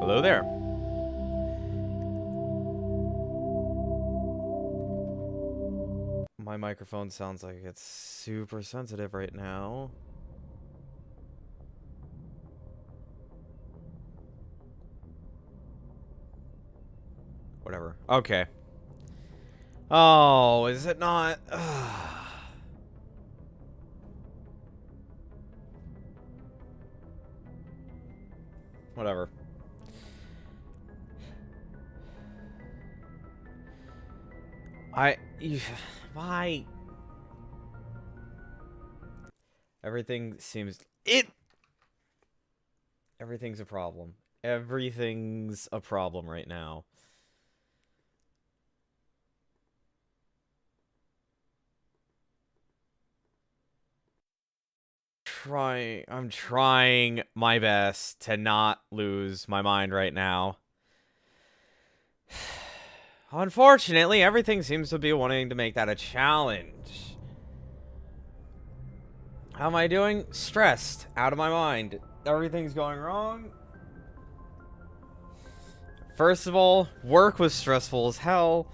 Hello there. My microphone sounds like it's super sensitive right now. Whatever. Okay. Oh, is it not? Whatever. Why? Everything seems... Everything's a problem. Everything's a problem right now. I'm trying my best to not lose my mind right now. Unfortunately, everything seems to be wanting to make that a challenge. How am I doing? Stressed. Out of my mind. Everything's going wrong. First of all, work was stressful as hell.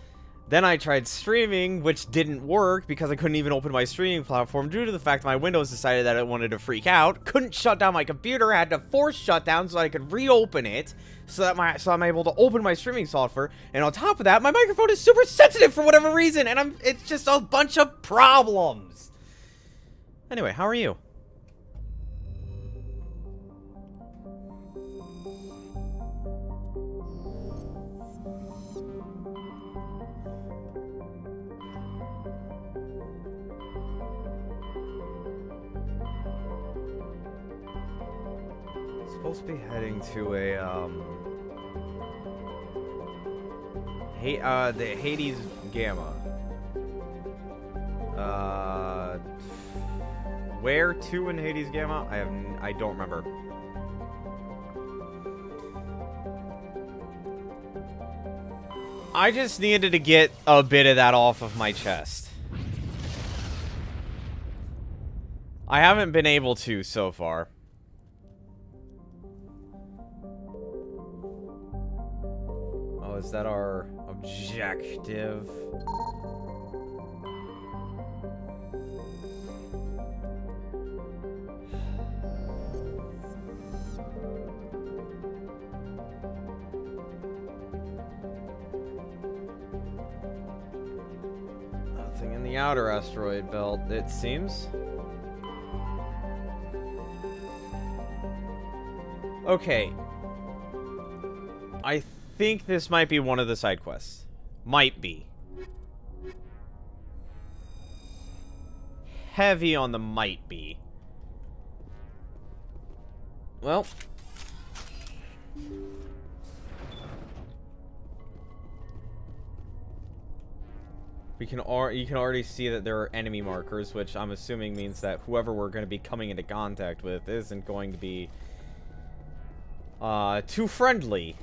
Then I tried streaming, which didn't work because I couldn't even open my streaming platform due to the fact that my Windows decided that it wanted to freak out. Couldn't shut down my computer, had to force shutdown so that I could reopen it, so I'm able to open my streaming software. And on top of that, my microphone is super sensitive for whatever reason, and it's just a bunch of problems. Anyway, how are you? Supposed to be heading to the Hades Gamma. Where to in Hades Gamma? I don't remember. I just needed to get a bit of that off of my chest. I haven't been able to so far. Is that our objective? Nothing in the outer asteroid belt, it seems. Okay. I think this might be one of the side quests. Might be. Heavy on the might be. Well. You can already see that there are enemy markers, which I'm assuming means that whoever we're going to be coming into contact with isn't going to be too friendly.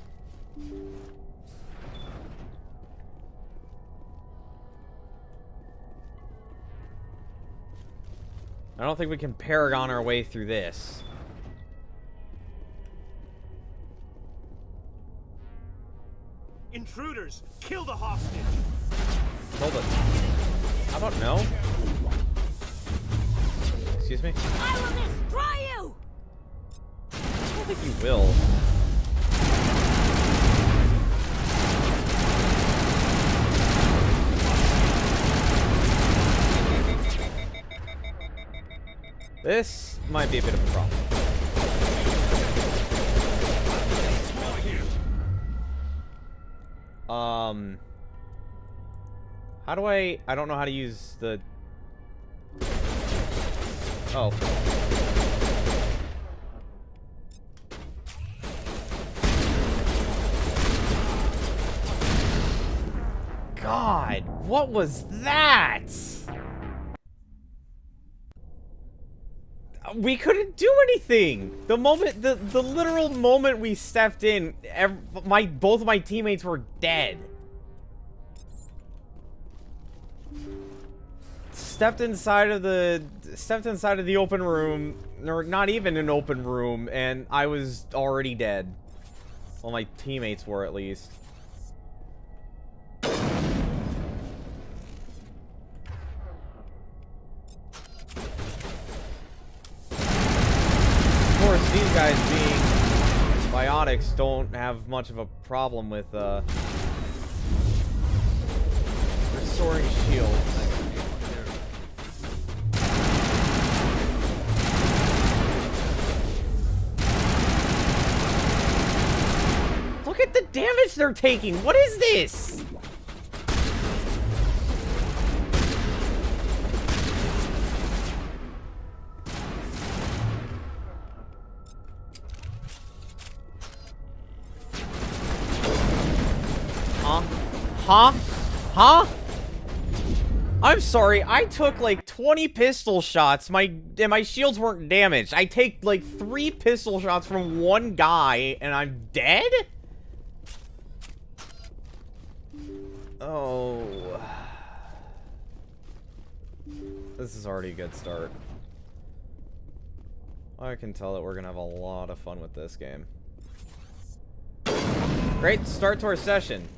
I don't think we can Paragon our way through this. Intruders! Kill the hostage! Hold it. How about no? Excuse me? I will destroy you! I don't think you will. This might be a bit of a problem. How do I don't know how to use the... Oh. God, what was that? We couldn't do anything. The literal moment we stepped in, both of my teammates were dead. Stepped inside of the open room, or not even an open room, and I was already dead. Well, my teammates were, at least. Of course, these guys being biotics don't have much of a problem with, restoring shields. Look at the damage they're taking! What is this? Huh? Huh? I'm sorry, I took like 20 pistol shots, and my shields weren't damaged. I take like 3 pistol shots from one guy, and I'm dead? Oh. This is already a good start. I can tell that we're gonna have a lot of fun with this game. Great start to our session.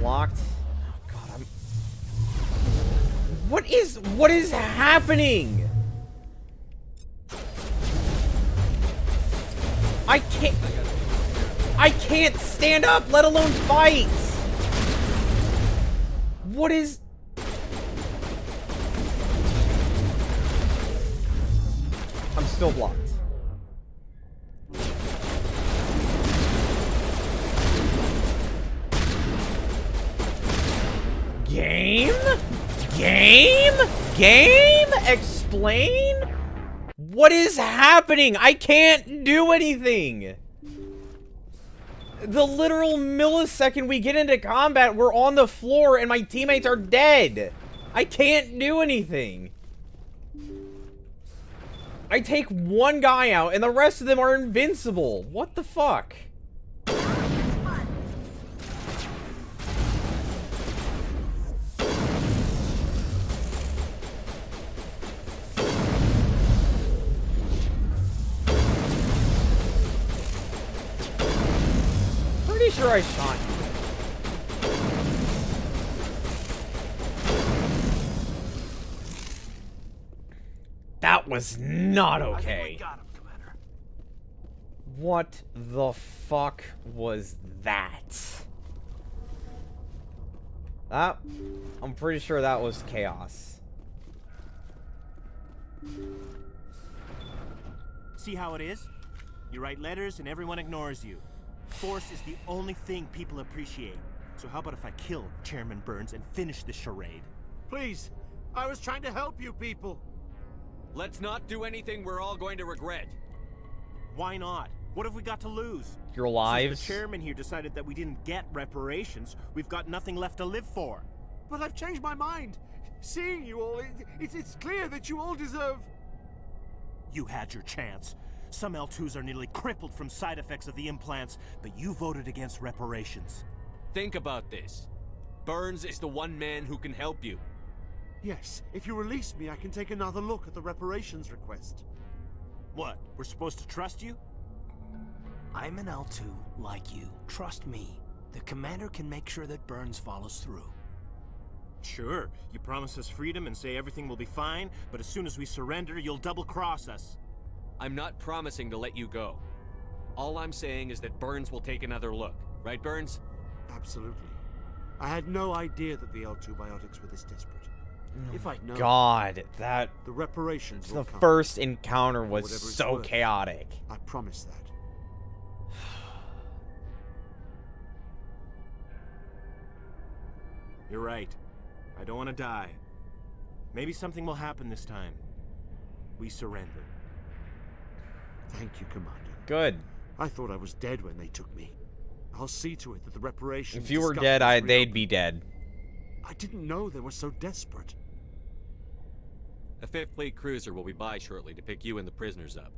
Locked. Oh god, what is happening? I can't stand up, let alone fight. What is... I'm still blocked. Game? Explain? What is happening? I can't do anything. The literal millisecond we get into combat, we're on the floor and my teammates are dead. I can't do anything. I take one guy out and the rest of them are invincible. What the fuck? Pretty sure I shot you. That was not okay. What the fuck was that? I'm pretty sure that was chaos. See how it is? You write letters and everyone ignores you. Force is the only thing people appreciate. So how about if I kill Chairman Burns and finish this charade? Please, I was trying to help you people. Let's not do anything we're all going to regret. Why not? What have we got to lose? Your lives? Since the chairman here decided that we didn't get reparations, we've got nothing left to live for. But I've changed my mind. Seeing you all, it's clear that you all deserve... You had your chance. Some L2s are nearly crippled from side effects of the implants, but you voted against reparations. Think about this. Burns is the one man who can help you. Yes, if you release me, I can take another look at the reparations request. What? We're supposed to trust you? I'm an L2 like you. Trust me. The commander can make sure that Burns follows through. Sure, you promise us freedom and say everything will be fine, but as soon as we surrender, you'll double-cross us. I'm not promising to let you go. All I'm saying is that Burns will take another look. Right, Burns? Absolutely. I had no idea that the L2 biotics were this desperate. If I'd known, God, that... the reparations The will come. first encounter was Whatever it's so worth. chaotic. I promise that. You're right. I don't want to die. Maybe something will happen this time. We surrender. Thank you, Commander. Good. I thought I was dead when they took me. I'll see to it that the reparations... If you were discovered dead, is they'd reopened. be dead. I didn't know they were so desperate. A 5th Fleet cruiser will be by shortly to pick you and the prisoners up.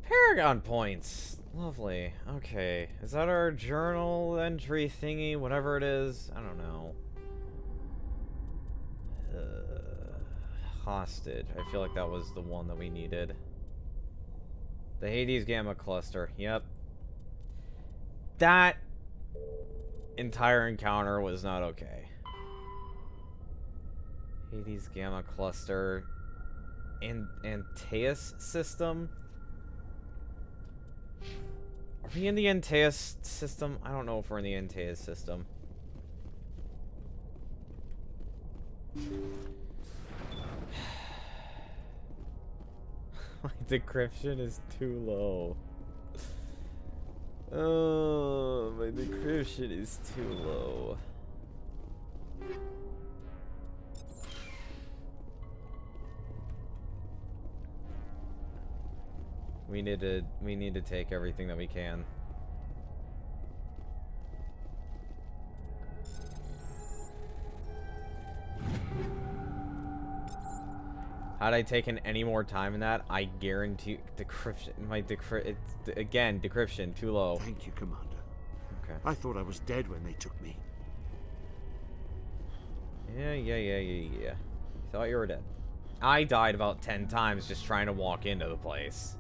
Paragon points. Lovely. Okay. Is that our journal entry thingy? Whatever it is? I don't know. hostage. I feel like that was the one that we needed. The Hades Gamma Cluster. Yep. That entire encounter was not okay. Hades Gamma Cluster. Antaeus system? Are we in the Antaeus system? I don't know if we're in the Antaeus system. My decryption is too low. Oh, my decryption is too low. We need to take everything that we can. Had I taken any more time in that, I guarantee decryption. Again, decryption too low. Thank you, Commander. Okay. I thought I was dead when they took me. Yeah. Thought you were dead. I died about 10 times just trying to walk into the place.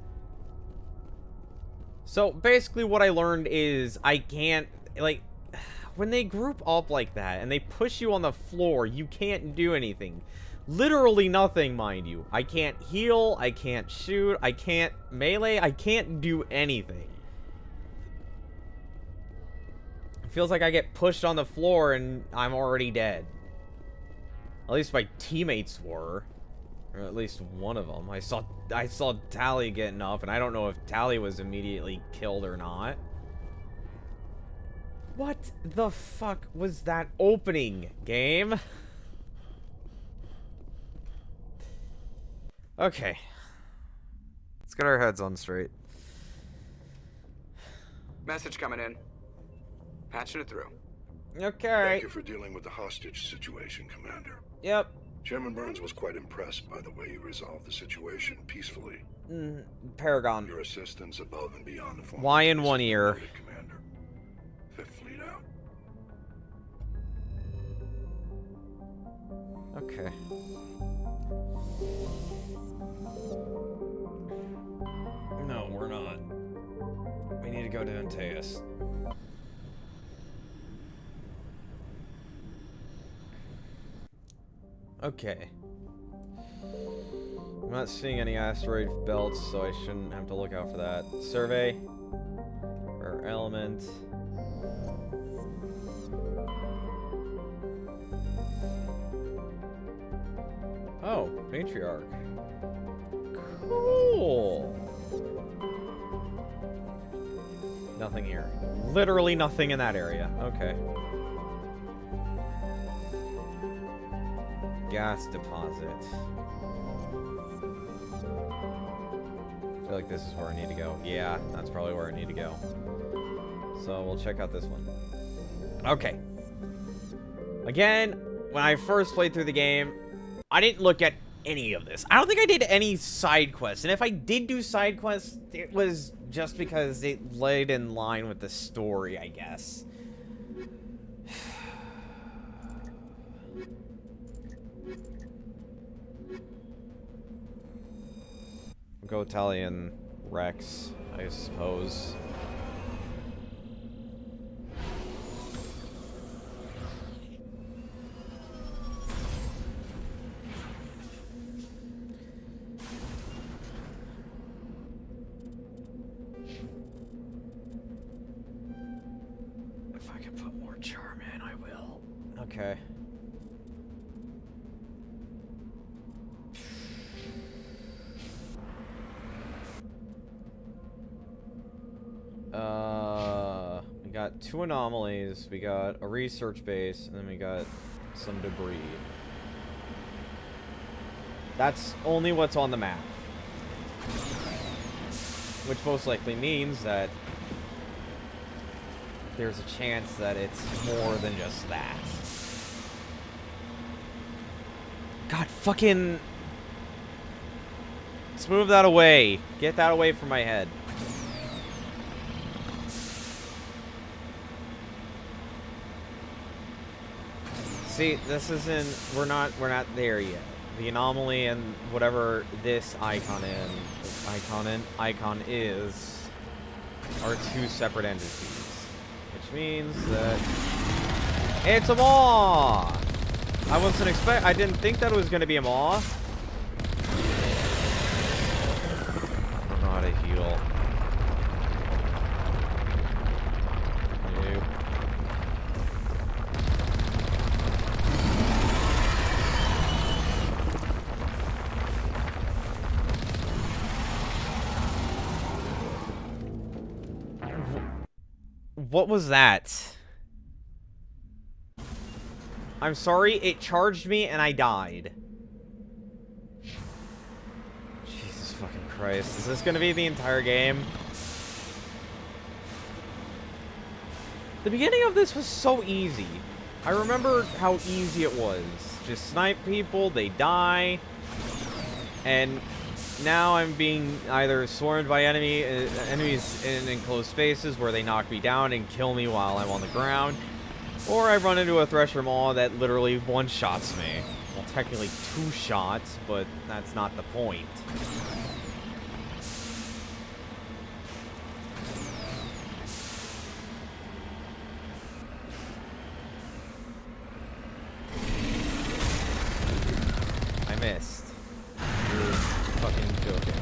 So basically what I learned is I can't, like, when they group up like that and they push you on the floor, you can't do anything. Literally nothing, mind you. I can't heal, I can't shoot, I can't melee, I can't do anything. It feels like I get pushed on the floor and I'm already dead. At least my teammates were. Or at least one of them. I saw Tali getting up, and I don't know if Tali was immediately killed or not. What the fuck was that opening, game? Okay. Let's get our heads on straight. Message coming in. Patching it through. Okay. Thank you for dealing with the hostage situation, Commander. Yep. Chairman Burns was quite impressed by the way you resolved the situation peacefully. Paragon. Your assistance above and beyond the form. Why in one ear? Commander. Fifth Fleet out. Okay. No, we're not. We need to go to Antaeus. Okay. I'm not seeing any asteroid belts, so I shouldn't have to look out for that. Survey. Or element. Oh, matriarch. Cool. Nothing here. Literally nothing in that area. Okay. Gas deposit. I feel like this is where I need to go. Yeah, that's probably where I need to go. So we'll check out this one. Okay. Again, when I first played through the game, I didn't look at any of this. I don't think I did any side quests. And if I did do side quests, it was just because it laid in line with the story, I guess. Go Italian Rex, I suppose. If I can put more charm in, I will. Okay. We got 2 anomalies, we got a research base, and then we got some debris. That's only what's on the map. Which most likely means that there's a chance that it's more than just that. God, fucking... Let's move that away. Get that away from my head. See, this isn't, we're not there yet. the anomaly and whatever this icon is are two separate entities, which means that it's a maw. I didn't think that it was gonna be a maw. I don't know how to heal. Nope. What was that? I'm sorry, it charged me and I died. Jesus fucking Christ. Is this gonna be the entire game? The beginning of this was so easy. I remember how easy it was. Just snipe people, they die. And now I'm being either swarmed by enemies in enclosed spaces where they knock me down and kill me while I'm on the ground. Or I run into a Thresher Maw that literally one-shots me. Well, technically 2 shots, but that's not the point. I missed. You're fucking joking.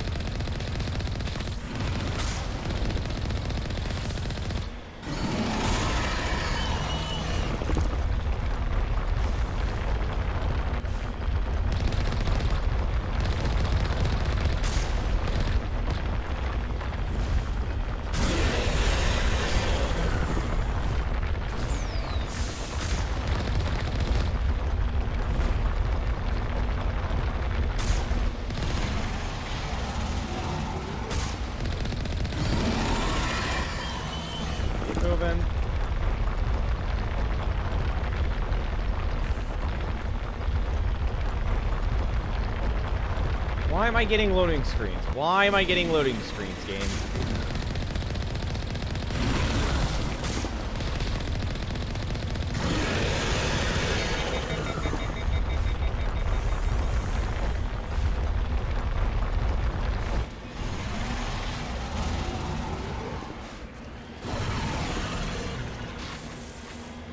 Moving. Why am I getting loading screens? Why am I getting loading screens, game?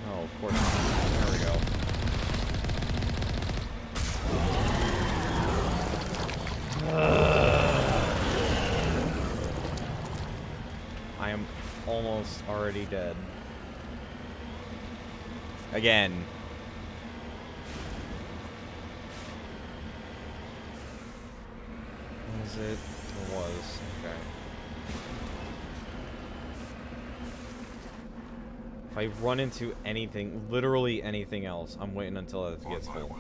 No, of course not. There we go. I am almost already dead. Again. Was it? It was. Okay. If I run into anything, literally anything else, I'm waiting until it gets full.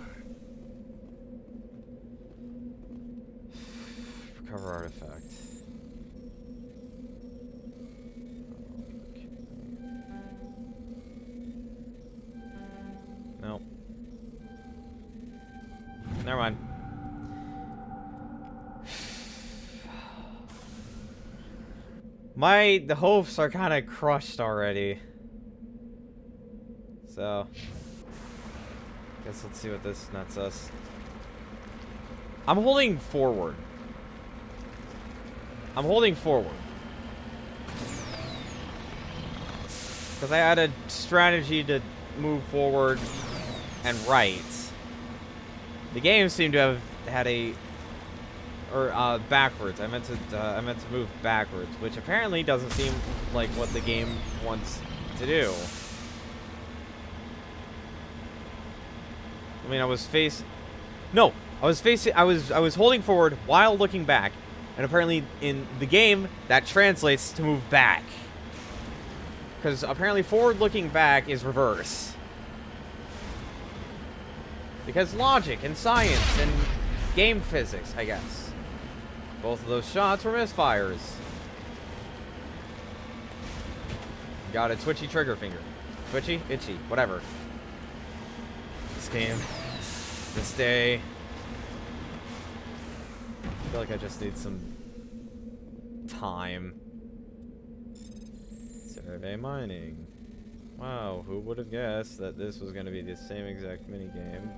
Recover artifact. Okay. Nope. Never mind. The hopes are kind of crushed already. So, guess let's see what this nets us. I'm holding forward. I'm holding forward. Because I had a strategy to move forward and right. The game seemed to have had backwards. I meant to move backwards, which apparently doesn't seem like what the game wants to do. I mean, I was holding forward while looking back, and apparently in the game that translates to move back. Because apparently forward looking back is reverse. Because logic and science and game physics, I guess. Both of those shots were misfires. Got a twitchy trigger finger. Twitchy? Itchy. Whatever. This game. This day. I feel like I just need some time. Survey mining. Wow, who would have guessed that this was going to be the same exact minigame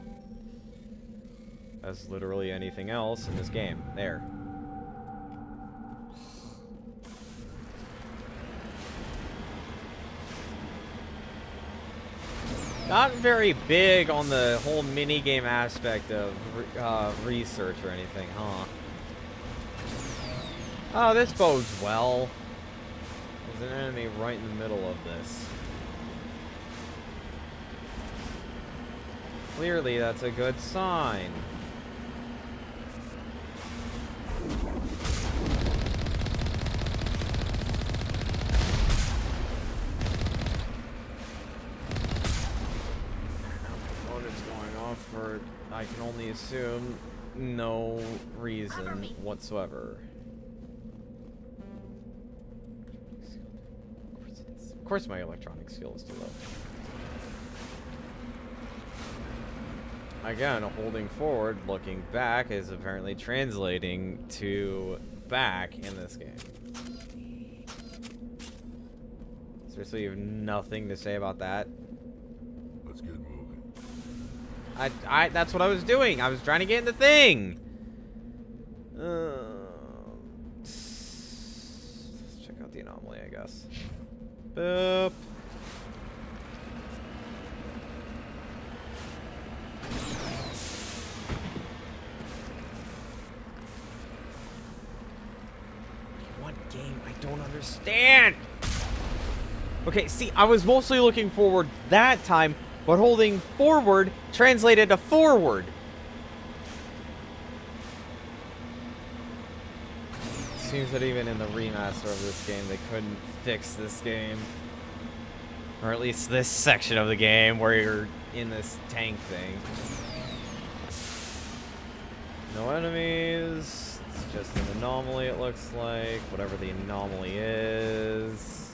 as literally anything else in this game. There. Not very big on the whole minigame aspect of research or anything, huh? Oh, this bodes well. There's an enemy right in the middle of this. Clearly, that's a good sign. For, I can only assume, no reason whatsoever. Of course my electronic skill is too low. Again, holding forward, looking back is apparently translating to back in this game. Seriously, you have nothing to say about that? Let's get moving. That's what I was doing. I was trying to get in the thing. Let's check out the anomaly, I guess. Boop. What game? I don't understand. Okay, see, I was mostly looking forward that time, but holding forward translated to forward. Seems that even in the remaster of this game, they couldn't fix this game. Or at least this section of the game where you're in this tank thing. No enemies. It's just an anomaly, it looks like. Whatever the anomaly is.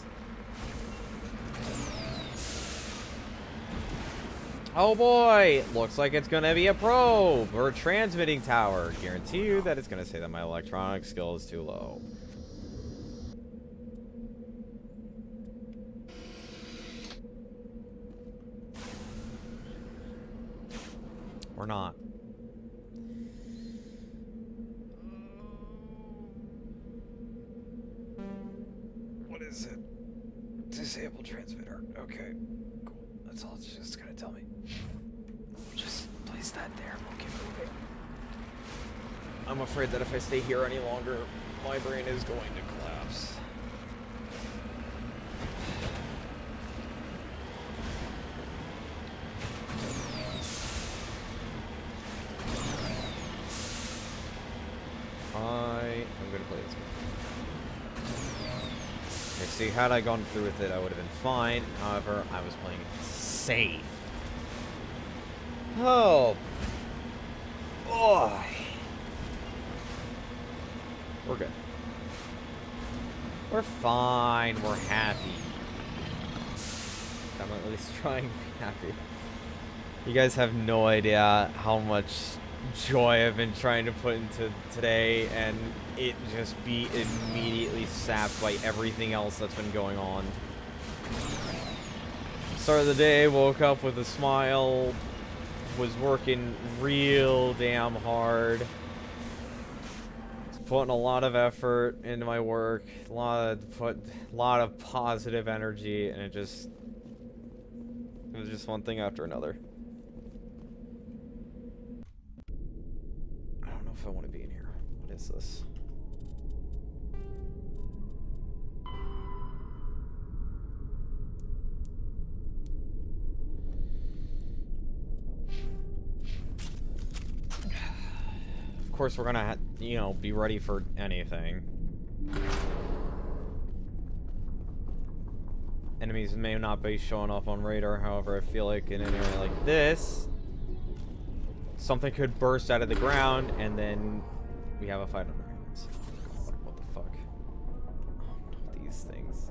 Oh boy! Looks like it's gonna be a probe or a transmitting tower. Guarantee you that it's gonna say that my electronic skill is too low. Or not. What is it? Disable transmitter. Okay. Cool. That's all it's just gonna tell me. Just place that there. We'll keep moving. I'm afraid that if I stay here any longer, my brain is going to collapse. I'm gonna play this game. Okay, see, had I gone through with it, I would have been fine. However, I was playing it safe. Oh boy. We're good. We're fine. We're happy. I'm at least trying to be happy. You guys have no idea how much joy I've been trying to put into today, and it just be immediately sapped by everything else that's been going on. Start of the day, woke up with a smile, was working real damn hard. Was putting a lot of effort into my work, a lot of positive energy, and it was just one thing after another. I don't know if I want to be in here. What is this? Of course, we're gonna, be ready for anything. Enemies may not be showing up on radar, however, I feel like in an area like this, something could burst out of the ground, and then we have a fight on our hands. What the fuck? Oh no, these things.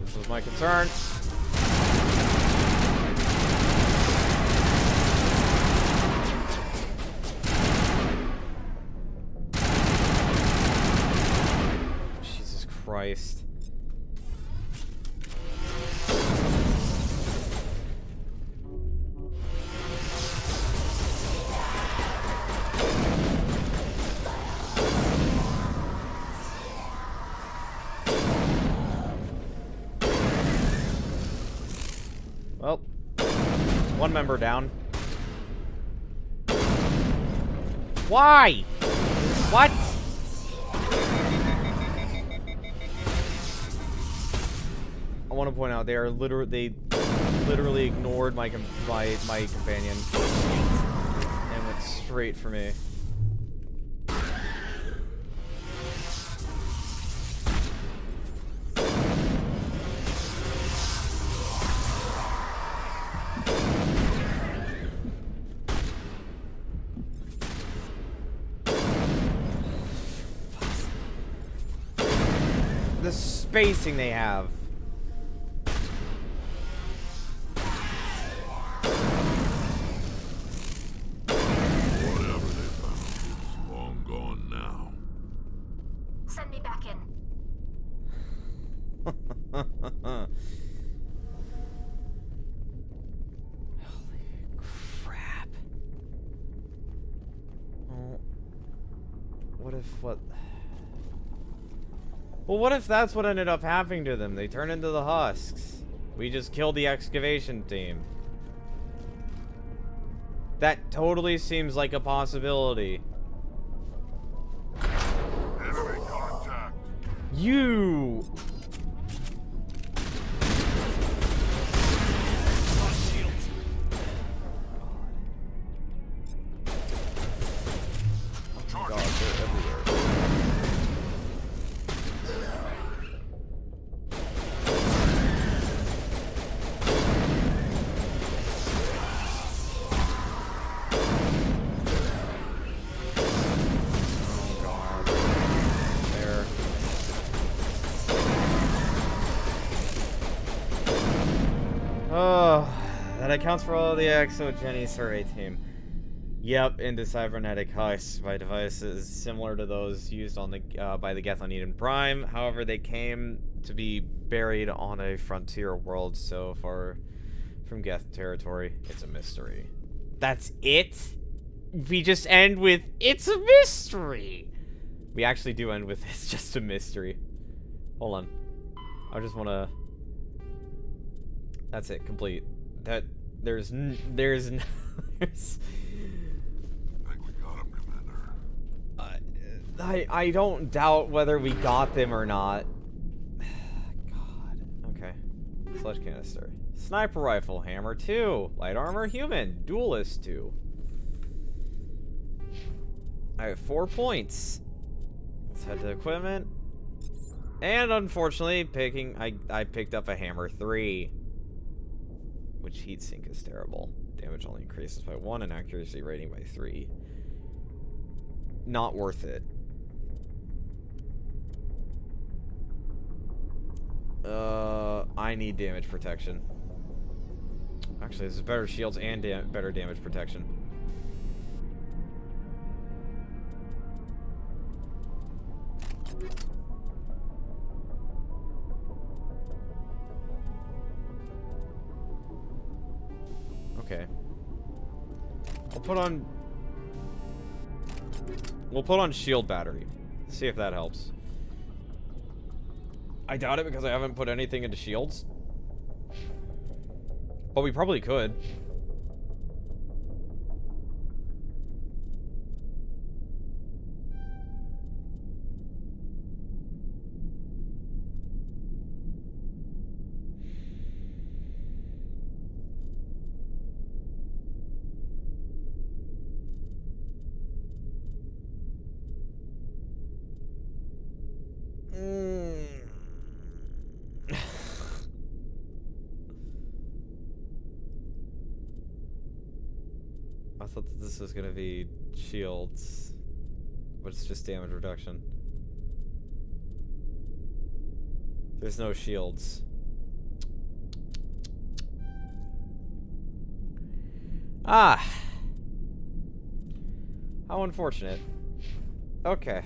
This was my concern. Jesus Christ. One member down. Why? What? I want to point out they literally ignored my companion and went straight for me. The spacing they have. Whatever they found is long gone now. Send me back in. Holy crap. Well, what if that's what ended up happening to them? They turned into the husks. We just killed the excavation team. That totally seems like a possibility. Enemy contact. You! Oh god, they're everywhere. Oh, that accounts for all the Exogeny survey team. Yep, into cybernetic husks by devices similar to those used on the by the Geth on Eden Prime. However, they came to be buried on a frontier world so far from Geth territory. It's a mystery. That's it? We just end with, it's a mystery! We actually do end with, it's just a mystery. Hold on. I just want to... That's it, complete. There's Think we got him, Commander. I don't doubt whether we got them or not. God. Okay. Sledge canister. Sniper rifle, hammer 2. Light armor, human. Duelist 2. I have 4 points. Let's head to equipment. And unfortunately, I picked up a hammer 3. Which heatsink is terrible. Damage only increases by 1 and accuracy rating by 3. Not worth it. I need damage protection. Actually, this is better shields and better damage protection. Okay. We'll put on shield battery. See if that helps. I doubt it because I haven't put anything into shields. But we probably could. I thought that this was gonna be shields, but it's just damage reduction. There's no shields. Ah! How unfortunate. Okay.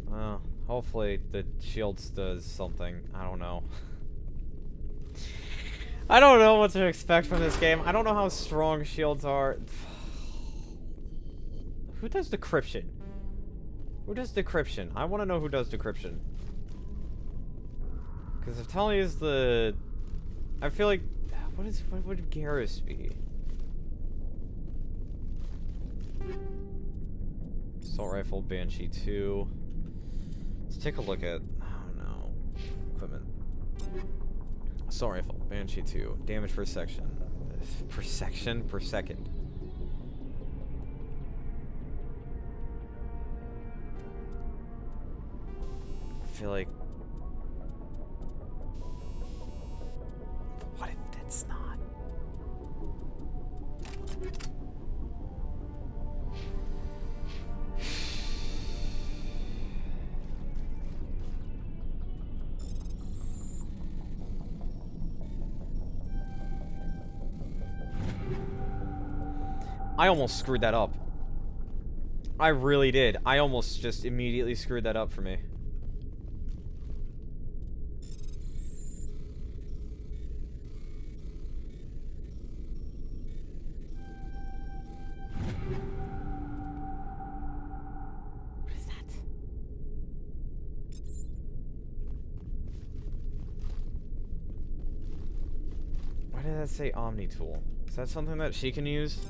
Well, hopefully the shields does something. I don't know. I don't know what to expect from this game. I don't know how strong shields are. Who does decryption? Who does decryption? I want to know who does decryption. Because if Tully is the I feel like... What would Garrus be? Assault Rifle, Banshee 2. Let's take a look at... Oh no. Equipment. Assault Rifle, Banshee 2. Damage per section. Per section? Per second. I feel like... What if that's not? I almost screwed that up. I really did. I almost just immediately screwed that up for me. What is that? Why did that say Omni Tool? Is that something that she can use?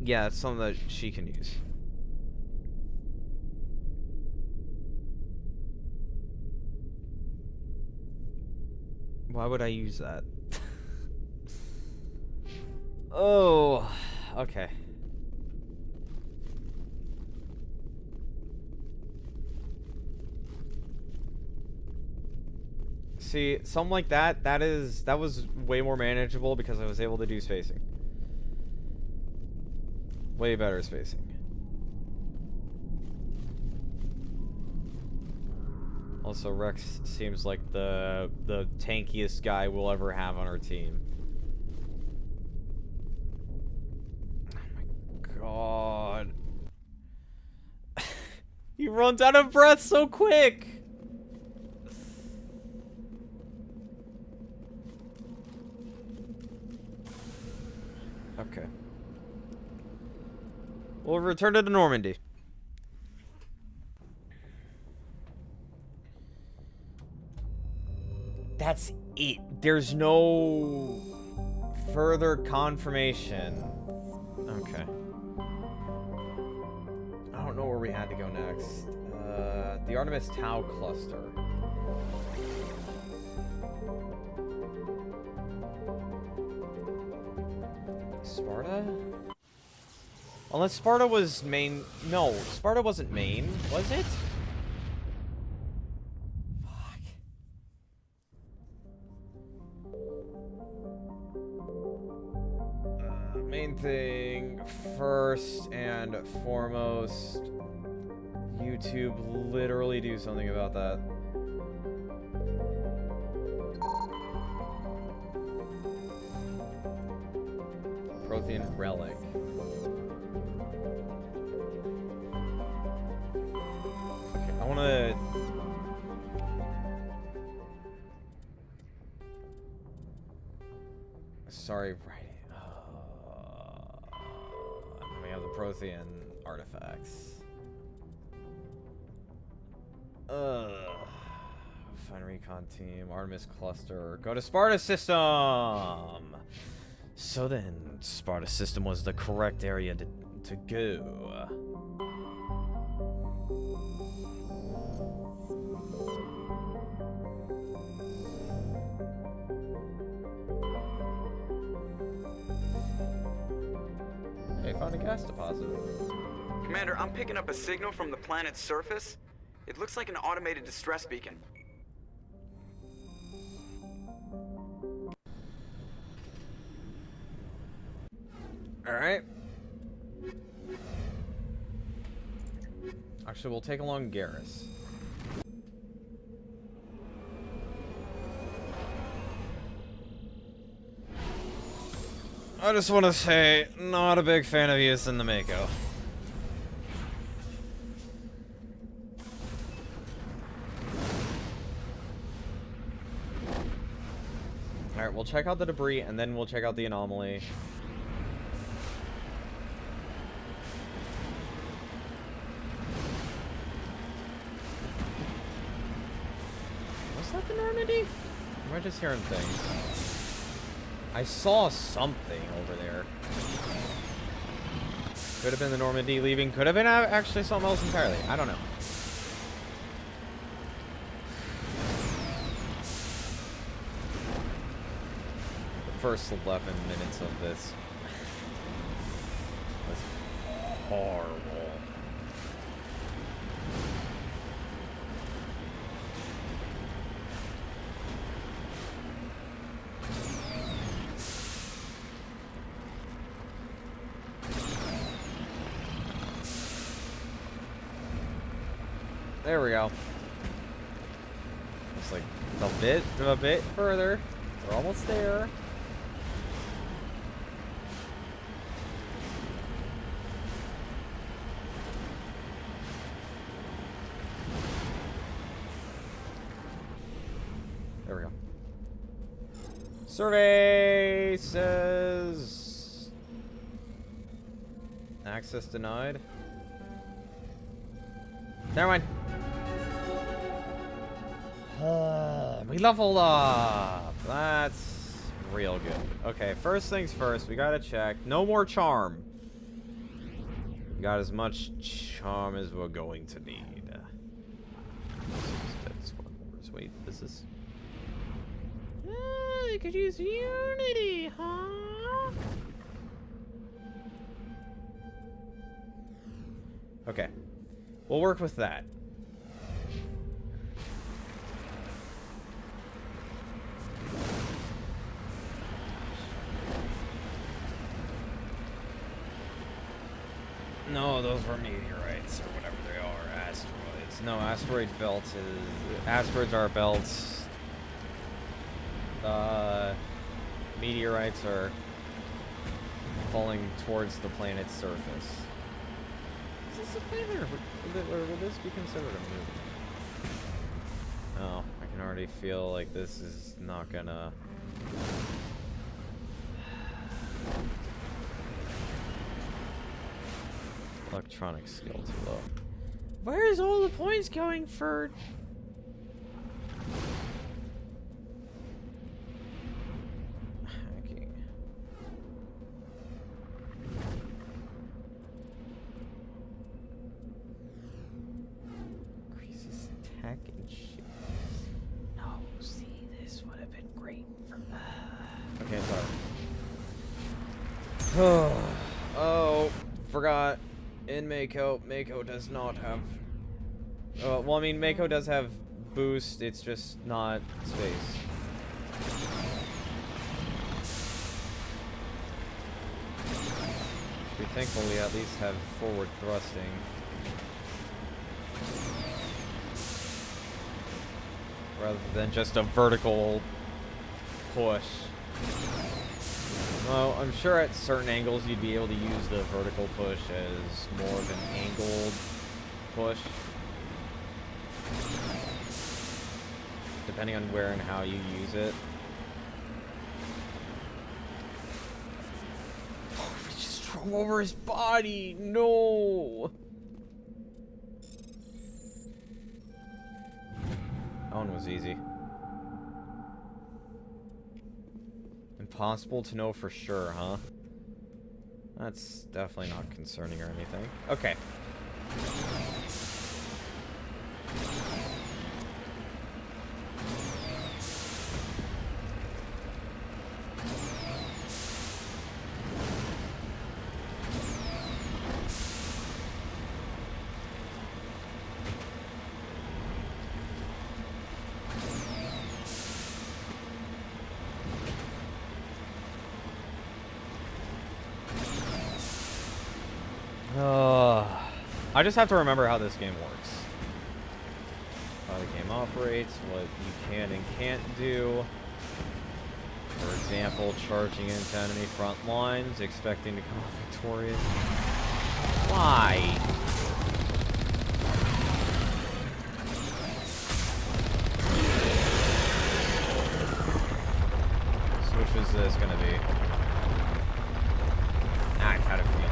Yeah, it's something that she can use. Why would I use that? Oh, okay. See, something like that, that was way more manageable because I was able to do spacing. Way better spacing. Also, Rex seems like the tankiest guy we'll ever have on our team. Oh my god. He runs out of breath so quick! Okay. We'll return to the Normandy. That's it. There's no further confirmation. Okay. I don't know where we had to go next. The Artemis Tau cluster. Sparta? Unless Sparta was main... No, Sparta wasn't main, was it? Fuck. Main thing, first and foremost, YouTube, literally do something about that. Prothean relic. I wanna... Sorry, right. We have the Prothean artifacts. Fine recon team, Artemis cluster. Go to Sparta system! So then, Sparta system was the correct area to go. Hey, found a gas deposit. Commander, I'm picking up a signal from the planet's surface. It looks like an automated distress beacon. Alright. Actually, we'll take along Garrus. I just want to say, not a big fan of using the Mako. Alright, we'll check out the debris, and then we'll check out the anomaly. Was that the Normandy? Or am I just hearing things? I saw something over there. Could have been the Normandy leaving. Could have been actually something else entirely. I don't know. The first 11 minutes of this was horrible. There we go. Just like a bit further. We're almost there. There we go. Survey says access denied. Never mind. We leveled up. That's real good. Okay, first things first, we gotta check. No more charm. We got as much charm as we're going to need. Wait, this is... I could use Unity, huh? Okay. We'll work with that. No, those were meteorites or whatever they are. Asteroids. No, asteroid belt is... Asteroids are belts. Meteorites are falling towards the planet's surface. Is this a planet or would this be considered a movie? Oh, I can already feel like this is not gonna... Electronic skill too low. Where's all the points going for? Hacking. Increases attack and shit. No, see, this would have been great for that. Okay, sorry. Oh, forgot. In Mako does not have... well, I mean, Mako does have boost, it's just not space. We thankfully at least have forward thrusting. Rather than just a vertical push. Well, I'm sure at certain angles you'd be able to use the vertical push as more of an angled push. Depending on where and how you use it. Oh, we just drove over his body! No! That one was easy. Impossible to know for sure, huh? That's definitely not concerning or anything. Okay. I just have to remember how this game works. How the game operates, what you can and can't do. For example, charging into enemy front lines, expecting to come off victorious. Why? So which is this gonna be? I've had a feeling.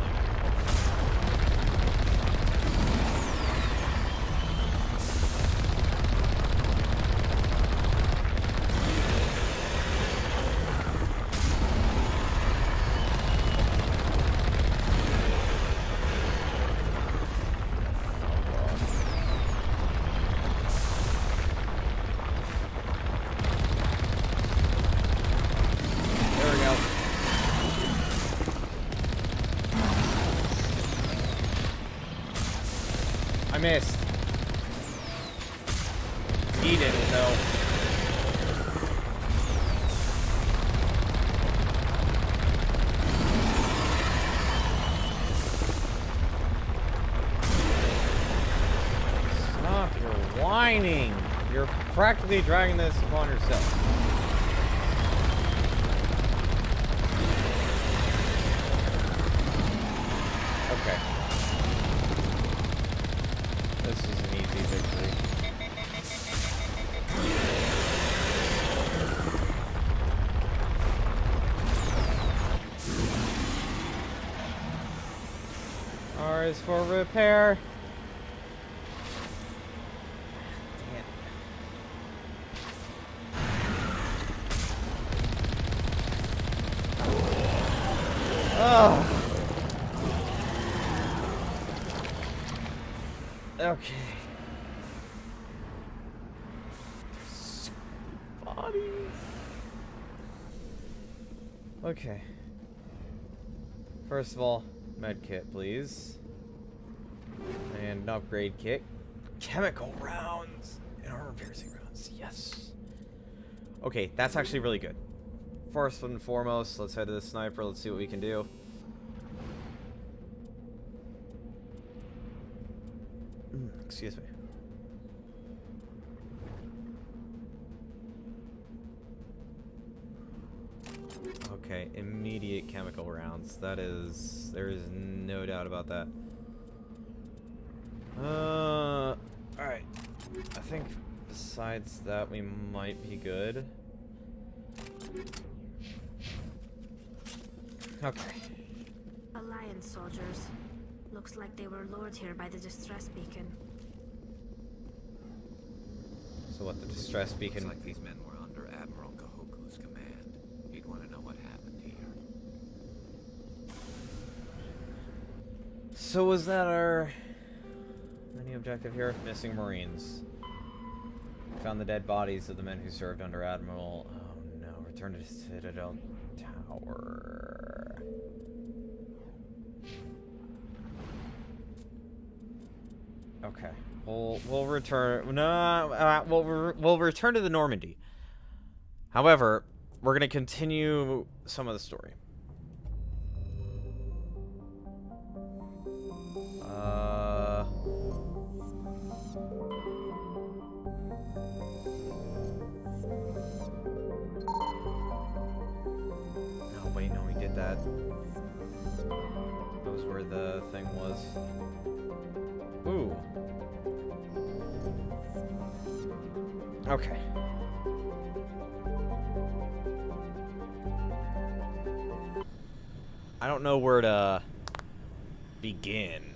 missed. He didn't, though. Stop your whining. You're practically dragging this upon yourself. Okay. This is an easy victory. R is for repair. Damn. Oh. Okay. Bodies. Okay. First of all, med kit, please. And an upgrade kit. Chemical rounds and armor piercing rounds. Yes. Okay, that's actually really good. First and foremost, let's head to the sniper. Let's see what we can do. Excuse me. Okay, immediate chemical rounds. There is no doubt about that. Alright. I think besides that we might be good. Okay. Alliance soldiers. Looks like they were lured here by the distress beacon. So what, the distress beacon? Looks like these men were under Admiral Kahoku's command. He'd want to know what happened here. So was that our main objective here? Missing Marines. Found the dead bodies of the men who served under Admiral. Oh no, return to Citadel Tower. Okay, we'll return. No, we'll return to the Normandy. However, we're gonna continue some of the story. No, wait, no, we did that. That was where the thing was. Ooh. Okay. I don't know where to begin.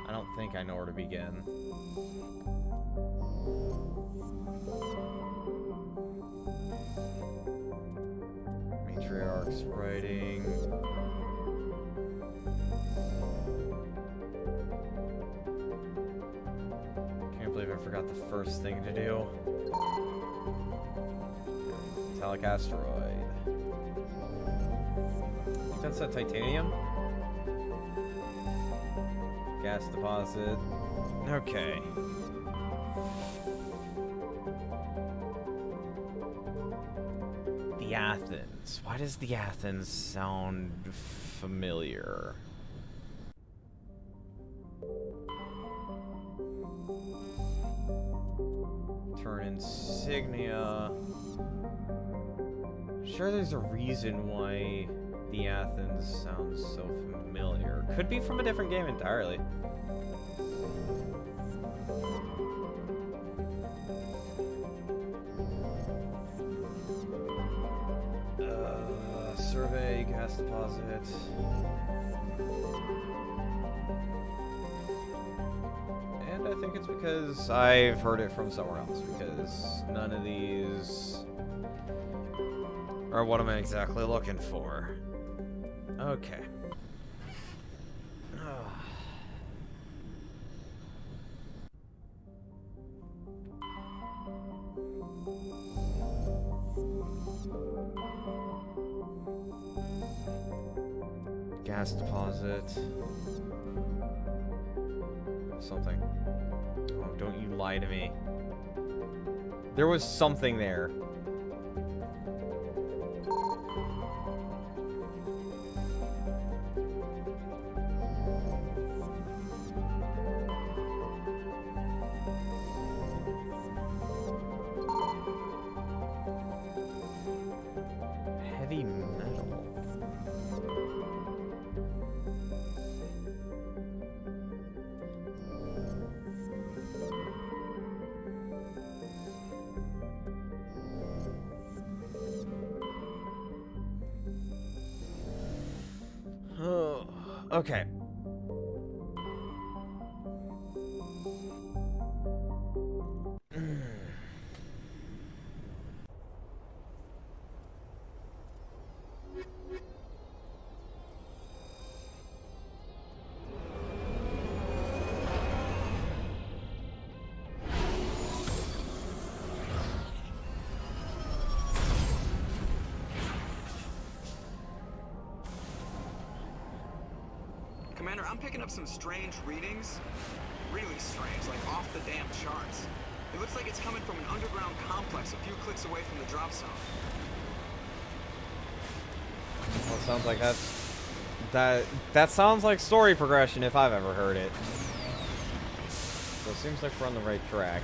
I don't think I know where to begin. Matriarch's writing. Can't believe I forgot the first thing to do. Metallic asteroid. That's that titanium? Gas deposit. Okay. The Athens. Why does the Athens sound familiar? Turn insignia. Sure, there's a reason why the Athens sounds so familiar. Could be from a different game entirely. Survey, gas deposit. And I think it's because I've heard it from somewhere else, because none of these are what I'm exactly looking for. Okay. Gas deposit. something. Oh, don't you lie to me. There was something there. Heavy metal. Oh, okay. Commander, I'm picking up some strange readings. Really strange, like off the damn charts. It looks like it's coming from an underground complex a few clicks away from the drop zone. Well, it sounds like that sounds like story progression if I've ever heard it. So it seems like we're on the right track.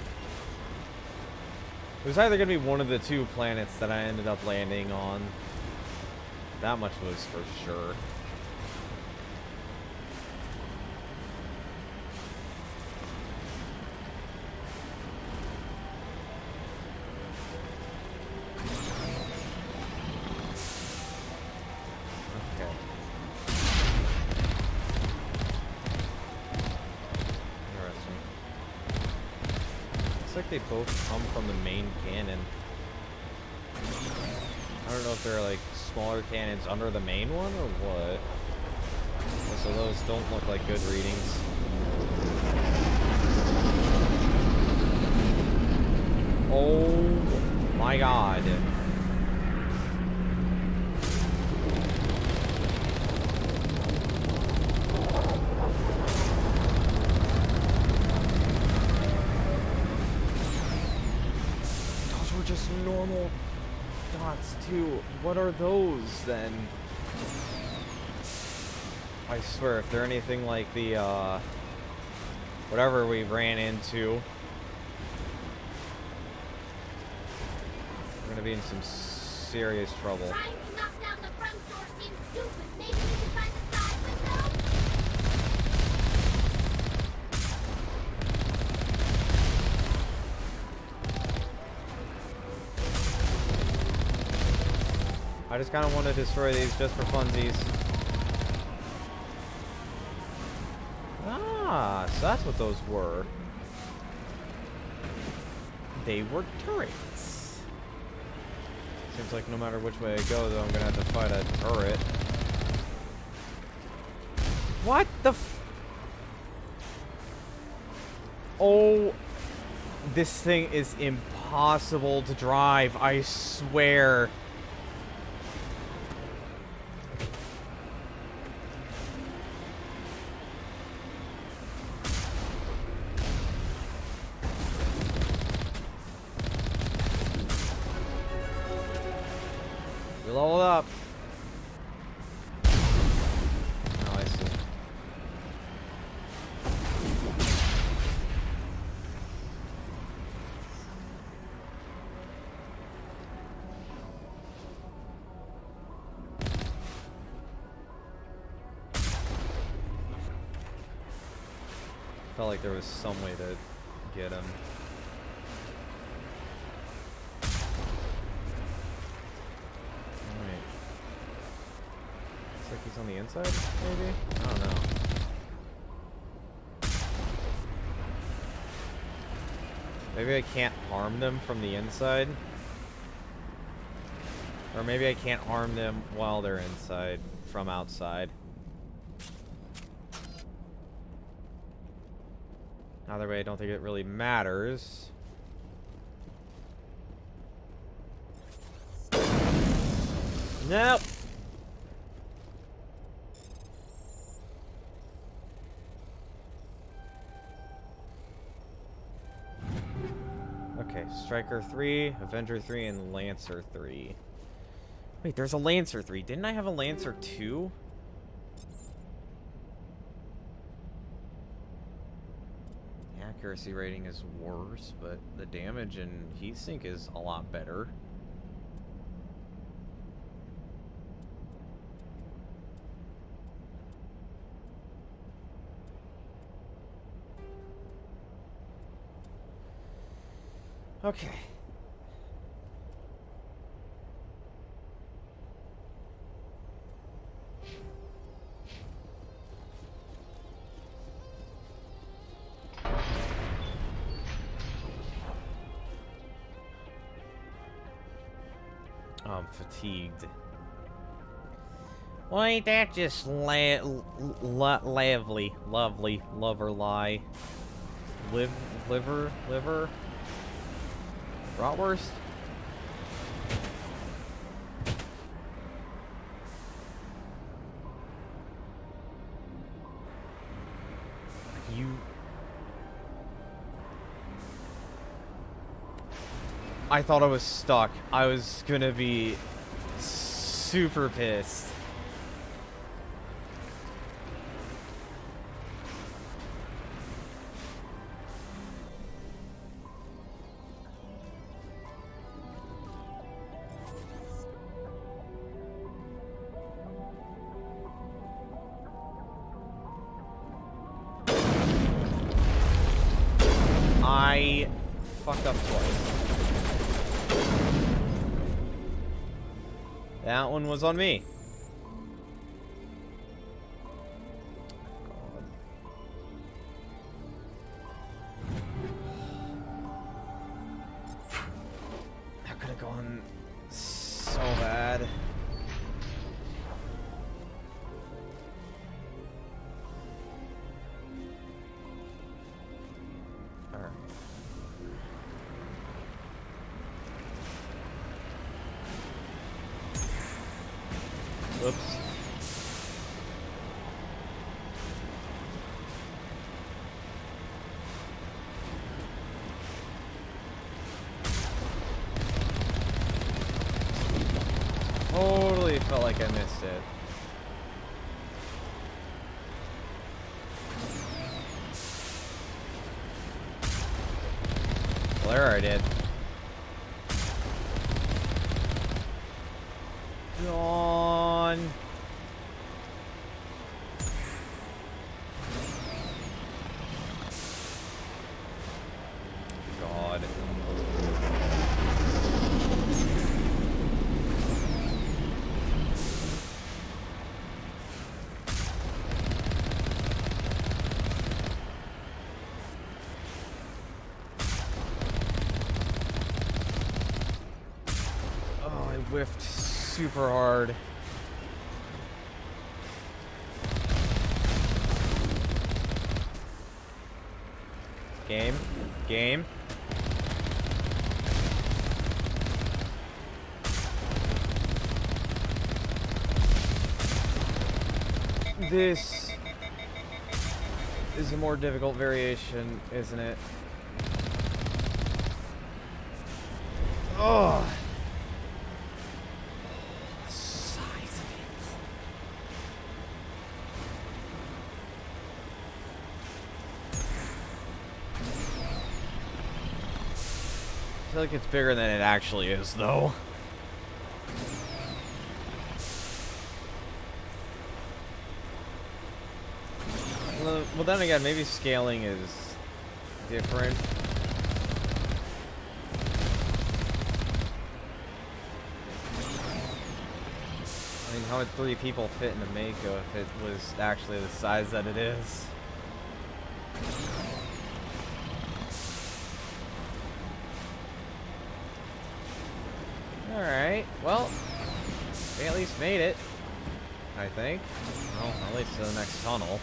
It was either going to be one of the two planets that I ended up landing on. That much was for sure. They both come from the main cannon. I don't know if they're like smaller cannons under the main one or what. So those don't look like good readings. Oh my god. Just normal dots too. What are those then? I swear, if they're anything like the whatever we ran into, we're gonna be in some serious trouble. Trying to knock down the front door seems stupid. Maybe we can try the side window? I just kind of want to destroy these just for funsies. Ah, so that's what those were. They were turrets. Seems like no matter which way I go, though, I'm gonna have to fight a turret. What the f- Oh, this thing is impossible to drive, I swear. Level up. Oh, I see. Felt like there was some way to get him. Looks like he's on the inside, maybe? I don't know. Maybe I can't harm them from the inside? Or maybe I can't harm them while they're inside, from outside. Either way, I don't think it really matters. Nope. Striker 3, Avenger 3, and Lancer 3. Wait, there's a Lancer 3. Didn't I have a Lancer 2? The accuracy rating is worse, but the damage and heatsink is a lot better. Okay. I'm fatigued. Well, ain't that just lovely, love or lie? Liver? Bratwurst? I thought I was stuck. I was gonna be super pissed. I fucked up twice. That one was on me. God. That could have gone so bad. Alright. Oops. Totally felt like I missed it. Well, there I did. Gone. God. Oh, I whiffed super hard. Game. This is a more difficult variation, isn't it? Oh. Size of it. I feel like it's bigger than it actually is, though. Well, then again, maybe scaling is different. I mean, how would 3 people fit in a Mako if it was actually the size that it is? Alright, well, we at least made it, I think. Well, at least to the next tunnel.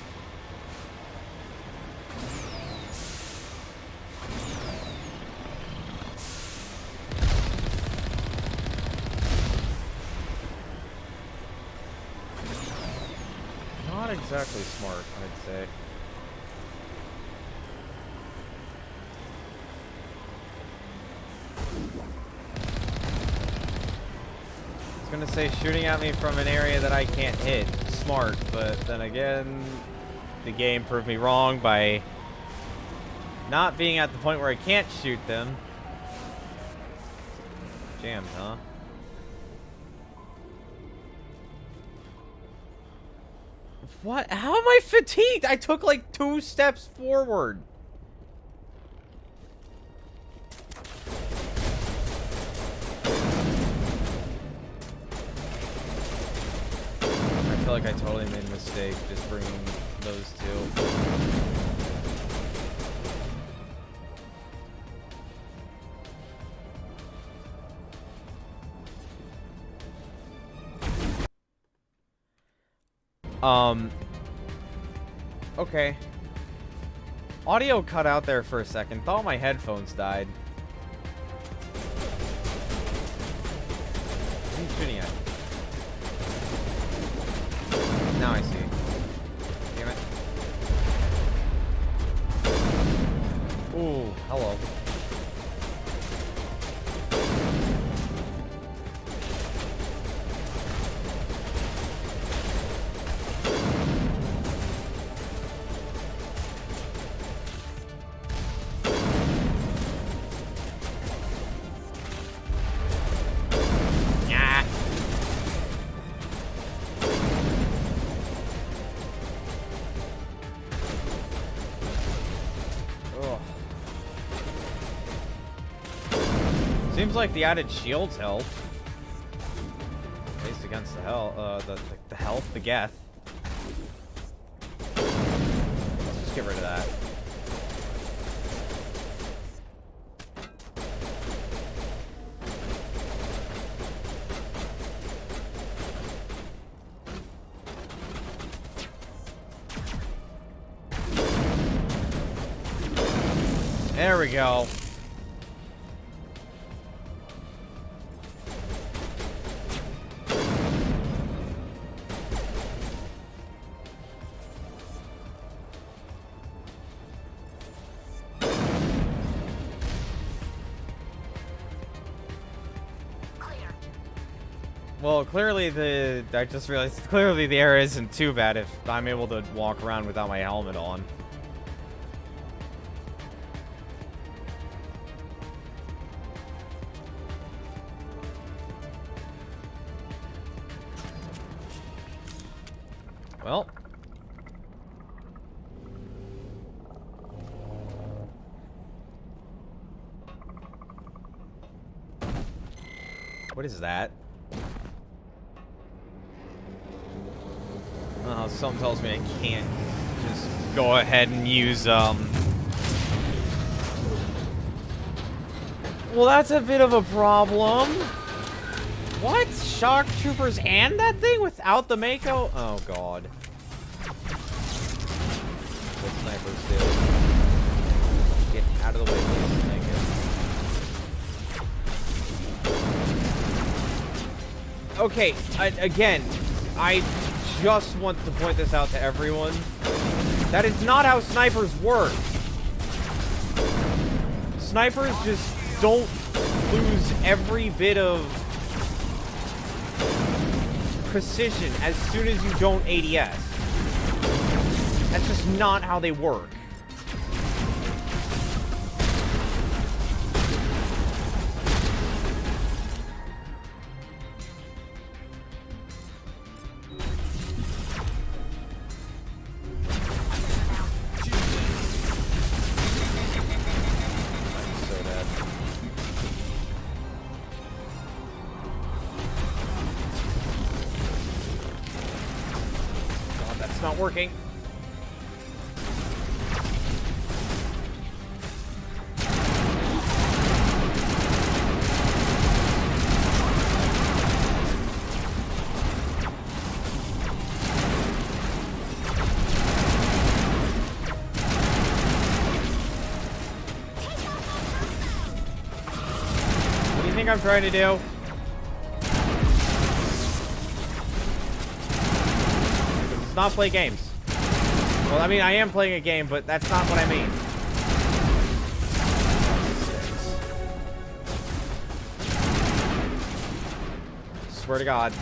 Not exactly smart, I'd say. I was gonna say shooting at me from an area that I can't hit. Smart, but then again, the game proved me wrong by not being at the point where I can't shoot them. Jammed, huh? What? How am I fatigued? I took like 2 steps forward. I feel like I totally made a mistake just bringing those two. Okay. Audio cut out there for a second. Thought my headphones died. What are you shooting at? Now I see. Damn it. Ooh, hello. Seems like the added shields help. At least against the the health, the Geth. Let's just get rid of that. There we go. Well, clearly I just realized, clearly the air isn't too bad if I'm able to walk around without my helmet on. Well. What is that? Oh, something tells me I can't just go ahead and use, Well, that's a bit of a problem. What? Shock troopers and that thing without the Mako? Oh, God. What snipers do. Get out of the way, please. Thank you. Okay, again, I just want to point this out to everyone. That is not how snipers work. Snipers just don't lose every bit of precision as soon as you don't ADS. That's just not how they work. Not working. What do you think I'm trying to do? Not play games. Well, I mean, I am playing a game, but that's not what I mean. swear to God.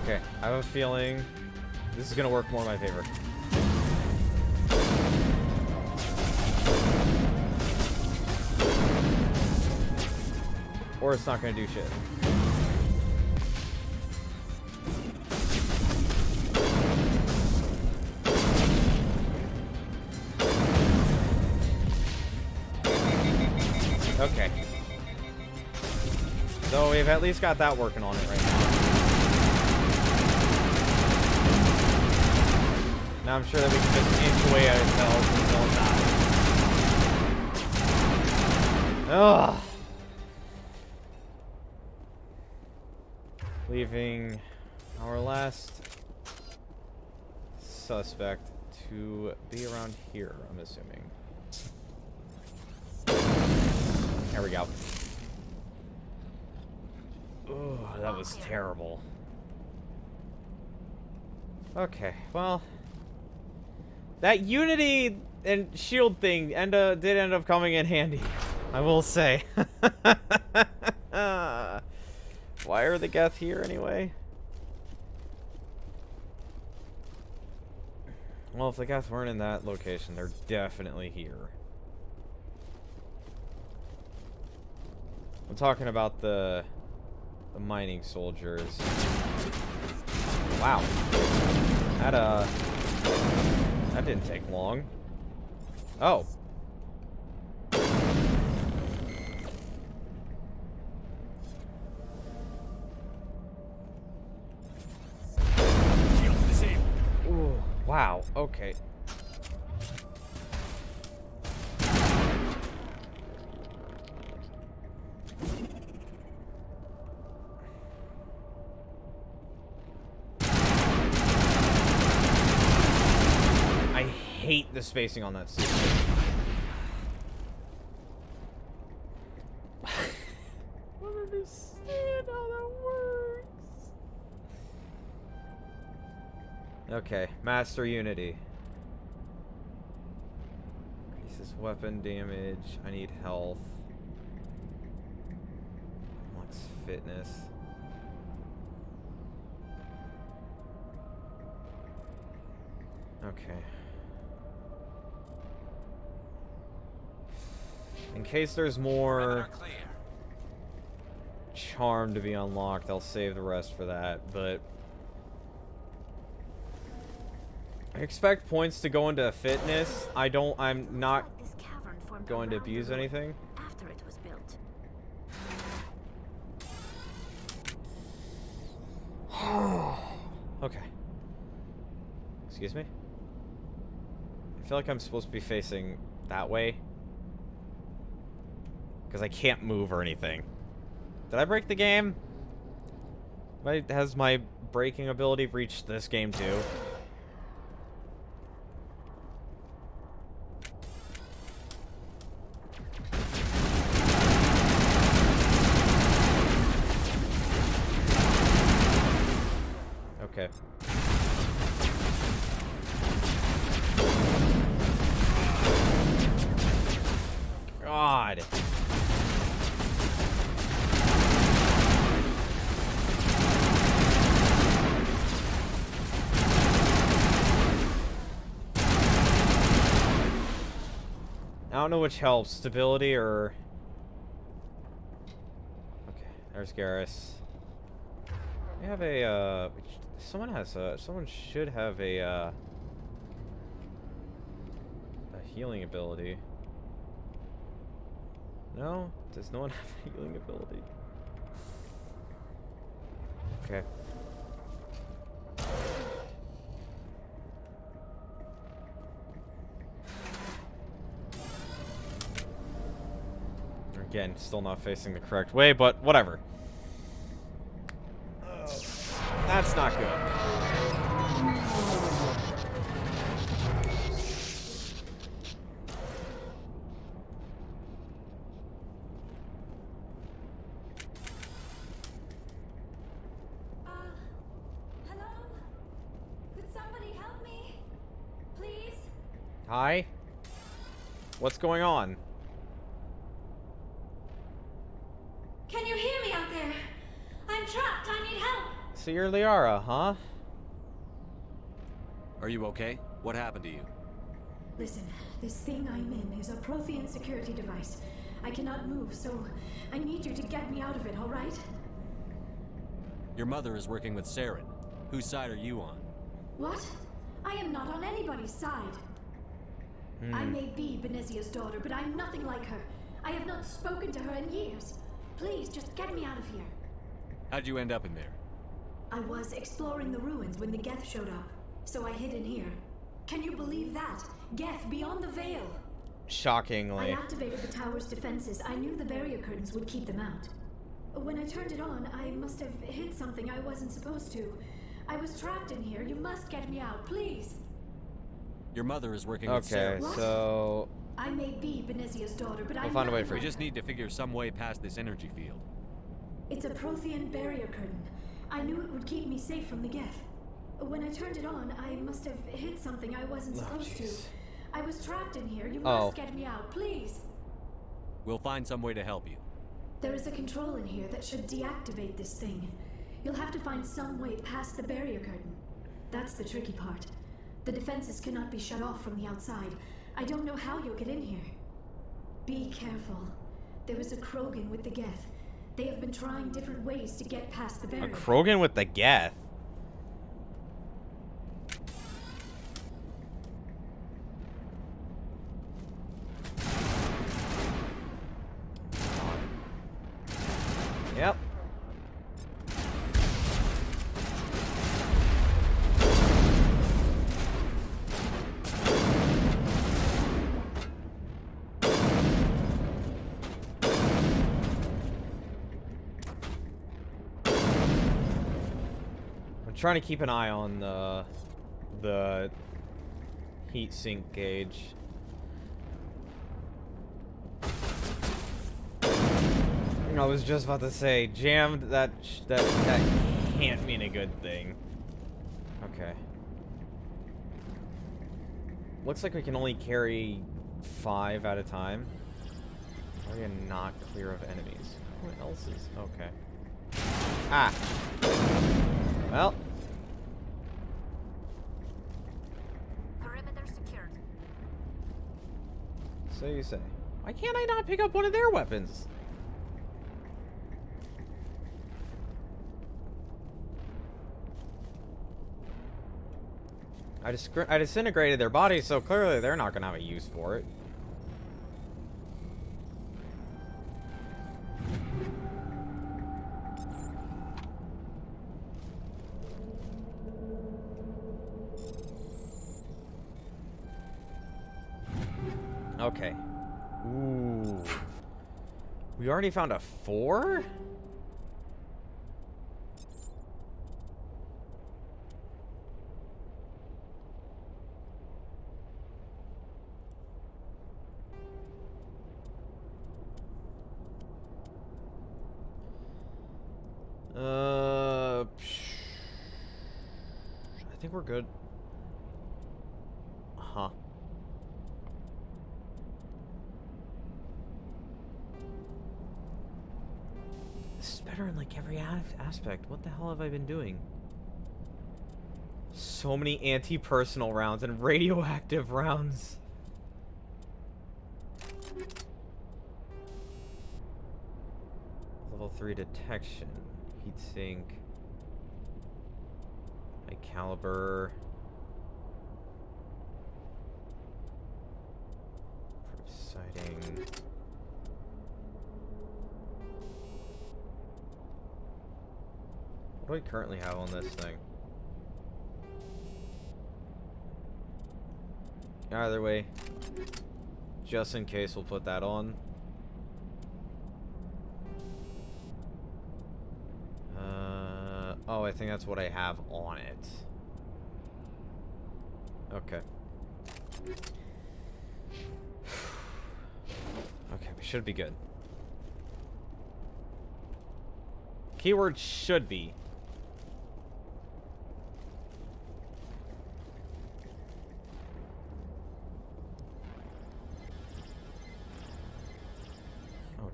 Okay, I have a feeling this is gonna work more in my favor. Or it's not gonna do shit. Okay. So we've at least got that working on it right now. Now I'm sure that we can just inch away at ourselves until it's not. Ugh. Leaving our last suspect to be around here, I'm assuming. There we go. Ooh, that was terrible. Okay, well, that Unity and shield thing did end up coming in handy, I will say. Why are the Geth here anyway? Well, if the Geth weren't in that location, they're definitely here. I'm talking about the mining soldiers. Wow. That didn't take long. Oh. Ooh, wow, okay. I hate the spacing on that suit. I don't understand how that works. Okay, Master Unity. Increases weapon damage. I need health. What's fitness? Okay. In case there's more charm to be unlocked, I'll save the rest for that, but I expect points to go into fitness. I'm not going to abuse anything. After it was built. Okay. Excuse me? I feel like I'm supposed to be facing that way. Because I can't move or anything. Did I break the game? Has my braking ability reached this game too? Okay. God. I don't know which helps, stability or... Okay, there's Garrus. We have a, someone should have a healing ability. No? Does no one have a healing ability? Okay. Again, still not facing the correct way, but whatever. That's not good. Hi? What's going on? Can you hear me out there? I'm trapped. I need help. So you're Liara, huh? Are you okay? What happened to you? Listen, this thing I'm in is a Prothean security device. I cannot move, so I need you to get me out of it, all right? Your mother is working with Saren. Whose side are you on? What? I am not on anybody's side. I may be Benezia's daughter, but I'm nothing like her. I have not spoken to her in years. Please, just get me out of here. How'd you end up in there? I was exploring the ruins when the Geth showed up, so I hid in here. Can you believe that? Geth beyond the veil. I Shockingly. activated the tower's defenses. I knew the barrier curtains would keep them out. When I turned it on, I must have hit something I wasn't supposed to. I was trapped in here. You must get me out, please. Your mother is working with Okay, Saren. What? so I may be Benezia's daughter, but We'll I'm find a way nothing for We you. like just her. need to figure some way past this energy field. It's a Prothean barrier curtain. I knew it would keep me safe from the Geth. When I turned it on, I must have hit something I wasn't supposed to. jeez. I was trapped in here. You Oh. must get me out, please. We'll find some way to help you. There is a control in here that should deactivate this thing. You'll have to find some way past the barrier curtain. That's the tricky part. The defenses cannot be shut off from the outside. I don't know how you'll get in here. Be careful. There is a Krogan with the Geth. They have been trying different ways to get past the a barrier. Krogan with the Geth. Yep. I'm trying to keep an eye on the heat sink gauge. I was just about to say, jammed, that can't mean a good thing. Okay. Looks like we can only carry 5 at a time. Are you not clear of enemies? What else is... Okay. Ah! Well. Perimeter secured. So you say. Why can't I not pick up one of their weapons? I disintegrated their bodies, so clearly they're not gonna have a use for it. Okay. Ooh. We already found a 4? I think we're good. Huh. This is better in like every aspect. What the hell have I been doing? So many anti-personal rounds and radioactive rounds. Level 3 detection. Heatsink. High caliber. Sighting. What do I currently have on this thing? Either way, just in case, we'll put that on. Oh, I think that's what I have on it. Okay. Okay, we should be good. Keyword should be.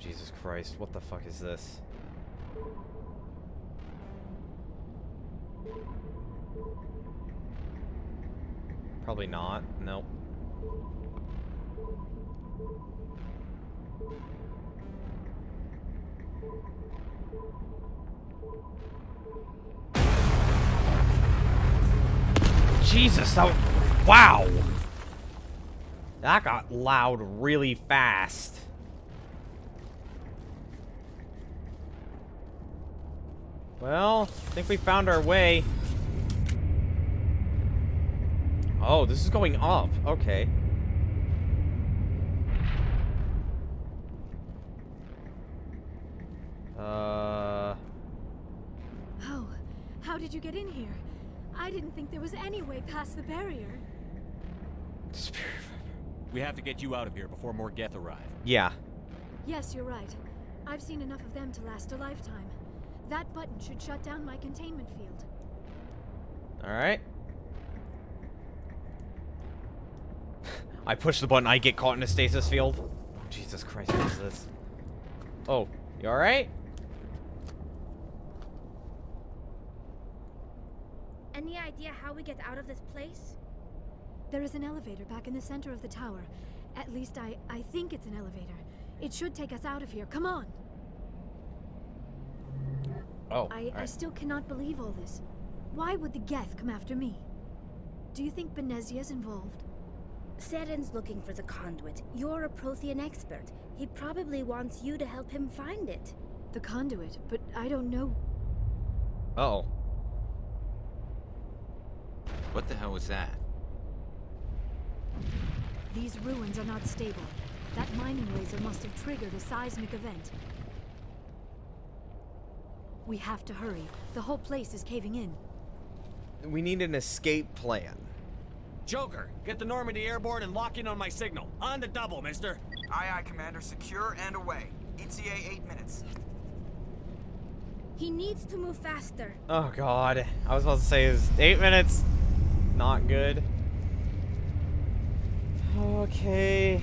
Jesus Christ, what the fuck is this? Probably not. Nope. Jesus, that was, wow! That got loud really fast. Well, I think we found our way. Oh, this is going up. Okay. Oh, how did you get in here? I didn't think there was any way past the barrier. We have to get you out of here before more Geth arrive. Yeah. Yes, you're right. I've seen enough of them to last a lifetime. That button should shut down my containment field. Alright. I push the button, I get caught in a stasis field. Jesus Christ, what is this? Oh, you alright? Any idea how we get out of this place? There is an elevator back in the center of the tower. At least I think it's an elevator. It should take us out of here. Come on! Oh, I still cannot believe all this. Why would the Geth come after me? Do you think Benezia's involved? Seren's looking for the conduit. You're a Prothean expert. He probably wants you to help him find it. The conduit, but I don't know. Uh-oh. What the hell was that? These ruins are not stable. That mining laser must have triggered a seismic event. We have to hurry. The whole place is caving in. We need an escape plan. Joker, get the Normandy airborne and lock in on my signal. On the double, mister. Aye, aye, Commander. Secure and away. ETA 8 minutes. He needs to move faster. Oh god. I was about to say, is 8 minutes not good? Okay.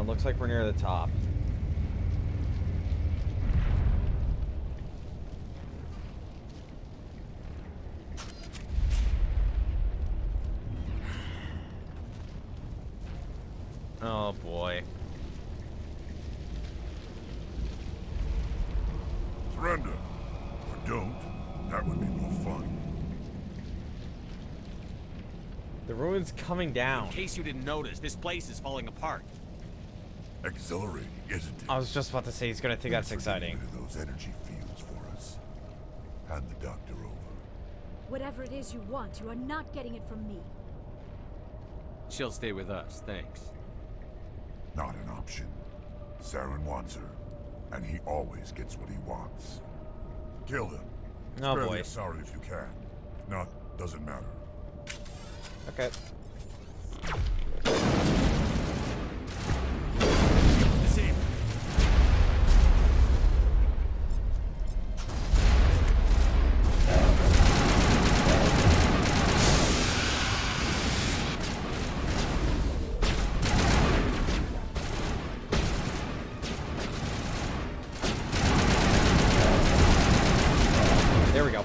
Looks like we're near the top. Oh boy. Surrender. Or don't. That would be more fun. The ruin's coming down. In case you didn't notice, this place is falling apart. Exhilarating, isn't it? I was just about to say he's gonna think that's Thanks for getting exciting. rid of those energy fields for us. Hand the doctor over. Whatever it is you want, you are not getting it from me. She'll stay with us, thanks. Not an option. Saren wants her, and he always gets what he wants. Kill him. Oh Spare boy. the Asari if you can. If not, doesn't matter. Okay. The same. There we go.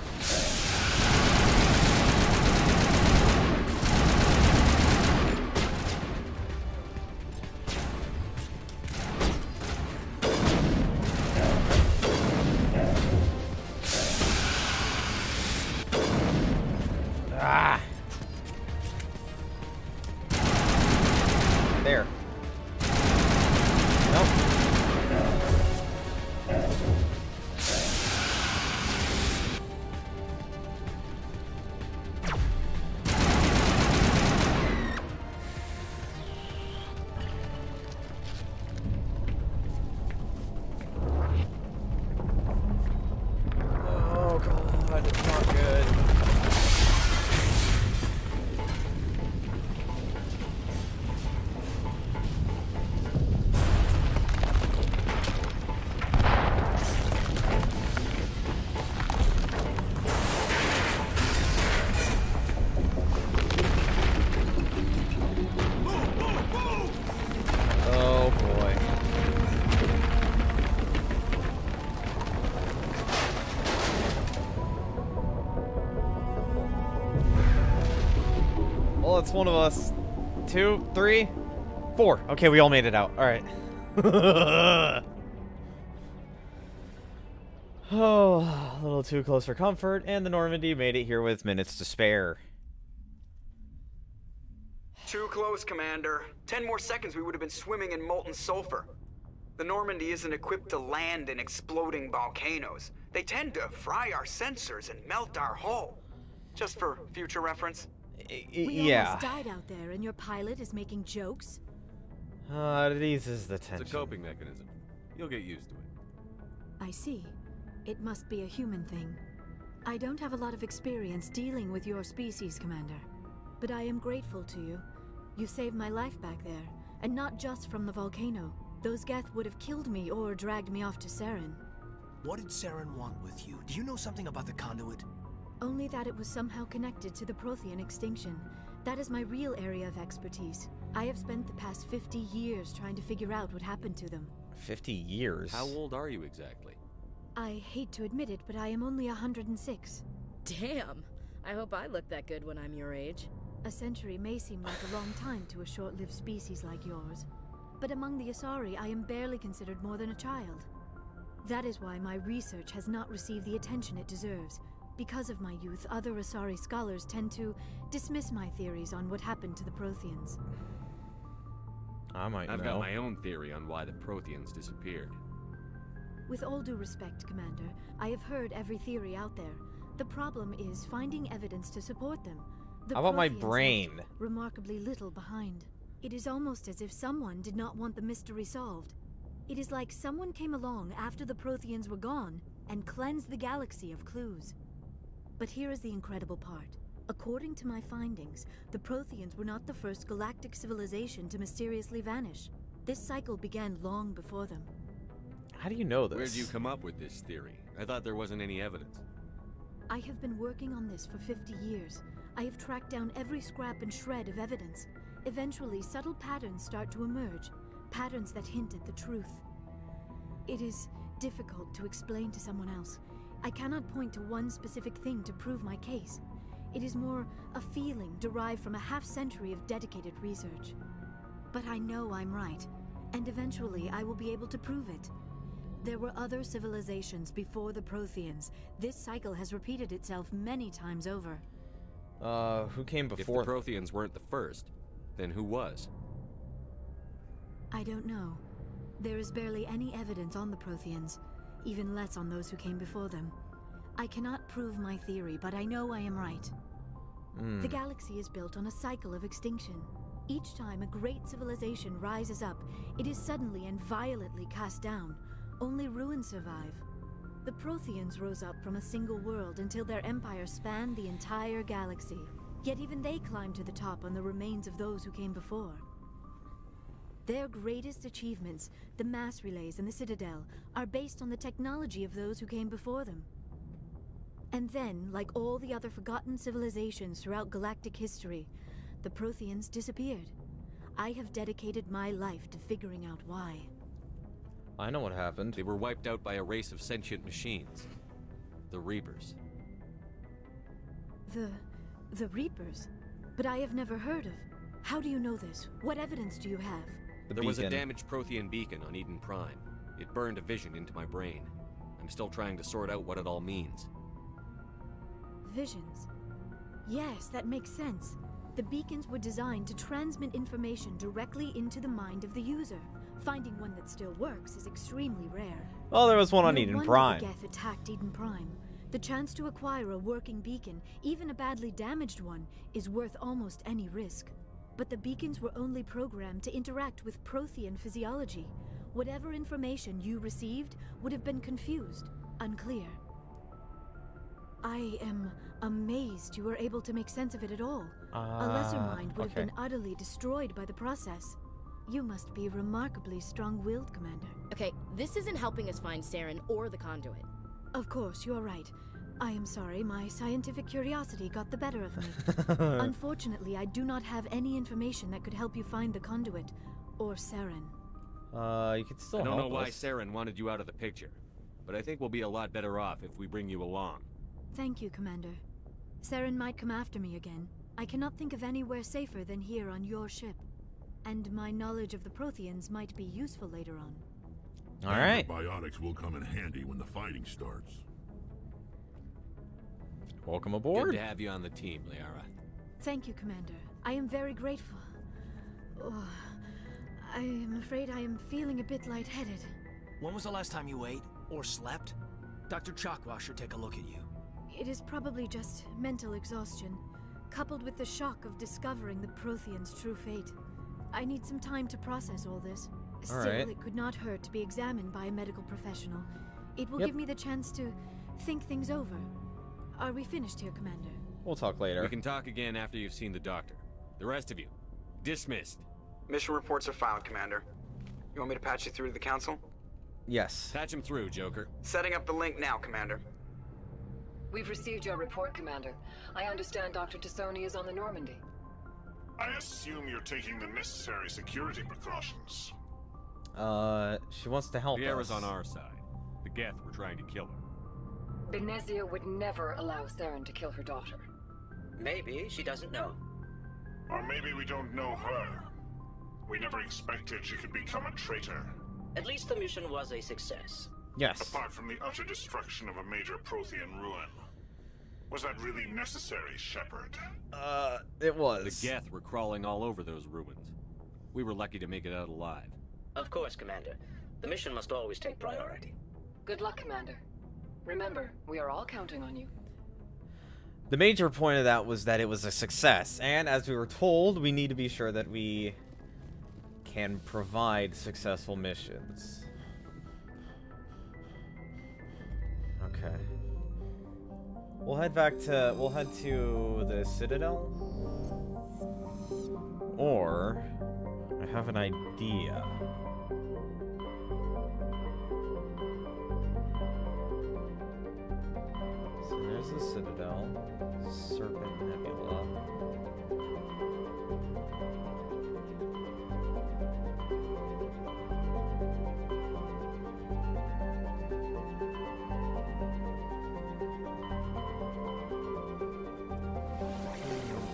Ah. There. Nope. Oh god, it's not good. Well, it's one of us. 2, 3, 4. Okay, we all made it out. All right. Oh, a little too close for comfort, and the Normandy made it here with minutes to spare. Too close, Commander. 10 more seconds we would have been swimming in molten sulfur. The Normandy isn't equipped to land in exploding volcanoes. They tend to fry our sensors and melt our hull. Just for future reference. We almost died out there, and your pilot is making jokes? It eases the tension. It's a coping mechanism. You'll get used to it. I see. It must be a human thing. I don't have a lot of experience dealing with your species, Commander. But I am grateful to you. You saved my life back there, and not just from the volcano. Those Geth would have killed me or dragged me off to Saren. What did Saren want with you? Do you know something about the conduit? Only that it was somehow connected to the Prothean extinction. That is my real area of expertise. I have spent the past 50 years trying to figure out what happened to them. 50 years? How old are you exactly? I hate to admit it, but I am only 106. Damn! I hope I look that good when I'm your age. A century may seem like a long time to a short-lived species like yours. But among the Asari, I am barely considered more than a child. That is why my research has not received the attention it deserves. Because of my youth, other Asari scholars tend to dismiss my theories on what happened to the Protheans. I've got my own theory on why the Protheans disappeared. With all due respect, Commander, I have heard every theory out there. The problem is finding evidence to support them. How about my brain? Left remarkably little behind. It is almost as if someone did not want the mystery solved. It is like someone came along after the Protheans were gone and cleansed the galaxy of clues. But here is the incredible part. According to my findings, the Protheans were not the first galactic civilization to mysteriously vanish. This cycle began long before them. How do you know this? Where'd you come up with this theory? I thought there wasn't any evidence. I have been working on this for 50 years. I have tracked down every scrap and shred of evidence. Eventually, subtle patterns start to emerge, patterns that hint at the truth. It is difficult to explain to someone else. I cannot point to one specific thing to prove my case. It is more a feeling derived from a half-century of dedicated research. But I know I'm right, and eventually I will be able to prove it. There were other civilizations before the Protheans. This cycle has repeated itself many times over. Who came before? If the Protheans weren't the first, then who was? I don't know. There is barely any evidence on the Protheans, even less on those who came before them. I cannot prove my theory, but I know I am right. The galaxy is built on a cycle of extinction. Each time a great civilization rises up, it is suddenly and violently cast down. Only ruins survive. The Protheans rose up from a single world until their empire spanned the entire galaxy. Yet even they climbed to the top on the remains of those who came before. Their greatest achievements, the mass relays and the Citadel, are based on the technology of those who came before them. And then, like all the other forgotten civilizations throughout galactic history, the Protheans disappeared. I have dedicated my life to figuring out why. I know what happened. They were wiped out by a race of sentient machines. The Reapers. The Reapers? But I have never heard of. How do you know this? What evidence do you have? There was a damaged Prothean beacon on Eden Prime. It burned a vision into my brain. I'm still trying to sort out what it all means. Visions. Yes, that makes sense. The beacons were designed to transmit information directly into the mind of the user. Finding one that still works is extremely rare. Well, there was one on Eden Prime. The Geth attacked Eden Prime. The chance to acquire a working beacon, even a badly damaged one, is worth almost any risk. But the beacons were only programmed to interact with Prothean physiology. Whatever information you received would have been confused, unclear. I am amazed you were able to make sense of it at all. A lesser mind would have been utterly destroyed by the process. You must be remarkably strong-willed, Commander. Okay, this isn't helping us find Saren or the conduit. Of course, you are right. I am sorry, my scientific curiosity got the better of me. Unfortunately, I do not have any information that could help you find the conduit, or Saren. You could still help us. I don't know why Saren wanted you out of the picture, but I think we'll be a lot better off if we bring you along. Thank you, Commander. Saren might come after me again. I cannot think of anywhere safer than here on your ship. And my knowledge of the Protheans might be useful later on. All right. Biotics will come in handy when the fighting starts. Welcome aboard. Good to have you on the team, Liara. Thank you, Commander. I am very grateful. Oh, I am afraid I am feeling a bit lightheaded. When was the last time you ate or slept? Dr. Chakwa should take a look at you. It is probably just mental exhaustion, coupled with the shock of discovering the Protheans' true fate. I need some time to process all this. Still, it could not hurt to be examined by a medical professional. It will give me the chance to think things over. Are we finished here, Commander? We'll talk later. We can talk again after you've seen the doctor. The rest of you, dismissed. Mission reports are filed, Commander. You want me to patch you through to the Council? Yes. Patch him through, Joker. Setting up the link now, Commander. We've received your report, Commander. I understand Dr. Tassoni is on the Normandy. I assume you're taking the necessary security precautions. She wants to help Liara's us. on our side. The Geth were trying to kill her. Benezia would never allow Saren to kill her daughter. Maybe she doesn't know. Or maybe we don't know her. We never expected she could become a traitor. At least the mission was a success. Yes. Apart from the utter destruction of a major Prothean ruin. Was that really necessary, Shepard? It was. The Geth were crawling all over those ruins. We were lucky to make it out alive. Of course, Commander. The mission must always take priority. Good luck, Commander. Remember, we are all counting on you. The major point of that was that it was a success, and as we were told, we need to be sure that we can provide successful missions. Okay. We'll head to the Citadel. Or I have an idea. So there's the Citadel, Serpent Nebula.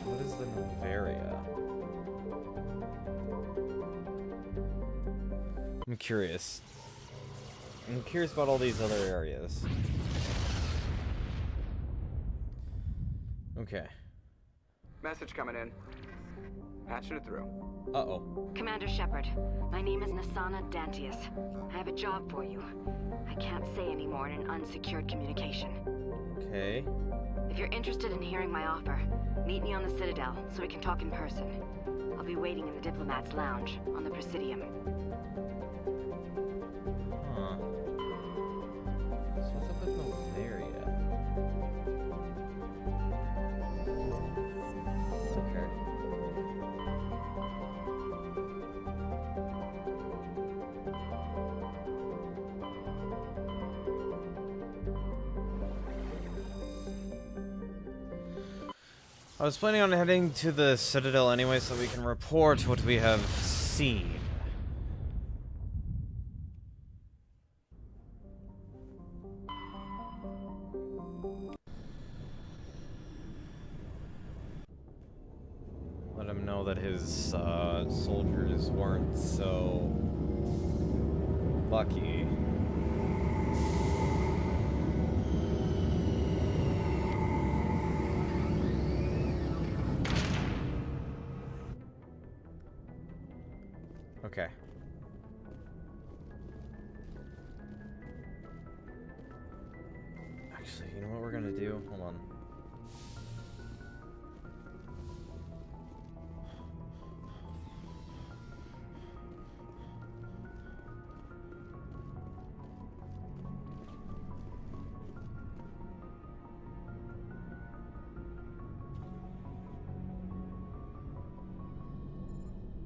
What is the Novaria? I'm curious. I'm curious about all these other areas. Okay. Message coming in. Patching it through. Uh-oh. Commander Shepard, my name is Nasana Dantius. I have a job for you. I can't say any more in an unsecured communication. Okay. If you're interested in hearing my offer, meet me on the Citadel so we can talk in person. I'll be waiting in the Diplomat's Lounge on the Presidium. Huh. So what's up with Novaria? Okay. I was planning on heading to the Citadel anyway so we can report what we have seen. Let him know that his soldiers weren't so lucky. Okay. Actually, you know what we're gonna do? Hold on.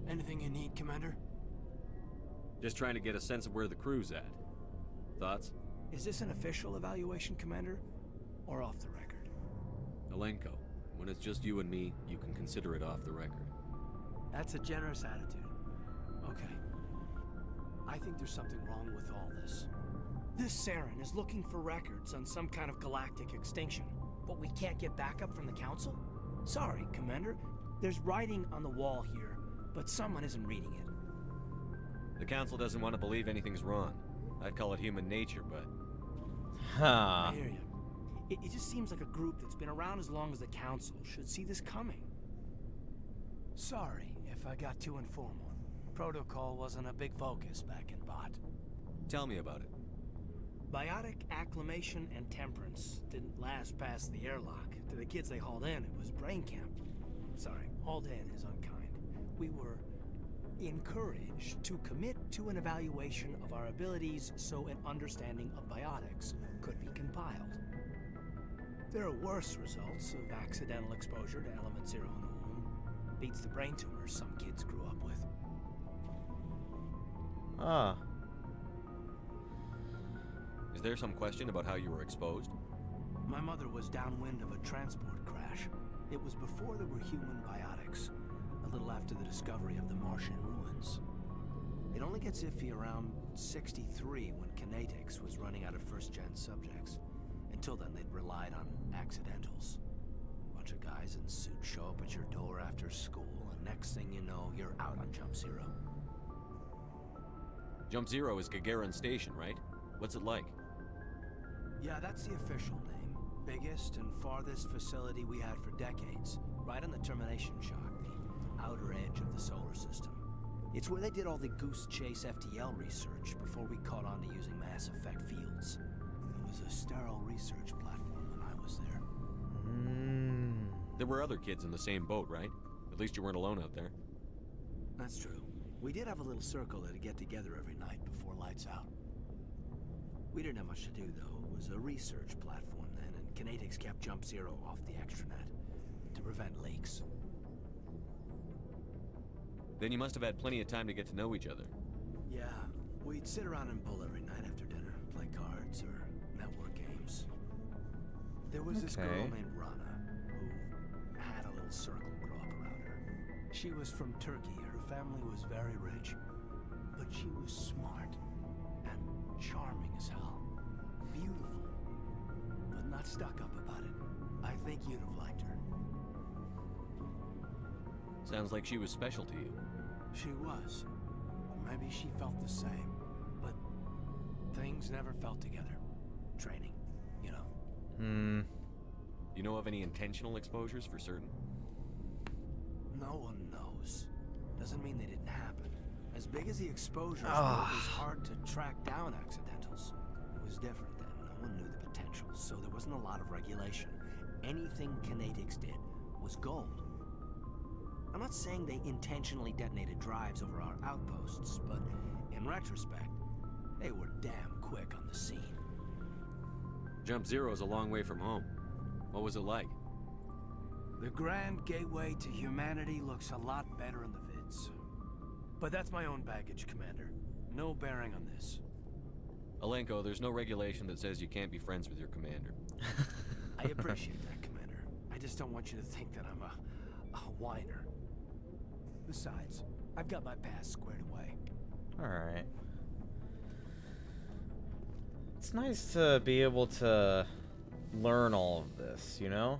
Anything you need, Commander? Just trying to get a sense of where the crew's at. Thoughts? Is this an official evaluation, Commander? Or off the record? Alenko, when it's just you and me, you can consider it off the record. That's a generous attitude. Okay. I think there's something wrong with all this. This Saren is looking for records on some kind of galactic extinction, but we can't get backup from the Council? Sorry, Commander. There's writing on the wall here, but someone isn't reading it. The Council doesn't want to believe anything's wrong. I'd call it human nature, but... I hear you. It just seems like a group that's been around as long as the Council should see this coming. Sorry if I got too informal. Protocol wasn't a big focus back in Bot. Tell me about it. Biotic acclimation and temperance didn't last past the airlock. To the kids they hauled in, it was brain camp. Sorry, hauled in is unkind. We were encouraged to commit to an evaluation of our abilities so an understanding of biotics could be compiled. There are worse results of accidental exposure to Element Zero in the womb. Beats the brain tumors some kids grew up with. Is there some question about how you were exposed? My mother was downwind of a transport crash. It was before there were human biotics, a little after the discovery of the Martian ruins. It only gets iffy around 63 when Kinetics was running out of first-gen subjects. Until then, they'd relied on accidentals. A bunch of guys in suits show up at your door after school, and next thing you know, you're out on Jump Zero. Jump Zero is Gagarin Station, right? What's it like? Yeah, that's the official name. Biggest and farthest facility we had for decades. Right on the termination shock, the outer edge of the solar system. It's where they did all the Goose Chase FTL research before we caught on to using mass effect fields. It was a sterile research platform when I was there. There were other kids in the same boat, right? At least you weren't alone out there. That's true. We did have a little circle that'd get together every night before lights out. We didn't have much to do, though. It was a research platform then, and Kinetics kept Jump Zero off the extranet to prevent leaks. Then you must have had plenty of time to get to know each other. Yeah, we'd sit around and bull every night after dinner, play cards or network games. There was this girl named Rana, who had a little circle grow up around her. She was from Turkey. Her family was very rich, but she was smart and charming as hell. Beautiful, but not stuck up about it. I think you'd have liked her. Sounds like she was special to you. She was. Maybe she felt the same, but things never felt together. Training, you know. You know of any intentional exposures for certain? No one knows. Doesn't mean they didn't happen. As big as the exposures were, it was hard to track down accidentals. It was different then. No one knew the potential, so there wasn't a lot of regulation. Anything Kinetics did was gold. I'm not saying they intentionally detonated drives over our outposts, but in retrospect, they were damn quick on the scene. Jump Zero is a long way from home. What was it like? The grand gateway to humanity looks a lot better in the vids. But that's my own baggage, Commander. No bearing on this. Alenko, there's no regulation that says you can't be friends with your commander. I appreciate that, Commander. I just don't want you to think that I'm a whiner. Besides, I've got my past squared away. Alright. It's nice to be able to learn all of this, you know?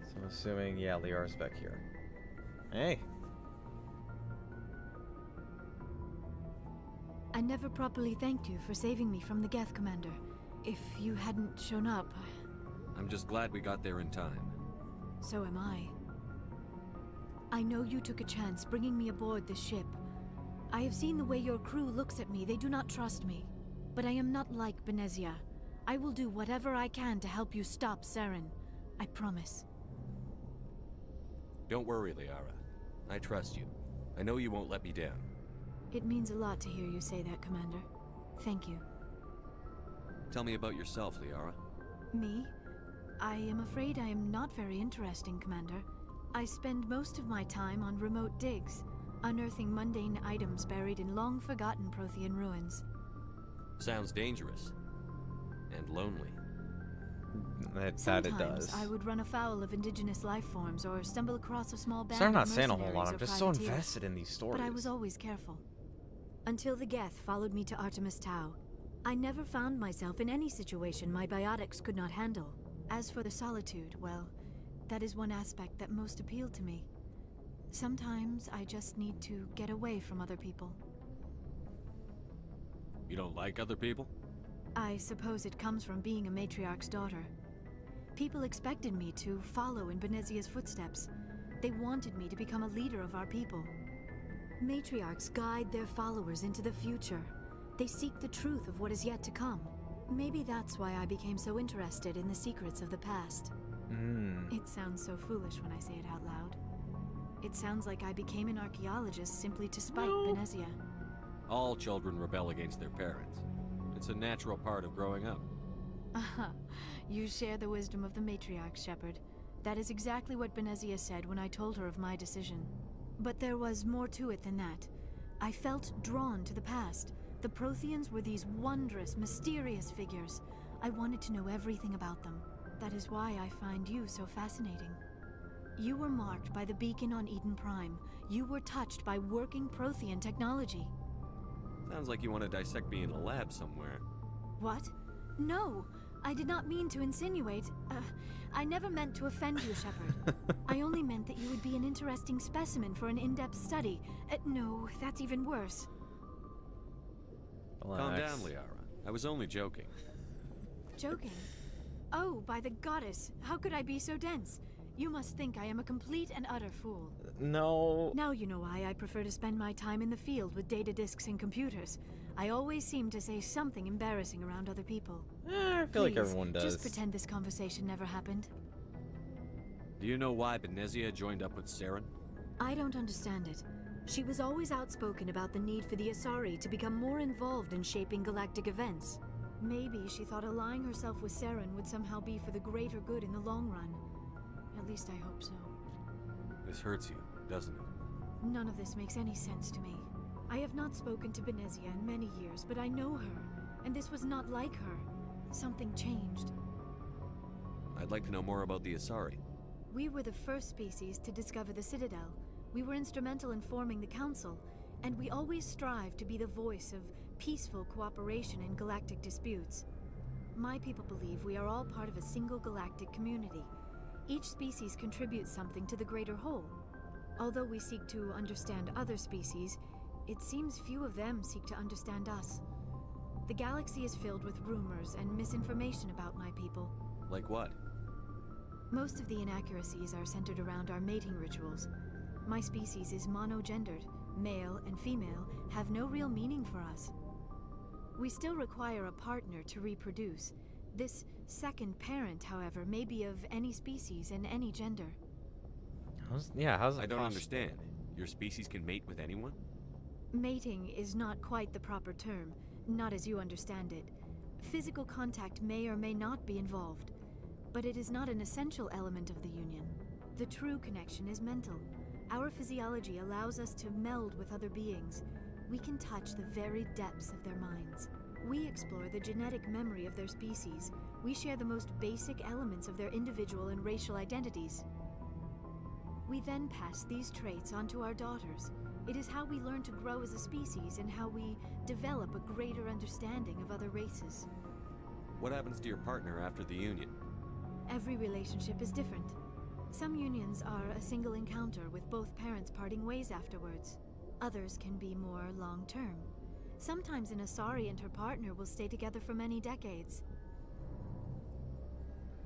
So I'm assuming, yeah, Liara's back here. Hey. I never properly thanked you for saving me from the Geth, Commander. If you hadn't shown up... I'm just glad we got there in time. So am I. I know you took a chance bringing me aboard this ship. I have seen the way your crew looks at me. They do not trust me. But I am not like Benezia. I will do whatever I can to help you stop Saren. I promise. Don't worry, Liara. I trust you. I know you won't let me down. It means a lot to hear you say that, Commander. Thank you. Tell me about yourself, Liara. Me? I am afraid I am not very interesting, Commander. I spend most of my time on remote digs, unearthing mundane items buried in long-forgotten Prothean ruins. Sounds dangerous. And lonely. That it does. I would run afoul of indigenous life forms or stumble across a small band So I'm not of saying a whole lot, mercenaries I'm or just so privateers. invested in these stories. But I was always careful. Until the Geth followed me to Artemis Tau. I never found myself in any situation my biotics could not handle. As for the solitude, well, that is one aspect that most appealed to me. Sometimes I just need to get away from other people. You don't like other people? I suppose it comes from being a matriarch's daughter. People expected me to follow in Benezia's footsteps. They wanted me to become a leader of our people. Matriarchs guide their followers into the future. They seek the truth of what is yet to come. Maybe that's why I became so interested in the secrets of the past. It sounds so foolish when I say it out loud. It sounds like I became an archaeologist simply to spite Benezia. All children rebel against their parents. It's a natural part of growing up. Aha, you share the wisdom of the matriarch, Shepard. That is exactly what Benezia said when I told her of my decision. But there was more to it than that. I felt drawn to the past. The Protheans were these wondrous, mysterious figures. I wanted to know everything about them. That is why I find you so fascinating. You were marked by the beacon on Eden Prime. You were touched by working Prothean technology. Sounds like you want to dissect me in a lab somewhere. What? No, I did not mean to insinuate. I never meant to offend you, Shepard. I only meant that you would be an interesting specimen for an in-depth study. No, that's even worse. Relax. Calm down, Liara. I was only joking. Joking? Oh, by the goddess, how could I be so dense? You must think I am a complete and utter fool. No. Now you know why I prefer to spend my time in the field with data disks and computers. I always seem to say something embarrassing around other people. I feel like everyone does. Just pretend this conversation never happened. Do you know why Benezia joined up with Saren? I don't understand it. She was always outspoken about the need for the Asari to become more involved in shaping galactic events. Maybe she thought allying herself with Saren would somehow be for the greater good in the long run. At least I hope so. This hurts you, doesn't it? None of this makes any sense to me. I have not spoken to Benezia in many years, but I know her, and this was not like her. Something changed. I'd like to know more about the Asari. We were the first species to discover the Citadel. We were instrumental in forming the Council, and we always strive to be the voice of peaceful cooperation in galactic disputes. My people believe we are all part of a single galactic community. Each species contributes something to the greater whole. Although we seek to understand other species, it seems few of them seek to understand us. The galaxy is filled with rumors and misinformation about my people. Like what? Most of the inaccuracies are centered around our mating rituals. My species is monogendered. Male and female have no real meaning for us. We still require a partner to reproduce. This second parent, however, may be of any species and any gender. How's it I don't understand. Your species can mate with anyone? Mating is not quite the proper term, not as you understand it. Physical contact may or may not be involved, but it is not an essential element of the union. The true connection is mental. Our physiology allows us to meld with other beings. We can touch the very depths of their minds. We explore the genetic memory of their species. We share the most basic elements of their individual and racial identities. We then pass these traits on to our daughters. It is how we learn to grow as a species and how we develop a greater understanding of other races. What happens to your partner after the union? Every relationship is different. Some unions are a single encounter with both parents parting ways afterwards. Others can be more long-term. Sometimes an Asari and her partner will stay together for many decades.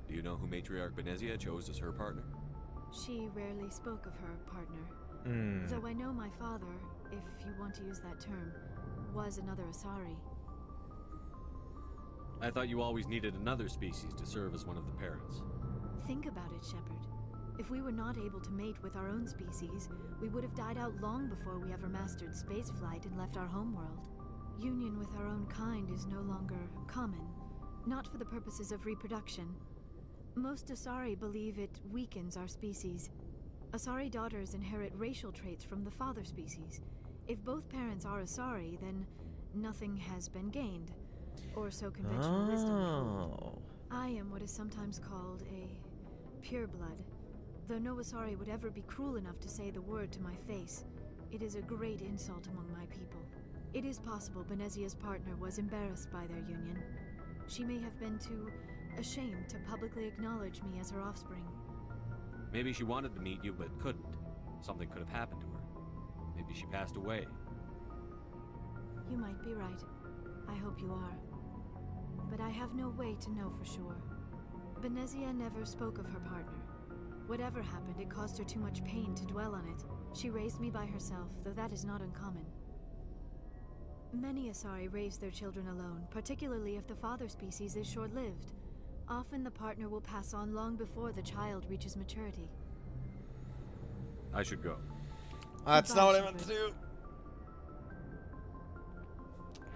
Do you know who Matriarch Benezia chose as her partner? She rarely spoke of her partner. Though I know my father, if you want to use that term, was another Asari. I thought you always needed another species to serve as one of the parents. Think about it, Shepard. If we were not able to mate with our own species, we would have died out long before we ever mastered spaceflight and left our homeworld. Union with our own kind is no longer common, not for the purposes of reproduction. Most Asari believe it weakens our species. Asari daughters inherit racial traits from the father species. If both parents are Asari, then nothing has been gained, or so conventional wisdom would hold. I am what is sometimes called a pureblood. Though no Asari would ever be cruel enough to say the word to my face, it is a great insult among my people. It is possible Benezia's partner was embarrassed by their union. She may have been too ashamed to publicly acknowledge me as her offspring. Maybe she wanted to meet you, but couldn't. Something could have happened to her. Maybe she passed away. You might be right. I hope you are. But I have no way to know for sure. Benezia never spoke of her partner. Whatever happened, it caused her too much pain to dwell on it. She raised me by herself, though that is not uncommon. Many Asari raise their children alone, particularly if the father species is short-lived. Often the partner will pass on long before the child reaches maturity. I should go. That's not what I meant to do.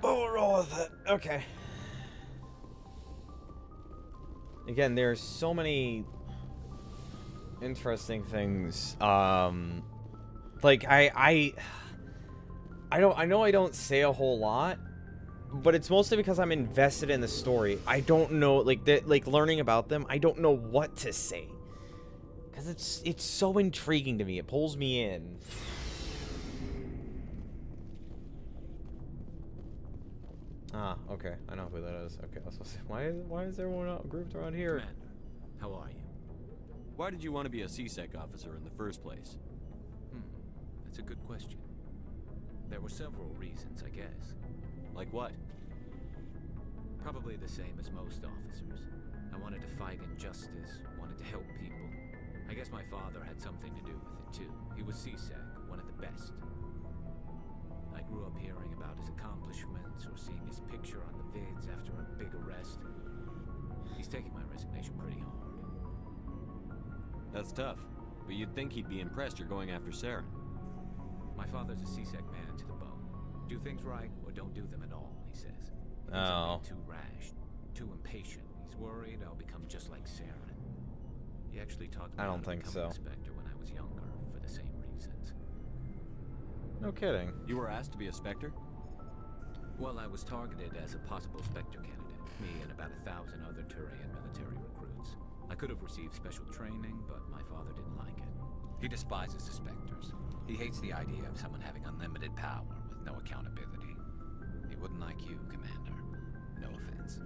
But we'll roll with it. Okay. Again, there's so many interesting things. Like I know I don't say a whole lot, but it's mostly because I'm invested in the story. I don't know, like learning about them, I don't know what to say. Cuz it's so intriguing to me. It pulls me in. Ah, okay. I know who that is. Okay, I was supposed to say, why is everyone out grouped around here? Commander, how are you? Why did you want to be a CSEC officer in the first place? That's a good question. There were several reasons, I guess. Like what? Probably the same as most officers. I wanted to fight injustice, wanted to help people. I guess my father had something to do with it too. He was CSEC, one of the best. I grew up hearing about his accomplishments or seeing his picture on the vids after a big arrest. He's taking my resignation pretty hard. That's tough, but you'd think he'd be impressed you're going after Saren. My father's a CSEC man to the bone. Do things right or don't do them at all, he says. Oh. He's too rash, too impatient. He's worried I'll become just like Saren. He actually taught me I don't how to think become so. an inspector when I was younger for the same reasons. No kidding. You were asked to be a Spectre? Well, I was targeted as a possible Spectre candidate. Me and about 1,000 other Turian military recruits. I could have received special training, but my father didn't like it. He despises the Spectres. He hates the idea of someone having unlimited power with no accountability. He wouldn't like you, Commander. No offense.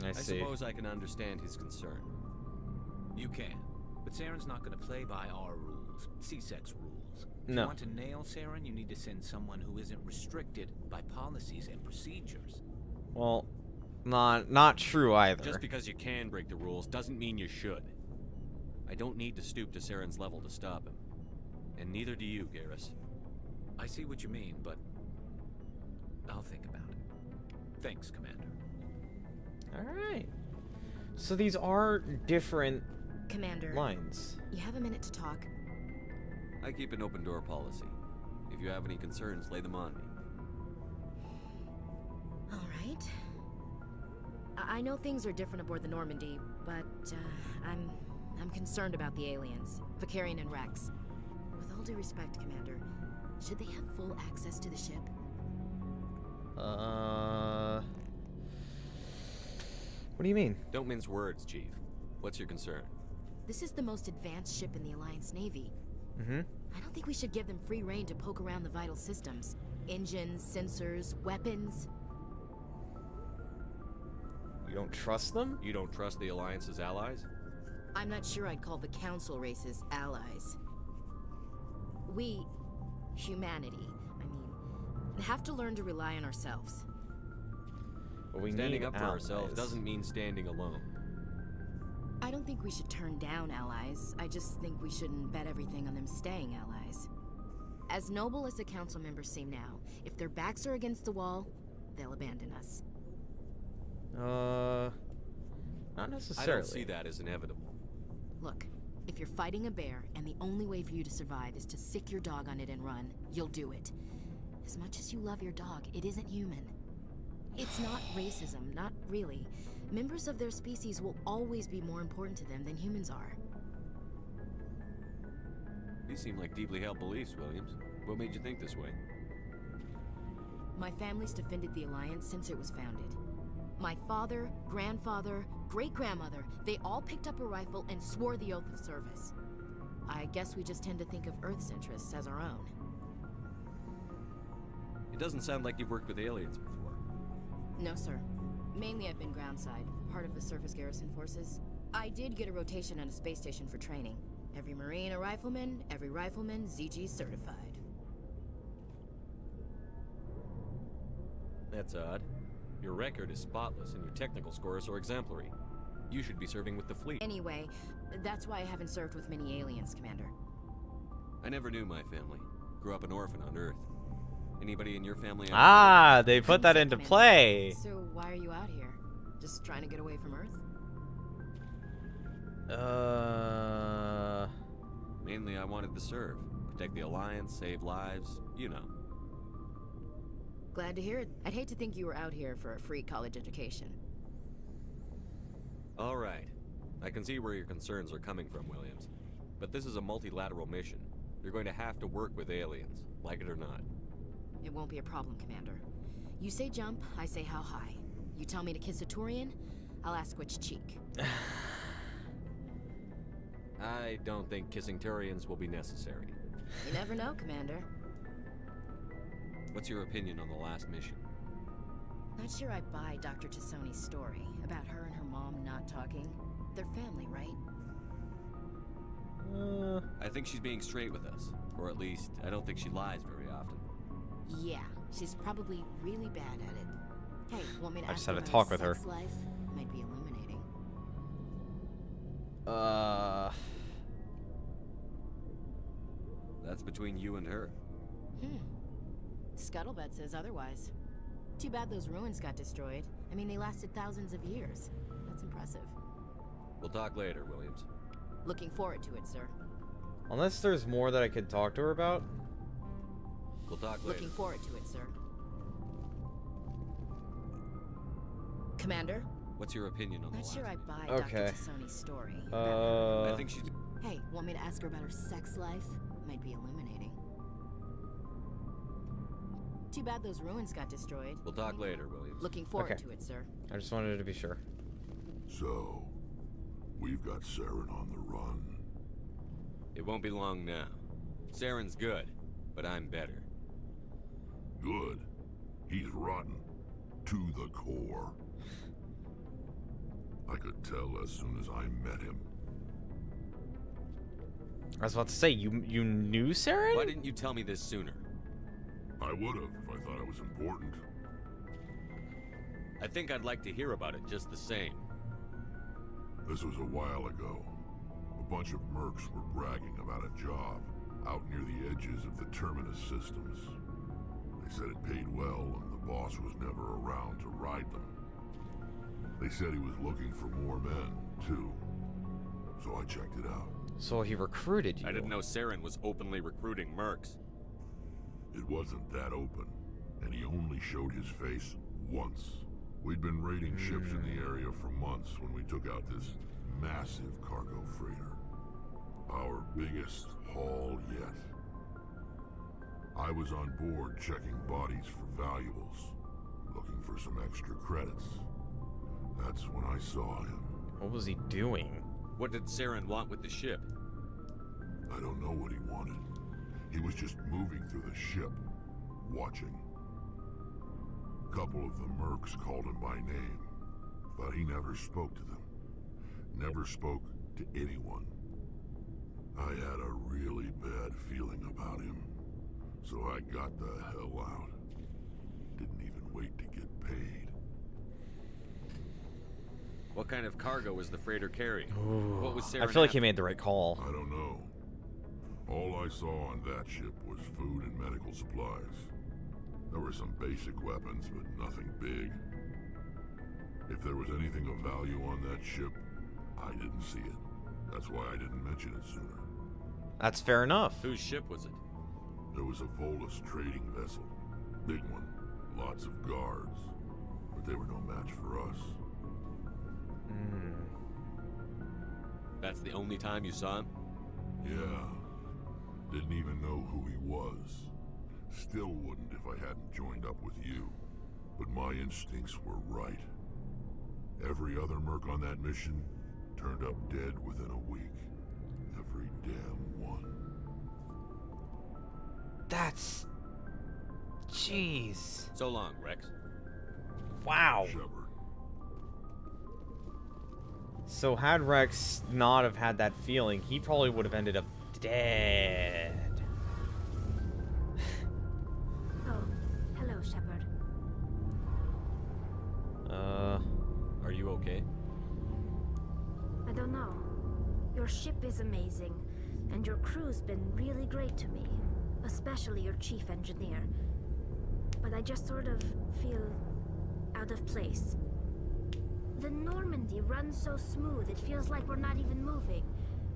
I see. Suppose I can understand his concern. You can. But Saren's not going to play by our rules. CSEC's rules. If No. you want to nail Saren, you need to send someone who isn't restricted by policies and procedures. Well, not true either. Just because you can break the rules doesn't mean you should. I don't need to stoop to Saren's level to stop him. And neither do you, Garrus. I see what you mean, but I'll think about it. Thanks, Commander. Alright. So these are different Commander, lines. You have a minute to talk? I keep an open door policy. If you have any concerns, lay them on me. Alright. I know things are different aboard the Normandy, but I'm concerned about the aliens, Vakarian and Rex. With all due respect, Commander, should they have full access to the ship? What do you mean? Don't mince words, Chief. What's your concern? This is the most advanced ship in the Alliance Navy. Mm-hmm. I don't think we should give them free rein to poke around the vital systems. Engines, sensors, weapons. You don't trust them? You don't trust the Alliance's allies? I'm not sure I'd call the Council races allies. We, humanity, have to learn to rely on ourselves. But we Standing need up for allies. ourselves doesn't mean standing alone. I don't think we should turn down allies. I just think we shouldn't bet everything on them staying allies. As noble as the council members seem now, if their backs are against the wall, they'll abandon us. Not necessarily. I don't see that as inevitable. Look, if you're fighting a bear and the only way for you to survive is to sick your dog on it and run, you'll do it. As much as you love your dog, it isn't human. It's not racism, not really. Members of their species will always be more important to them than humans are. These seem like deeply held beliefs, Williams. What made you think this way? My family's defended the Alliance since it was founded. My father, grandfather, great-grandmother, they all picked up a rifle and swore the oath of service. I guess we just tend to think of Earth's interests as our own. It doesn't sound like you've worked with aliens before. No, sir. Mainly I've been groundside, part of the surface garrison forces. I did get a rotation on a space station for training. Every Marine a rifleman, every rifleman ZG certified. That's odd. Your record is spotless and your technical scores are exemplary. You should be serving with the fleet. Anyway, that's why I haven't served with many aliens, Commander. I never knew my family. Grew up an orphan on Earth. Anybody in your family? Ah, they put that into play. So why are you out here? Just trying to get away from Earth? Mainly I wanted to serve. Protect the Alliance, save lives, you know. Glad to hear it. I'd hate to think you were out here for a free college education. All right. I can see where your concerns are coming from, Williams. But this is a multilateral mission. You're going to have to work with aliens, like it or not. It won't be a problem, Commander. You say jump, I say how high. You tell me to kiss a Turian, I'll ask which cheek. I don't think kissing Turians will be necessary. You never know, Commander. What's your opinion on the last mission? Not sure I buy Dr. Tassoni's story about her and her mom not talking. They're family, right? I think she's being straight with us. Or at least, I don't think she lies very often. Yeah, she's probably really bad at it. Hey, want me to I ask just had her to about talk her with her. sex life? Might be illuminating. That's between you and her. Scuttlebutt says otherwise. Too bad those ruins got destroyed. I mean, they lasted thousands of years. That's impressive. We'll talk later, Williams. Looking forward to it, sir. Unless there's more that I could talk to her about. We'll talk later. Looking forward to it, sir. Commander? What's your opinion on the Not last sure I mission? buy Okay. Dr. Tassoni's story. I think she's... Hey, want me to ask her about her sex life? Might be illuminating. Too bad those ruins got destroyed. We'll talk later, Williams. Looking forward Okay. to it, sir. I just wanted to be sure. So, we've got Saren on the run. It won't be long now. Saren's good, but I'm better. Good. He's rotten. To the core. I could tell as soon as I met him. I was about to say, you knew Saren? Why didn't you tell me this sooner? I would have if I thought it was important. I think I'd like to hear about it just the same. This was a while ago. A bunch of mercs were bragging about a job out near the edges of the Terminus systems. They said it paid well and the boss was never around to ride them. They said he was looking for more men, too. So I checked it out. So he recruited you. I didn't know Saren was openly recruiting mercs. It wasn't that open, and he only showed his face once. We'd been raiding ships in the area for months when we took out this massive cargo freighter. Our biggest haul yet. I was on board checking bodies for valuables, looking for some extra credits. That's when I saw him. What was he doing? What did Saren want with the ship? I don't know what he wanted. He was just moving through the ship, watching. A couple of the mercs called him by name, but he never spoke to them. Never spoke to anyone. I had a really bad feeling about him, so I got the hell out. Didn't even wait to get paid. What kind of cargo was the freighter carrying? Ooh, What was Saren I feel like after? he made the right call. I don't know. All I saw on that ship was food and medical supplies. There were some basic weapons, but nothing big. If there was anything of value on that ship, I didn't see it. That's why I didn't mention it sooner. That's fair enough. Whose ship was it? There was a Volus trading vessel. Big one. Lots of guards. But they were no match for us. That's the only time you saw him? Yeah. Didn't even know who he was. Still wouldn't if I hadn't joined up with you. But my instincts were right. Every other merc on that mission turned up dead within a week. Every damn one. That's... Jeez. So long, Rex. Wow. So had Rex not have had that feeling, he probably would have ended up dead. Oh, hello, Shepard. Are you okay? I don't know. Your ship is amazing, and your crew's been really great to me, especially your chief engineer. But I just sort of feel out of place. The Normandy runs so smooth, it feels like we're not even moving.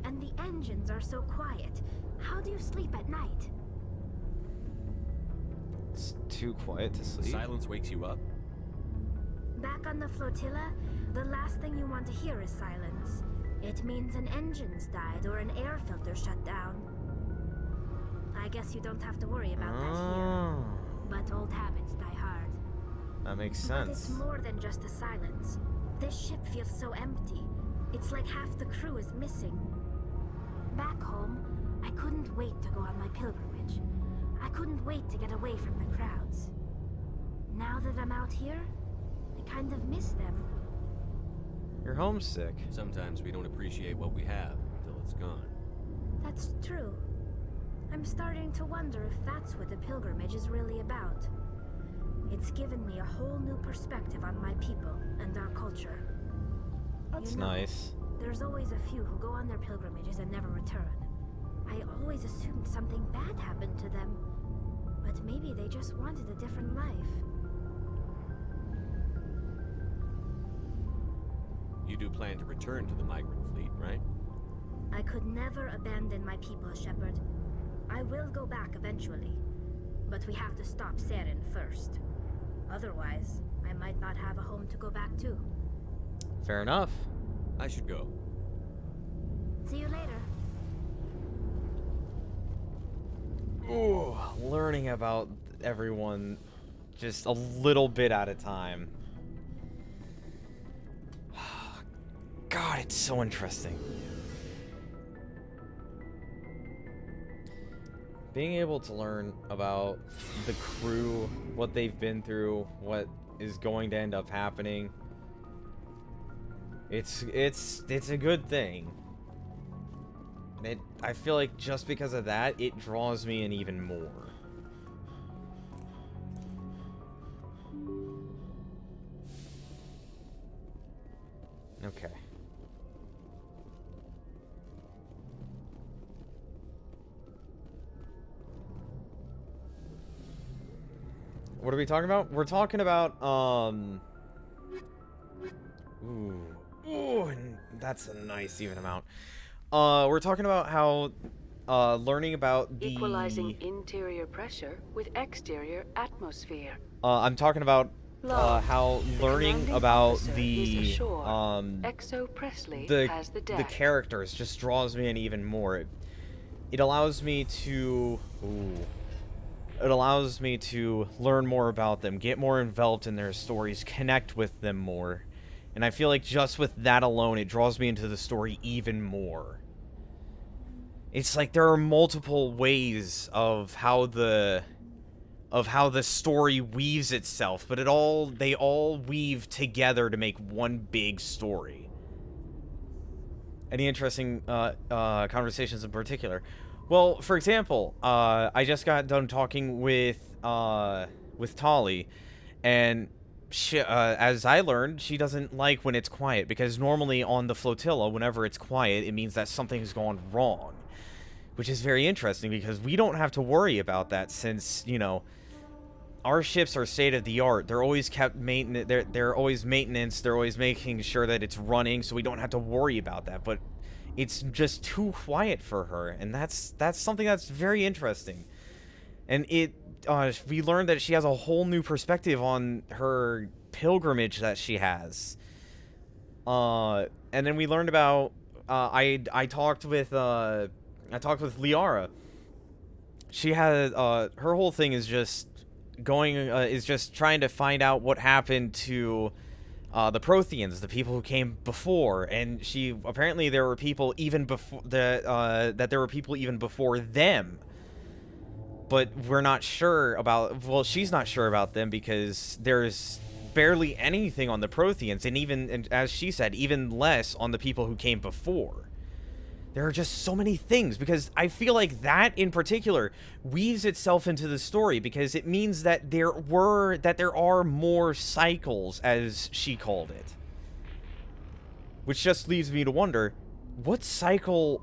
And the engines are so quiet. How do you sleep at night? It's too quiet to sleep. Silence wakes you up? Back on the flotilla, the last thing you want to hear is silence. It means an engine's died or an air filter shut down. I guess you don't have to worry about that here. But old habits die hard. That makes But it's sense. more than just the silence. This ship feels so empty. It's like half the crew is missing. Back home, I couldn't wait to go on my pilgrimage. I couldn't wait to get away from the crowds. Now that I'm out here, I kind of miss them. You're homesick. Sometimes we don't appreciate what we have until it's gone. That's true. I'm starting to wonder if that's what the pilgrimage is really about. It's given me a whole new perspective on my people and our culture. That's You know, nice. There's always a few who go on their pilgrimages and never return. I always assumed something bad happened to them. But maybe they just wanted a different life. You do plan to return to the migrant fleet, right? I could never abandon my people, Shepard. I will go back eventually. But we have to stop Saren first. Otherwise, I might not have a home to go back to. Fair enough. I should go. See you later. Ooh, learning about everyone just a little bit at a time. God, it's so interesting. Being able to learn about the crew, what they've been through, what is going to end up happening. It's a good thing. And I feel like just because of that, it draws me in even more. Okay. What are we talking about? We're talking about, Ooh, and that's a nice even amount. We're talking about how, learning about the... Equalizing interior pressure with exterior atmosphere. I'm talking about, how learning about the, Exo Presley has the deck. the characters just draws me in even more. It allows me to... It allows me to learn more about them, get more involved in their stories, connect with them more. And I feel like just with that alone, it draws me into the story even more. It's like there are multiple ways of how the story weaves itself, but they all weave together to make one big story. Any interesting conversations in particular? Well, for example, I just got done talking with Tali, and she, as I learned, she doesn't like when it's quiet, because normally on the flotilla, whenever it's quiet, it means that something's gone wrong, which is very interesting, because we don't have to worry about that, since, you know, our ships are state-of-the-art. They're always kept maintenance. They're always maintenance. They're always making sure that it's running, so we don't have to worry about that. But it's just too quiet for her, and that's something that's very interesting. And we learned that she has a whole new perspective on her pilgrimage that she has. And then we learned about I talked with Liara. She had her whole thing is just trying to find out what happened to the Protheans, the people who came before, and apparently there were people even before that there were people even before them. but we're not sure about, well, she's not sure about them because there's barely anything on the Protheans, and even, and as she said, even less on the people who came before. There are just so many things, because I feel like that in particular weaves itself into the story, because it means that there are more cycles, as she called it. Which just leaves me to wonder, what cycle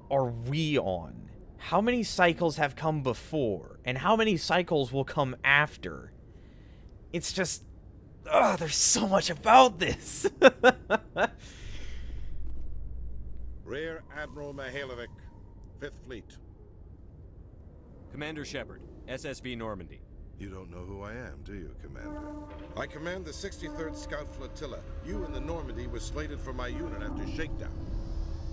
are we on? How many cycles have come before? And how many cycles will come after? It's just... ugh, there's so much about this! Rear Admiral Mihailovic, 5th Fleet. Commander Shepard, SSV Normandy. You don't know who I am, do you, Commander? I command the 63rd Scout Flotilla. You and the Normandy were slated for my unit after shakedown.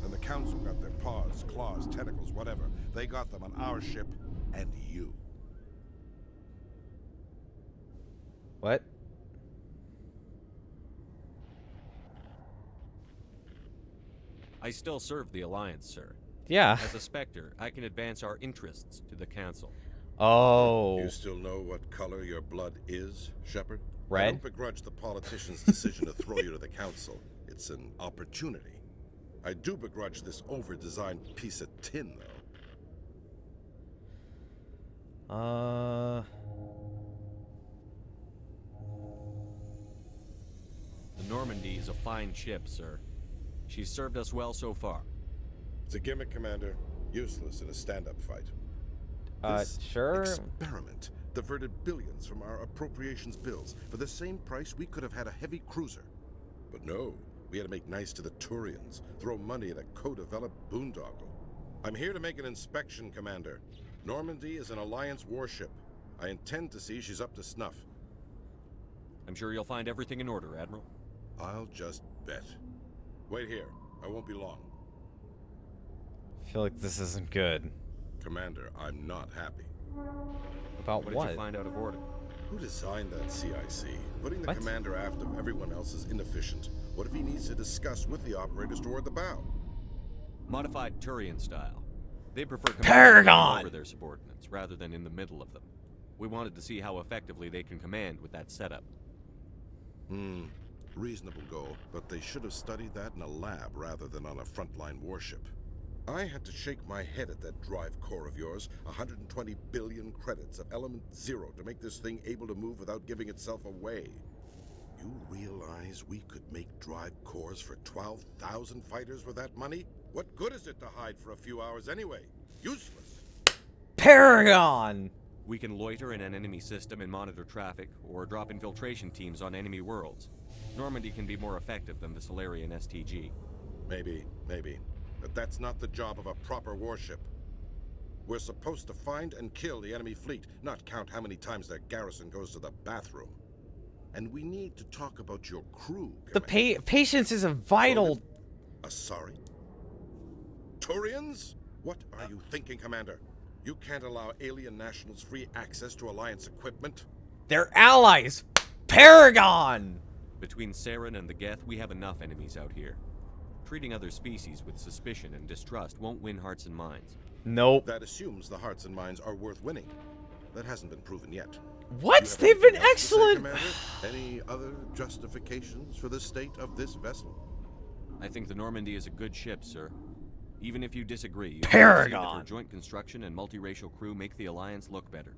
And the Council got their paws, claws, tentacles, whatever. They got them on our ship, and you. What? I still serve the Alliance, sir. Yeah. As a Spectre, I can advance our interests to the Council. Oh. You still know what color your blood is, Shepard? Red? I don't begrudge the politician's decision to throw you to the Council. It's an opportunity. I do begrudge this over-designed piece of tin, though. The Normandy is a fine ship, sir. She's served us well so far. It's a gimmick, Commander. Useless in a stand-up fight. Sure. Experiment diverted billions from our appropriations bills. For the same price, we could have had a heavy cruiser. But no, we had to make nice to the Turians, throw money at a co-developed boondoggle. I'm here to make an inspection, Commander. Normandy is an Alliance warship. I intend to see she's up to snuff. I'm sure you'll find everything in order, Admiral. I'll just bet. Wait here. I won't be long. I feel like this isn't good. Commander, I'm not happy. About what? What did you find out of order? Who designed that CIC? Putting the commander aft of everyone else is inefficient. What if he needs to discuss with the operators toward the bow? Modified Turian style. They prefer Paragon over their subordinates rather than in the middle of them. We wanted to see how effectively they can command with that setup. Reasonable goal, but they should have studied that in a lab rather than on a frontline warship. I had to shake my head at that drive core of yours. 120 billion credits of element 0 to make this thing able to move without giving itself away. You realize we could make drive cores for 12,000 fighters with that money? What good is it to hide for a few hours anyway? Useless. Paragon! We can loiter in an enemy system and monitor traffic, or drop infiltration teams on enemy worlds. Normandy can be more effective than the Solarian STG. Maybe. But that's not the job of a proper warship. We're supposed to find and kill the enemy fleet, not count how many times their garrison goes to the bathroom. And we need to talk about your crew, Commander. The patience is a vital... Sorry? Turians? What are you thinking, Commander? You can't allow alien nationals free access to Alliance equipment? They're allies! Paragon! Between Saren and the Geth, we have enough enemies out here. Treating other species with suspicion and distrust won't win hearts and minds. Nope. That assumes the hearts and minds are worth winning. That hasn't been proven yet. What? They've been excellent! Any other justifications for the state of this vessel? I think the Normandy is a good ship, sir. Even if you disagree, you Paragon! her joint construction and multiracial crew make the Alliance look better.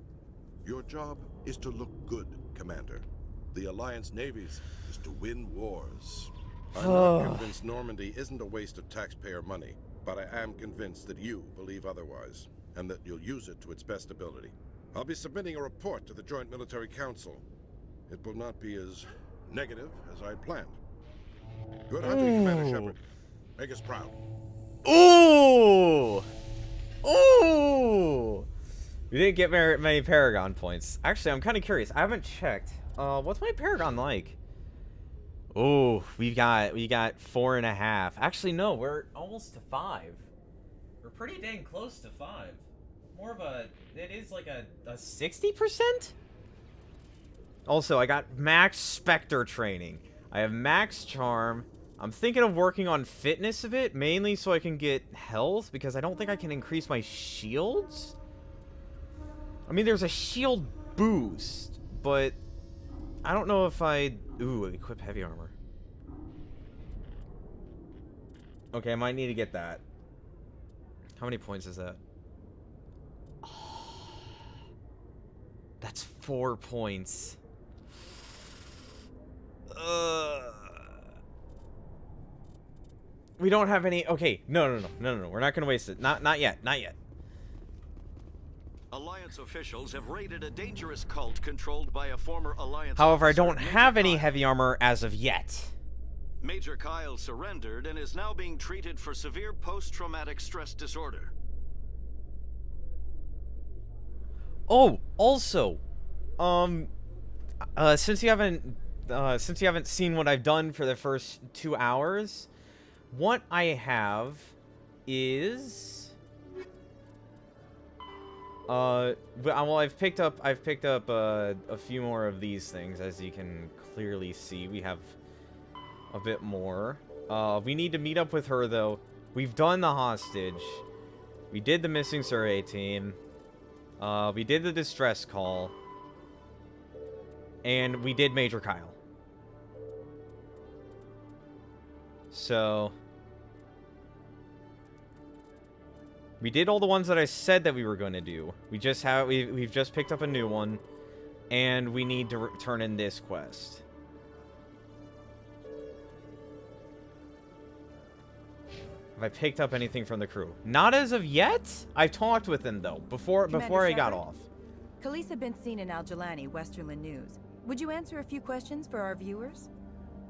Your job is to look good, Commander. The Alliance navies is to win wars. I'm not convinced Normandy isn't a waste of taxpayer money, but I am convinced that you believe otherwise, and that you'll use it to its best ability. I'll be submitting a report to the Joint Military Council. It will not be as negative as I planned. Good hunting, Commander Shepard. Make us proud. Ooh! Ooh! We didn't get very many Paragon points. Actually, I'm kind of curious. I haven't checked. What's my Paragon like? Oh, we got 4.5. Actually, no, we're almost to 5. We're pretty dang close to 5. More of a, it is like a 60%? Also, I got max Spectre training. I have max Charm. I'm thinking of working on fitness a bit, mainly so I can get health, because I don't think I can increase my shields. I mean, there's a shield boost, but I don't know if I... Ooh, equip heavy armor. Okay, I might need to get that. How many points is that? That's 4 points. We don't have any... Okay, no. We're not gonna waste it. Not yet. Alliance officials have raided a dangerous cult controlled by a former Alliance However, I officer, don't have any heavy armor as of yet. Major Kyle surrendered and is now being treated for severe post-traumatic stress disorder. Oh, also, since you haven't seen what I've done for the first 2 hours, what I have is well, I've picked up a few more of these things. As you can clearly see, we have a bit more. We need to meet up with her, though. We've done the hostage. We did the missing survey team. We did the distress call. And we did Major Kyle. So we did all the ones that I said that we were going to do. We've just picked up a new one, and we need to turn in this quest. Have I picked up anything from the crew? Not as of yet. I've talked with them though before I got off. Khaleesa been seen in Al Jalani, Westerland News. Would you answer a few questions for our viewers?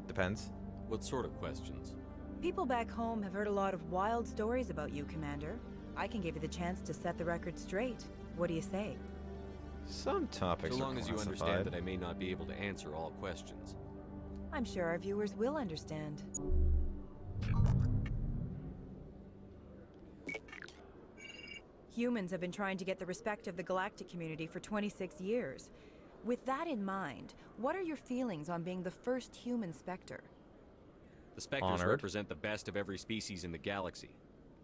Depends. What sort of questions? People back home have heard a lot of wild stories about you, Commander. I can give you the chance to set the record straight. What do you say? Some topics so are long as you classified. understand that I may not be able to answer all questions. I'm sure our viewers will understand. Humans have been trying to get the respect of the galactic community for 26 years. With that in mind, what are your feelings on being the first human Spectre? The Spectres represent the best of every species in the galaxy.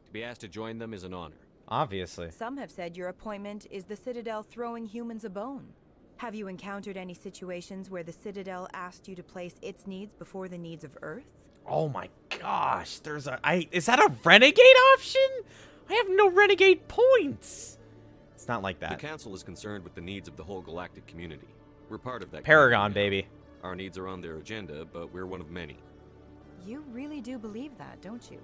To be asked to join them is an honor. Obviously. Some have said your appointment is the Citadel throwing humans a bone. Have you encountered any situations where the Citadel asked you to place its needs before the needs of Earth? Oh my gosh, is that a renegade option? I have no renegade points. It's not like that. The Council is concerned with the needs of the whole galactic community. We're part of that Paragon, baby. Our needs are on their agenda, but we're one of many. You really do believe that, don't you?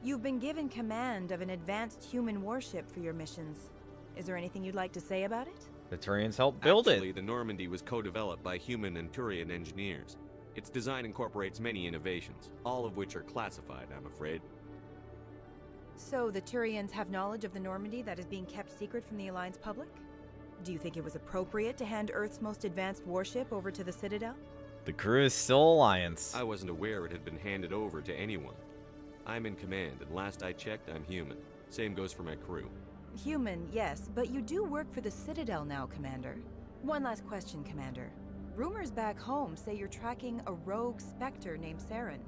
You've been given command of an advanced human warship for your missions. Is there anything you'd like to say about it? The Turians helped build Actually, the Normandy was co-developed by human and Turian engineers. Its design incorporates many innovations, all of which are classified, I'm afraid. So the Turians have knowledge of the Normandy that is being kept secret from the Alliance public? Do you think it was appropriate to hand Earth's most advanced warship over to the Citadel? The crew is still Alliance. I wasn't aware it had been handed over to anyone. I'm in command, and last I checked, I'm human. Same goes for my crew. Human, yes, but you do work for the Citadel now, Commander. One last question, Commander. Rumors back home say you're tracking a rogue Spectre named Saren.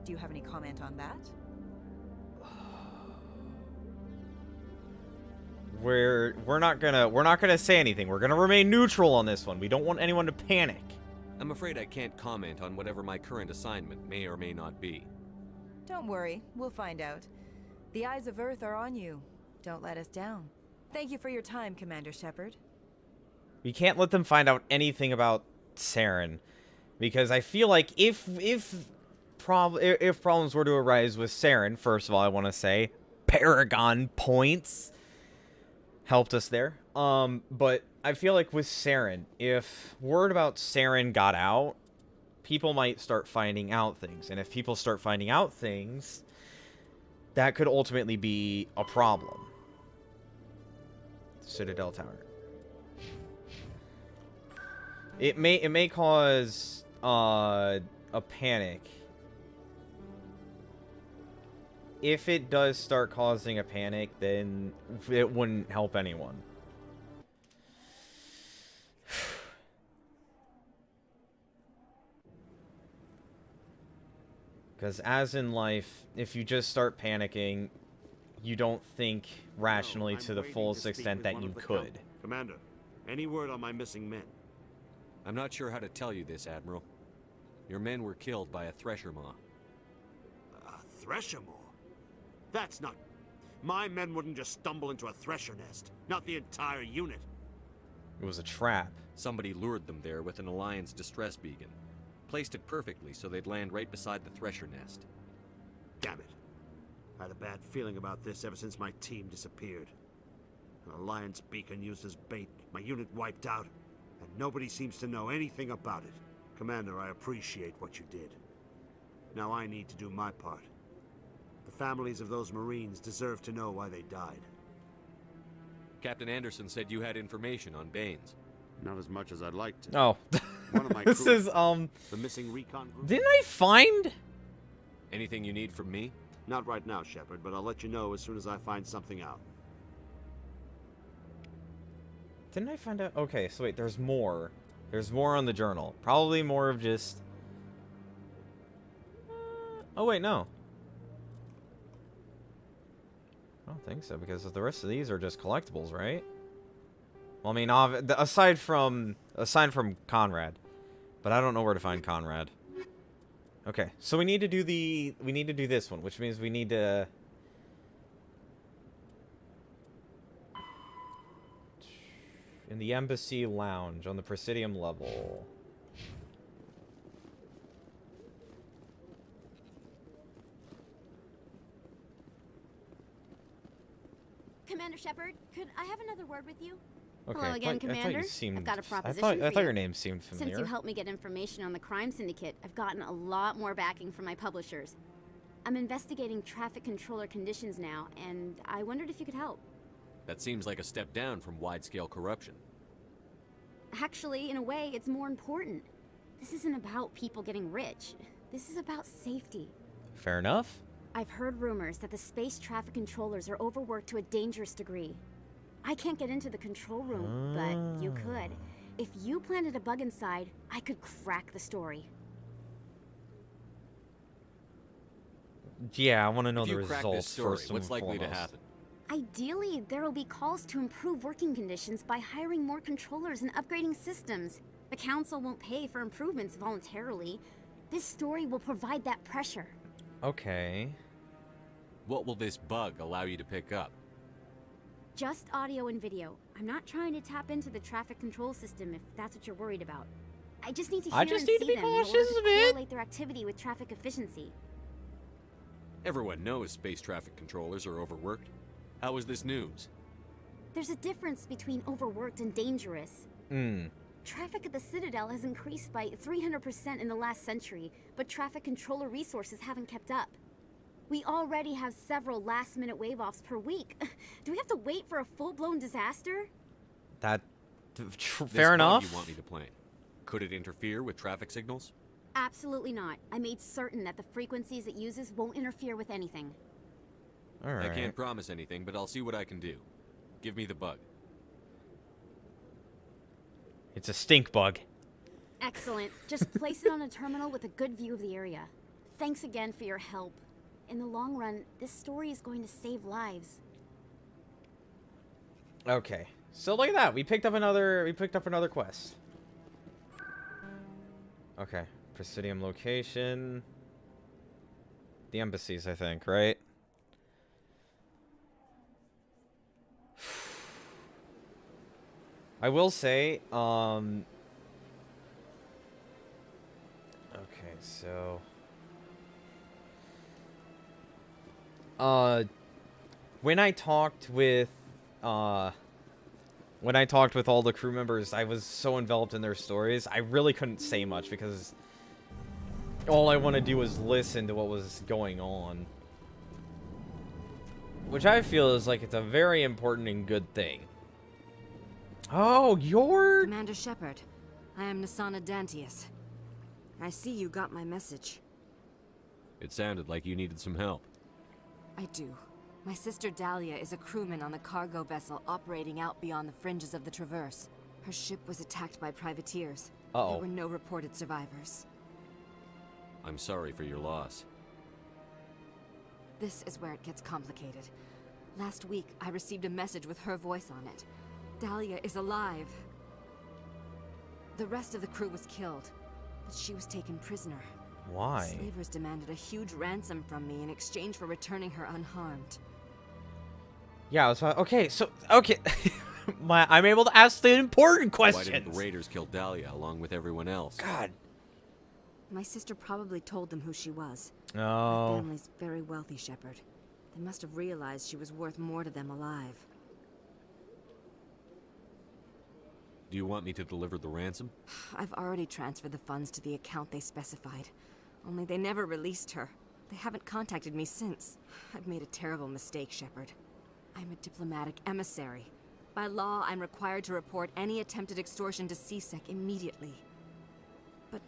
Do you have any comment on that? We're not gonna say anything. We're gonna remain neutral on this one. We don't want anyone to panic. I'm afraid I can't comment on whatever my current assignment may or may not be. Don't worry, we'll find out. The eyes of Earth are on you. Don't let us down. Thank you for your time, Commander Shepard. We can't let them find out anything about Saren, because I feel like if problems were to arise with Saren, first of all, I want to say Paragon points helped us there. But I feel like with Saren, if word about Saren got out, people might start finding out things. And if people start finding out things, that could ultimately be a problem. Citadel Tower. It may cause a panic. If it does start causing a panic, then it wouldn't help anyone. Because as in life, if you just start panicking, you don't think rationally to the fullest extent that you could. Commander, Any word on my missing men? I'm not sure how to tell you this, Admiral. Your men were killed by a Thresher Maw. A Thresher Maw? That's not... My men wouldn't just stumble into a Thresher nest. Not the entire unit. It was a trap. Somebody lured them there with an Alliance distress beacon. Placed it perfectly so they'd land right beside the Thresher nest. Damn it. I had a bad feeling about this ever since my team disappeared. An Alliance beacon used as bait, my unit wiped out, and nobody seems to know anything about it. Commander, I appreciate what you did. Now I need to do my part. The families of those Marines deserve to know why they died. Captain Anderson said you had information on Baines. Not as much as I'd like to. Oh. One of my This crew, is, the missing recon group. Didn't I find? Anything you need from me? Not right now, Shepard, but I'll let you know as soon as I find something out. Didn't I find out? Okay, so wait, there's more. There's more on the journal. Probably more of just... Oh, wait, no. I don't think so, because the rest of these are just collectibles, right? Well, I mean, aside from Conrad. But I don't know where to find Conrad. Okay, so we need to do this one, which means we need to... In the Embassy Lounge on the Presidium level. Commander Shepard, could I have another word with you? Okay, Hello again, Commander. I've got a proposition I for thought you. your name seemed familiar. Since you helped me get information on the crime syndicate, I've gotten a lot more backing from my publishers. I'm investigating traffic controller conditions now, and I wondered if you could help. That seems like a step down from wide-scale corruption. Actually, in a way, it's more important. This isn't about people getting rich. This is about safety. Fair enough. I've heard rumors that the space traffic controllers are overworked to a dangerous degree. I can't get into the control room, but you could. If you planted a bug inside, I could crack the story. Yeah, I want to know If the you crack results this story, first. what's and likely to foremost. happen? Ideally, there will be calls to improve working conditions by hiring more controllers and upgrading systems. The Council won't pay for improvements voluntarily. This story will provide that pressure. Okay. What will this bug allow you to pick up? Just audio and video. I'm not trying to tap into the traffic control system if that's what you're worried about. I just need to hear I just and need to see be them in order cautious to a bit. correlate their activity with traffic efficiency. Everyone knows space traffic controllers are overworked. How is this news? There's a difference between overworked and dangerous. Traffic at the Citadel has increased by 300% in the last century, but traffic controller resources haven't kept up. We already have several last-minute wave-offs per week. Do we have to wait for a full-blown disaster? That... This fair bug enough. you want me to plant? Could it interfere with traffic signals? Absolutely not. I made certain that the frequencies it uses won't interfere with anything. Alright. I can't promise anything, but I'll see what I can do. Give me the bug. It's a stink bug. Excellent. Just place it on a terminal with a good view of the area. Thanks again for your help. In the long run, this story is going to save lives. Okay. So look at that. We picked up another quest. Okay. Presidium location. The embassies, I think, right? I will say, okay, so when I talked with all the crew members, I was so enveloped in their stories, I really couldn't say much because all I want to do is listen to what was going on. Which I feel is like it's a very important and good thing. Oh, you're... Commander Shepard, I am Nasana Dantius. I see you got my message. It sounded like you needed some help. I do. My sister Dahlia is a crewman on the cargo vessel operating out beyond the fringes of the Traverse. Her ship was attacked by privateers. Uh-oh. There were no reported survivors. I'm sorry for your loss. This is where it gets complicated. Last week, I received a message with her voice on it. Dahlia is alive, The rest of the crew was killed, but she was taken prisoner. Why? The slavers demanded a huge ransom from me in exchange for returning her unharmed. Yeah, okay, I'm able to ask the important questions. Why didn't the raiders kill Dahlia along with everyone else? God. My sister probably told them who she was. Oh. My family's very wealthy, Shepard. They must have realized she was worth more to them alive. Do you want me to deliver the ransom? I've already transferred the funds to the account they specified. Only they never released her. They haven't contacted me since. I've made a terrible mistake, Shepard. I'm a diplomatic emissary. By law, I'm required to report any attempted extortion to CSEC immediately. But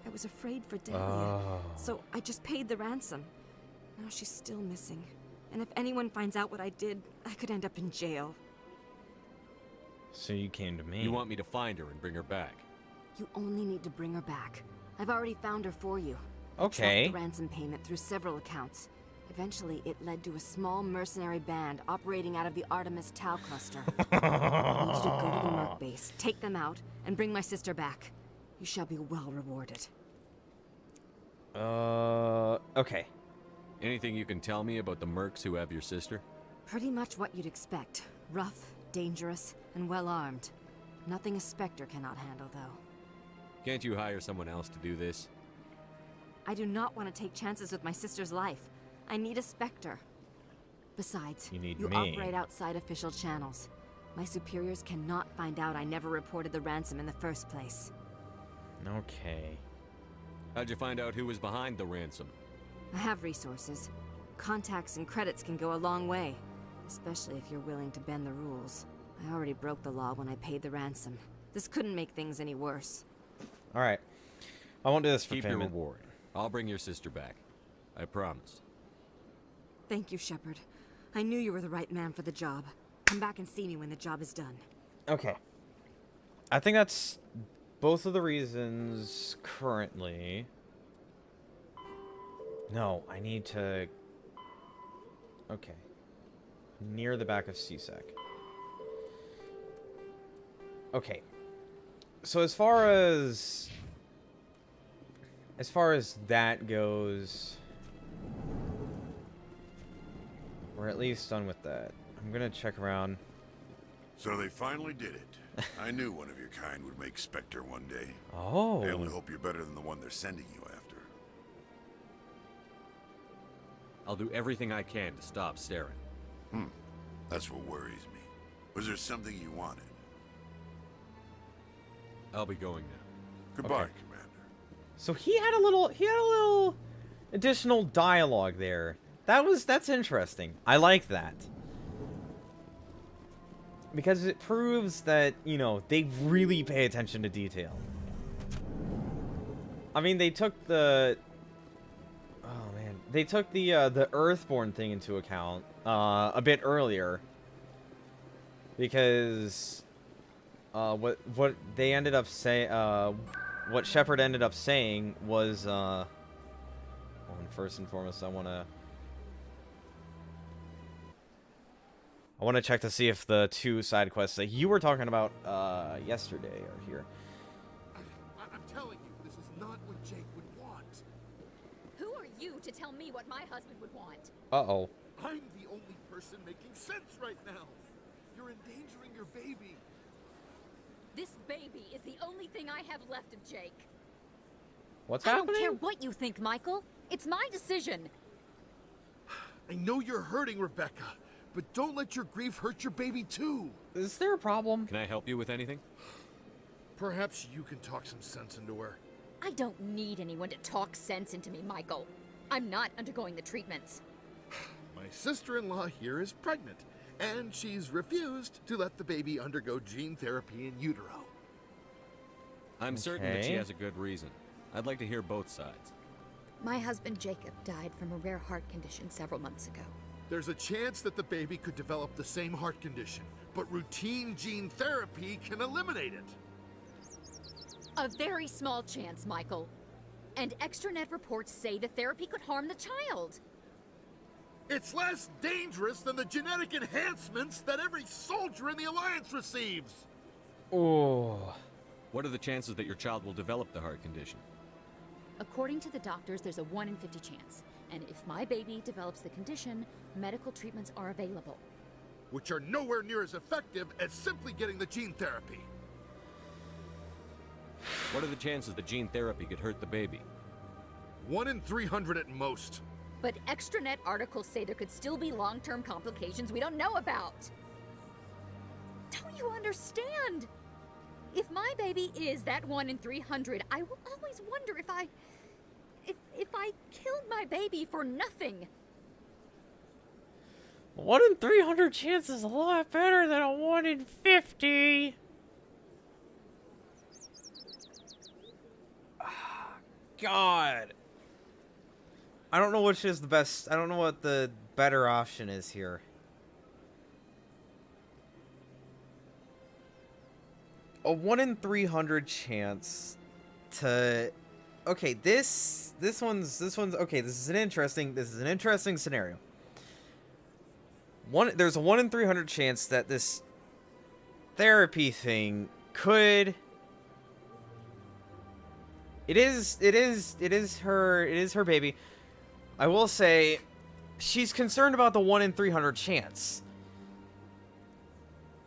I was afraid for Dahlia, so I just paid the ransom. Now she's still missing. And if anyone finds out what I did, I could end up in jail. So you came to me. You want me to find her and bring her back? You only need to bring her back. I've already found her for you. Okay. I tracked the ransom payment through several accounts. Eventually, it led to a small mercenary band operating out of the Artemis Tau cluster. I need you to go to the Merc base, take them out, and bring my sister back. You shall be well rewarded. Okay. Anything you can tell me about the Mercs who have your sister? Pretty much what you'd expect. Rough, dangerous, and well-armed. Nothing a Spectre cannot handle, though. Can't you hire someone else to do this? I do not want to take chances with my sister's life. I need a Spectre. Besides, you operate outside official channels. My superiors cannot find out I never reported the ransom in the first place. Okay. How'd you find out who was behind the ransom? I have resources. Contacts and credits can go a long way. Especially if you're willing to bend the rules. I already broke the law when I paid the ransom. This couldn't make things any worse. Alright. I won't do this for Keep payment. your reward. I'll bring your sister back. I promise. Thank you, Shepard. I knew you were the right man for the job. Come back and see me when the job is done. Okay. I think that's both of the reasons currently. No, I need to... Okay. Near the back of CSEC. Okay. So as far as that goes, we're at least done with that. I'm gonna check around. So they finally did it. I knew one of your kind would make Spectre one day. Oh. I only hope you're better than the one they're sending you after. I'll do everything I can to stop Saren. That's what worries me. Was there something you wanted? I'll be going now. Goodbye, Okay. Commander. So he had a little additional dialogue there. That's interesting. I like that. Because it proves that, you know, they really pay attention to detail. I mean, they took the... Oh, man. They took the Earthborn thing into account a bit earlier. Because... what they ended up saying... what Shepard ended up saying was... Well, first and foremost, I want to check to see if the two side quests that you were talking about yesterday are here. I'm telling you, this is not what Jake would want. Who are you to tell me what my husband would want? Uh-oh. I'm the only person making sense right now. You're endangering your baby. This baby is the only thing I have left of Jake. What's I happening? don't care what you think, Michael. It's my decision. I know you're hurting, Rebecca, but don't let your grief hurt your baby too. Is there a problem? Can I help you with anything? Perhaps you can talk some sense into her. I don't need anyone to talk sense into me, Michael. I'm not undergoing the treatments. My sister-in-law here is pregnant, and she's refused to let the baby undergo gene therapy in utero. I'm certain that she Okay. has a good reason. I'd like to hear both sides. My husband Jacob died from a rare heart condition several months ago. There's a chance that the baby could develop the same heart condition, but routine gene therapy can eliminate it. A very small chance, Michael. And extranet reports say the therapy could harm the child. It's less dangerous than the genetic enhancements that every soldier in the Alliance receives. Oh. What are the chances that your child will develop the heart condition? According to the doctors, there's a 1 in 50 chance. And if my baby develops the condition, medical treatments are available. Which are nowhere near as effective as simply getting the gene therapy. What are the chances that gene therapy could hurt the baby? 1 in 300 at most. But extranet articles say there could still be long-term complications we don't know about. Don't you understand? If my baby is that 1 in 300, I will always wonder if I killed my baby for nothing. 1 in 300 chance is a lot better than a 1 in 50. God. I don't know which is the best. I don't know what the better option is here. A 1 in 300 chance to... Okay, this one's okay, this is an interesting scenario. There's a 1 in 300 chance that this therapy thing could... It is her baby. I will say she's concerned about the 1 in 300 chance.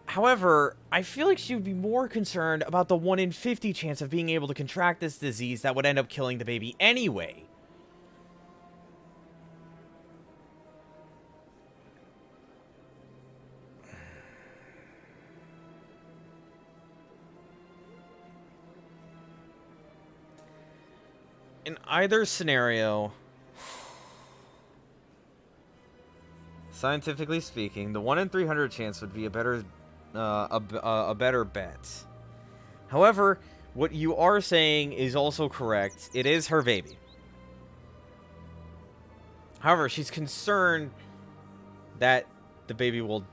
However, I feel like she would be more concerned about the 1 in 50 chance of being able to contract this disease that would end up killing the baby anyway. In either scenario, scientifically speaking, the 1 in 300 chance would be a better bet. However, what you are saying is also correct. It is her baby. However, she's concerned that the baby will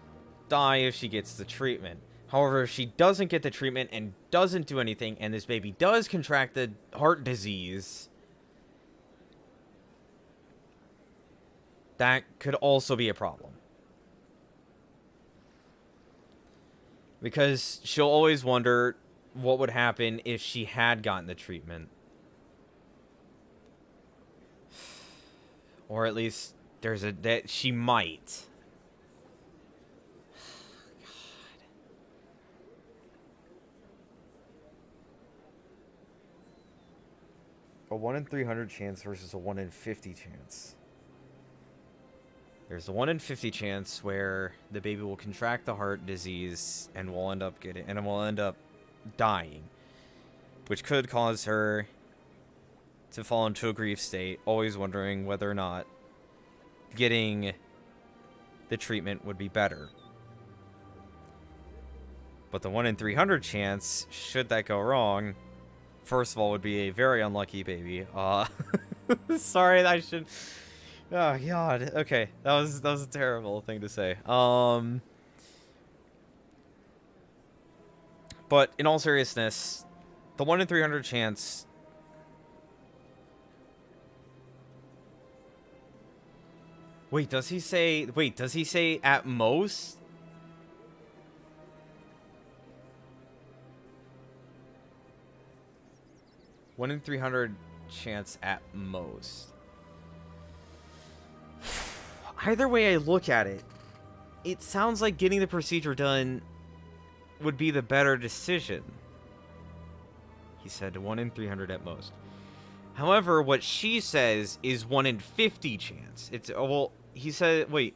die if she gets the treatment. However, if she doesn't get the treatment and doesn't do anything, and this baby does contract the heart disease, that could also be a problem. Because she'll always wonder what would happen if she had gotten the treatment. Or at least that she might. God. A 1 in 300 chance versus a 1 in 50 chance. There's a 1 in 50 chance where the baby will contract the heart disease and will end up dying, which could cause her to fall into a grief state, always wondering whether or not getting the treatment would be better. But the 1 in 300 chance, should that go wrong, first of all, would be a very unlucky baby. Sorry, I should... Oh God. Okay, that was a terrible thing to say. But in all seriousness, the 1 in 300 chance. Wait, does he say? Wait, does he say at most? One in 300 chance at most. Either way I look at it, it sounds like getting the procedure done would be the better decision. He said 1 in 300 at most. However, what she says is 1 in 50 chance. It's, well, he said, wait,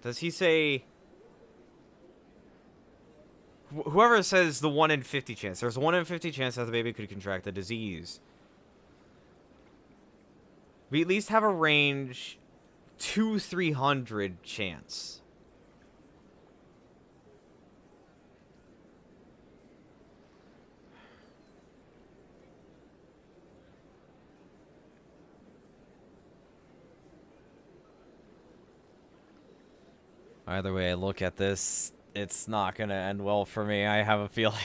does he say... Whoever says the 1 in 50 chance, there's a 1 in 50 chance that the baby could contract the disease. We at least have a range 2-300 chance. Either way I look at this, it's not gonna end well for me. I have a feeling.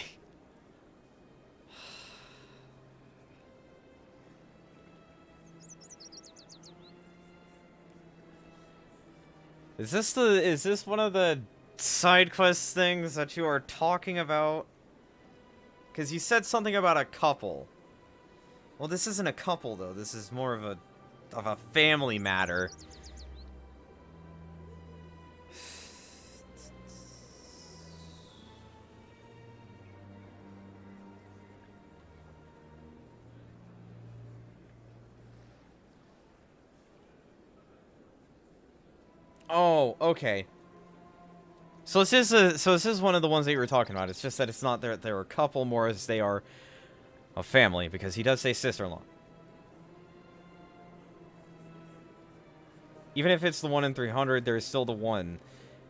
Is this one of the side quest things that you are talking about? Because you said something about a couple. Well, this isn't a couple, though. This is more of a family matter. Oh, okay. So this is one of the ones that you were talking about. It's just that it's not that they're a couple more as they are a family, because he does say sister-in-law. Even if it's the 1 in 300, there's still the one.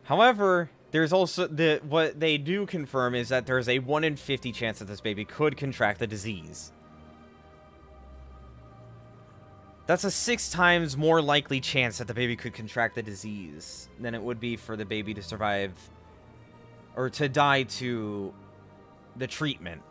However, there's also what they do confirm is that there's a 1 in 50 chance that this baby could contract the disease. That's a 6 times more likely chance that the baby could contract the disease than it would be for the baby to survive or to die to the treatment.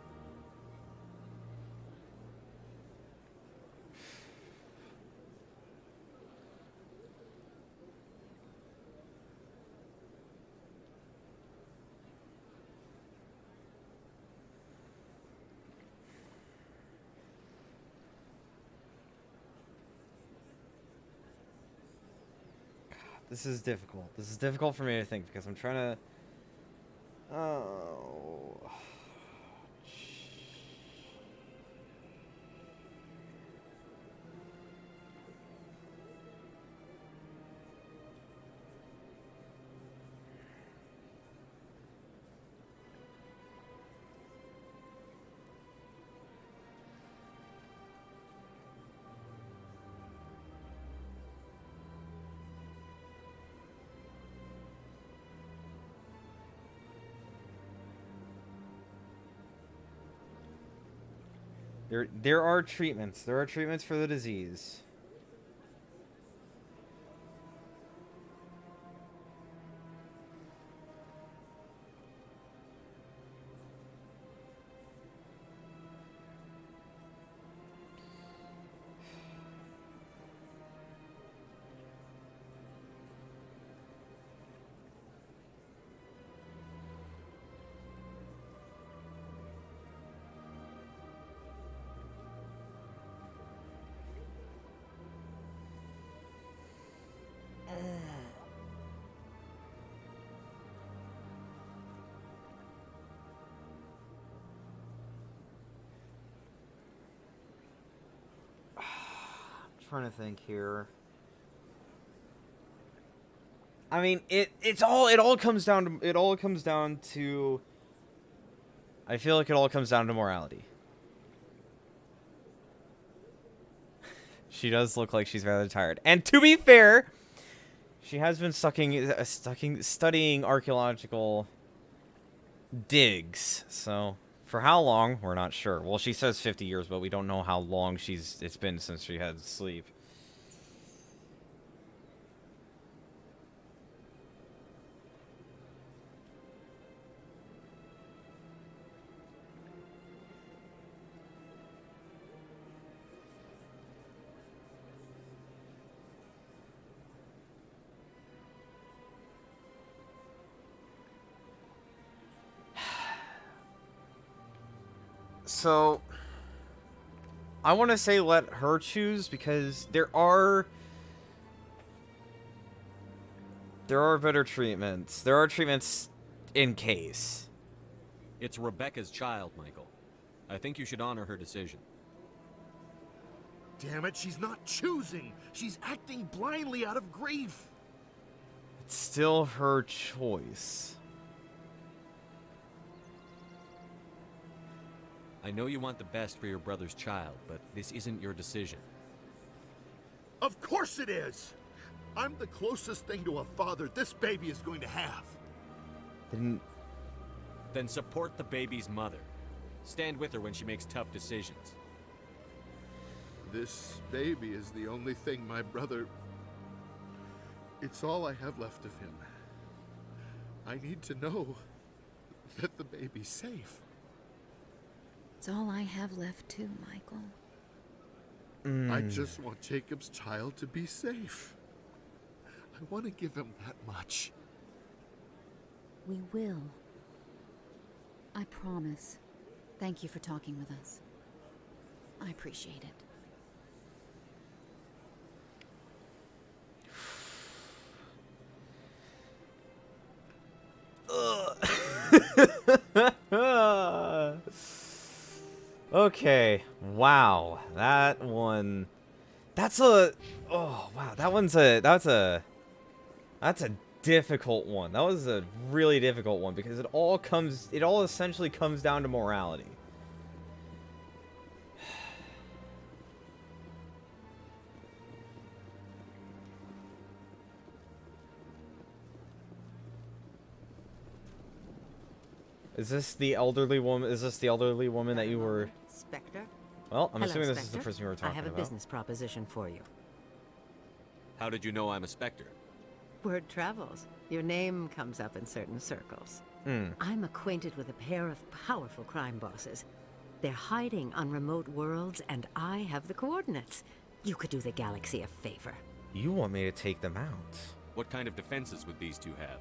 This is difficult. This is difficult for me to think because I'm trying to... Oh... There are treatments. There are treatments for the disease. Trying to think here. I mean, it all comes down to I feel like it all comes down to morality. She does look like she's rather tired. And to be fair, she has been studying archaeological digs. So, for how long, we're not sure. Well, she says 50 years, but we don't know how long it's been since she had sleep. So, I want to say let her choose because there are better treatments. There are treatments in case. It's Rebecca's child, Michael. I think you should honor her decision. Damn it, she's not choosing. She's acting blindly out of grief. It's still her choice. I know you want the best for your brother's child, but this isn't your decision. Of course it is! I'm the closest thing to a father this baby is going to have. Then support the baby's mother. Stand with her when she makes tough decisions. This baby is the only thing my brother... It's all I have left of him. I need to know that the baby's safe. It's all I have left too, Michael. I just want Jacob's child to be safe. I want to give him that much. We will. I promise. Thank you for talking with us. I appreciate it. Okay. Wow. That one. That's a. Oh wow. That's a difficult one. That was a really difficult one because it all essentially comes down to morality. Is this the elderly woman? Is this the elderly woman that you were? Spectre? Well, I'm Hello, assuming this is Spectre. the person you were talking I have a about. business proposition for you. How did you know I'm a Spectre? Word travels. Your name comes up in certain circles. I'm acquainted with a pair of powerful crime bosses. They're hiding on remote worlds, and I have the coordinates. You could do the galaxy a favor. You want me to take them out? What kind of defenses would these two have?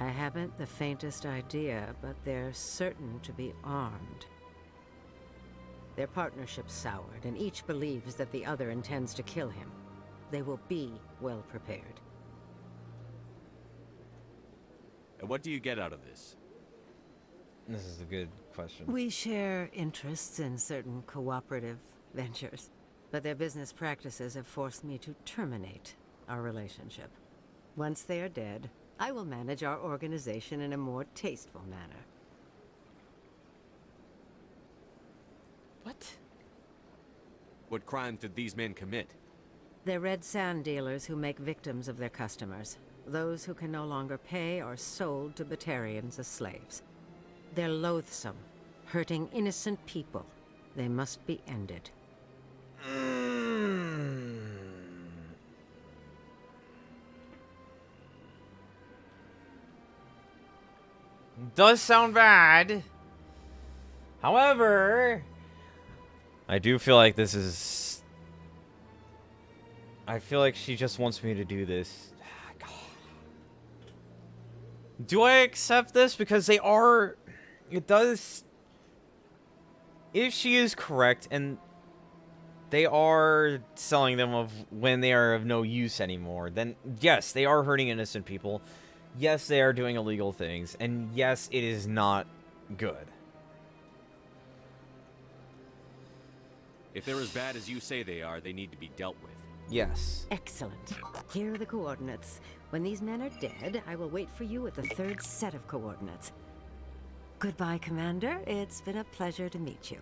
I haven't the faintest idea, but they're certain to be armed. Their partnership's soured, and each believes that the other intends to kill him. They will be well prepared. And what do you get out of this? This is a good question. We share interests in certain cooperative ventures, but their business practices have forced me to terminate our relationship. Once they are dead, I will manage our organization in a more tasteful manner. What? What crimes did these men commit? They're red sand dealers who make victims of their customers. Those who can no longer pay are sold to Batarians as slaves. They're loathsome, hurting innocent people. They must be ended. Does sound bad. However, I do feel like this is... I feel like she just wants me to do this. God. Do I accept this? Because they are... It does... If she is correct, and they are selling them of when they are of no use anymore, then yes, they are hurting innocent people. Yes, they are doing illegal things. And yes, it is not good. If they're as bad as you say they are, they need to be dealt with. Yes. Excellent. Here are the coordinates. When these men are dead, I will wait for you at the third set of coordinates. Goodbye, Commander. It's been a pleasure to meet you.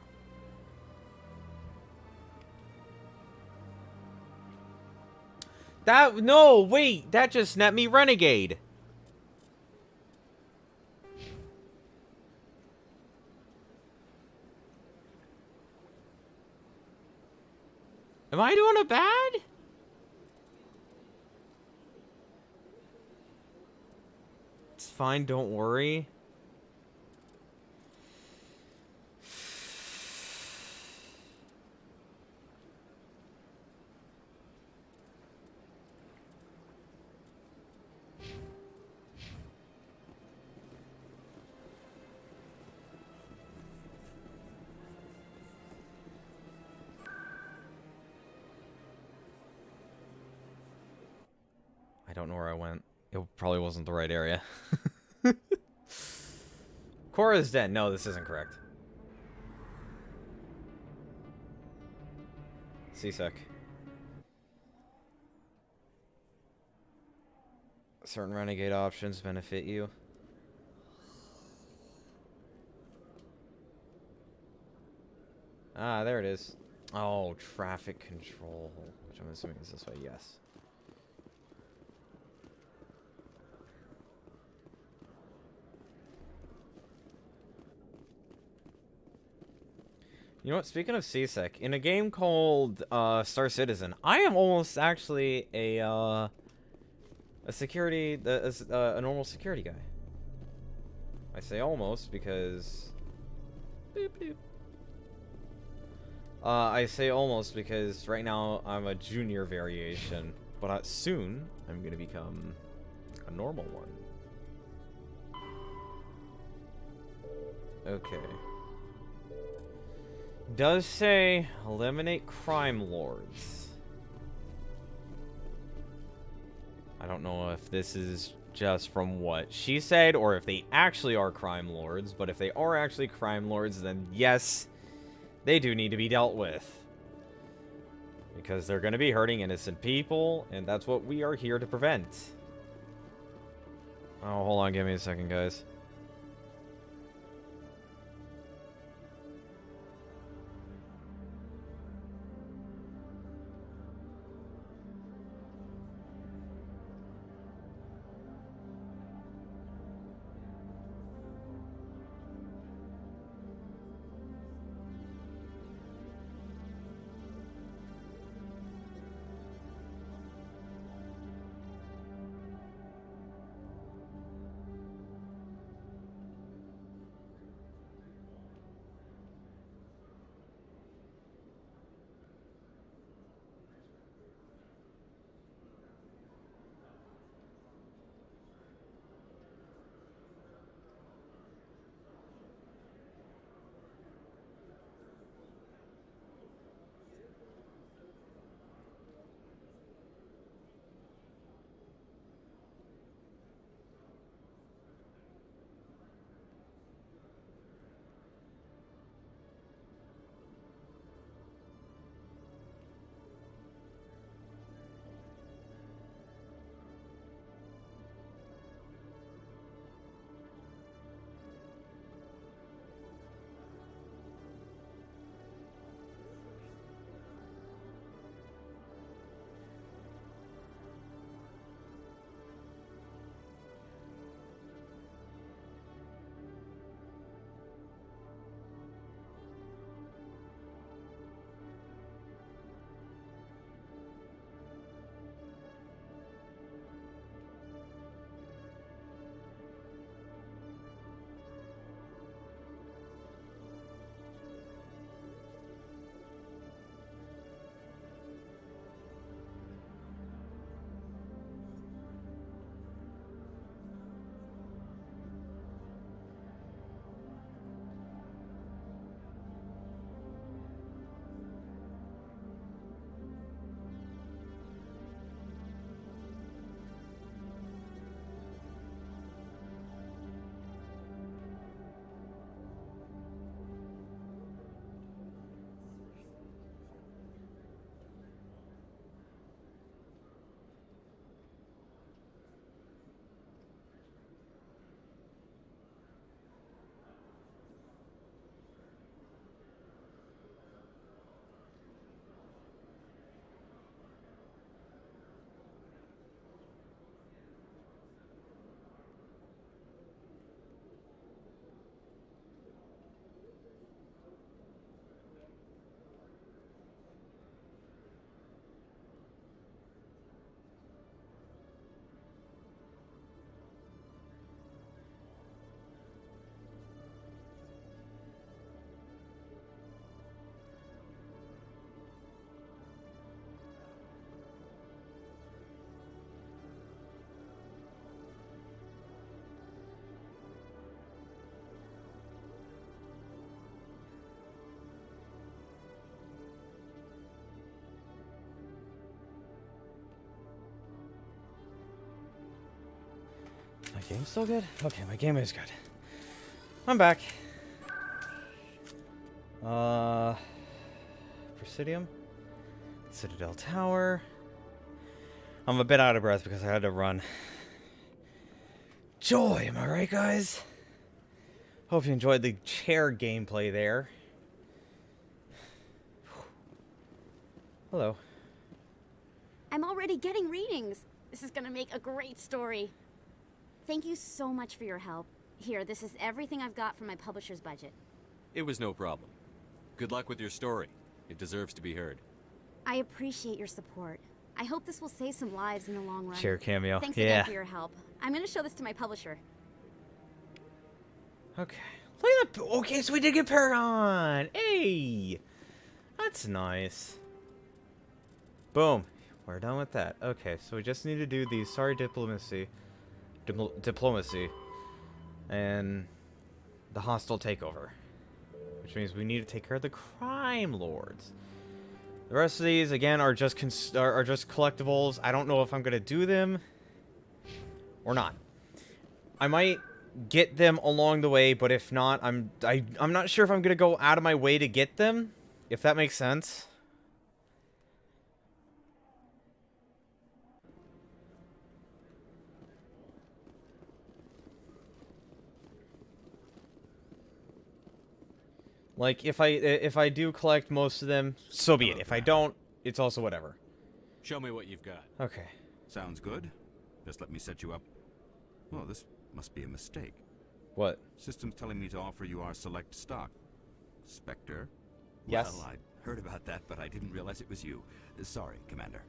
No, wait, that just net me Renegade. Am I doing it bad? It's fine, don't worry. I don't know where I went. It probably wasn't the right area. Cora's den. No, this isn't correct. CSEC. Certain renegade options benefit you. Ah, there it is. Oh, traffic control. Which I'm assuming is this way, yes. You know what, speaking of CSEC, in a game called Star Citizen, I am almost actually a normal security guy. I say almost because... Boop, boop. I say almost because right now I'm a junior variation, but soon I'm going to become a normal one. Okay. Does say eliminate crime lords. I don't know if this is just from what she said or if they actually are crime lords, but if they are actually crime lords, then yes, they do need to be dealt with. Because they're going to be hurting innocent people, and that's what we are here to prevent. Oh, hold on, give me a second, guys. My game's still good? Okay, my game is good. I'm back. Presidium? Citadel Tower. I'm a bit out of breath because I had to run. Joy, am I right, guys? Hope you enjoyed the chair gameplay there. Hello. I'm already getting readings. This is gonna make a great story. Thank you so much for your help. Here, this is everything I've got from my publisher's budget. It was no problem. Good luck with your story. It deserves to be heard. I appreciate your support. I hope this will save some lives in the long run. Chair cameo. Thanks again for your help. I'm gonna show this to my publisher. Okay. Look at that. Okay, so we did get Paragon. Hey! That's nice. Boom. We're done with that. Okay, so we just need to do the sorry diplomacy. Diplomacy. And the hostile takeover. which means we need to take care of the crime lords. The rest of these, again, are just collectibles. I don't know if I'm gonna do them or not. I might get them along the way, but if not, I'm not sure if I'm gonna go out of my way to get them, if that makes sense. Like, if I do collect most of them, so be it. If I don't, it's also whatever. Show me what you've got. Okay. Sounds good. Just let me set you up. Oh, this must be a mistake. What? System's telling me to offer you our select stock. Spectre? Yes. Well, I'd heard about that, but I didn't realize it was you. Sorry, Commander.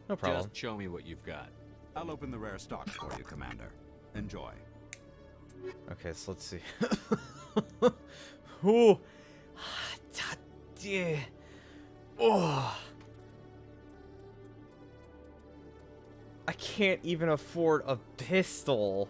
No problem. Just show me what you've got. I'll open the rare stock for you, Commander. Enjoy. Okay, so let's see. Ooh. Oh. I can't even afford a pistol.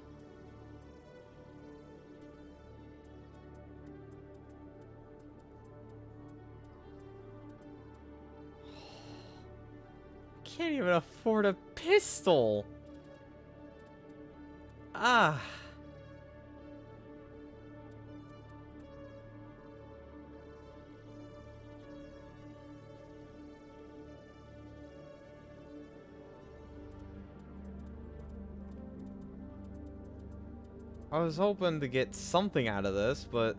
Can't even afford a pistol. Ah. I was hoping to get something out of this, but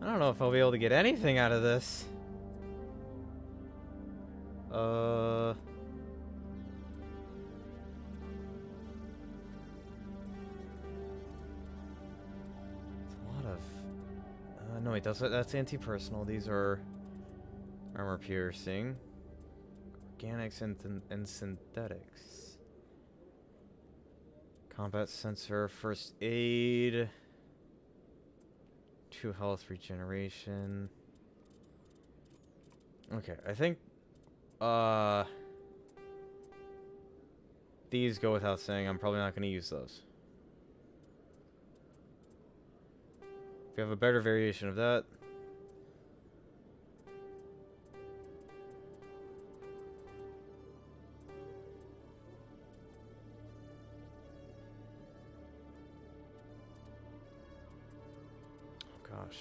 I don't know if I'll be able to get anything out of this. It's a lot of... no, wait, that's anti-personal. These are armor piercing. Organics and synthetics. Combat sensor, first aid, 2 health regeneration. Okay, I think these go without saying. I'm probably not going to use those. If you have a better variation of that. Gosh.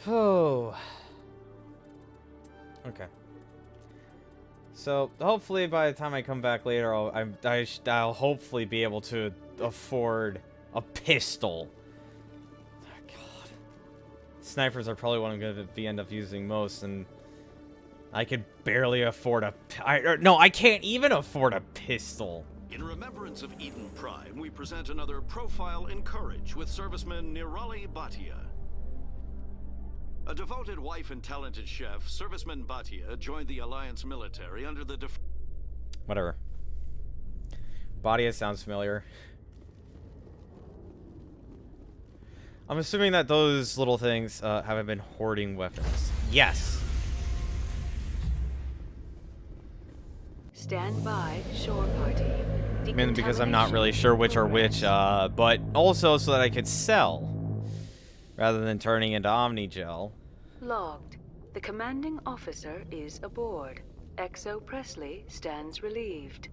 Oh. Okay. So hopefully by the time I come back later, I'll hopefully be able to afford a pistol. God. Snipers are probably what I'm going to end up using most, and I could barely afford no, I can't even afford a pistol. In remembrance of Eden Prime, we present another profile in courage with serviceman Nirali Bhatia. A devoted wife and talented chef, Serviceman Bhatia joined the Alliance military under the Whatever. Bhatia sounds familiar. I'm assuming that those little things haven't been hoarding weapons. Yes. Stand by, shore party. I mean, because I'm not really sure which are which, but also so that I could sell, rather than turning into Omnigel. Logged. The commanding officer is aboard. Exo Presley stands relieved.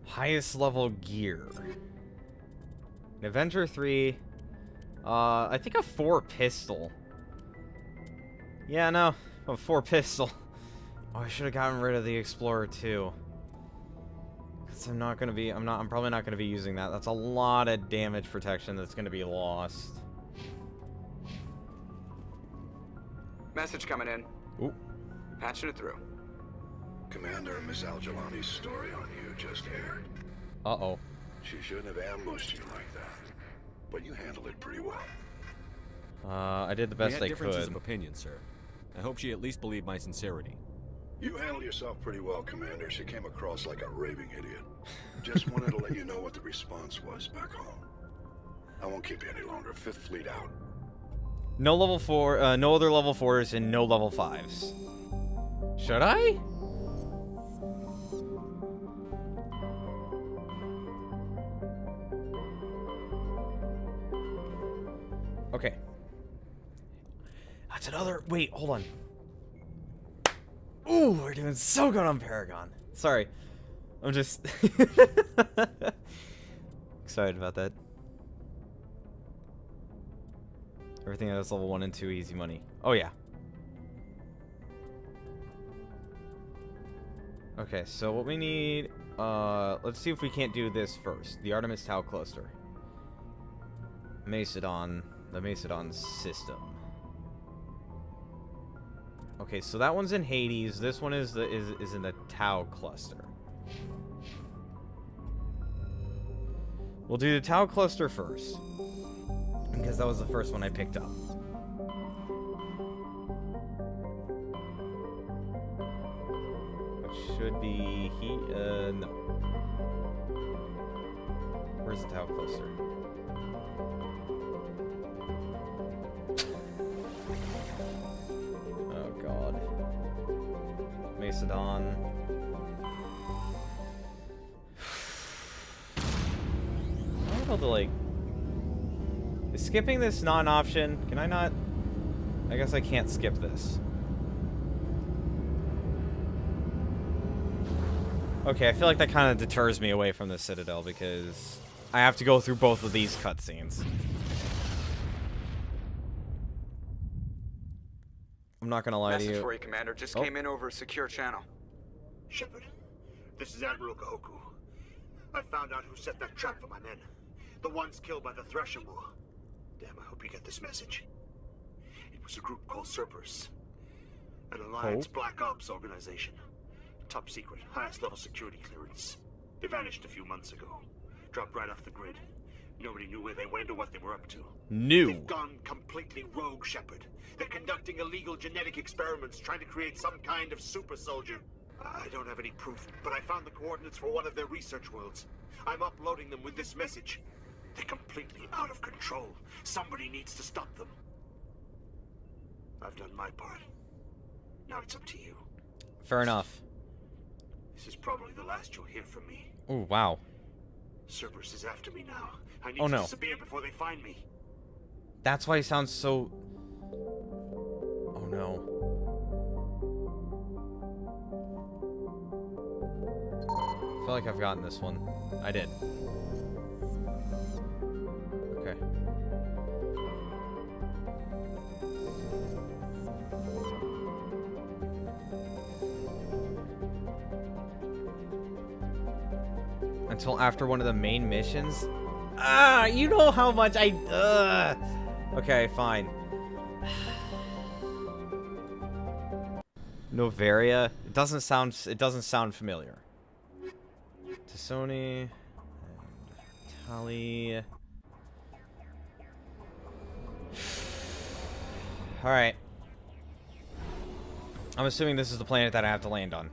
Highest level gear. In Avenger 3, I think a 4 pistol. Yeah, no, a 4 pistol. Oh, I should have gotten rid of the Explorer too. Cause I'm probably not gonna be using that. That's a lot of damage protection that's gonna be lost. Message coming in. Ooh. Patching it through. Commander, Miss Al-Jalani's story on you just aired. Uh-oh. She shouldn't have ambushed you like that, but you handled it pretty well. I did the best I could. We had differences of opinion, sir. I hope she at least believed my sincerity. You handled yourself pretty well, Commander. She came across like a raving idiot. Just wanted to let you know what the response was back home. I won't keep you any longer. 5th Fleet out. No level 4, no other level 4s, and no level 5s. Should I? Okay. That's another... Wait, hold on. Ooh, we're doing so good on Paragon. Sorry. I'm just... excited about that. Everything that is level 1 and 2 easy money. Oh, yeah. Okay, so what we need... let's see if we can't do this first. The Artemis Tau Cluster. Macedon. The Macedon system. Okay, so that one's in Hades. This one is in the Tau Cluster. We'll do the Tau Cluster first, because that was the first one I picked up. Which should be no. Where's the Tau Cluster? God. Macedon. I'm able to, like... Is skipping this not an option? Can I not? I guess I can't skip this. Okay, I feel like that kind of deters me away from the Citadel because I have to go through both of these cutscenes. I'm not gonna lie to you. Message for you, Commander. Just came in over a secure channel. Shepard, this is Admiral Kahoku. I found out who set that trap for my men. The ones killed by the Threshamur. Damn, I hope you get this message. It was a group called Cerberus. An Alliance Black Ops organization. Top secret, highest level security clearance. They vanished a few months ago. Dropped right off the grid. Nobody knew where they went or what they were up to. They've gone completely rogue, Shepard. They're conducting illegal genetic experiments, trying to create some kind of super soldier. I don't have any proof, but I found the coordinates for one of their research worlds. I'm uploading them with this message. They're completely out of control. Somebody needs to stop them. I've done my part. Now it's up to you. Fair enough. This is probably the last you'll hear from me. Oh, wow. Cerberus is after me now. I need Oh, to no. disappear before they find me. That's why he sounds so... Oh, no. I feel like I've gotten this one. I did. Okay. Until after one of the main missions? Ah, you know how much I... Okay, fine. Noveria. It doesn't sound familiar. Tassoni and Tali. All right. I'm assuming this is the planet that I have to land on.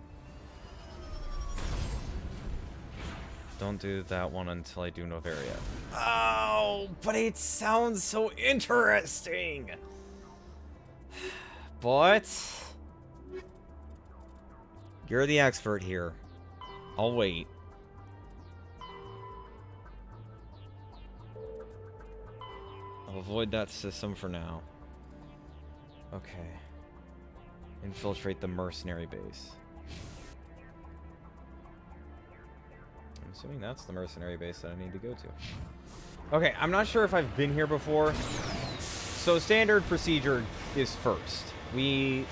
Don't do that one until I do Noveria. Oh, but it sounds so interesting. But you're the expert here. I'll wait. I'll avoid that system for now. Okay. Infiltrate the mercenary base. I'm assuming that's the mercenary base that I need to go to. Okay, I'm not sure if I've been here before. So standard procedure is first. We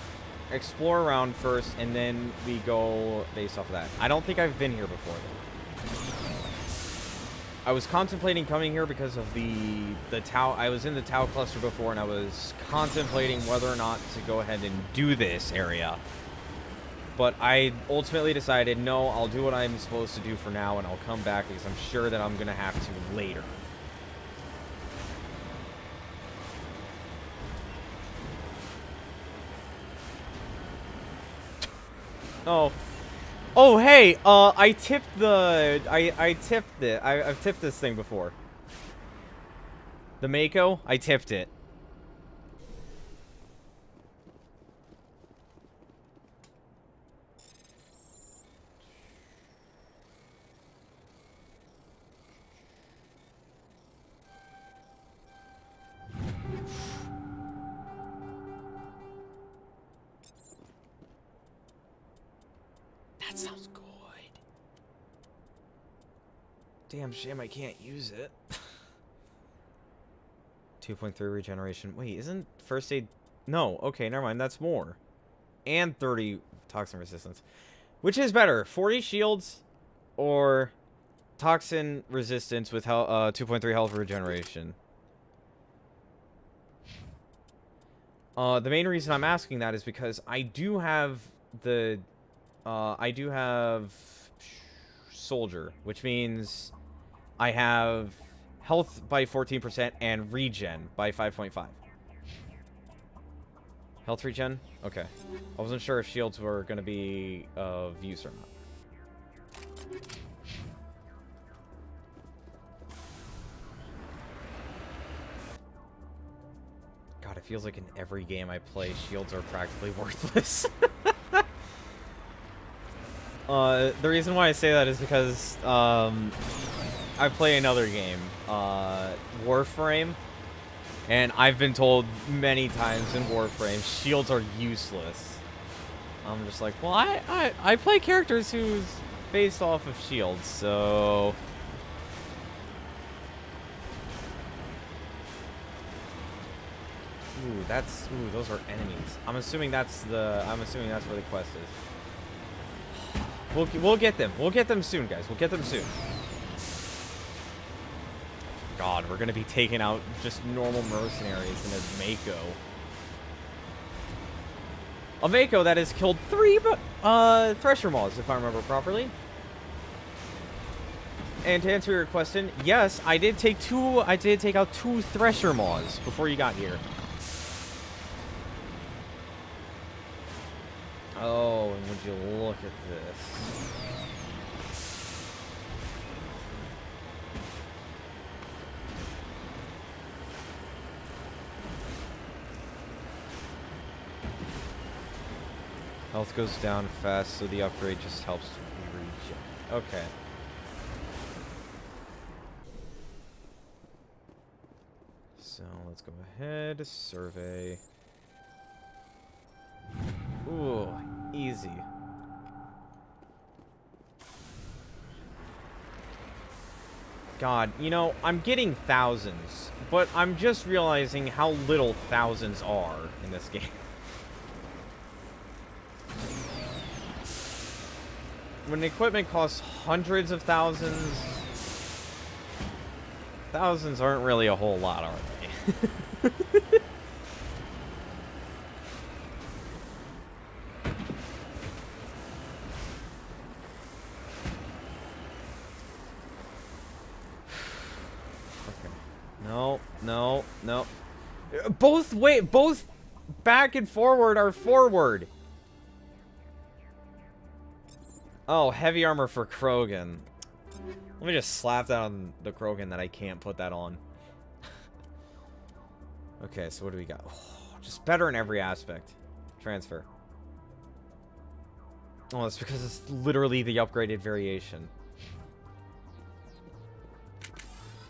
explore around first, and then we go based off of that. I don't think I've been here before, though. I was contemplating coming here because of the Tau. I was in the Tau cluster before, and I was contemplating whether or not to go ahead and do this area. But I ultimately decided, no, I'll do what I'm supposed to do for now, and I'll come back because I'm sure that I'm going to have to later. Oh. Oh, hey, I tipped the... I tipped it. I've tipped this thing before. The Mako, I tipped it. That sounds good. Damn shame I can't use it. 2.3 regeneration. Wait, isn't first aid... No, okay, never mind. That's more. And 30 toxin resistance. Which is better? 40 shields or toxin resistance with 2.3 health regeneration? The main reason I'm asking that is because I do have the... I do have soldier, which means I have health by 14% and regen by 5.5. Health regen? Okay. I wasn't sure if shields were going to be of use or not. God, it feels like in every game I play, shields are practically worthless. The reason why I say that is because, I play another game, Warframe, and I've been told many times in Warframe, shields are useless. I'm just like, well, I play characters who's based off of shields, so... Ooh, those are enemies. I'm assuming that's where the quest is. We'll get them. We'll get them soon, guys. We'll get them soon. God, we're gonna be taking out just normal mercenaries in a Mako. A Mako that has killed 3 Thresher Maws, if I remember properly. And to answer your question, yes, I did take out 2 Thresher Maws before you got here. Oh, and would you look at this? Health goes down fast, so the upgrade just helps to regen. Okay. So let's go ahead, survey. Ooh, easy. God, you know, I'm getting thousands, but I'm just realizing how little thousands are in this game. When equipment costs hundreds of thousands, thousands aren't really a whole lot, are they? No. Both back and forward are forward. Oh, heavy armor for Krogan. Let me just slap that on the Krogan that I can't put that on. Okay, so what do we got? Oh, just better in every aspect. Transfer. Oh, that's because it's literally the upgraded variation.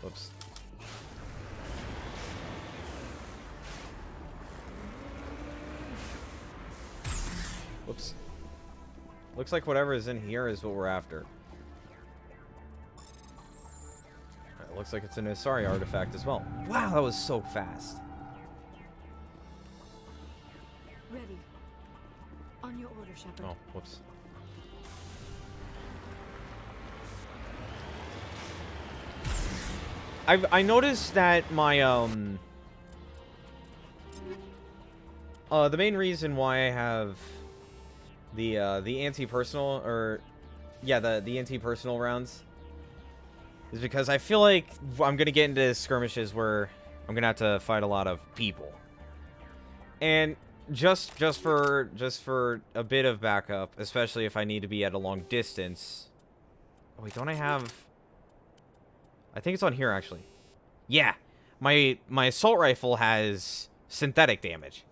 Whoops. Whoops. Looks like whatever is in here is what we're after. It looks like it's an Asari artifact as well. Wow, that was so fast. Ready. On your order, Shepard. Oh, whoops. I noticed that my the main reason why I have the anti-personal, or yeah, the anti-personal rounds is because I feel like I'm gonna get into skirmishes where I'm gonna have to fight a lot of people, and just for a bit of backup, especially if I need to be at a long distance. Oh, wait, don't I have... I think it's on here, actually. Yeah. My assault rifle has synthetic damage.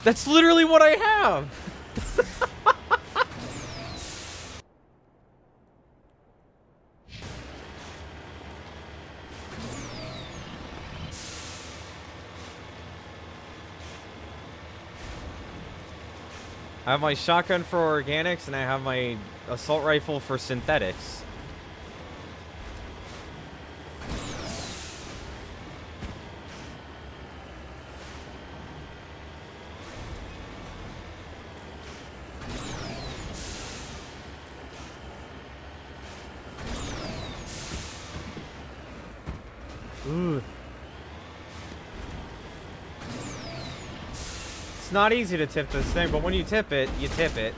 That's literally what I have! I have my shotgun for organics, and I have my assault rifle for synthetics. Ooh. It's not easy to tip this thing, but when you tip it, you tip it.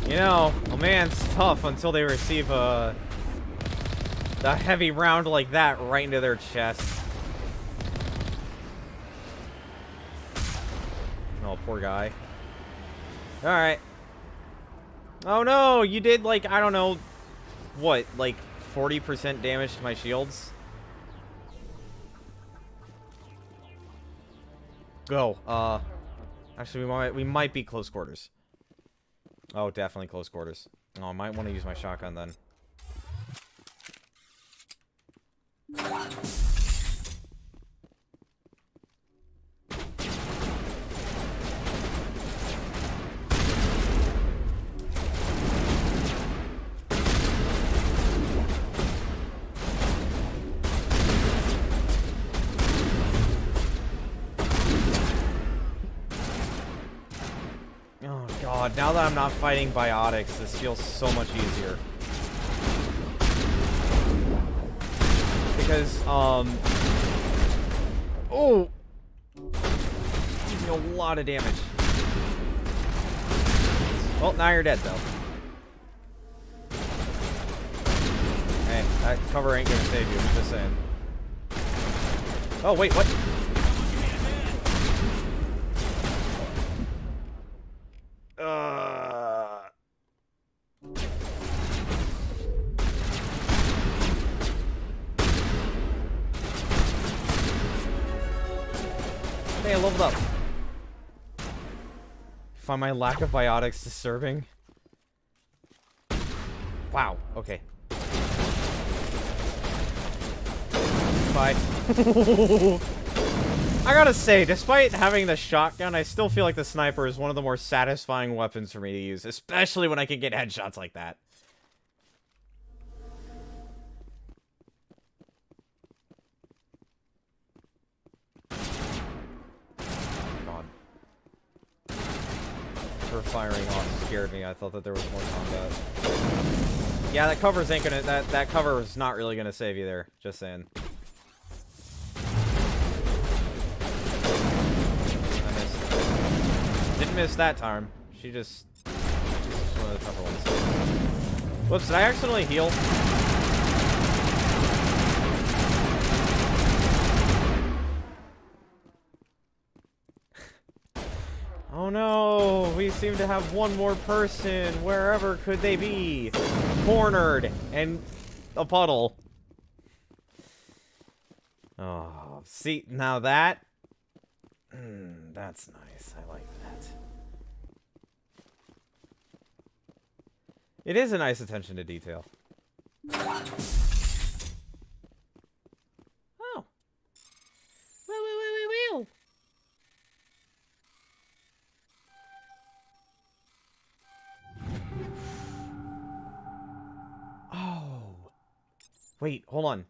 You know, a man's tough until they receive a heavy round like that right into their chest. Oh, poor guy. Alright. Oh no, you did like, I don't know, what, like 40% damage to my shields? Go. Actually, we might be close quarters. Oh, definitely close quarters. Oh, I might want to use my shotgun then. Oh god, now that I'm not fighting biotics, this feels so much easier. Because, oh! Gives me a lot of damage. Well, now you're dead, though. Hey, that cover ain't gonna save you, I'm just saying. Oh, wait, what? Hey, I leveled up. Find my lack of biotics disturbing. Wow, okay. Bye. I gotta say, despite having the shotgun, I still feel like the sniper is one of the more satisfying weapons for me to use, especially when I can get headshots like that. God. Her firing off scared me. I thought that there was more combat. Yeah, that cover's ain't gonna, that cover is not really gonna save you there. Just saying. Didn't miss that time. She's one of the tougher ones. Whoops, did I accidentally heal? Oh no, we seem to have one more person. Wherever could they be? Cornered and a puddle. Oh, see, now that... that's nice. I like that. It is a nice attention to detail. Oh. Well. Oh. Wait, hold on.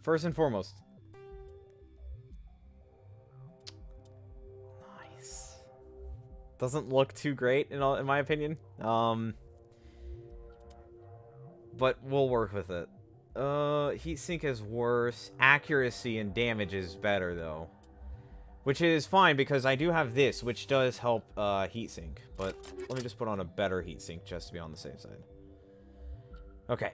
First and foremost. Nice. doesn't look too great in my opinion. But we'll work with it. Heatsink is worse. Accuracy and damage is better, though. Which is fine, because I do have this, which does help heatsink. But let me just put on a better heatsink, just to be on the safe side. Okay.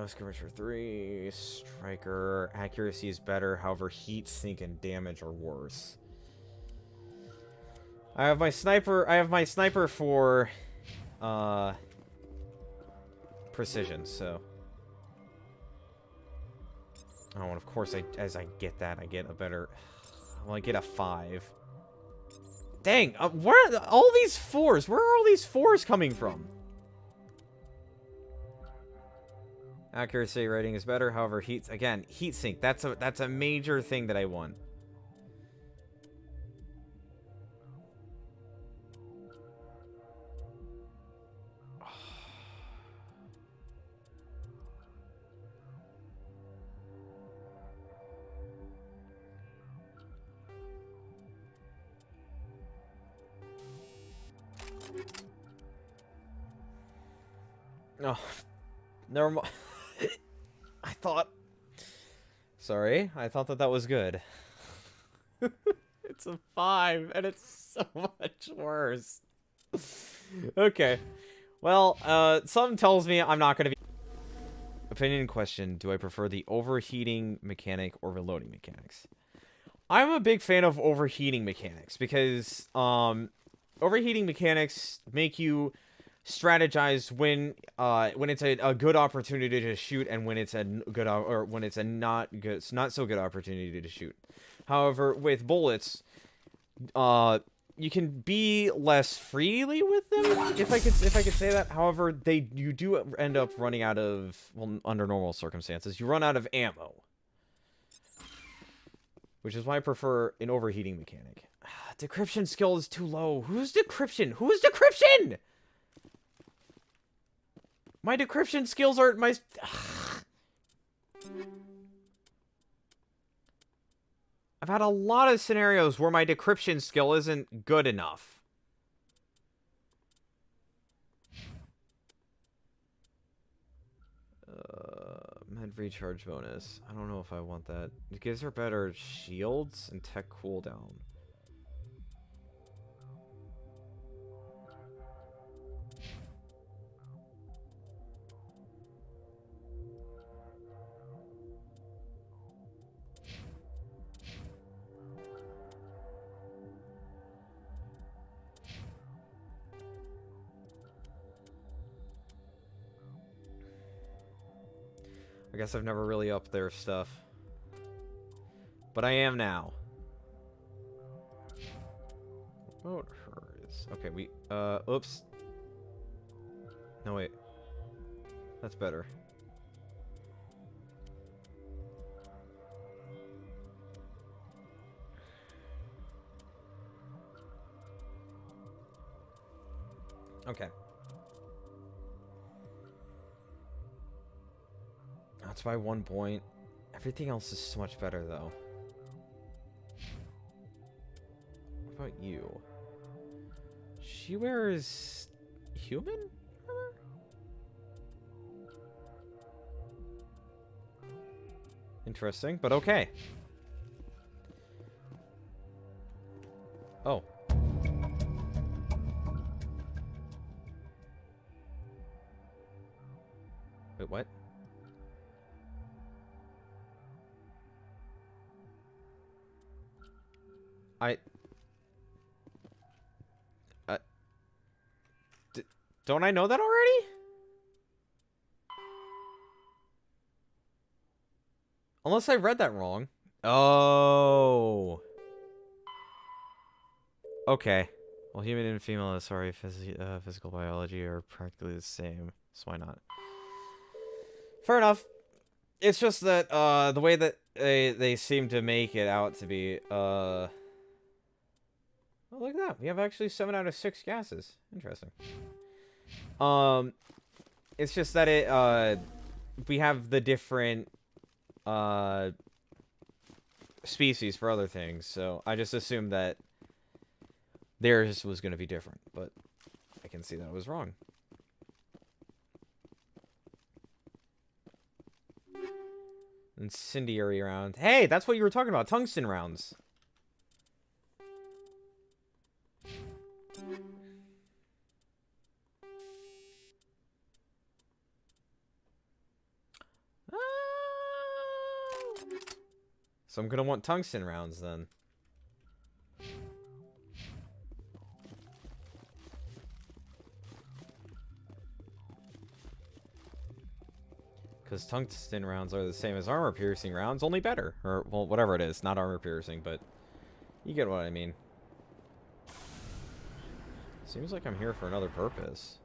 Skirmisher 3. Striker. Accuracy is better, however, heatsink and damage are worse. I have my sniper for... precision, so... Oh, and of course, as I get that, I get a better... Well, I get a 5. Dang! Where are all these 4s? Where are all these 4s coming from? Accuracy rating is better, however, heatsink. That's a major thing that I want. Oh, never mind. I thought that was good. It's a 5, and it's so much worse. Okay. Well, something tells me I'm not going to be... Opinion question. Do I prefer the overheating mechanic or reloading mechanics? I'm a big fan of overheating mechanics, because overheating mechanics make you strategize when it's a good opportunity to shoot and when it's a good or when it's a not so good opportunity to shoot. However, with bullets, you can be less freely with them, if I could say that. However, you do end up running out of, well, under normal circumstances, you run out of ammo, which is why I prefer an overheating mechanic. Decryption skill is too low. Who's decryption? Who's decryption? My decryption skills aren't my... I've had a lot of scenarios where my decryption skill isn't good enough. Med recharge bonus. I don't know if I want that. It gives her better shields and tech cooldown. I guess I've never really upped their stuff. But I am now. What about hers? Okay, oops. No, wait. That's better. Okay. That's by 1 point. Everything else is so much better, though. What about you? She wears human armor? Interesting, but okay. Oh. Wait, what? Don't I know that already? Unless I read that wrong. Oh. Okay. Well, human and female, physical biology are practically the same, so why not? Fair enough. It's just that, the way that they seem to make it out to be, oh, look at that. We have actually 7 out of 6 gases. Interesting. It's just that we have the different, species for other things, so I just assumed that theirs was going to be different, but I can see that I was wrong. Incendiary round. Hey, that's what you were talking about. Tungsten rounds. So I'm going to want tungsten rounds then. Because tungsten rounds are the same as armor-piercing rounds, only better. Or, well, whatever it is. Not armor-piercing, but you get what I mean. Seems like I'm here for another purpose.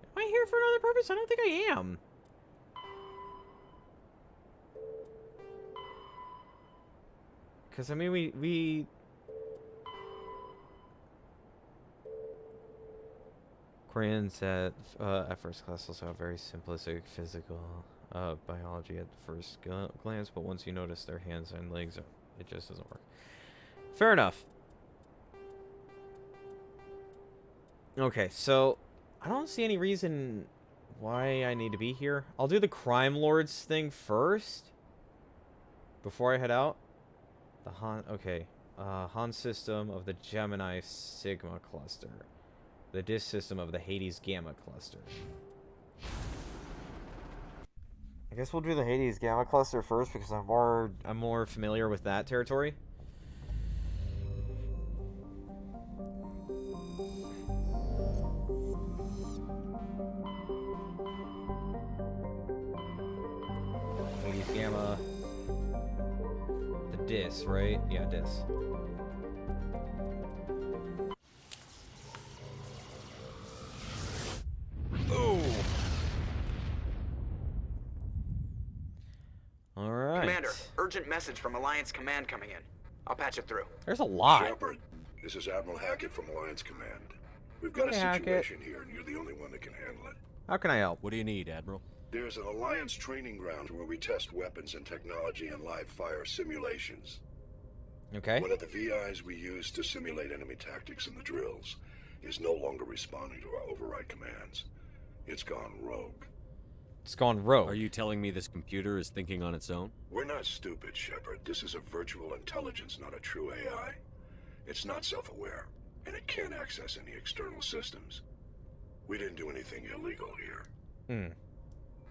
Am I here for another purpose? I don't think I am. Because, I mean, we... Koreans at first class also have very simplistic physical biology at first glance, but once you notice their hands and legs, it just doesn't work. Fair enough. Okay, so I don't see any reason why I need to be here. I'll do the Crime Lords thing first before I head out. The Han system of the Gemini Sigma cluster. The DIS system of the Hades Gamma cluster. I guess we'll do the Hades Gamma cluster first because I'm more familiar with that territory. Hades Gamma. The DIS, right? Yeah, DIS. Commander, urgent message from Alliance Command coming in. I'll patch it through. There's a lot. Shepard, this is Admiral Hackett from Alliance Command. We've got a situation here, and you're the only one that can handle it. How can I help? What do you need, Admiral? There's an Alliance training ground where we test weapons and technology in live fire simulations. Okay. One of the VIs we use to simulate enemy tactics in the drills is no longer responding to our override commands. It's gone rogue. It's gone rogue. Are you telling me this computer is thinking on its own? We're not stupid, Shepard. This is a virtual intelligence, not a true AI. It's not self-aware, and it can't access any external systems. We didn't do anything illegal here.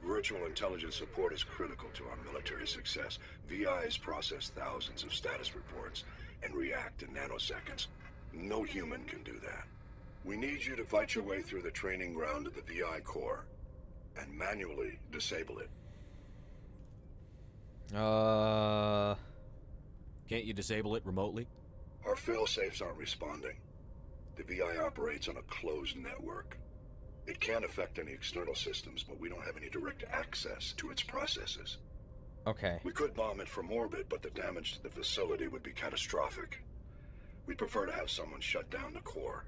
Virtual intelligence support is critical to our military success. VIs process thousands of status reports and react in nanoseconds. No human can do that. We need you to fight your way through the training ground of the VI core and manually disable it. Can't you disable it remotely? Our fail-safes aren't responding. The VI operates on a closed network. It can't affect any external systems, but we don't have any direct access to its processes. Okay. We could bomb it from orbit, but the damage to the facility would be catastrophic. We'd prefer to have someone shut down the core.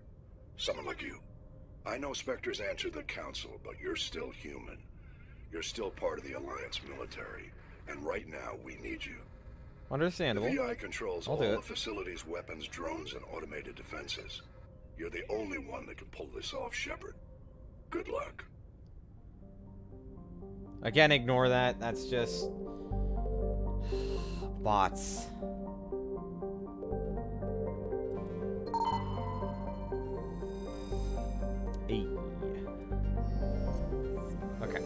Someone like you. I know Spectres answer the Council, but you're still human. You're still part of the Alliance military, and right now we need you. Understandable. The VI controls I'll all do the it. facility's weapons, drones, and automated defenses. You're the only one that can pull this off, Shepard. Good luck. Again, ignore that. That's just bots. Hey. Okay.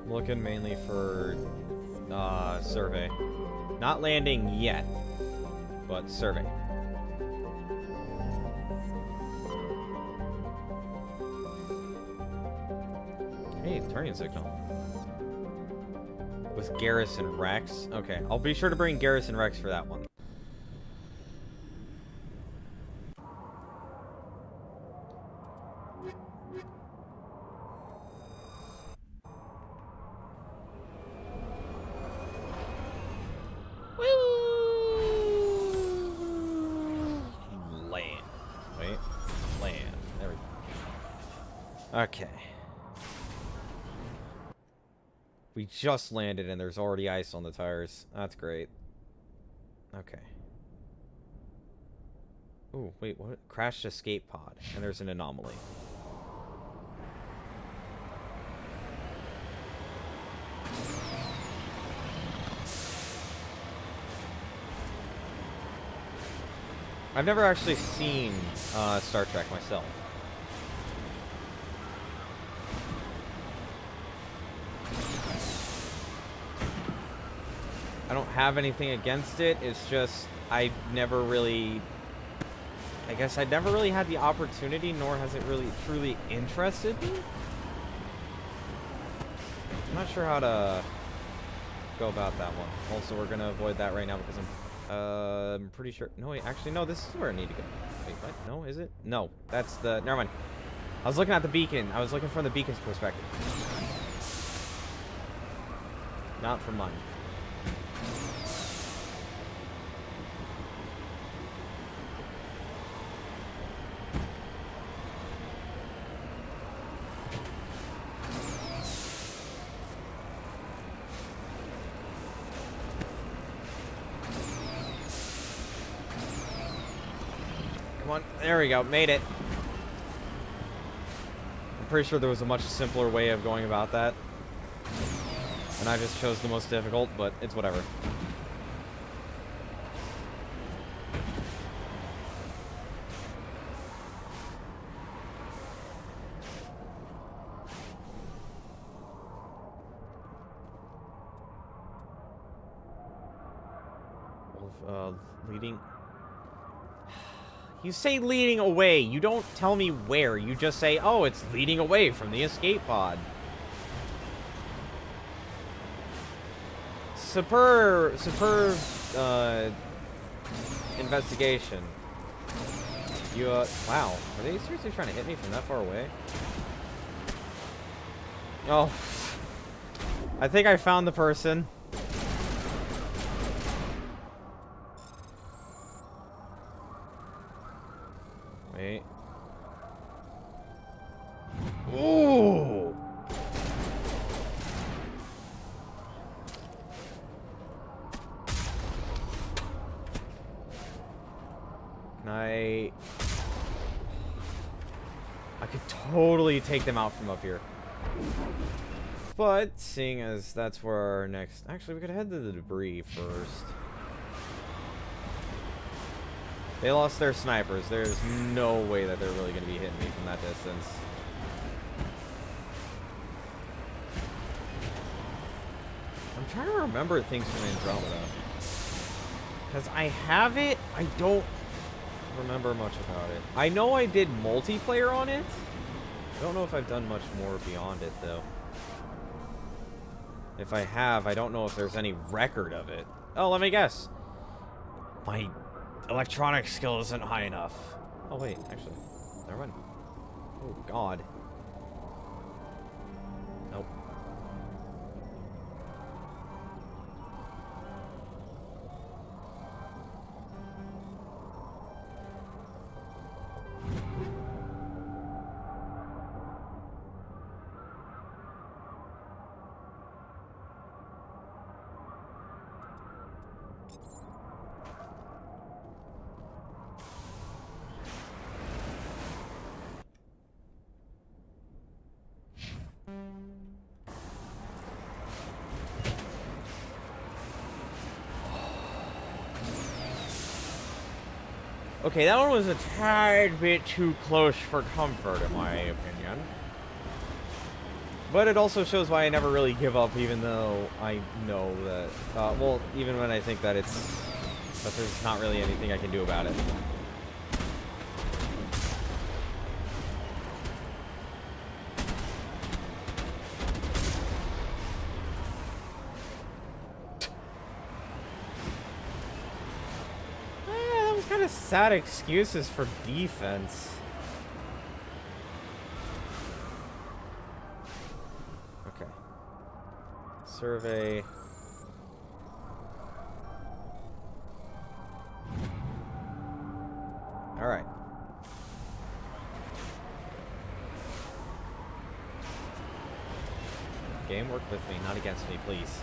Looking mainly for survey. Not landing yet, but survey. Hey, turning signal. With Garrison Rex. Okay, I'll be sure to bring Garrison Rex for that one. Land. Wait. Land. There we go. Okay. We just landed and there's already ice on the tires. That's great. Okay. Ooh, wait, what? Crashed escape pod, and there's an anomaly. I've never actually seen Star Trek myself. I don't have anything against it. It's just I never really... I guess I never really had the opportunity, nor has it really truly interested me. I'm not sure how to go about that one. Also, we're going to avoid that right now because I'm pretty sure... No, wait, actually, no, this is where I need to go. Wait, what? No, is it? No, that's the... Never mind. I was looking at the beacon. I was looking from the beacon's perspective. Not from mine. There we go, made it. I'm pretty sure there was a much simpler way of going about that. And I just chose the most difficult, but it's whatever. Leading... You say leading away. You don't tell me where. You just say, oh, it's leading away from the escape pod. Superb investigation. You, wow. Are they seriously trying to hit me from that far away? Oh. I think I found the person. Wait. Ooh! Can I could totally take them out from up here. But, seeing as that's where our next... Actually, we could head to the debris first. They lost their snipers. There's no way that they're really going to be hitting me from that distance. I'm trying to remember things from Andromeda. Because I have it, I don't remember much about it. I know I did multiplayer on it. I don't know if I've done much more beyond it, though. If I have, I don't know if there's any record of it. Oh, let me guess. My electronic skill isn't high enough. Oh, wait, actually. Never mind. Oh, God. Nope. Okay, that one was a tad bit too close for comfort, in my opinion. But it also shows why I never really give up, even though I know that... well, even when I think that that there's not really anything I can do about it. Sad excuses for defense. Okay. Survey. All right. Game, work with me, not against me, please.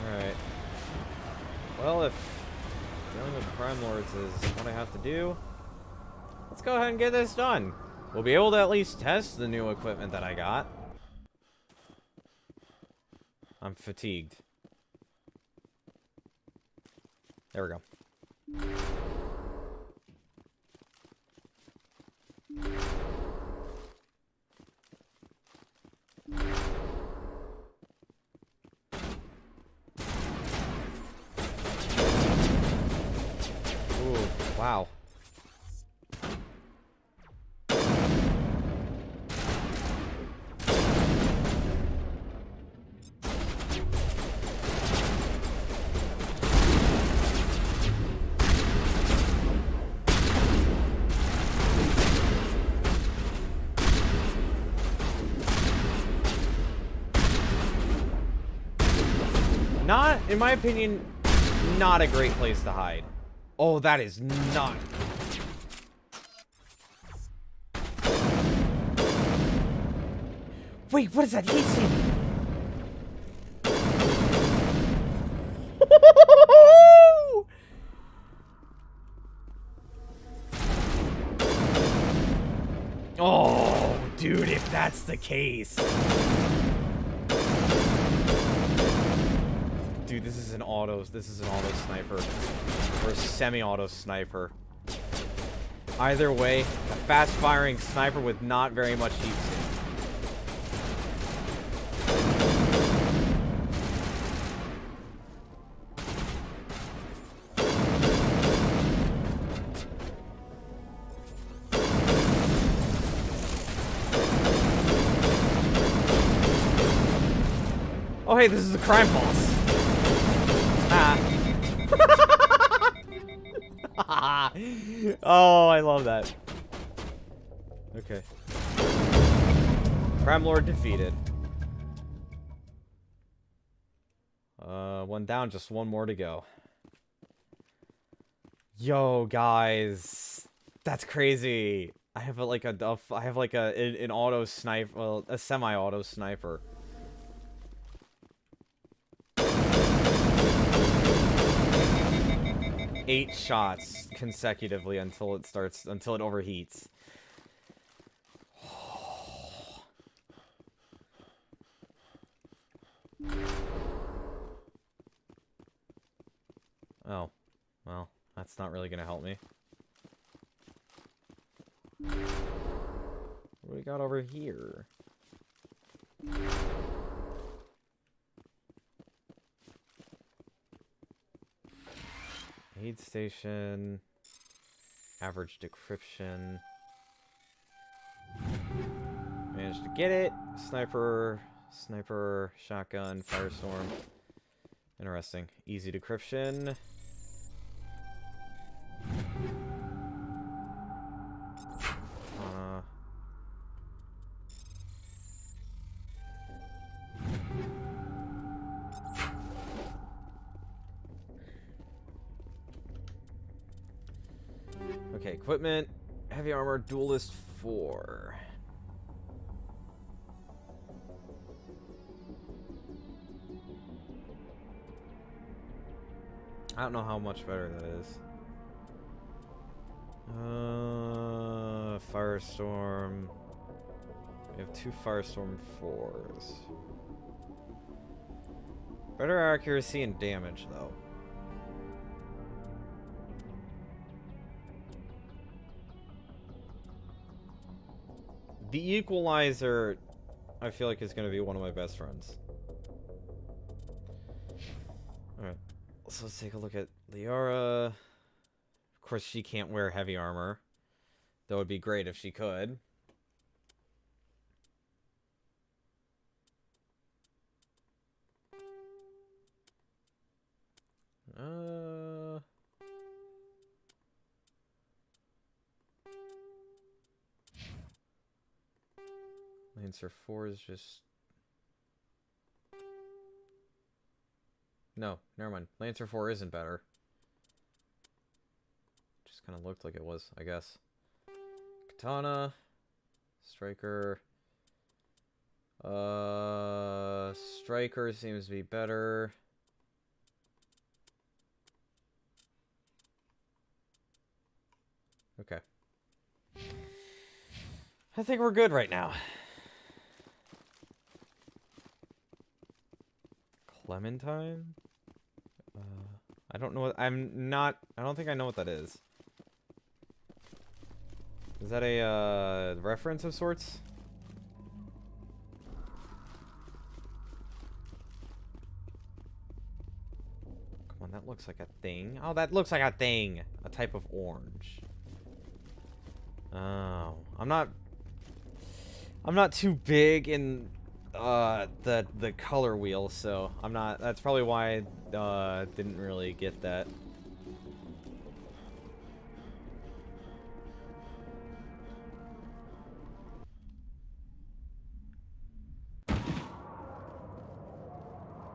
Alright. Well, if dealing with crime lords is what I have to do, let's go ahead and get this done. We'll be able to at least test the new equipment that I got. I'm fatigued. There we go. Ooh, wow. Not, in my opinion, not a great place to hide. Oh, that is not. Wait, what is that? He's saying. Oh, dude, if that's the case. Dude, this is an auto sniper. Or a semi-auto sniper. Either way, a fast-firing sniper with not very much heat sink. Oh, hey, this is a crime boss. Oh, I love that. Okay. Crime Lord defeated. One down, just one more to go. Yo, guys, that's crazy. I have an auto sniper, well, a semi-auto sniper. Eight shots consecutively until it overheats. Oh, well, that's not really gonna help me. What do we got over here? Aid station, average decryption. Managed to get it. Sniper, shotgun, firestorm. Interesting. Easy decryption. Okay, equipment, heavy armor, duelist 4. I don't know how much better that is. Firestorm. We have 2 Firestorm 4s. Better accuracy and damage, though. The Equalizer, I feel like, is going to be one of my best friends. Alright, so let's take a look at Liara. Of course, she can't wear heavy armor. That would be great if she could. Lancer 4 is just... No, never mind. Lancer 4 isn't better. Just kind of looked like it was, I guess. Katana. Striker. Striker seems to be better. I think we're good right now. Clementine? I don't know what... I don't think I know what that is. Is that a, reference of sorts? Come on, that looks like a thing. Oh, that looks like a thing! A type of orange. Oh. I'm not too big in the color wheel, so I'm not. That's probably why I didn't really get that.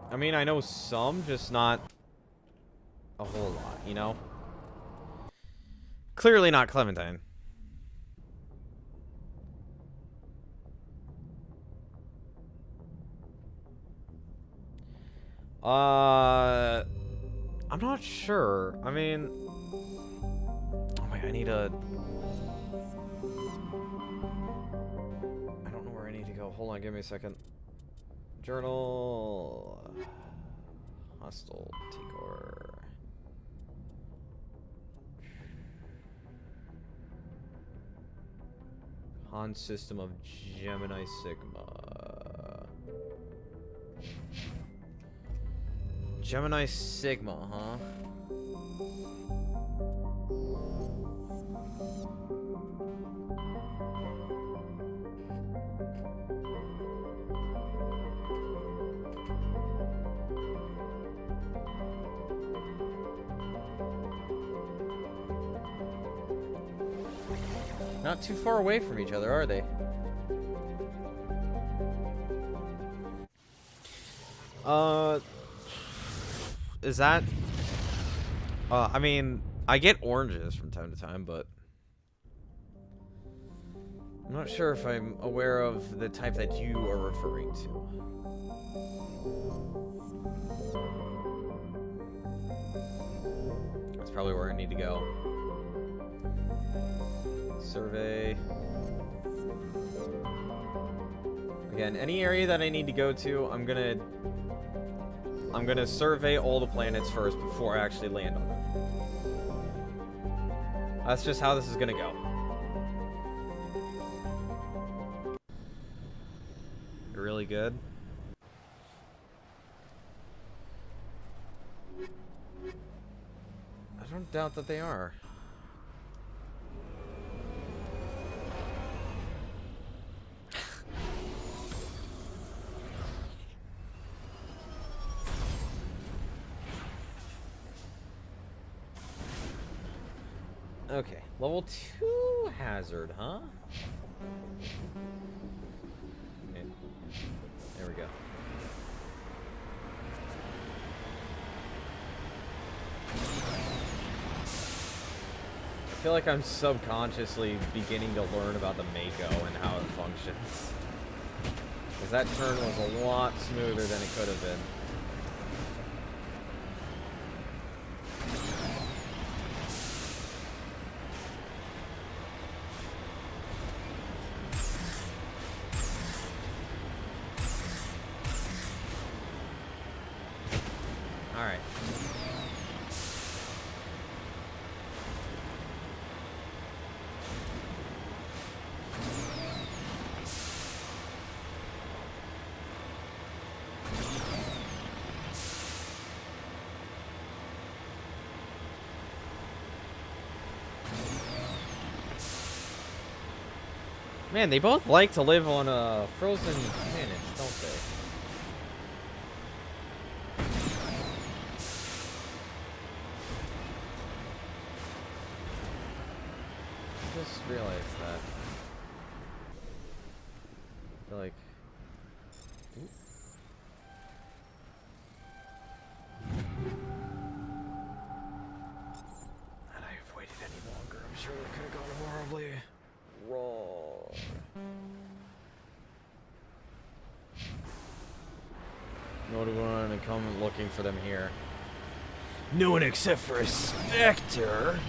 I mean, I know some, just not a whole lot, you know? Clearly not Clementine. I'm not sure. I mean... Oh my, I need a... I don't know where I need to go. Hold on, give me a second. Journal... Hostile Tigor... Han system of Gemini Sigma... Gemini Sigma, huh? Not too far away from each other, are they? Is that... I mean, I get oranges from time to time, but... I'm not sure if I'm aware of the type that you are referring to. That's probably where I need to go. Survey. Again, any area that I need to go to, I'm gonna survey all the planets first before I actually land on them. That's just how this is gonna go. Really good. I don't doubt that they are. Okay, level 2 hazard, huh? Okay. There we go. I feel like I'm subconsciously beginning to learn about the Mako and how it functions. Because that turn was a lot smoother than it could have been. Alright. Man, they both like to live on frozen planets, don't they? Just realized that. I feel like... Ooh. Had I have waited any longer, I'm sure it could have gone horribly wrong. No one to come looking for them here. No one except for a Spectre.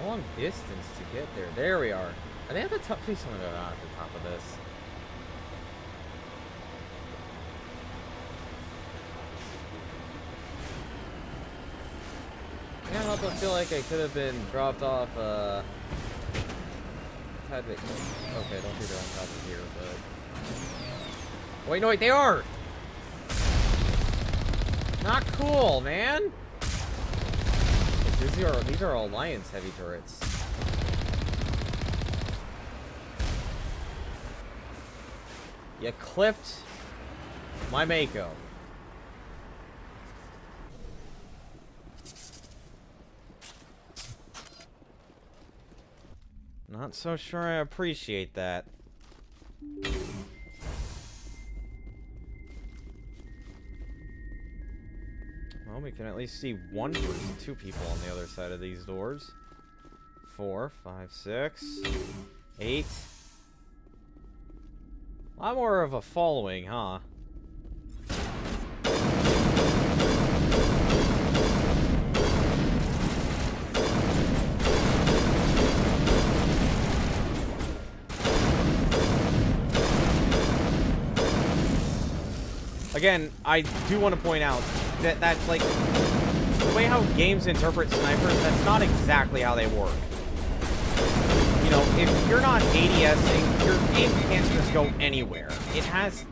Long distance to get there. There we are. Are they at the top? Please tell me they're not at the top of this. I can't help but feel like I could have been dropped off, had they... Okay, I don't think they're on top of here, but... Wait, no, wait, they are! Not cool, man! These are Alliance heavy turrets. You clipped my Mako. Not so sure I appreciate that. Well, we can at least see one person, 2 people on the other side of these doors. 4, 5, 6, 8. A lot more of a following, huh? Again, I do want to point out that that's like the way how games interpret snipers, that's not exactly how they work. You know, if you're not ADSing, your aim can't just go anywhere. It has...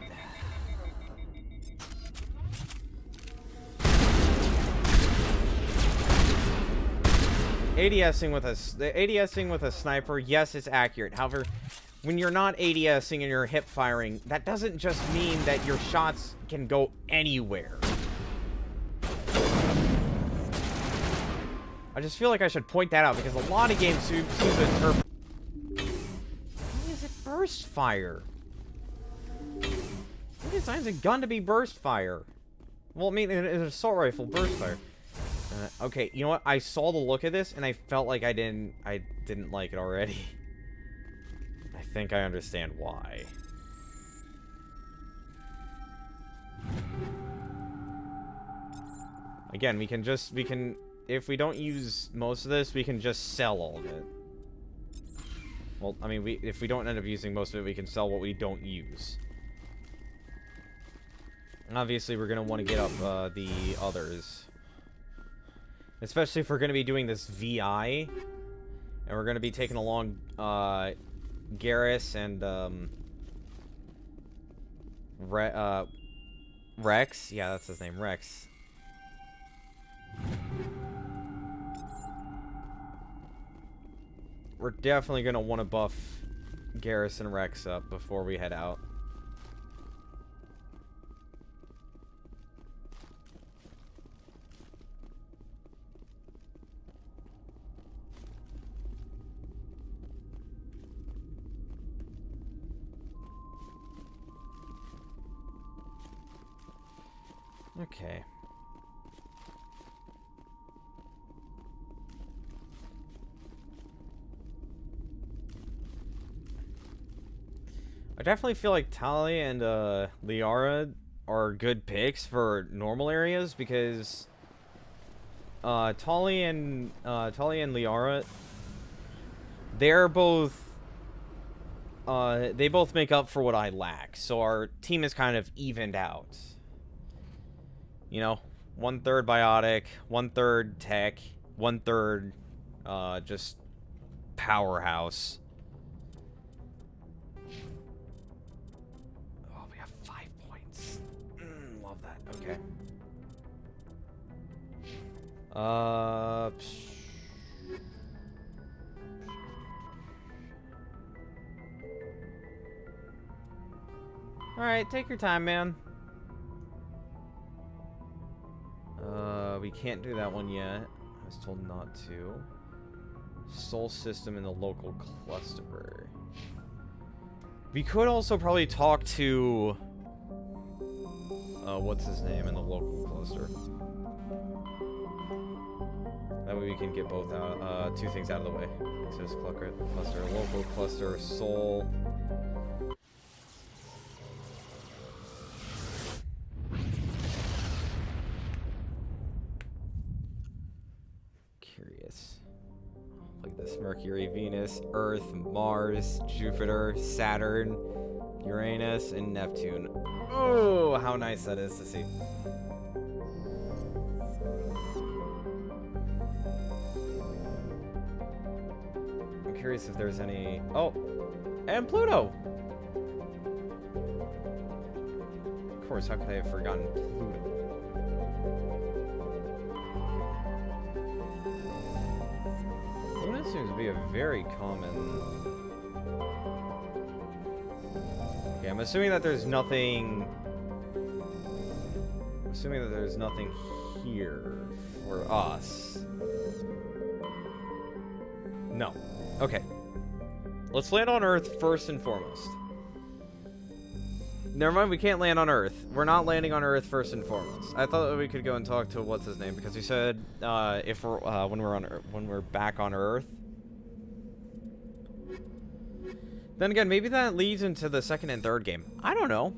ADSing with a sniper, yes, it's accurate. However, when you're not ADSing and you're hip firing, that doesn't just mean that your shots can go anywhere. I just feel like I should point that out because a lot of games seem to interpret... Why is it burst fire? Who designs a gun to be burst fire? Well, I mean, it's an assault rifle, burst fire. Okay, you know what? I saw the look of this and I felt like I didn't like it already. I think I understand why. Again, we can, if we don't use most of this, we can just sell all of it. Well, I mean, if we don't end up using most of it, we can sell what we don't use. Obviously, we're going to want to get up the others. Especially if we're going to be doing this VI. And we're going to be taking along Garrus and Rex. Yeah, that's his name, Rex. We're definitely going to want to buff Garrus and Rex up before we head out. Okay. I definitely feel like Tali and Liara are good picks for normal areas because Tali and Liara, they're both they both make up for what I lack, so our team is kind of evened out. You know, 1/3 biotic, 1/3 tech, 1/3 just powerhouse. Oh, we have 5 points. Love that. Okay. All right, take your time, man. We can't do that one yet. I was told not to. Soul system in the local cluster. We could also probably talk to... what's his name in the local cluster. That way we can get both out, 2 things out of the way. Access cluster, local cluster, soul... Look at this. Mercury, Venus, Earth, Mars, Jupiter, Saturn, Uranus, and Neptune. Oh, how nice that is to see. I'm curious if there's any... Oh, and Pluto! Of course, how could I have forgotten Pluto? Luna seems to be a very common... Okay, I'm assuming that there's nothing... I'm assuming that there's nothing here for us. No. Okay. Let's land on Earth first and foremost. Never mind, we can't land on Earth. We're not landing on Earth first and foremost. I thought that we could go and talk to what's his name because he said if we're when we're back on Earth. Then again, maybe that leads into the second and third game. I don't know.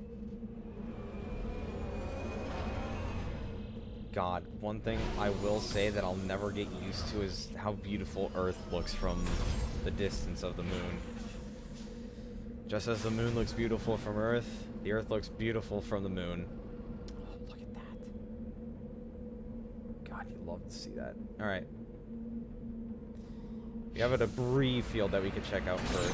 God, one thing I will say that I'll never get used to is how beautiful Earth looks from the distance of the moon. Just as the moon looks beautiful from Earth, the Earth looks beautiful from the moon. Oh, look at that. God, you'd love to see that. Alright. We have a debris field that we could check out first.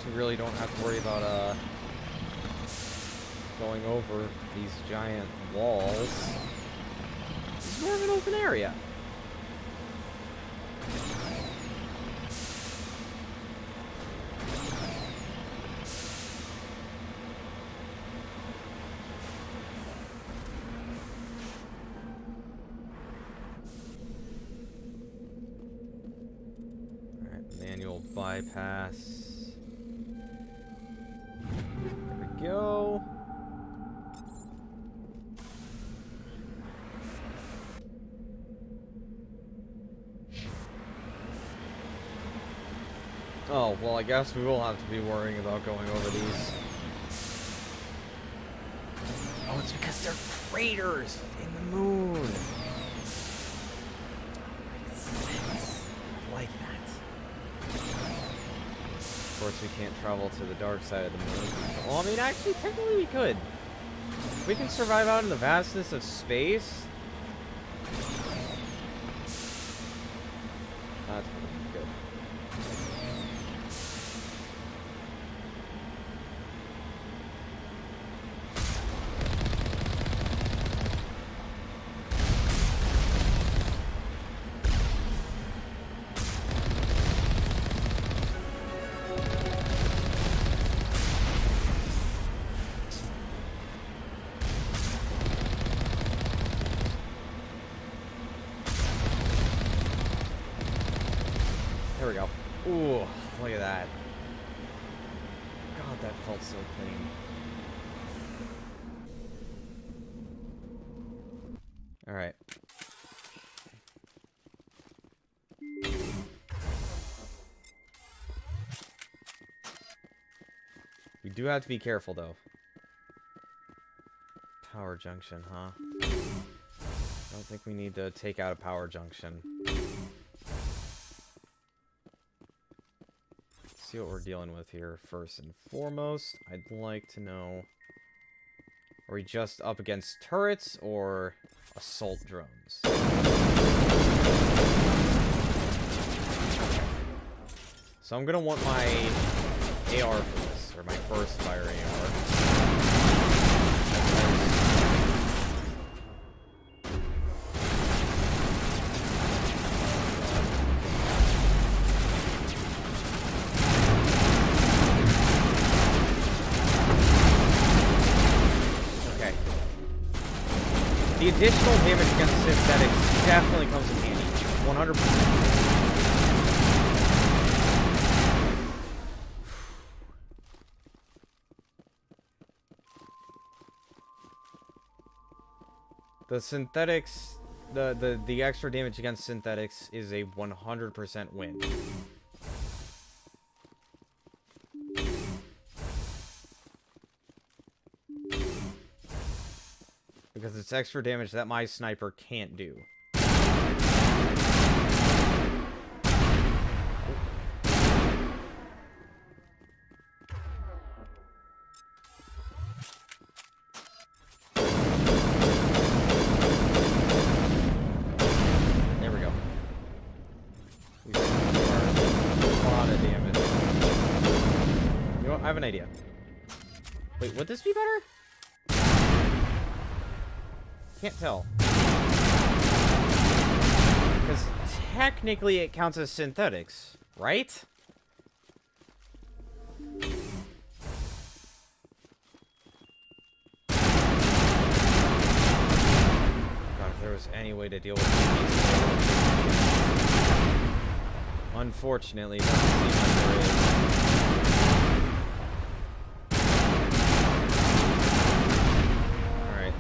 We really don't have to worry about going over these giant walls. This is more of an open area. Alright, manual bypass. Go. Oh, well, I guess we will have to be worrying about going over these. Oh, it's because they're craters in the moon. Like that. Of course, we can't travel to the dark side of the moon. Well, I mean, actually, technically we could. We can survive out in the vastness of space. That's good. There we go. Ooh, look at that. God, that felt so clean. Alright. We do have to be careful, though. Power junction, huh? I don't think we need to take out a power junction. See what we're dealing with here first and foremost. I'd like to know, are we just up against turrets or assault drones? So I'm gonna want my AR for this, or my burst fire AR. The additional damage against synthetics definitely comes in handy. 100%. The synthetics The extra damage against synthetics is a 100% win. Because it's extra damage that my sniper can't do. There we go. We are a lot of damage. You know what? I have an idea. Wait, would this be better? Can't tell. Because technically it counts as synthetics, right? God, if there was any way to deal with these. Unfortunately, it doesn't seem like there is.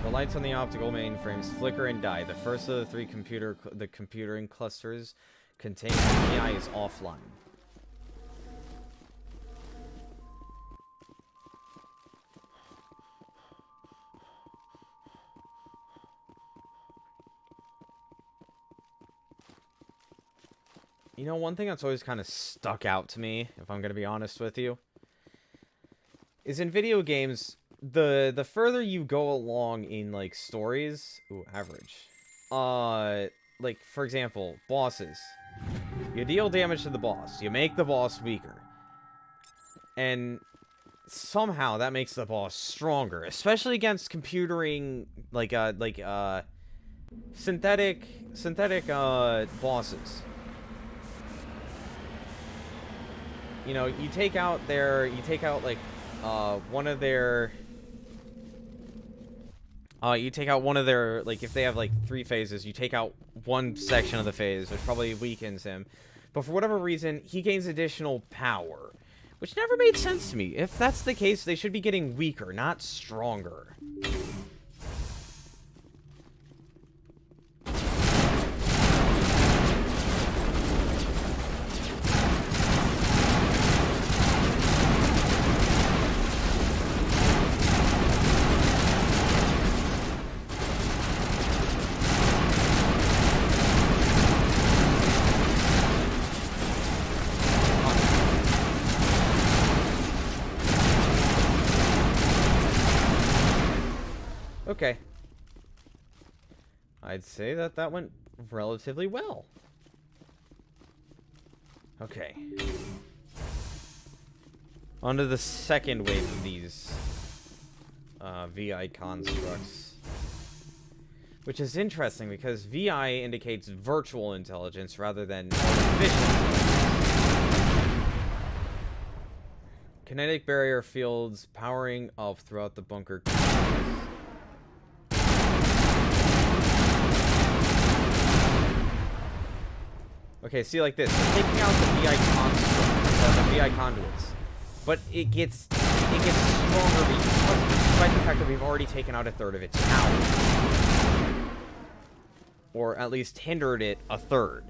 The lights on the optical mainframes flicker and die. The first of the three computing clusters containing VI is offline. You know, one thing that's always kind of stuck out to me, if I'm going to be honest with you, is in video games, the further you go along in, like, stories... Ooh, average. Like, for example, bosses. You deal damage to the boss. You make the boss weaker. And somehow that makes the boss stronger. Especially against computering, synthetic bosses. You know, you take out, like, one of their... you take out one of their, like, if they have, like, 3 phases, you take out one section of the phase, which probably weakens him. But for whatever reason, he gains additional power. Which never made sense to me. If that's the case, they should be getting weaker, not stronger. Okay. I'd say that went relatively well. Okay. On to the second wave of these VI constructs. Which is interesting because VI indicates virtual intelligence rather than artificial. Kinetic barrier fields powering up throughout the bunker. Okay, see, like this. We're taking out the VI construct, the VI conduits, but it gets stronger despite the fact that we've already taken out a third of its power, or at least hindered it a third.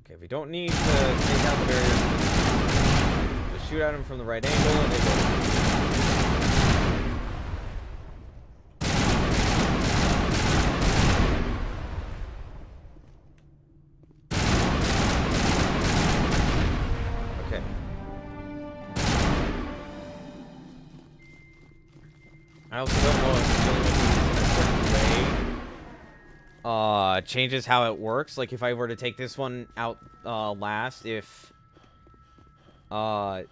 Okay, we don't need to take out the barriers. Just shoot at them from the right angle, and they go. I also don't know if dealing with these in a certain way changes how it works. Like if I were to take this one out last, if I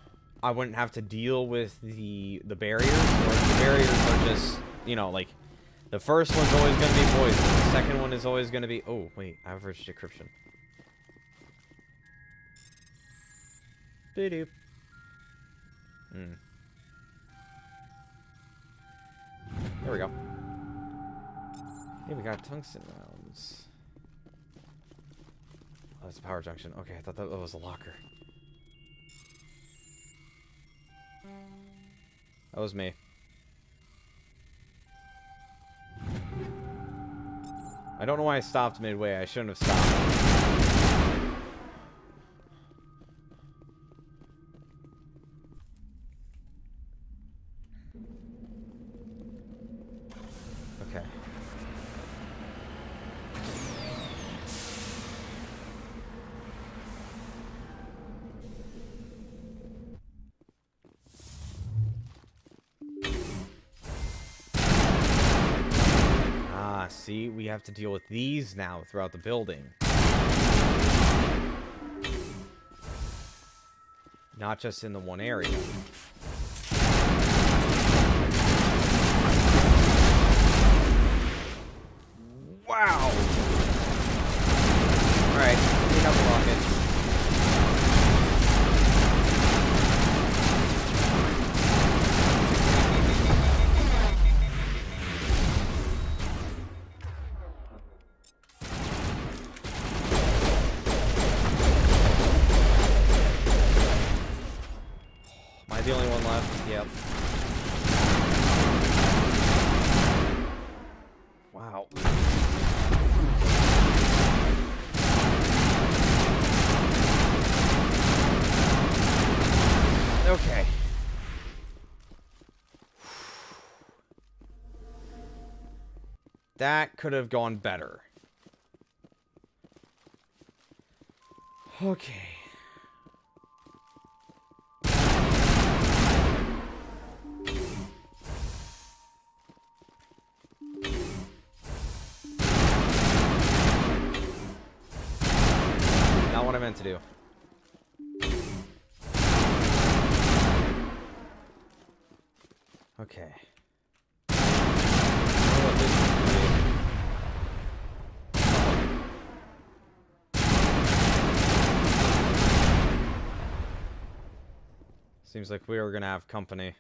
wouldn't have to deal with the barriers, or the barriers are just, you know, like the first one's always going to be poison, the second one is always going to be, oh wait, average decryption. Doo-doo. There we go. Hey, we got tungsten rounds. Oh, that's a power junction. Okay, I thought that was a locker. That was me. I don't know why I stopped midway. I shouldn't have stopped. Okay. See, we have to deal with these now throughout the building. Not just in the one area. Wow! Alright, pick up the rocket. The only one left. Yep. Wow. Okay. That could have gone better. Okay. Not what I meant to do. Okay. Seems like we are gonna have company.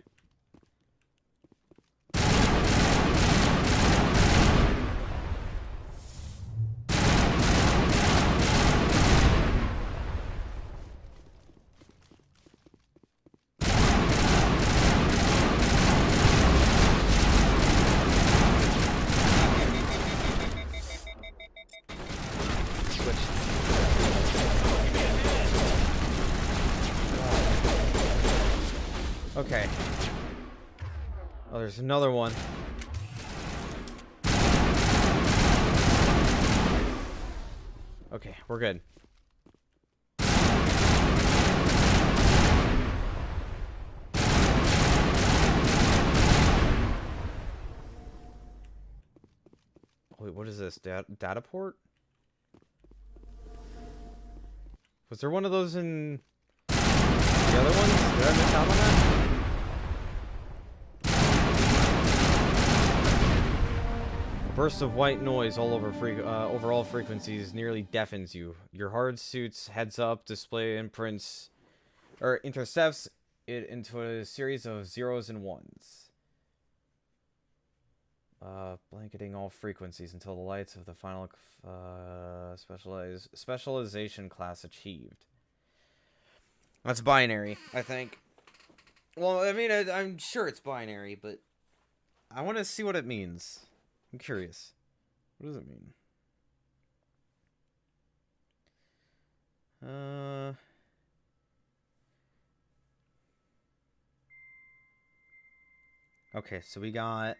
Okay. Oh, there's another one. Okay, we're good. Wait, what is this? Data port? Was there one of those in the other ones? Did I miss out on that? Burst of white noise all over overall frequencies nearly deafens you. Your hard suit's heads-up display imprints or intercepts it into a series of zeros and ones, blanketing all frequencies until the lights of the final specialization class achieved. That's binary, I think. Well, I mean, I'm sure it's binary, but I want to see what it means. I'm curious. What does it mean? Okay, so we got...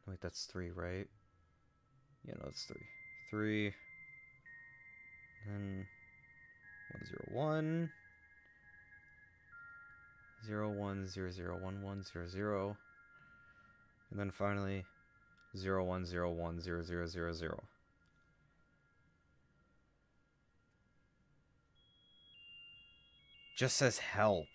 Wait, that's 3, right? Yeah, no, it's 3. 3. Then 101. 01 00 11 00. And then finally 0101 0000. Just says help.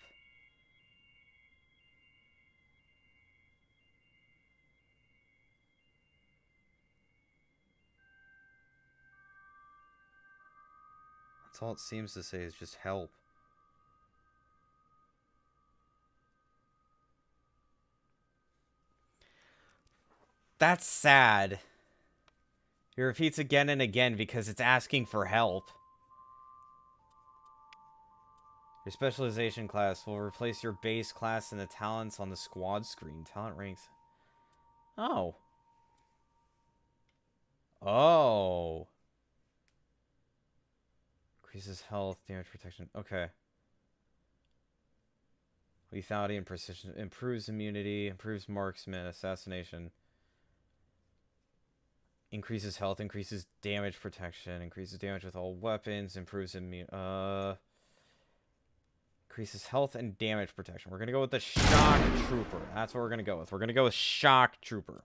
That's all it seems to say is just help. That's sad. He repeats again and again because it's asking for help. Your specialization class will replace your base class and the talents on the squad screen. Talent ranks. Oh. Oh. Increases health, damage protection. Okay. Lethality and precision. Improves immunity. Improves marksman. Assassination. Increases health. Increases damage protection. Increases damage with all weapons. Improves increases health and damage protection. We're going to go with the Shock Trooper. That's what we're going to go with. We're going to go with Shock Trooper.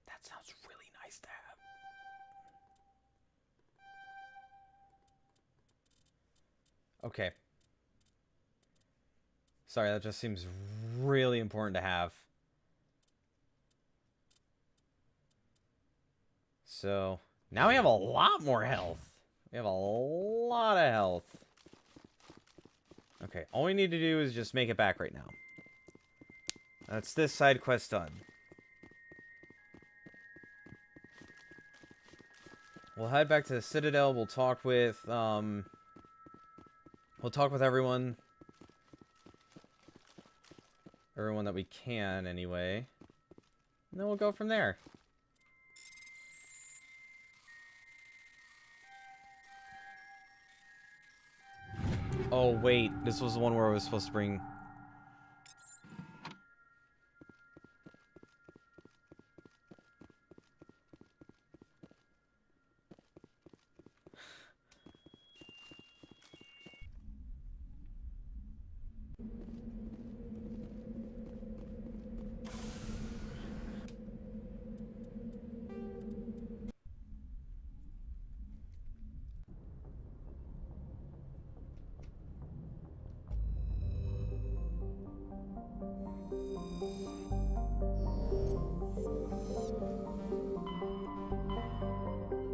That sounds really nice to have. Okay. Sorry, that just seems really important to have. So, now we have a lot more health. We have a lot of health. Okay, all we need to do is just make it back right now. That's this side quest done. We'll head back to the Citadel. We'll talk with everyone. Everyone that we can, anyway. And then we'll go from there. Oh, wait. This was the one where I was supposed to bring...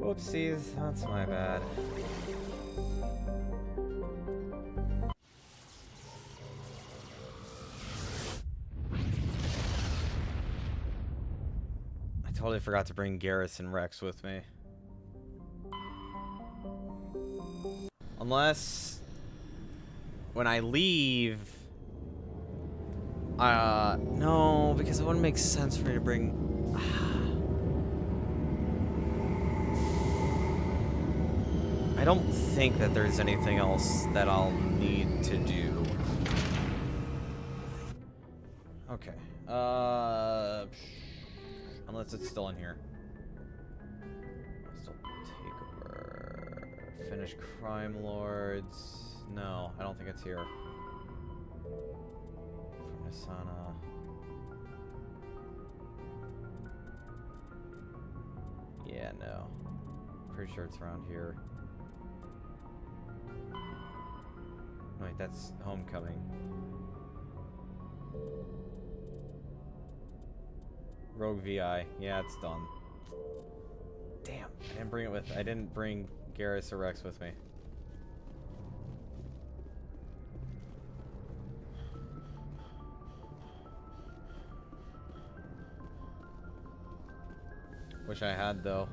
Whoopsies, that's my bad. I totally forgot to bring Garrus and Rex with me. Unless when I leave, no, because it wouldn't make sense for me to bring. I don't think that there's anything else that I'll need to do. Okay. Unless it's still in here. Still take over. Finish Crime Lords. No, I don't think it's here. From Asana. Yeah, no. Pretty sure it's around here. Wait, that's Homecoming. Rogue VI. Yeah, it's done. Damn, I didn't bring Garrus or Rex with me. Wish I had, though.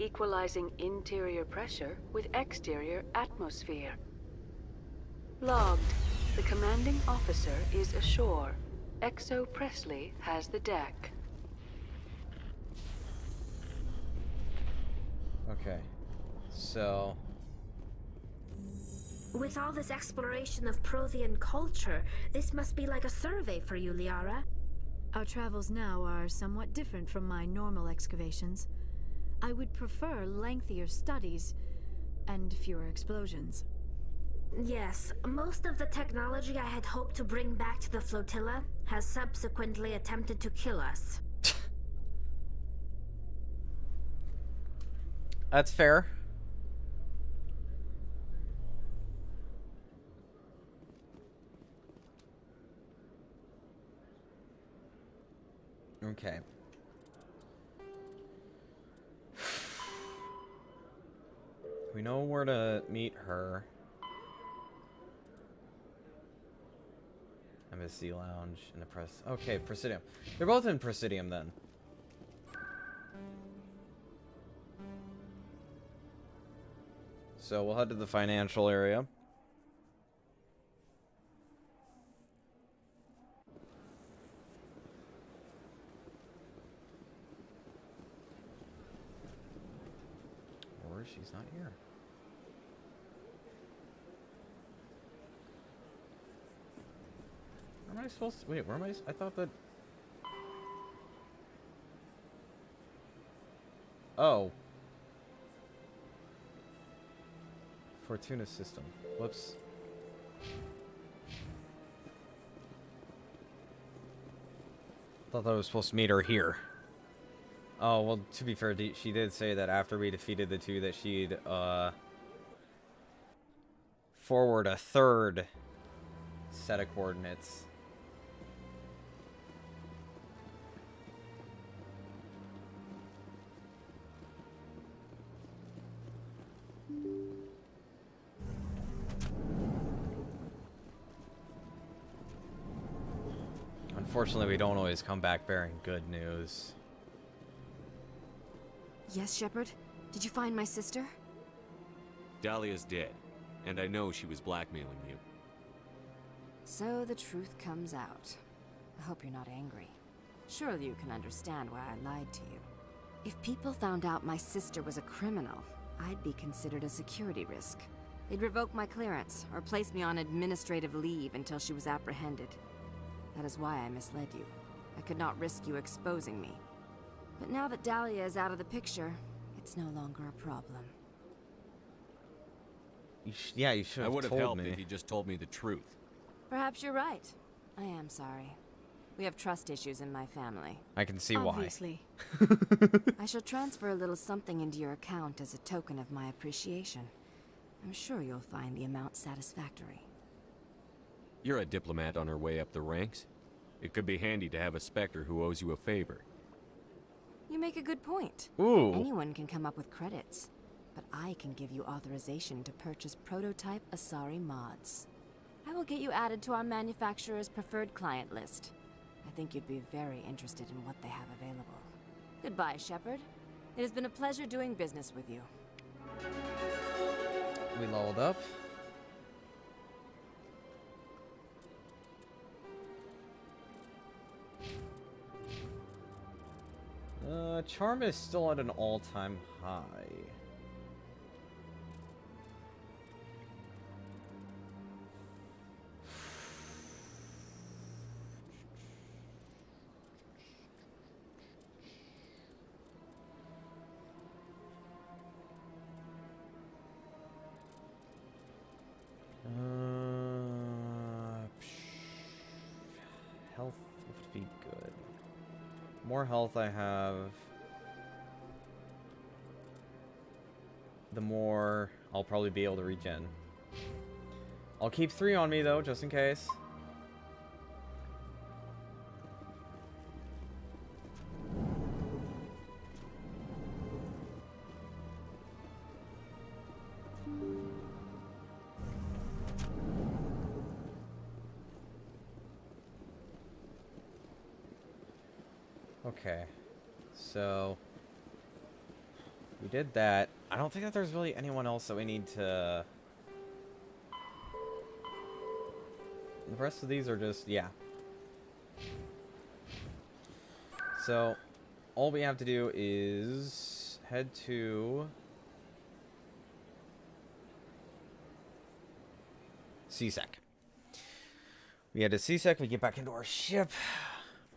Equalizing interior pressure with exterior atmosphere. Logged. The commanding officer is ashore. XO Presley has the deck. Okay. So... With all this exploration of Prothean culture, this must be like a survey for you, Liara. Our travels now are somewhat different from my normal excavations. I would prefer lengthier studies and fewer explosions. Yes, most of the technology I had hoped to bring back to the flotilla has subsequently attempted to kill us. That's fair. Okay. We know where to meet her. Embassy Lounge and the press. Okay, Presidium. They're both in Presidium then. So we'll head to the financial area. Or she's not here. Where am I supposed to... Wait, where am I... I thought that... Oh. Fortuna system. Whoops. Thought that I was supposed to meet her here. Oh, well, to be fair, she did say that after we defeated the two that she'd, forward a third set of coordinates. Unfortunately, we don't always come back bearing good news. Yes, Shepard? Did you find my sister? Dahlia's dead, and I know she was blackmailing you. So the truth comes out. I hope you're not angry. Surely you can understand why I lied to you. If people found out my sister was a criminal, I'd be considered a security risk. They'd revoke my clearance, or place me on administrative leave until she was apprehended. That is why I misled you. I could not risk you exposing me. But now that Dahlia is out of the picture, it's no longer a problem. Yeah, you should have told me. I would have helped if you just told me the truth. Perhaps you're right. I am sorry. We have trust issues in my family. I can see Obviously. I shall transfer a little something into your account as a token of my appreciation. I'm sure you'll find the amount satisfactory. You're a diplomat on her way up the ranks. It could be handy to have a Spectre who owes you a favor. You make a good point. Ooh. Anyone can come up with credits, but I can give you authorization to purchase prototype Asari mods. I will get you added to our manufacturer's preferred client list. I think you'd be very interested in what they have available. Goodbye, Shepard. It has been a pleasure doing business with you. We leveled up. Charm is still at an all-time high. Health would be good. More health I have, the more I'll probably be able to regen. I'll keep 3 on me though, just in case. Okay, so we did that. I don't think that there's really anyone else that we need to... The rest of these are just, yeah. So, all we have to do is head to... CSEC. We head to CSEC, we get back into our ship.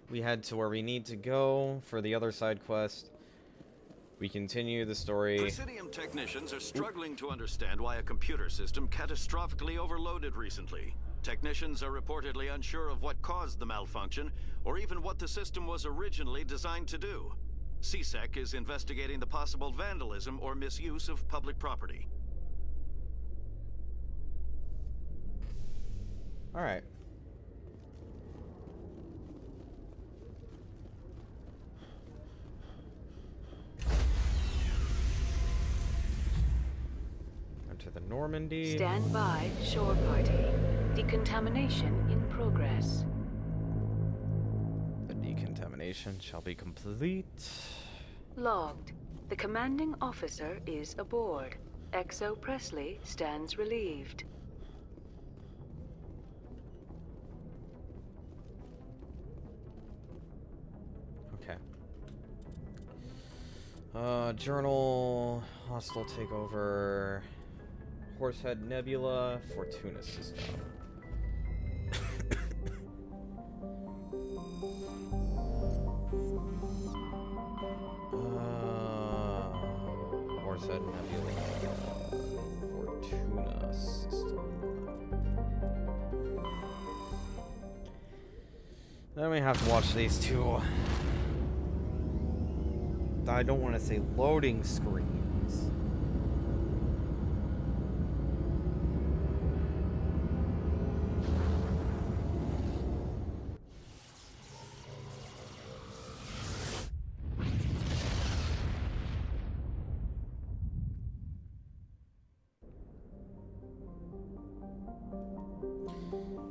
We head to where we need to go for the other side quest. We continue the story. Presidium technicians are struggling to understand why a computer system catastrophically overloaded recently. Technicians are reportedly unsure of what caused the malfunction, or even what the system was originally designed to do. CSEC is investigating the possible vandalism or misuse of public property. All right. to the Normandy. Stand by, shore party. Decontamination in progress. The decontamination shall be complete. Logged. The commanding officer is aboard. XO Presley stands relieved. Okay. Journal, hostile takeover, Horsehead Nebula, Fortuna system. Horsehead Nebula, Fortuna system. Then we have to watch these two. I don't want to say loading screens.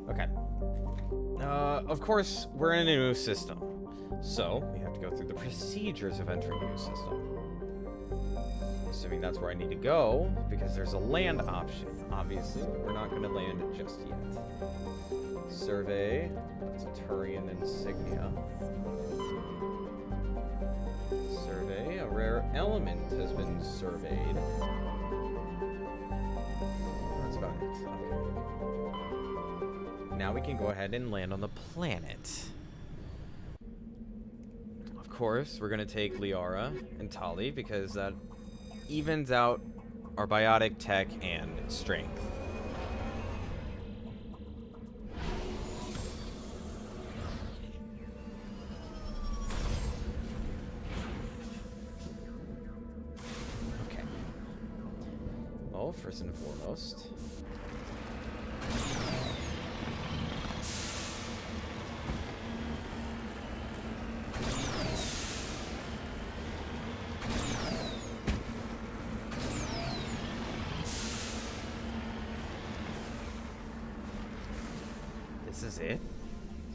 Okay. Of course, we're in a new system. So, we have to go through the procedures of entering a new system. Assuming that's where I need to go, because there's a land option. Obviously, we're not going to land it just yet. Survey. That's a Turian insignia. Survey. A rare element has been surveyed. That's about it. Okay. Now we can go ahead and land on the planet. Of course, we're going to take Liara and Tali because that evens out our biotic tech and strength. Okay. Well, first and foremost, this is it? It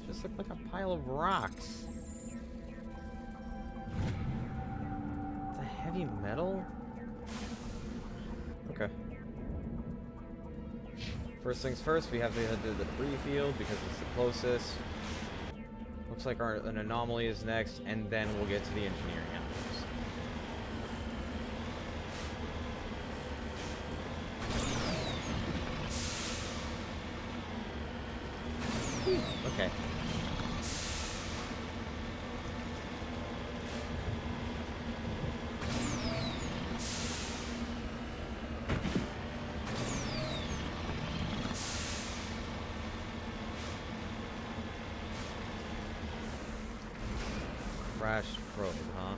just looked like a pile of rocks. It's a heavy metal? Okay. First things first, we have to head to the debris field because it's the closest. Looks like an anomaly is next, and then we'll get to the engineering afterwards. Okay. Crash probe, huh?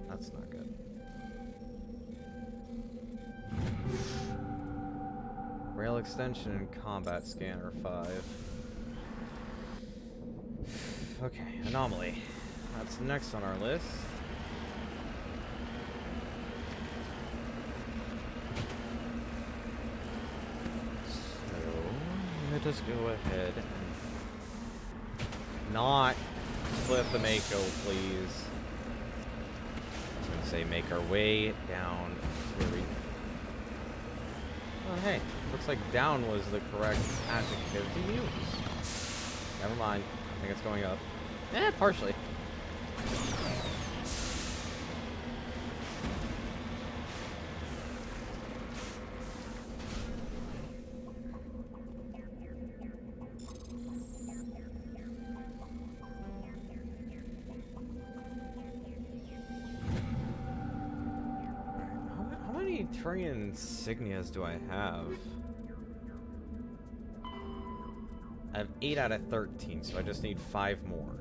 That's not good. Rail extension and combat scanner 5. Okay, anomaly. That's next on our list. So, let us go ahead and not flip the Mako, please. Say make our way down where we... Oh, hey. Looks like down was the correct adjective to use. Never mind. I think it's going up. Eh, partially. Turian insignias do I have? I have 8 out of 13, so I just need 5 more.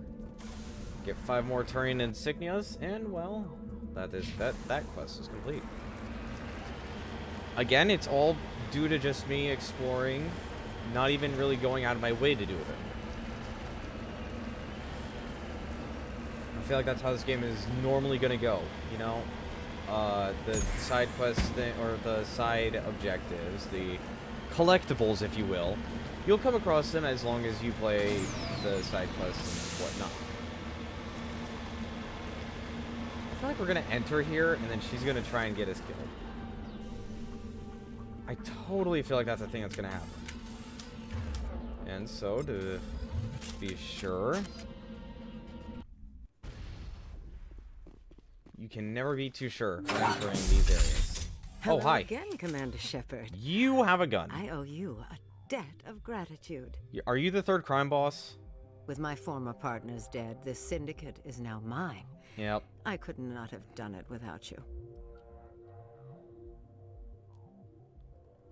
Get 5 more Turian insignias, and well, that quest is complete. Again, it's all due to just me exploring, not even really going out of my way to do it. I feel like that's how this game is normally gonna go, you know? The side quest thing, or the side objectives, the collectibles, if you will. You'll come across them as long as you play the side quests and whatnot. I feel like we're gonna enter here, and then she's gonna try and get us killed. I totally feel like that's a thing that's gonna happen. And so, to be sure, you can never be too sure when entering these areas. Hello oh, hi. again, Commander Shepard. You have a gun. I owe you a debt of gratitude. Are you the third crime boss? With my former partners dead, this syndicate is now mine. Yep. I could not have done it without you.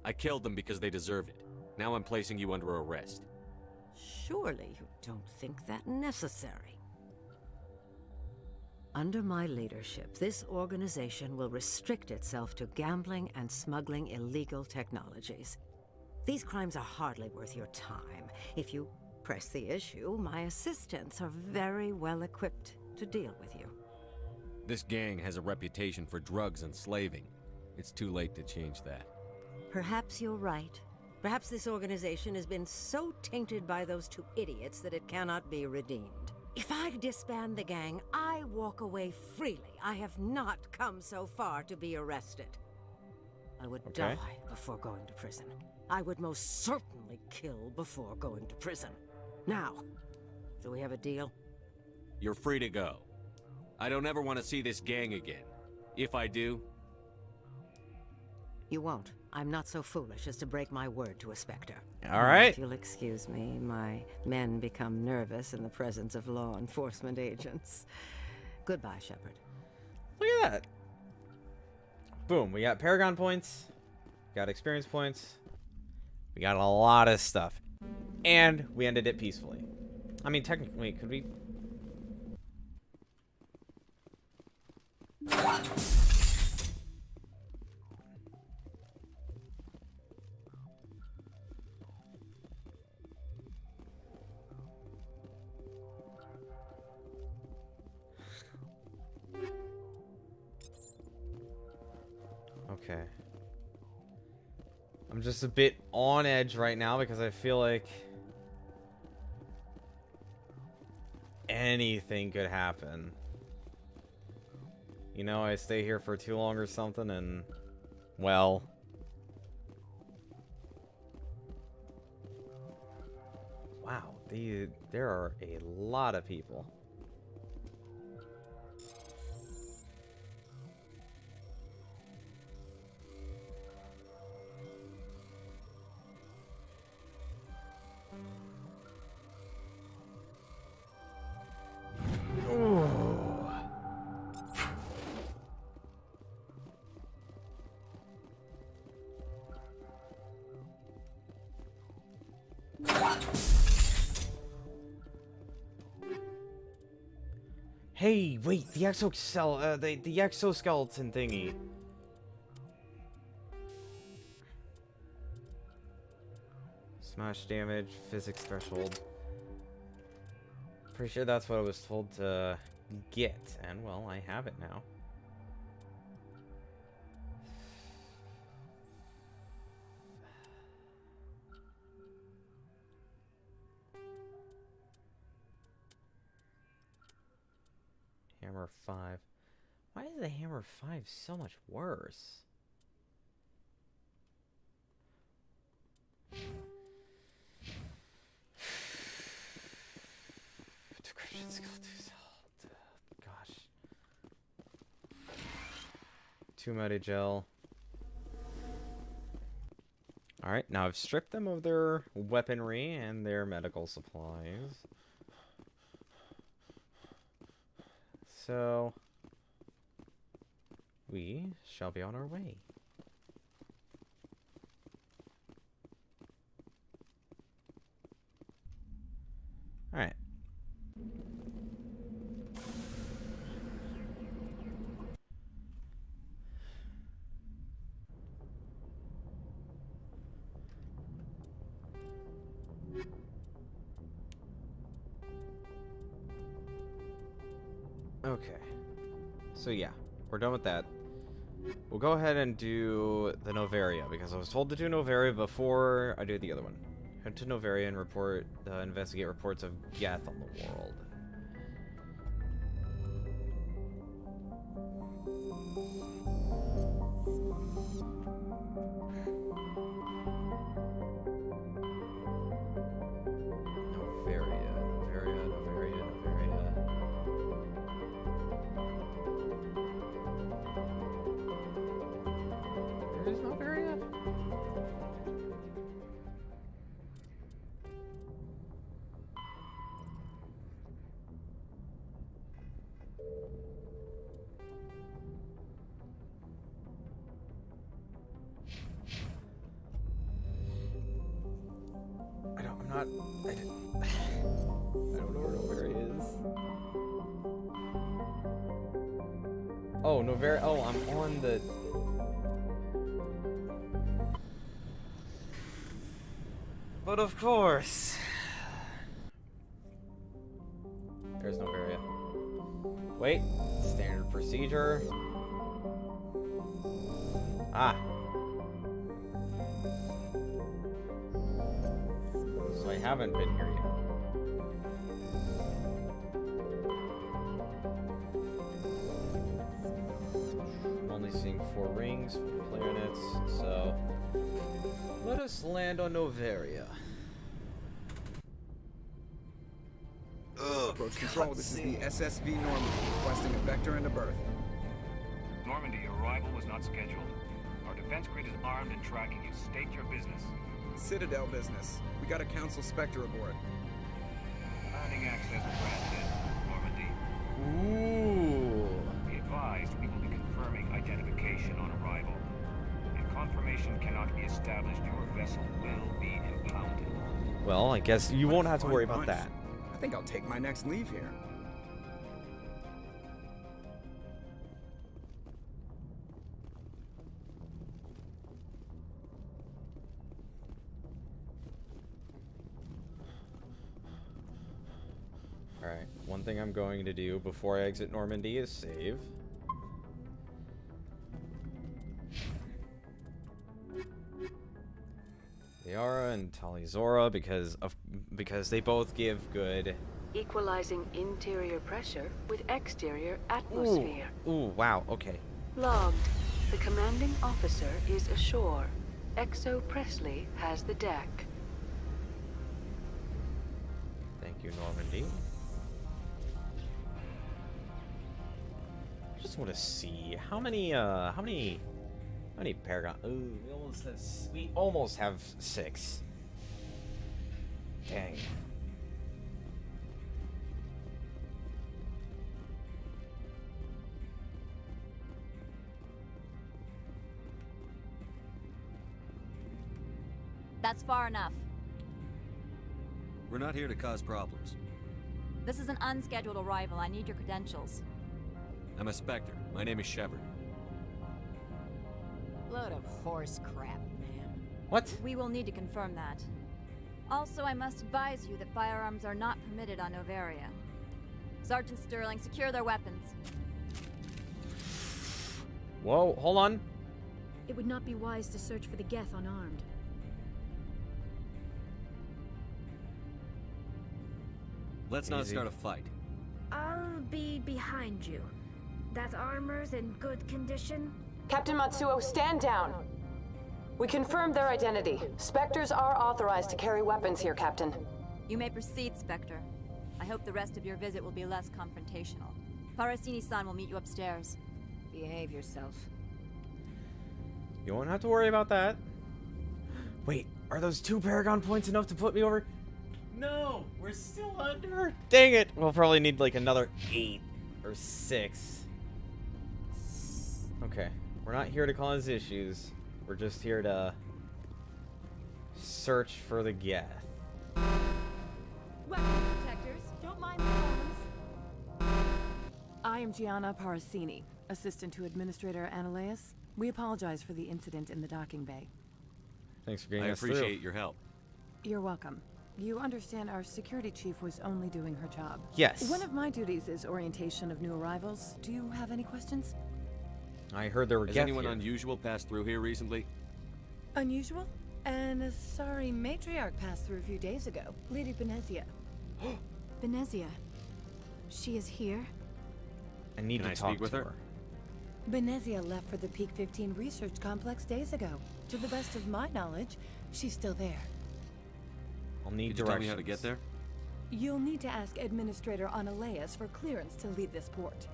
I killed them because they deserve it. Now I'm placing you under arrest. Surely you don't think that necessary. Under my leadership, this organization will restrict itself to gambling and smuggling illegal technologies. These crimes are hardly worth your time. If you press the issue, my assistants are very well equipped to deal with you. This gang has a reputation for drugs and slaving. It's too late to change that. Perhaps you're right. Perhaps this organization has been so tainted by those two idiots that it cannot be redeemed. If I disband the gang, I walk away freely. I have not come so far to be arrested. I would die before going to prison. I would most certainly kill before going to prison. Now, do we have a deal? You're free to go. I don't ever want to see this gang again. If I do... You won't. I'm not so foolish as to break my word to a Spectre. All right. If you'll excuse me, my men become nervous in the presence of law enforcement agents. Goodbye, Shepard. Look at that. Boom. We got Paragon points. Got experience points. We got a lot of stuff. And we ended it peacefully. I mean, technically, could we... Okay. I'm just a bit on edge right now because I feel like anything could happen. You know, I stay here for too long or something and, well... Wow, there are a lot of people. Hey, wait, the the exoskeleton thingy. Smash damage, physics threshold. Pretty sure that's what I was told to get, and well, I have it now. Hammer 5. Why is the Hammer 5 so much worse? Decryption skill 2 gosh. 2 meta gel. Alright, now I've stripped them of their weaponry and their medical supplies. So, we shall be on our way. All right. Okay. So yeah, we're done with that. We'll go ahead and do the Noveria, because I was told to do Noveria before I do the other one. Head to Noveria and investigate reports of Geth on the world. I don't know where Noveria is. Oh, Noveria. Oh, I'm on the... But of course. There's Noveria. Wait. Standard procedure. Ah. So I haven't been here yet. I'm only seeing 4 rings, planets, so let us land on Noveria. Approach control, this is the SSV Normandy, requesting a vector and a berth. Normandy, your arrival was not scheduled. Our defense grid is armed and tracking you. State your business. Citadel business. We got a Council Spectre aboard. Landing access granted, Normandy. Ooh. Be advised, we will be confirming identification on arrival. If confirmation cannot be established, your vessel will be impounded. Well, I guess you won't have to worry about that. I think I'll take my next leave here. Alright, one thing I'm going to do before I exit Normandy is save. Liara and Talizora because they both give good Equalizing interior pressure with exterior atmosphere. Ooh, wow, okay. Logged. The commanding officer is ashore. Exo Presley has the deck. Thank you, Normandy. I just want to see how many Paragon. Ooh, we almost have 6. Dang. That's far enough. We're not here to cause problems. This is an unscheduled arrival. I need your credentials. I'm a Spectre. My name is Shepard. Load of horse crap, man. What? We will need to confirm that. Also, I must advise you that firearms are not permitted on Noveria. Sergeant Sterling, secure their weapons. Whoa, hold on. It would not be wise to search for the Geth unarmed. Let's not start a fight. I'll be behind you. That armor's in good condition? Captain Matsuo, stand down. We confirmed their identity. Spectres are authorized to carry weapons here, Captain. You may proceed, Spectre. I hope the rest of your visit will be less confrontational. Parasini-san will meet you upstairs. Behave yourself. You won't have to worry about that. Wait, are those 2 Paragon points enough to put me over? No, we're still under. Dang it. We'll probably need like another 8 or 6. Okay, we're not here to cause issues. We're just here to search for the Geth. Weapons detectors, don't mind the bones. I am Gianna Parasini, assistant to Administrator Ananias. We apologize for the incident in the docking bay. Thanks for getting us through. I appreciate your help. You're welcome. You understand our security chief was only doing her job. Yes. One of my duties is orientation of new arrivals. Do you have any questions? I heard there were Has Geth anyone here. unusual passed through here recently? Unusual? And a sorry matriarch passed through a few days ago. Lady Benezia. Benezia. She is here? I need to talk to her. Benezia left for the Peak 15 research complex days ago. To the best of my knowledge, she's still there. I'll need Could you tell me how to get there? You'll need to ask Administrator Analeus for clearance to leave this port.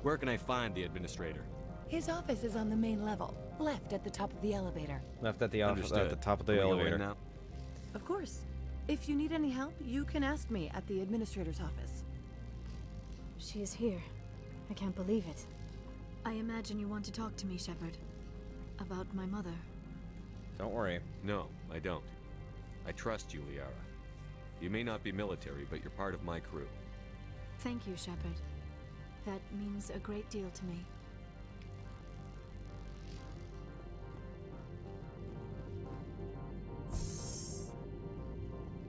Where can I find the administrator? His office is on the main level, left at the top of the elevator. Left at the office, at the top of the Can we go in elevator. now? Of course. If you need any help, you can ask me at the Administrator's office. She is here. I can't believe it. I imagine you want to talk to me, Shepard. About my mother. Don't worry. No, I don't. I trust you, Liara. You may not be military, but you're part of my crew. Thank you, Shepard. That means a great deal to me.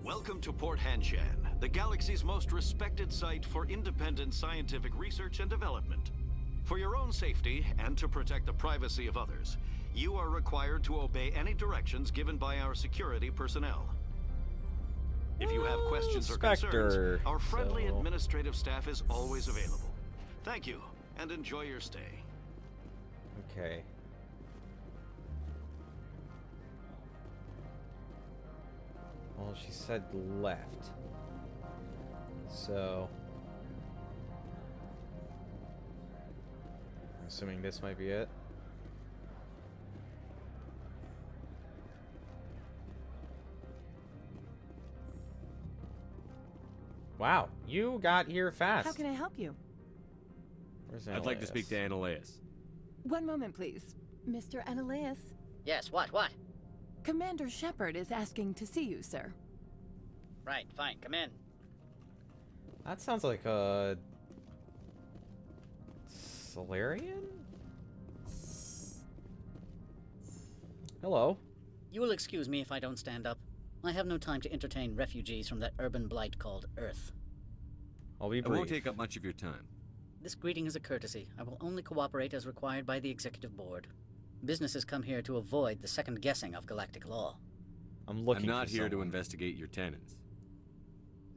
Welcome to Port Hanshan, the galaxy's most respected site for independent scientific research and development. For your own safety and to protect the privacy of others, you are required to obey any directions given by our security personnel. If you have questions or concerns, our friendly administrative staff is always available. Thank you, and enjoy your stay. Okay. Well, she said left. So... I'm assuming this might be it. Wow, you got here fast. How can I help you? Where's I'd like to speak to Analeus. One moment, please. Mr. Analeus? Yes, what? Commander Shepard is asking to see you, sir. Right, fine, come in. That sounds like a... Solarian? Hello. You will excuse me if I don't stand up. I have no time to entertain refugees from that urban blight called Earth. I'll be I brief. won't take up much of your time. This greeting is a courtesy. I will only cooperate as required by the Executive Board. Businesses come here to avoid the second guessing of galactic law. I'm not here to investigate your tenants.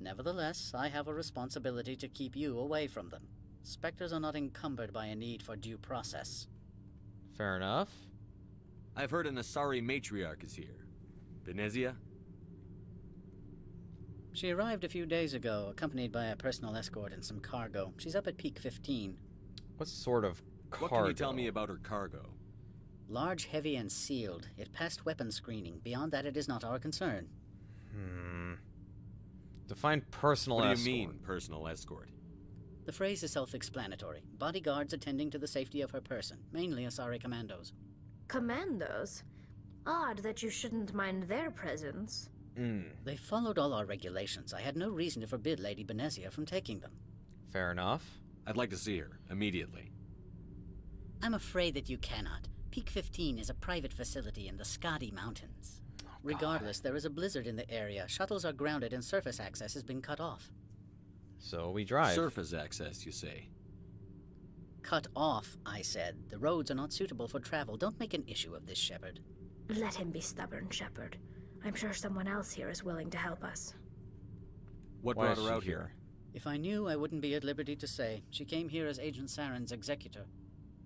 Nevertheless, I have a responsibility to keep you away from them. Spectres are not encumbered by a need for due process. Fair enough. I've heard an Asari matriarch is here. Benezia? She arrived a few days ago, accompanied by a personal escort and some cargo. She's up at Peak 15. What sort of cargo? What can you tell me about her cargo? Large, heavy, and sealed. It passed weapons screening. Beyond that, it is not our concern. Define personal escort. What do you mean, personal escort? The phrase is self-explanatory. Bodyguards attending to the safety of her person, mainly Asari commandos. Commandos? Odd that you shouldn't mind their presence. They followed all our regulations. I had no reason to forbid Lady Benezia from taking them. Fair enough. I'd like to see her, immediately. I'm afraid that you cannot. Peak 15 is a private facility in the Skadi Mountains. Regardless, there is a blizzard in the area. Shuttles are grounded and surface access has been cut off. So we drive. Surface access, you say? Cut off, I said. The roads are not suitable for travel. Don't make an issue of this, Shepard. Let him be stubborn, Shepard. I'm sure someone else here is willing to help us. What brought her out here? If I knew, I wouldn't be at liberty to say. She came here as Agent Saren's executor.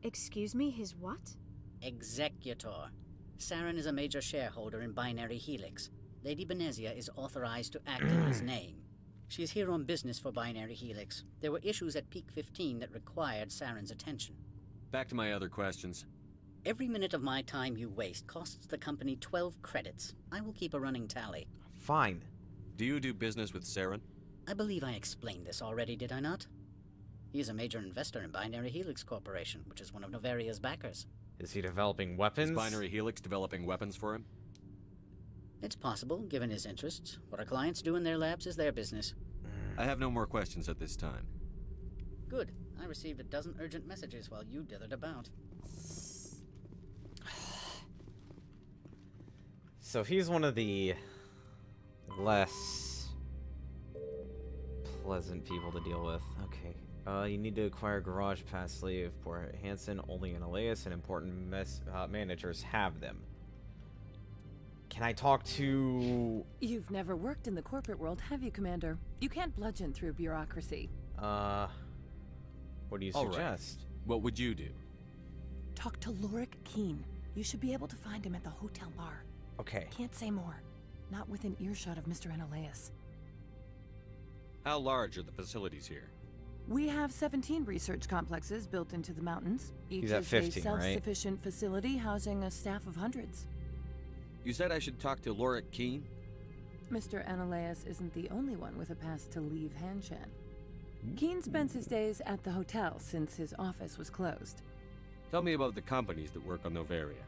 Excuse me, his what? Executor. Saren is a major shareholder in Binary Helix. Lady Benezia is authorized to act in his name. She is here on business for Binary Helix. There were issues at Peak 15 that required Saren's attention. Back to my other questions. Every minute of my time you waste costs the company 12 credits. I will keep a running tally. Fine. Do you do business with Saren? I believe I explained this already, did I not? He is a major investor in Binary Helix Corporation, which is one of Novaria's backers. Is he developing weapons? Is Binary Helix developing weapons for him? It's possible, given his interests. What our clients do in their labs is their business. I have no more questions at this time. Good. I received a dozen urgent messages while you dithered about. So he's one of the less pleasant people to deal with. Okay. You need to acquire Garage Pass sleeve. Poor Hansen, only Annihilus, and important managers have them. Can I talk to... You've never worked in the corporate world, have you, Commander? You can't bludgeon through bureaucracy. What do you suggest? Right. What would you do? Talk to Lorik Keen. You should be able to find him at the hotel bar. Okay. Can't say more. Not within earshot of Mr. Annihilus. How large are the facilities here? We have 17 research complexes built into the mountains. Each He's at is 15, a self-sufficient facility housing a staff of hundreds. You said I should talk to Lorik Keen? Mr. Annihilus isn't the only one with a pass to leave Hanshan. Keen spends his days at the hotel since his office was closed. Tell me about the companies that work on Noveria.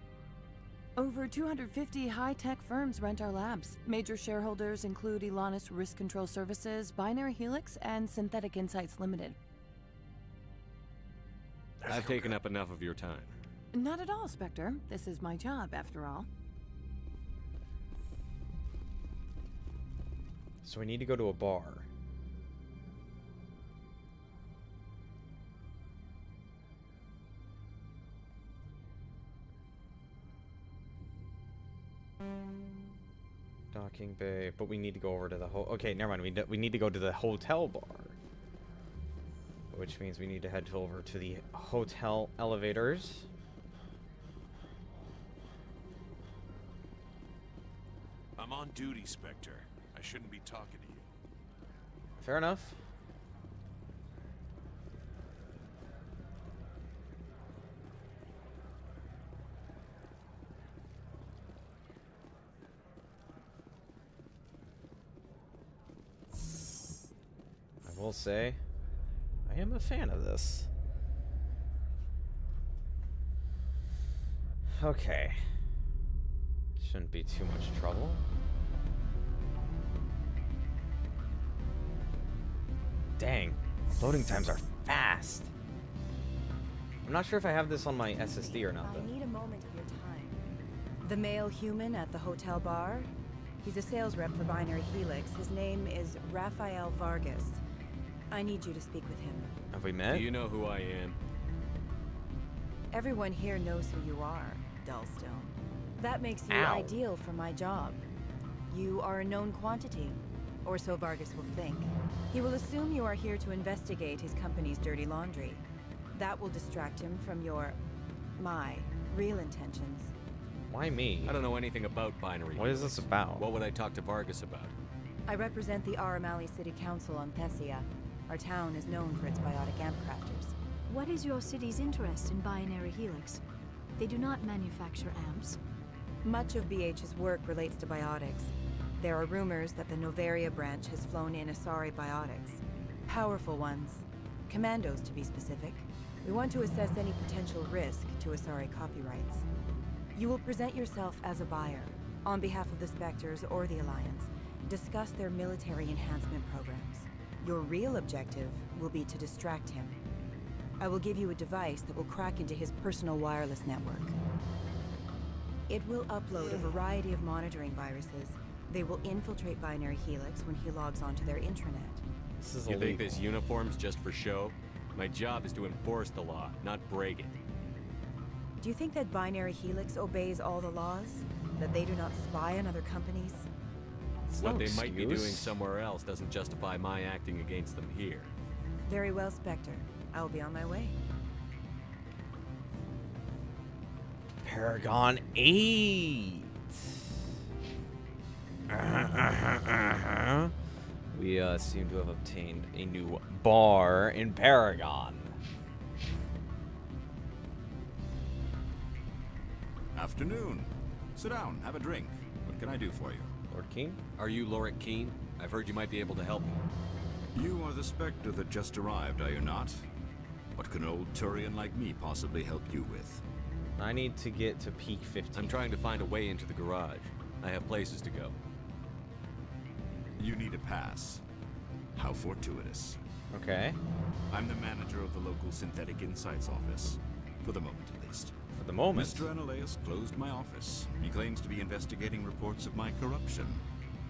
Over 250 high-tech firms rent our labs. Major shareholders include Elanus Risk Control Services, Binary Helix, and Synthetic Insights Limited. I've taken up enough of your time. Not at all, Spectre. This is my job, after all. So we need to go to a bar. Docking bay, but we need to go over to the okay, never mind. We need to go to the hotel bar, which means we need to head over to the hotel elevators. I'm on duty, Spectre. I shouldn't be talking to you. Fair enough. I will say, I am a fan of this. Okay. Shouldn't be too much trouble. Dang, loading times are fast. I'm not sure if I have this on my SSD or not, though. I need a moment of your time. The male human at the hotel bar? He's a sales rep for Binary Helix. His name is Rafael Vargas. I need you to speak with him. Have we met? Do you know who I am? Everyone here knows who you are, Dullstone. That makes you Ow. ideal for my job. You are a known quantity, or so Vargas will think. He will assume you are here to investigate his company's dirty laundry. That will distract him from my real intentions. Why me? I don't know anything about Binary. What is this about? What would I talk to Vargas about? I represent the Aramali City Council on Thessia. Our town is known for its biotic amp crafters. What is your city's interest in Binary Helix? They do not manufacture amps. Much of BH's work relates to biotics. There are rumors that the Noveria branch has flown in Asari biotics. Powerful ones. Commandos, to be specific. We want to assess any potential risk to Asari copyrights. You will present yourself as a buyer, on behalf of the Spectres or the Alliance. Discuss their military enhancement programs. Your real objective will be to distract him. I will give you a device that will crack into his personal wireless network. It will upload a variety of monitoring viruses. They will infiltrate Binary Helix when he logs onto their intranet. This is You illegal. think this uniform's just for show? My job is to enforce the law, not break it. Do you think that Binary Helix obeys all the laws? That they do not spy on other companies? What they might be doing somewhere else doesn't justify my acting against them here. Very well, Spectre. I will be on my way. Paragon 8. We seem to have obtained a new bar in Paragon. Afternoon. Sit down, have a drink. What can I do for you? Lord Keen? Are you Lorik Keen? I've heard you might be able to help me. You are the Spectre that just arrived, are you not? What can an old Turian like me possibly help you with? I need to get to peak 15. I'm trying to find a way into the garage. I have places to go. You need a pass. How fortuitous. Okay. I'm the manager of the local Synthetic Insights office. For the moment, at least. For the moment? Mr. Annihilus closed my office. He claims to be investigating reports of my corruption.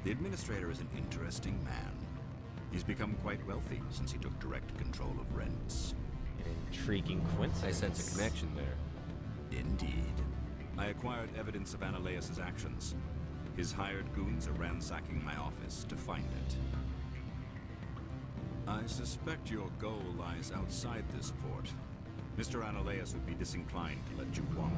The administrator is an interesting man. He's become quite wealthy since he took direct control of rents. An intriguing coincidence. I sense a connection there. Indeed. I acquired evidence of Analeas' actions. His hired goons are ransacking my office to find it. I suspect your goal lies outside this port. Mr. Analeas would be disinclined to let you wander.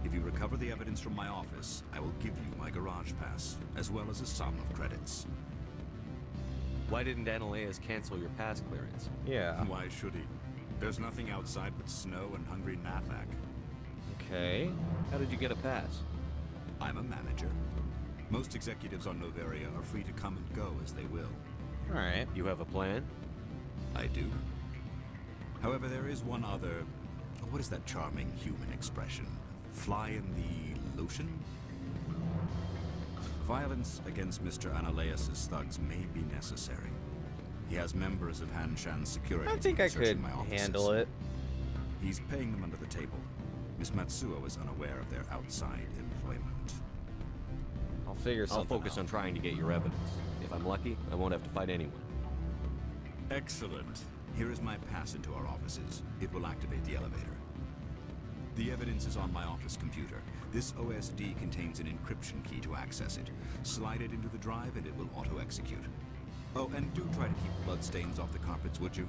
If you recover the evidence from my office, I will give you my garage pass, as well as a sum of credits. Why didn't Analeas cancel your pass clearance? Yeah. Why should he? There's nothing outside but snow and hungry Nathak. Okay. How did you get a pass? I'm a manager. Most executives on Noveria are free to come and go as they will. Alright. You have a plan? I do. However, there is one other... What is that charming human expression? Fly in the lotion? Violence against Mr. Analeas' thugs may be necessary. He has members of Hanshan's security. I think I could my handle it. He's paying them under the table. Miss Matsuo is unaware of their outside employment. I'll figure something I'll focus on trying to get your evidence. If I'm lucky, I won't have to fight anyone. Excellent. Here is my pass into our offices. It will activate the elevator. The evidence is on my office computer. This OSD contains an encryption key to access it. Slide it into the drive and it will auto-execute. Oh, and do try to keep bloodstains off the carpets, would you?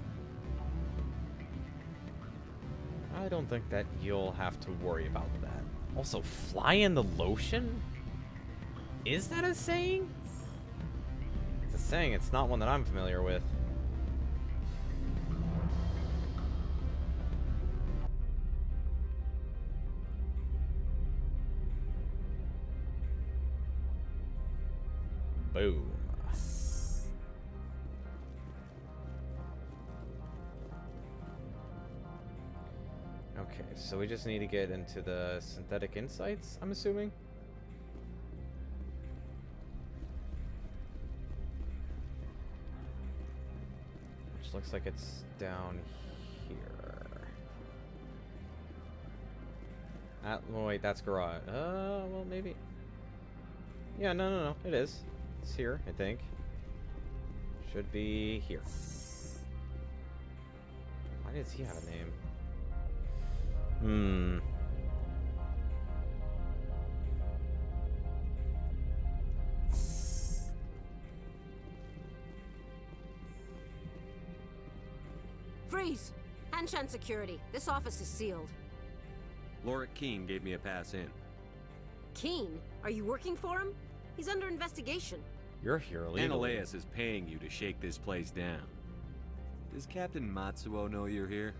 I don't think that you'll have to worry about that. Also, fly in the lotion? Is that a saying? It's a saying, it's not one that I'm familiar with. Boom. Okay, so we just need to get into the synthetic insights, I'm assuming? Which looks like it's down here. Oh wait, that's garage. Well maybe. Yeah, no, it is. It's here, I think. Should be here. Why does he have a name? Freeze! Hanshan Security. This office is sealed. Lorik Keen gave me a pass in. Keen? Are you working for him? He's under investigation. You're here illegally. Analeas is paying you to shake this place down. Does Captain Matsuo know you're here?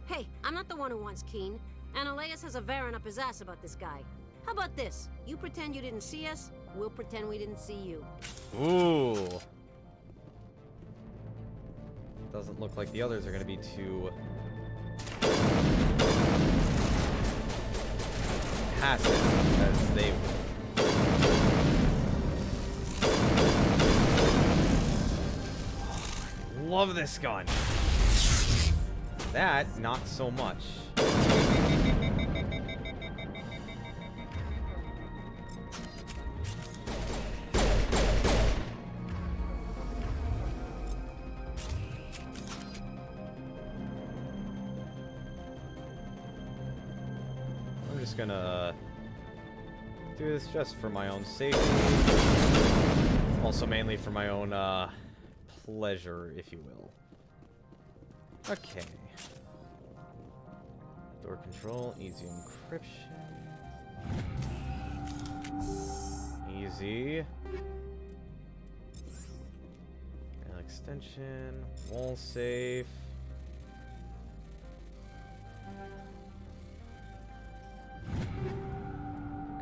Hey, I'm not the one who wants Keen. Analeas has a Varen up his ass about this guy. How about this? You pretend you didn't see us, we'll pretend we didn't see you. Ooh. Doesn't look like the others are going to be too passive as they love this gun. That, not so much. I'm just gonna do this just for my own safety. Also mainly for my own pleasure, if you will. Okay. Door control, easy encryption. Easy. Mail extension, wall safe.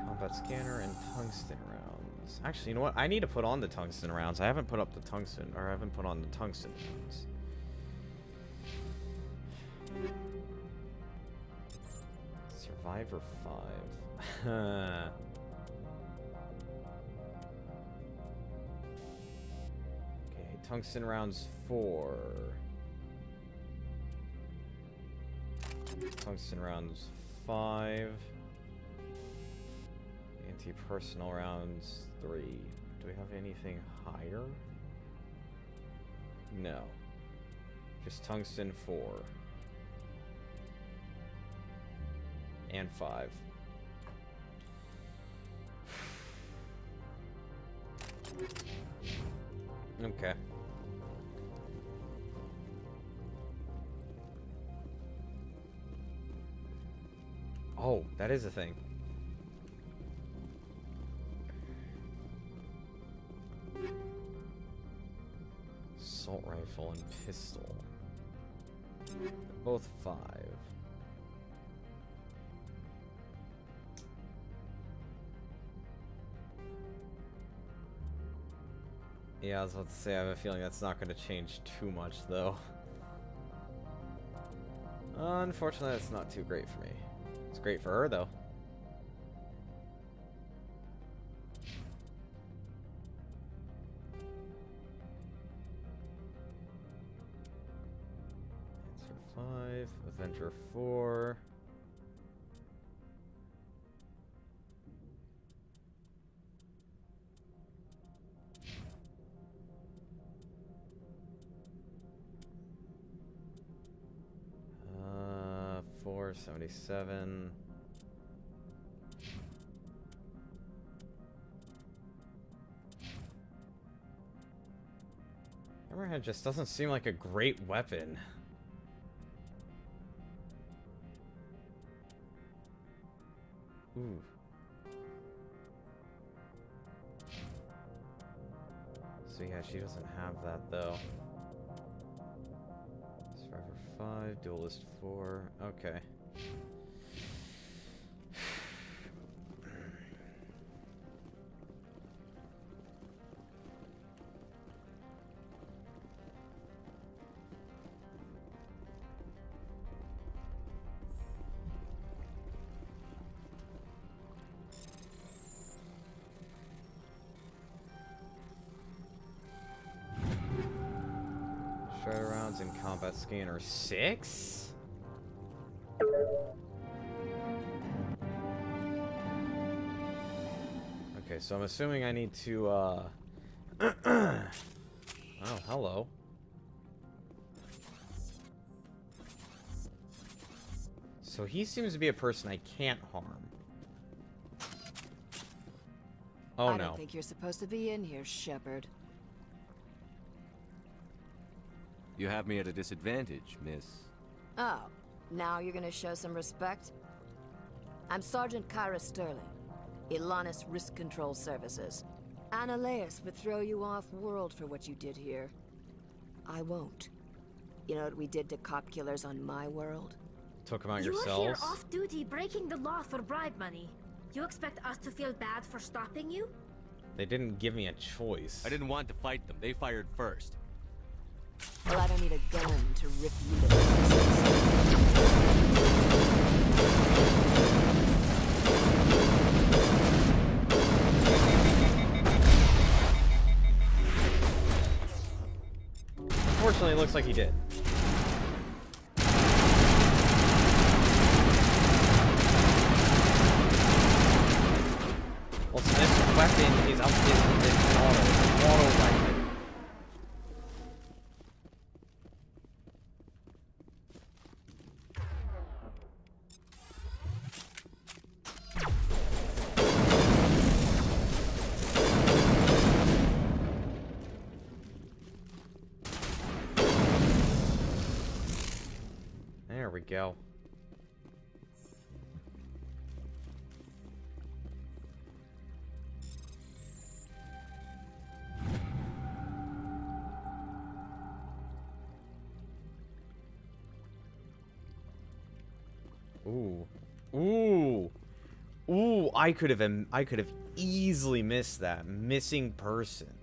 Combat scanner and tungsten rounds. Actually, you know what? I need to put on the tungsten rounds. I haven't put up the tungsten, or I haven't put on the tungsten rounds. Survivor 5. Okay, tungsten rounds 4. Tungsten rounds 5. Anti-personal rounds 3. Do Do we have anything higher? No. Just tungsten 4. And 5. Okay. Oh, that is a thing. Assault rifle and pistol. They're both 5. Yeah, I was about to say, I have a feeling that's not going to change too much, though. Unfortunately, that's not too great for me. It's great for her, though. Answer 5, Avenger 4. Uh, 477. Hammerhead just doesn't seem like a great weapon. Ooh. So yeah, she doesn't have that though. Survivor 5, Duelist 4. Okay. Shredder rounds in combat scanner 6? Okay, so I'm assuming I need to, oh, hello. So he seems to be a person I can't harm. Oh, I no. don't think you're supposed to be in here, Shepard. You have me at a disadvantage, miss. Oh, now you're gonna show some respect? I'm Sergeant Kyra Sterling, Ilanis Risk Control Services. Annaleus would throw you off-world for what you did here. I won't. You know what we did to cop killers on my world? Took them out You're yourselves? here off-duty breaking the law for bribe money. You expect us to feel bad for stopping you? They didn't give me a choice. I didn't want to fight them. They fired first. Well, I don't need a gun to rip you to pieces. Unfortunately, it looks like he did. Well, so this weapon is up to auto rifle. There we go. Ooh. Ooh. Ooh, I could have easily missed that. Missing person.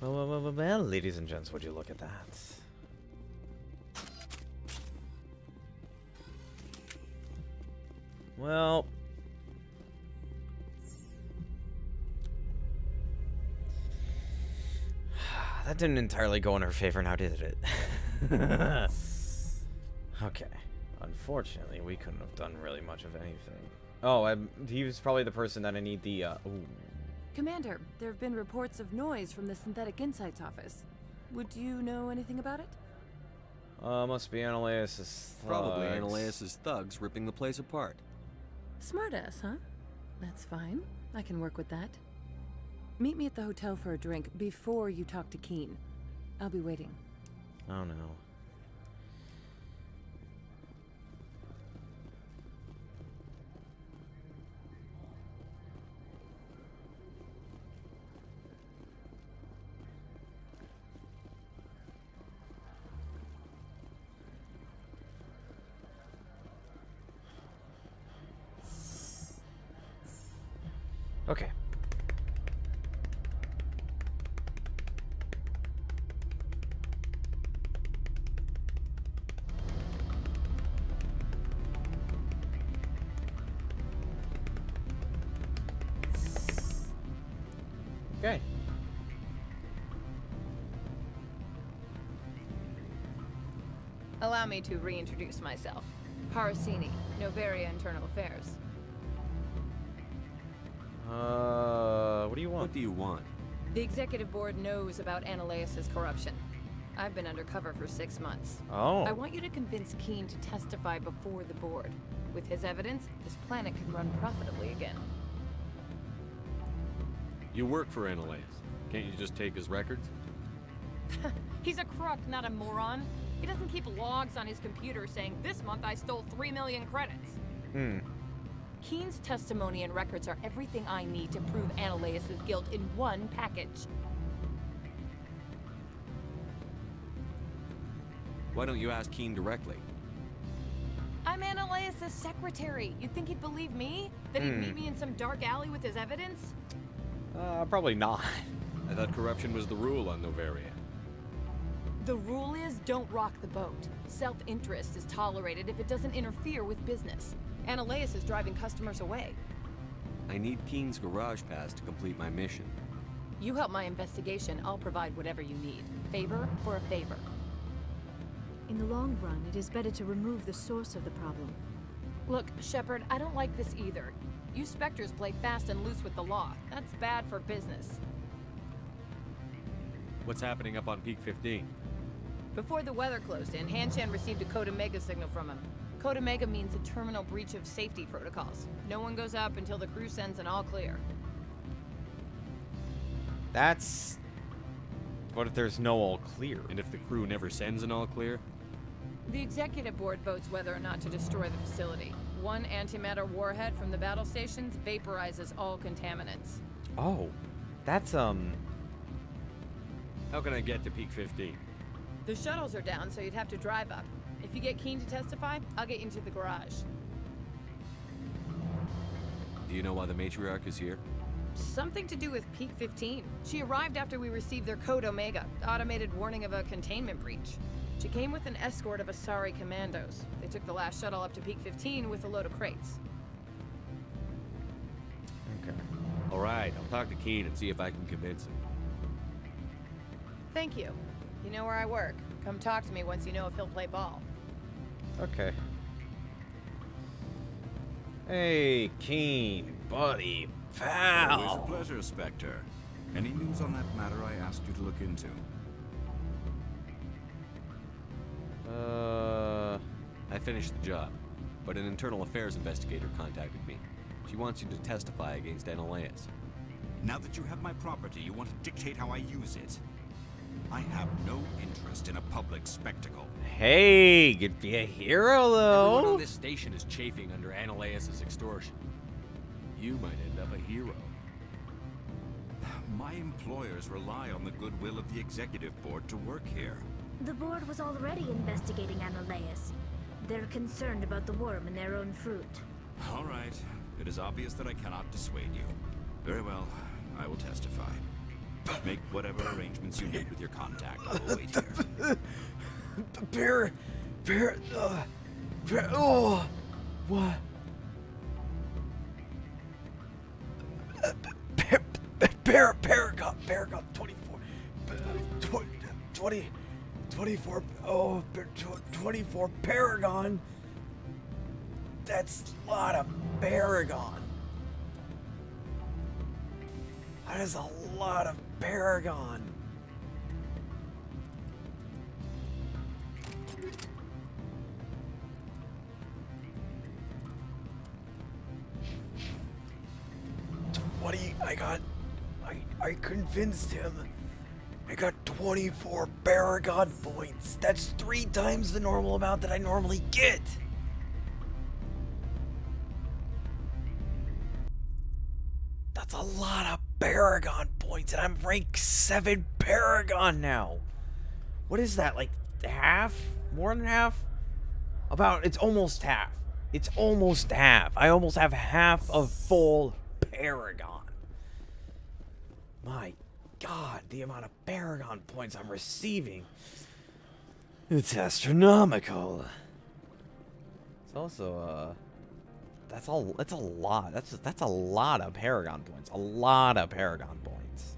Well, ladies and gents, would you look at that? Well, that didn't entirely go in her favor now, did it? Okay. Unfortunately, we couldn't have done really much of anything. Oh, he was probably the person that I need the, ooh. Commander, there have been reports of noise from the Synthetic Insights office. Would you know anything about it? Must be Ananias' thugs. Probably Ananias' thugs ripping the place apart. Smartass, huh? That's fine. I can work with that. Meet me at the hotel for a drink before you talk to Keen. I'll be waiting. Oh no. Okay. Okay. Allow me to reintroduce myself. Parasini, Noveria Internal Affairs. What do you want? What do you want? The executive board knows about Ananias' corruption. I've been undercover for 6 months. Oh. I want you to convince Keen to testify before the board. With his evidence, this planet can run profitably again. You work for Ananias. Can't you just take his records? He's a crook, not a moron. He doesn't keep logs on his computer saying, this month I stole 3 million credits. Keen's testimony and records are everything I need to prove Ananias' guilt in one package. Why don't you ask Keen directly? I'm Ananias' secretary. You'd think he'd believe me? That he'd meet me in some dark alley with his evidence? Probably not. I thought corruption was the rule on Noveria. The rule is, don't rock the boat. Self-interest is tolerated if it doesn't interfere with business. Ananias is driving customers away. I need Keen's garage pass to complete my mission. You help my investigation, I'll provide whatever you need. Favor for a favor. In the long run, it is better to remove the source of the problem. Look, Shepard, I don't like this either. You Spectres play fast and loose with the law. That's bad for business. What's happening up on Peak 15? Before the weather closed in, Hanshan received a Code Omega signal from him. Code Omega means a terminal breach of safety protocols. No one goes up until the crew sends an all clear. That's... What if there's no all clear? And if the crew never sends an all clear? The executive board votes whether or not to destroy the facility. One antimatter warhead from the battle stations vaporizes all contaminants. Oh, that's, How can I get to Peak 15? The shuttles are down, so you'd have to drive up. If you get Keen to testify, I'll get you into the garage. Do you know why the matriarch is here? Something to do with Peak 15. She arrived after we received their Code Omega, automated warning of a containment breach. She came with an escort of Asari commandos. They took the last shuttle up to Peak 15 with a load of crates. Okay. All right, I'll talk to Keen and see if I can convince him. Thank you. You know where I work. Come talk to me once you know if he'll play ball. Okay. Hey, Keen, buddy, pal. Always a pleasure, Spectre. Any news on that matter I asked you to look into? I finished the job, but an internal affairs investigator contacted me. She wants you to testify against Ananias. Now that you have my property, you want to dictate how I use it. I have no interest in a public spectacle. Hey, could be a hero though. Everyone on this station is chafing under Ananias' extortion. You might end up a hero. My employers rely on the goodwill of the executive board to work here. The board was already investigating Ananias. They're concerned about the worm in their own fruit. All right. It is obvious that I cannot dissuade you. Very well. I will testify. Make whatever arrangements you need with your contact. I will wait here. Oh, what? Paragon 24, 20, 24 Paragon. That's a lot of Paragon. That is a lot of Paragon. I convinced him. I got 24 Paragon points. That's 3 times the normal amount that I normally get. That's a lot of Paragon points, and I'm rank 7 Paragon now. What is that, like half? More than half? It's almost half. It's almost half. I almost have half of full Paragon. My God, the amount of Paragon points I'm receiving. It's astronomical. It's also, that's a lot. That's a lot of Paragon points. A lot of Paragon points.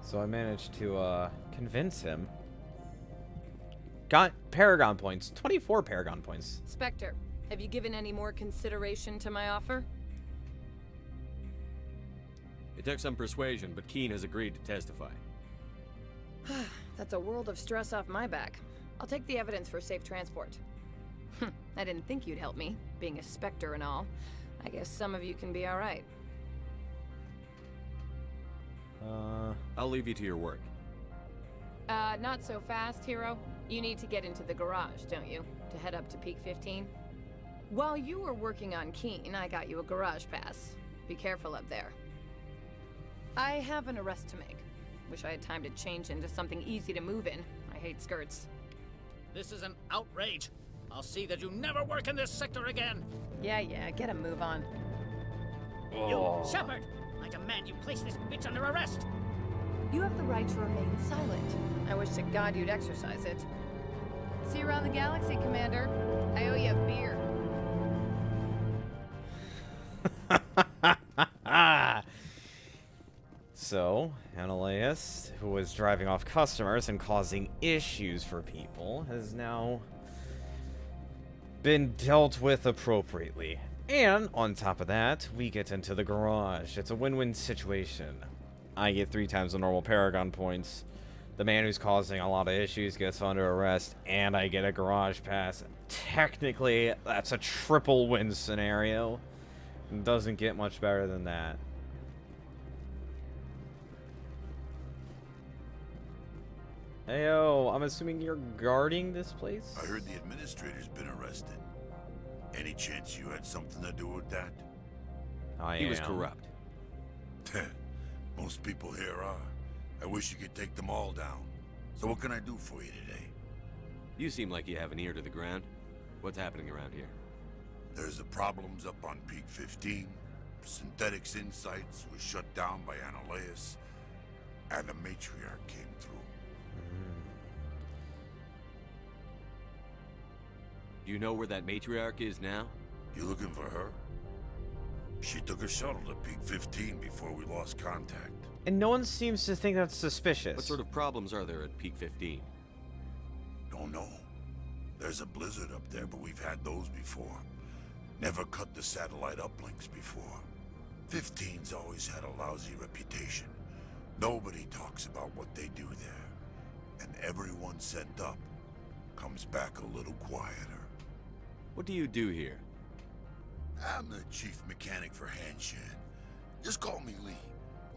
So I managed to, convince him. Got Paragon points. 24 Paragon points. Spectre, have you given any more consideration to my offer? It took some persuasion, but Keen has agreed to testify. That's a world of stress off my back. I'll take the evidence for safe transport. I didn't think you'd help me, being a Spectre and all. I guess some of you can be alright. I'll leave you to your work. Not so fast, Hero. You need to get into the garage, don't you? To head up to Peak 15? While you were working on Keen, I got you a garage pass. Be careful up there. I have an arrest to make. Wish I had time to change into something easy to move in. I hate skirts. This is an outrage. I'll see that you never work in this sector again. Yeah, get a move on. You, Shepard! I demand you place this bitch under arrest. You have the right to remain silent. I wish to God you'd exercise it. See you around the galaxy, Commander. I owe you a beer. So, Analeus, who was driving off customers and causing issues for people, has now been dealt with appropriately. And, on top of that, we get into the garage. It's a win-win situation. I get 3 times the normal Paragon points. The man who's causing a lot of issues gets under arrest, and I get a garage pass. Technically, that's a triple win scenario. It doesn't get much better than that. Heyo, I'm assuming you're guarding this place? I heard the administrator's been arrested. Any chance you had something to do with that? He was corrupt. Most people here are. I wish you could take them all down. So what can I do for you today? You seem like you have an ear to the ground. What's happening around here? There's the problems up on Peak 15. Synthetics Insights was shut down by Analeus. And the Matriarch came through. Do you know where that Matriarch is now? You looking for her? She took a shuttle to Peak 15 before we lost contact. And no one seems to think that's suspicious. What sort of problems are there at Peak 15? Don't know. There's a blizzard up there, but we've had those before. Never cut the satellite uplinks before. 15's always had a lousy reputation. Nobody talks about what they do there. And everyone sent up comes back a little quieter. What do you do here? I'm the chief mechanic for Hanshan. Just call me Lee.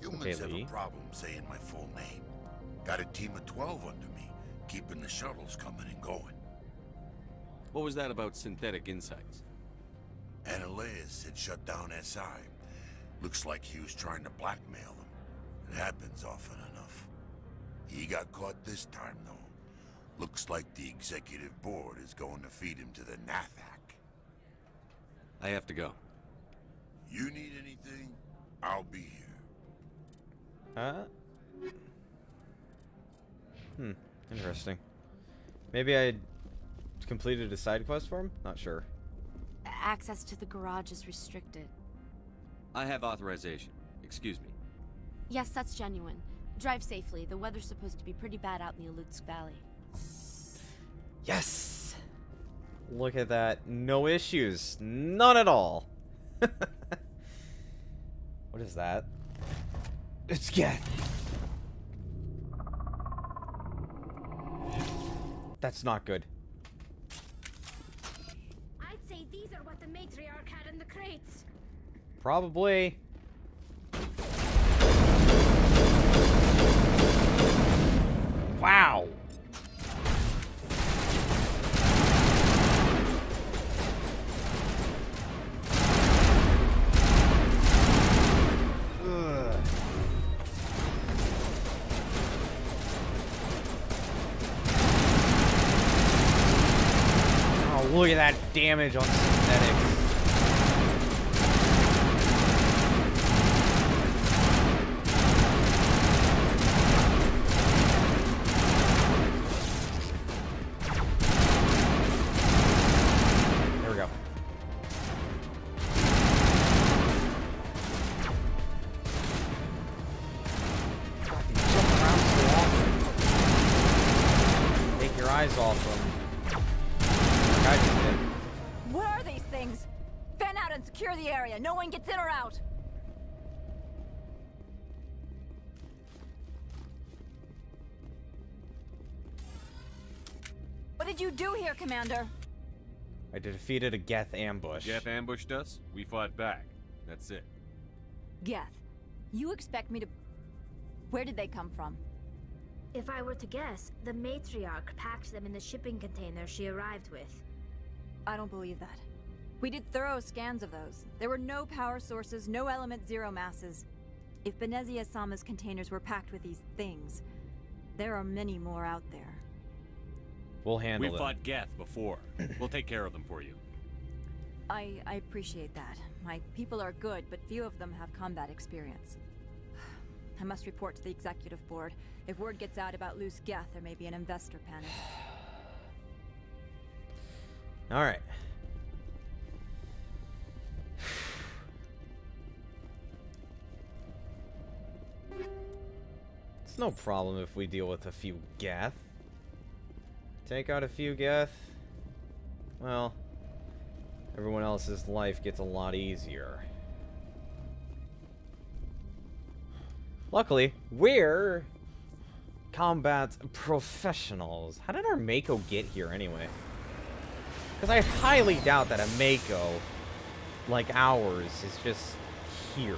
Humans have a problem saying my full name. Got a team of 12 under me, keeping the shuttles coming and going. What was that about Synthetic Insights? Analeus had shut down SI. Looks like he was trying to blackmail them. It happens often enough. He got caught this time, though. Looks like the executive board is going to feed him to the Nathak. I have to go. You need anything? I'll be here. Interesting. Maybe I completed a side quest for him? Not sure. access to the garage is restricted. I have authorization. Excuse me. Yes, that's genuine. Drive safely. The weather's supposed to be pretty bad out in the Alutsk Valley. Yes! Look at that. No issues. None at all. What is that? It's Geth. That's not good. I'd say these are what the matriarch had in the crates. Probably. Wow. Ugh. Oh, look at that damage on synthetics. There we go. God, they jump around so often. Take your eyes off them. Like I just did. What are these things? Fan out and secure the area. No one gets in or out. What did you do here, Commander? I defeated a Geth ambush. Geth ambushed us, we fought back. That's it. Geth, you expect me to... Where did they come from? If I were to guess, the matriarch packed them in the shipping container she arrived with. I don't believe that. We did thorough scans of those. There were no power sources, no element zero masses. If Benezia Sama's containers were packed with these things, there are many more out there. We'll handle We it. fought Geth before. We'll take care of them for you. I appreciate that. My people are good, but few of them have combat experience. I must report to the executive board. If word gets out about loose Geth, there may be an investor panic. All right. It's no problem if we deal with a few Geth. Take out a few Geth. Well, everyone else's life gets a lot easier. Luckily, we're combat professionals. How did our Mako get here anyway? Because I highly doubt that a Mako, like ours, is just here.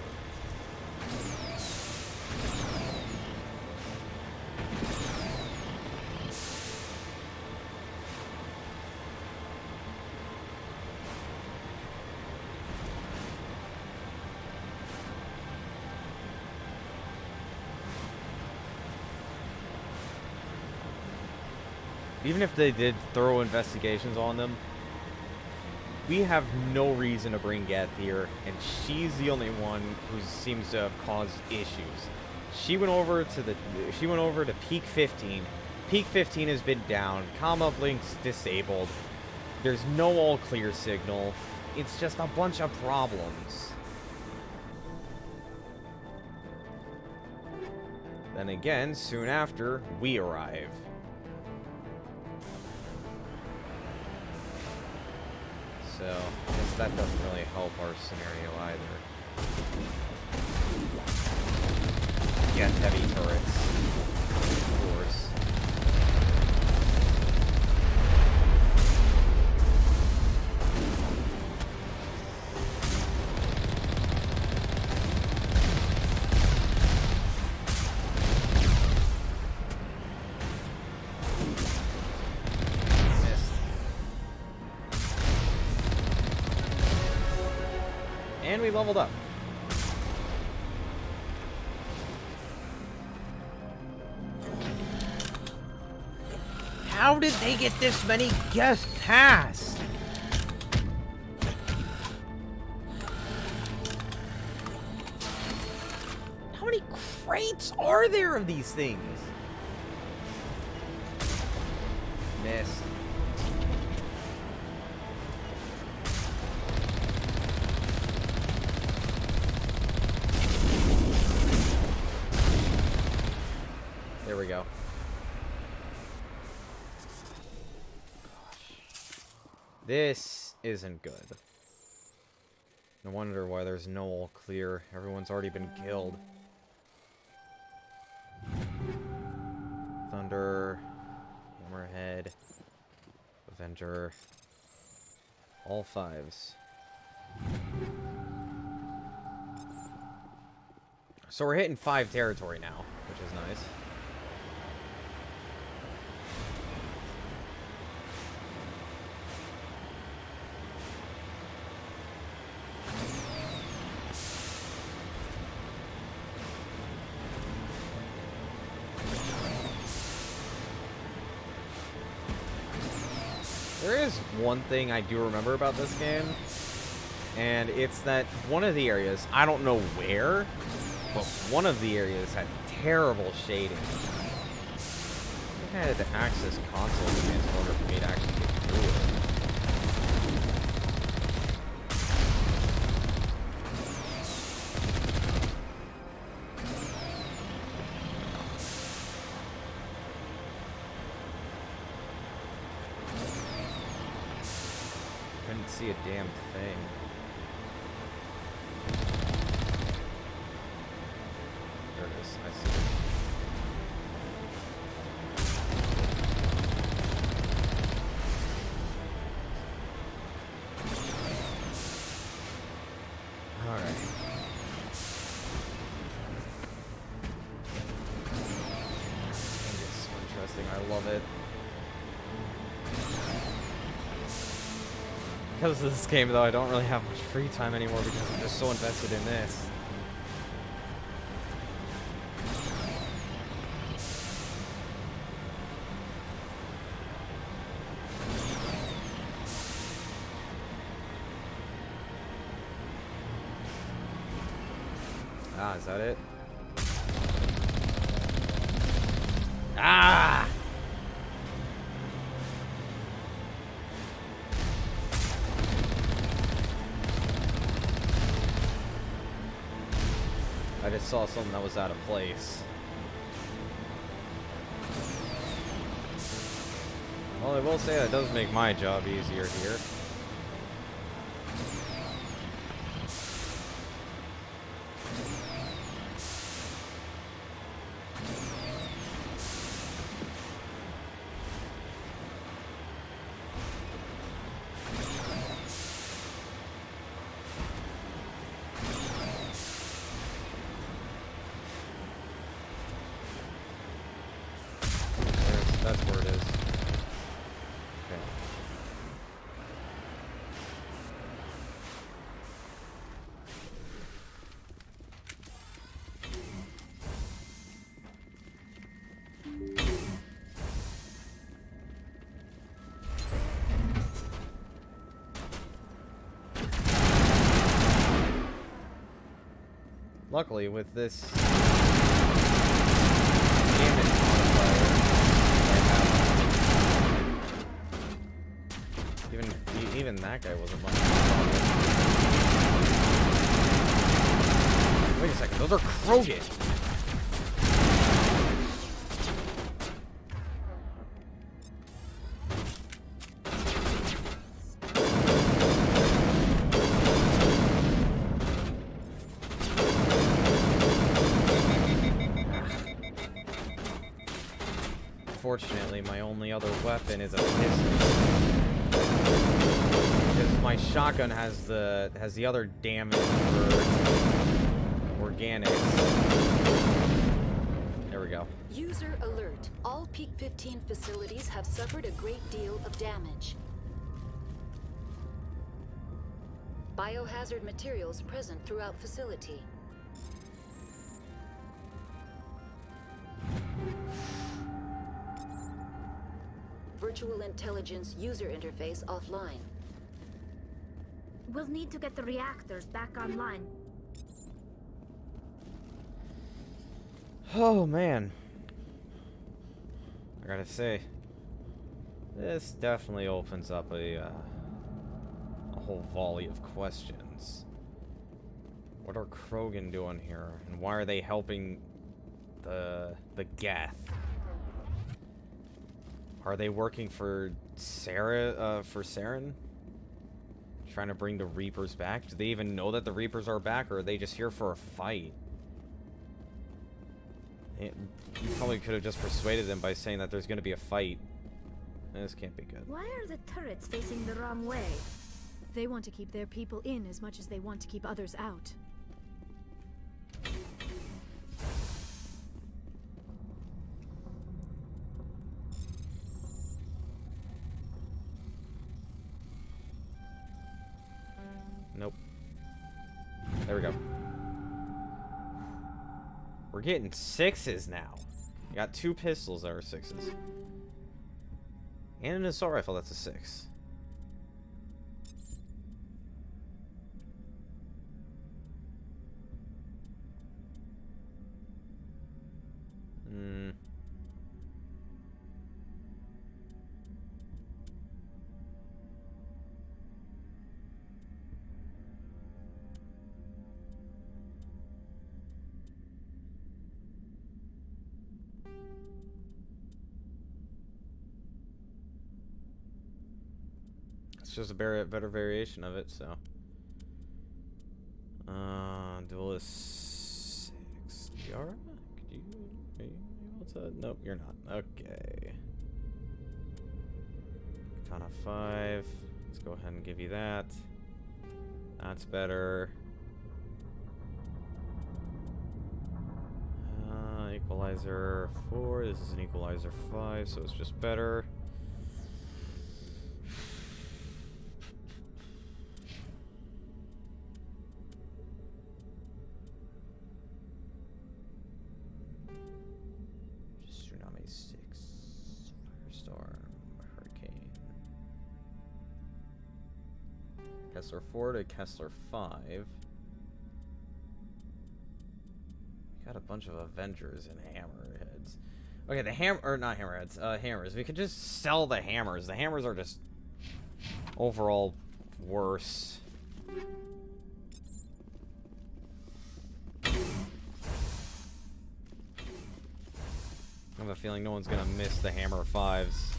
Even if they did thorough investigations on them, we have no reason to bring Geth here, and she's the only one who seems to have caused issues. She went over to Peak 15. Peak 15 has been down. Comm uplinks disabled. There's no all clear signal. It's just a bunch of problems. Then again, soon after, we arrive. So, I guess that doesn't really help our scenario either. Get heavy turrets, of course. And we leveled up. How did they get this many guests past? How many crates are there of these things? Missed. go. This isn't good. No wonder why there's no all clear. Everyone's already been killed. Thunder, Hammerhead, Avenger, all 5s. So we're hitting 5 territory now, which is nice. There is one thing I do remember about this game, and it's that one of the areas, I don't know where, but one of the areas had terrible shading. I think I had to access console commands in order for me to actually get through it. Couldn't see a damn thing. There it is. I see it. Alright. It's so interesting. I love it. Because of this game, though, I don't really have much free time anymore because I'm just so invested in this. Ah, is that it? Ah! I just saw something that was out of place. Well, I will say that does make my job easier here. That's where it is. Okay. Luckily, with this damage modifier, even that guy wasn't much of a problem. Wait a second, those are Krogan! Unfortunately, my only other weapon is a pistol. Because my shotgun has the other damage for organics. There we go. User alert. All Peak 15 facilities have suffered a great deal of damage. Biohazard materials present throughout facility. Virtual intelligence user interface offline. We'll need to get the reactors back online. Oh man. I gotta say, this definitely opens up a whole volley of questions. What are Krogan doing here? And why are they helping the Geth? Are they working for Saren? Trying to bring the Reapers back? Do they even know that the Reapers are back, or are they just here for a fight? You probably could have just persuaded them by saying that there's going to be a fight. This can't be good. Why are the turrets facing the wrong way? They want to keep their people in as much as they want to keep others out. Nope. There we go. We're getting 6s now. We got 2 pistols that are 6s. And an assault rifle that's a 6. It's just a better variation of it, so. Duelist 6. Yara? Are you able to? Nope, you're not. Okay. Katana 5. Let's go ahead and give you that. That's better. Equalizer 4. This is an equalizer 5, so it's just better. Tsunami 6. Firestorm. Hurricane. Kessler 4 to Kessler 5. Got a bunch of Avengers and Hammerheads. Okay, the not Hammerheads, hammers. We could just sell the hammers. The hammers are just overall worse. I have a feeling no one's gonna miss the hammer 5s.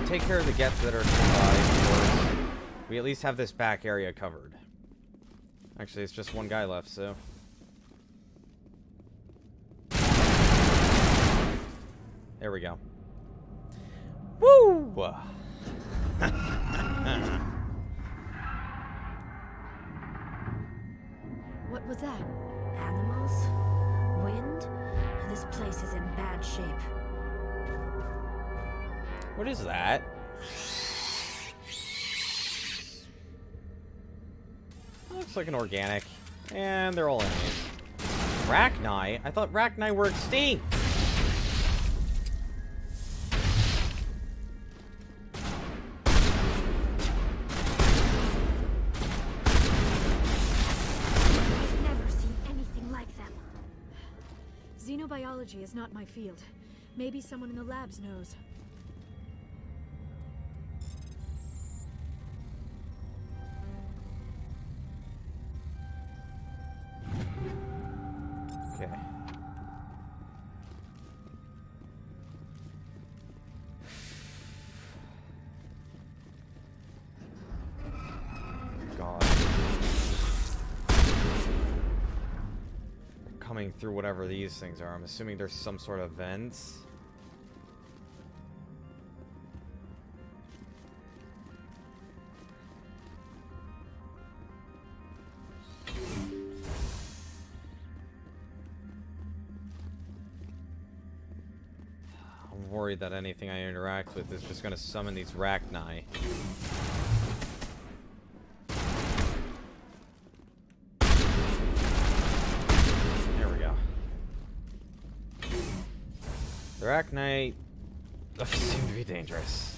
Take care of the gets that are survived. We at least have this back area covered. Actually, it's just one guy left, so. There we go. Woo! What was that? Animals? Wind? This place is in bad shape. What is that? Looks like an organic. And they're all enemies. Rachni? I thought Rachni were extinct! I've never seen anything like them. Xenobiology is not my field. Maybe someone in the labs knows. Okay. God. Coming through whatever these things are. I'm assuming there's some sort of vents. I'm worried that anything I interact with is just going to summon these Rachni. There we go. They're Arachnite seem to be dangerous.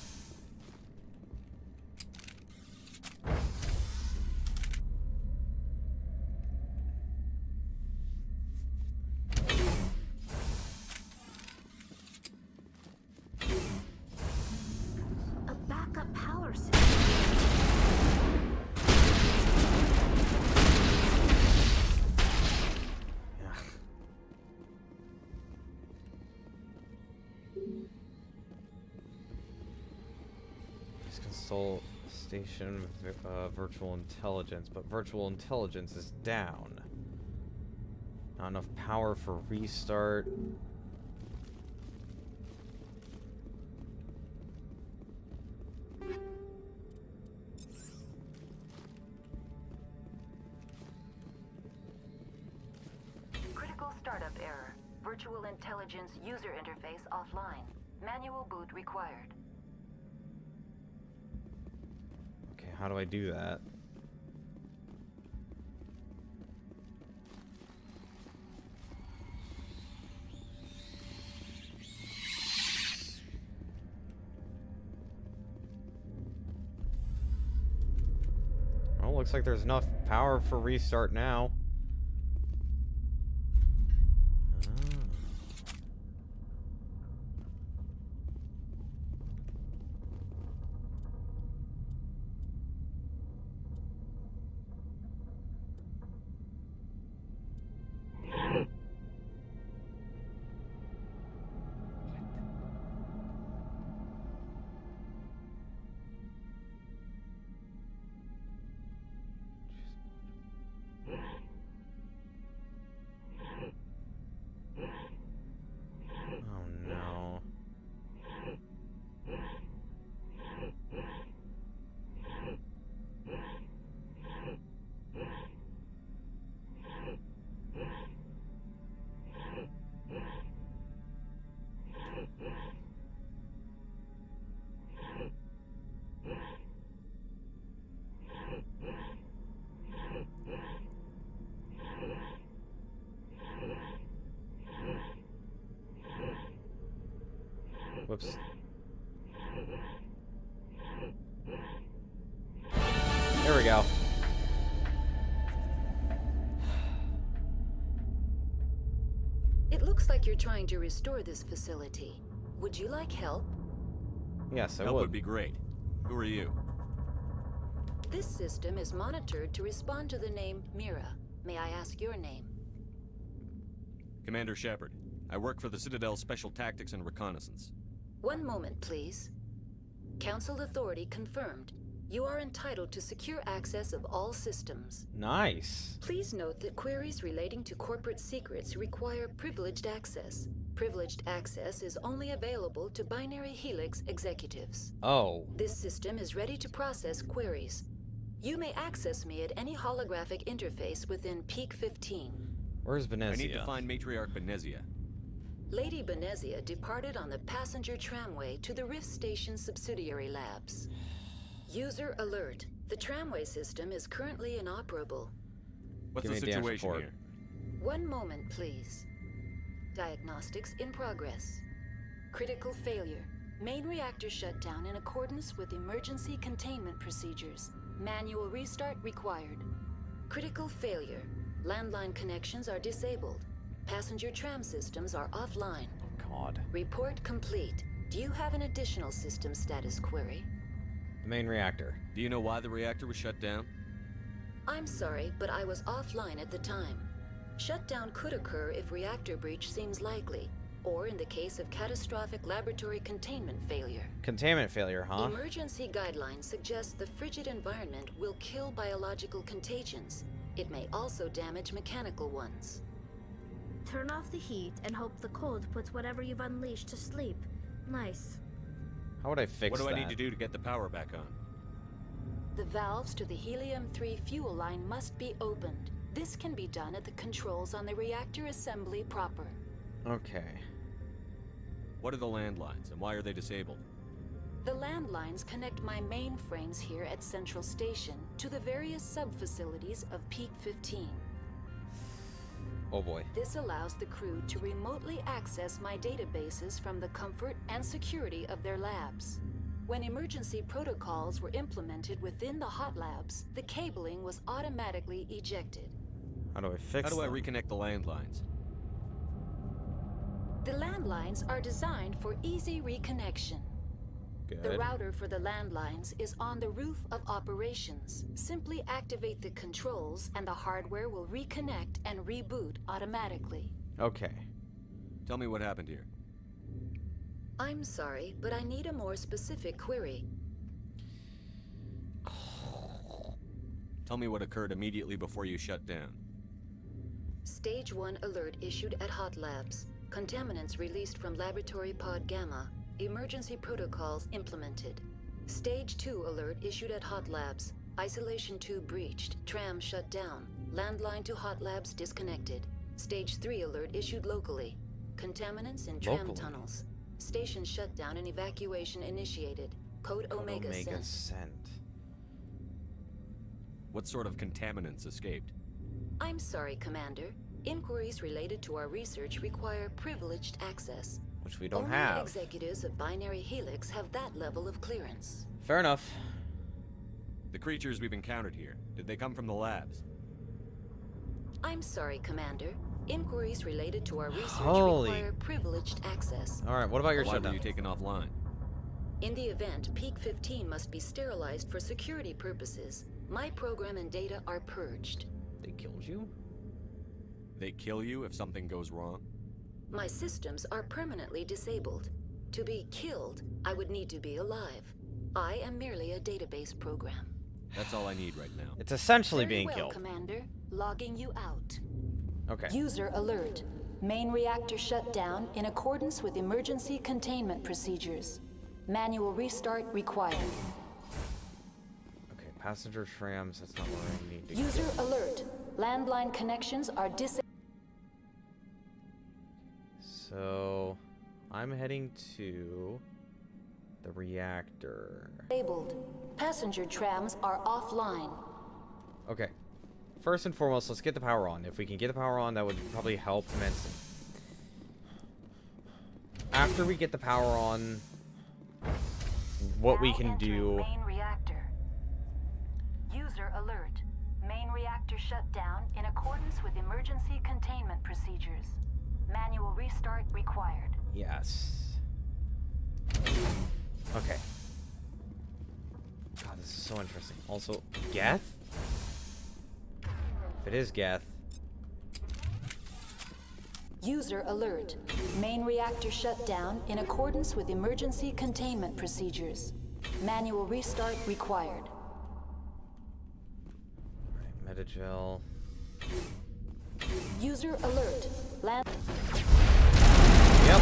A backup power system. Consult station virtual intelligence, but virtual intelligence is down. Not enough power for restart. Critical startup error. Virtual intelligence user interface offline. Manual boot required. Okay, how do I do that? Well, looks like there's enough power for restart now. Whoops. There we go. It looks like you're trying to restore this facility. Would you like help? Yes, I Help would. would be great. Who are you? This system is monitored to respond to the name Mira. May I ask your name? Commander Shepard. I work for the Citadel Special Tactics and Reconnaissance. One moment, please. Council authority confirmed. You are entitled to secure access of all systems. Nice. Please note that queries relating to corporate secrets require privileged access. Privileged access is only available to Binary Helix executives. Oh. This system is ready to process queries. You may access me at any holographic interface within Peak 15. Where's Benezia? I need to find Matriarch Benezia. Lady Benezia departed on the passenger tramway to the Rift Station subsidiary labs. User alert. The tramway system is currently inoperable. What's the situation here? One moment, please. Diagnostics in progress. Critical failure. Main reactor shut down in accordance with emergency containment procedures. Manual restart required. Critical failure. Landline connections are disabled. Passenger tram systems are offline. Oh, God. Report complete. Do you have an additional system status query? The main reactor. Do you know why the reactor was shut down? I'm sorry, but I was offline at the time. Shutdown could occur if reactor breach seems likely, or in the case of catastrophic laboratory containment failure. Containment failure, huh? Emergency guidelines suggest the frigid environment will kill biological contagions. It may also damage mechanical ones. Turn off the heat and hope the cold puts whatever you've unleashed to sleep. Nice. How would I fix that? What do I need to do to get the power back on? The valves to the Helium-3 fuel line must be opened. This can be done at the controls on the reactor assembly proper. Okay. What are the landlines, and why are they disabled? The landlines connect my mainframes here at Central Station to the various sub-facilities of Peak 15. Oh boy. This allows the crew to remotely access my databases from the comfort and security of their labs. When emergency protocols were implemented within the hot labs, the cabling was automatically ejected. How do I fix How do I them? reconnect the landlines? The landlines are designed for easy reconnection. Good. The router for the landlines is on the roof of operations. Simply activate the controls and the hardware will reconnect and reboot automatically. Okay. Tell me what happened here. I'm sorry, but I need a more specific query. Tell me what occurred immediately before you shut down. Stage 1 alert issued at Hot Labs. Contaminants released from Laboratory Pod Gamma. Emergency protocols implemented. Stage 2 alert issued at Hot Labs. Isolation tube breached. Tram shut down. Landline to Hot Labs disconnected. Stage 3 alert issued locally. Contaminants in tram Locally. tunnels. Station shut down and evacuation initiated. Code Omega sent. sent. What sort of contaminants escaped? I'm sorry, Commander. Inquiries related to our research require privileged access. Which we don't Only have. executives of Binary Helix have that level of clearance. Fair enough. The creatures we've encountered here, did they come from the labs? I'm sorry, Commander. Inquiries related to our research Holy. require privileged access. Alright, what about your Why were shutdown? you taken offline? In the event, Peak 15 must be sterilized for security purposes. My program and data are purged. They killed you? They kill you if something goes wrong? My systems are permanently disabled. To be killed, I would need to be alive. I am merely a database program. That's all I need right now. It's essentially Very being well, killed. Commander. Logging you out. Okay. User alert. Main reactor shut down in accordance with emergency containment procedures. Manual restart required. Okay, passenger trams, that's not where I need to User go. alert. Landline connections are disabled. So, I'm heading to the reactor. Passenger trams are offline. Okay. First and foremost, let's get the power on. If we can get the power on, that would probably help immensely. After we get the power on, what we can do... Main reactor. User alert. Main reactor shut down in accordance with emergency containment procedures. Manual restart required. Yes. Okay. God, this is so interesting. Also, Geth? If it is Geth. User alert. Main reactor shut down in accordance with emergency containment procedures. Manual restart required. Alright, Metagel. User alert. Land. Yep.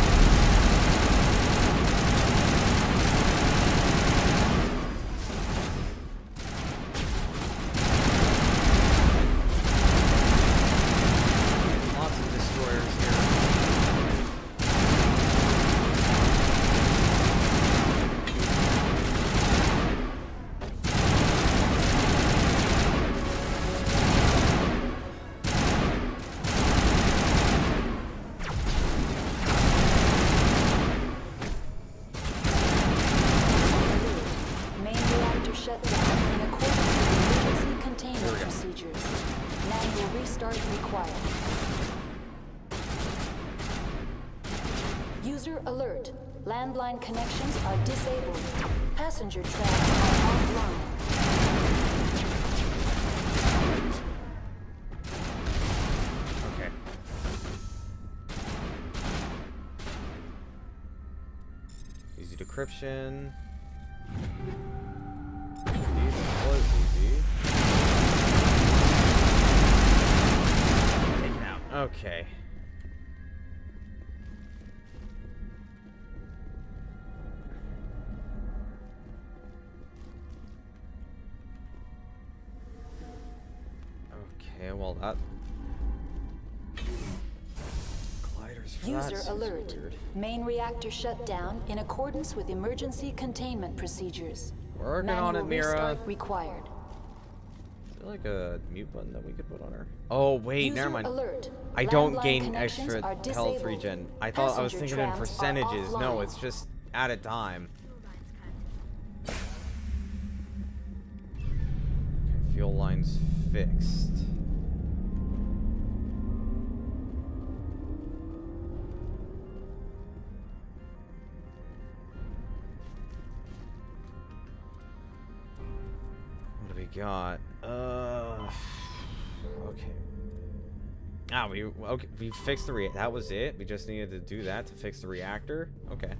Lots of destroyers here. Main reactor shut down in accordance with emergency containment procedures. Manual restart required. User alert. Landline connections are disabled. Passenger trams are offline. Okay. Easy decryption. That was easy. Taken out. Okay. Okay, well that... Gliders for that User seems alert. weird. Main reactor shut down in accordance with emergency containment procedures. Working on it, Manual Mira. restart required. Is there like a mute button that we could put on her? Oh, wait, User never mind. alert. I don't Landline gain connections extra are health disabled. regen. I thought I was Passenger thinking in trams are percentages. No, offline. it's just at a time. Fuel lines fixed. What do we got? Okay. We fixed the that was it. We just needed to do that to fix the reactor. Okay.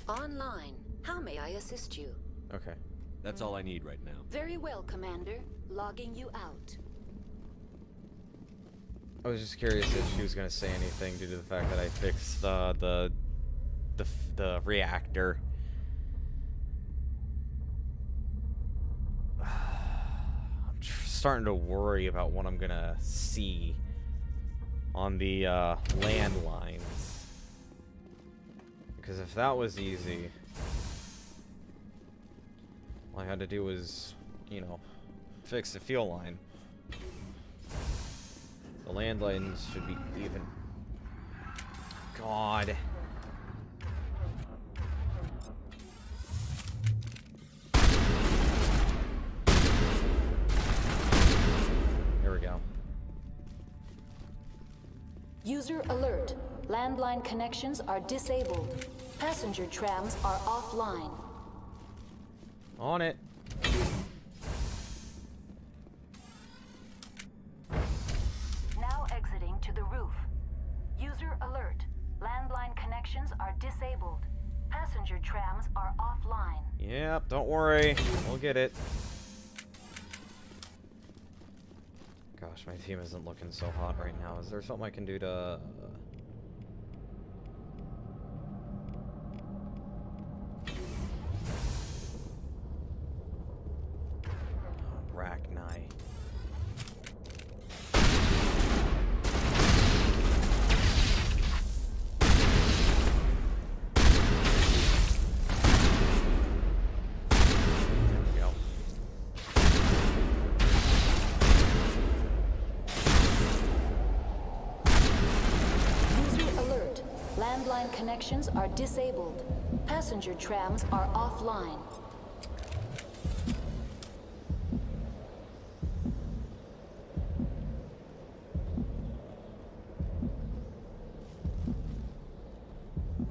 Online. How may I assist you? Okay. That's all I need right now. Very well, Commander. Logging you out. I was just curious if she was gonna say anything due to the fact that I fixed the reactor. I'm starting to worry about what I'm gonna see on the landlines, because if that was easy, all I had to do was, you know, fix the fuel line. The landlines should be even. God. Here we go. User alert. Landline connections are disabled. Passenger trams are offline. On it. Now exiting to the roof. User alert. Landline connections are disabled. Passenger trams are offline. Yep, don't worry. We'll get it. Gosh, my team isn't looking so hot right now. Is there something I can do to... Arachni. Landline connections are disabled. Passenger trams are offline.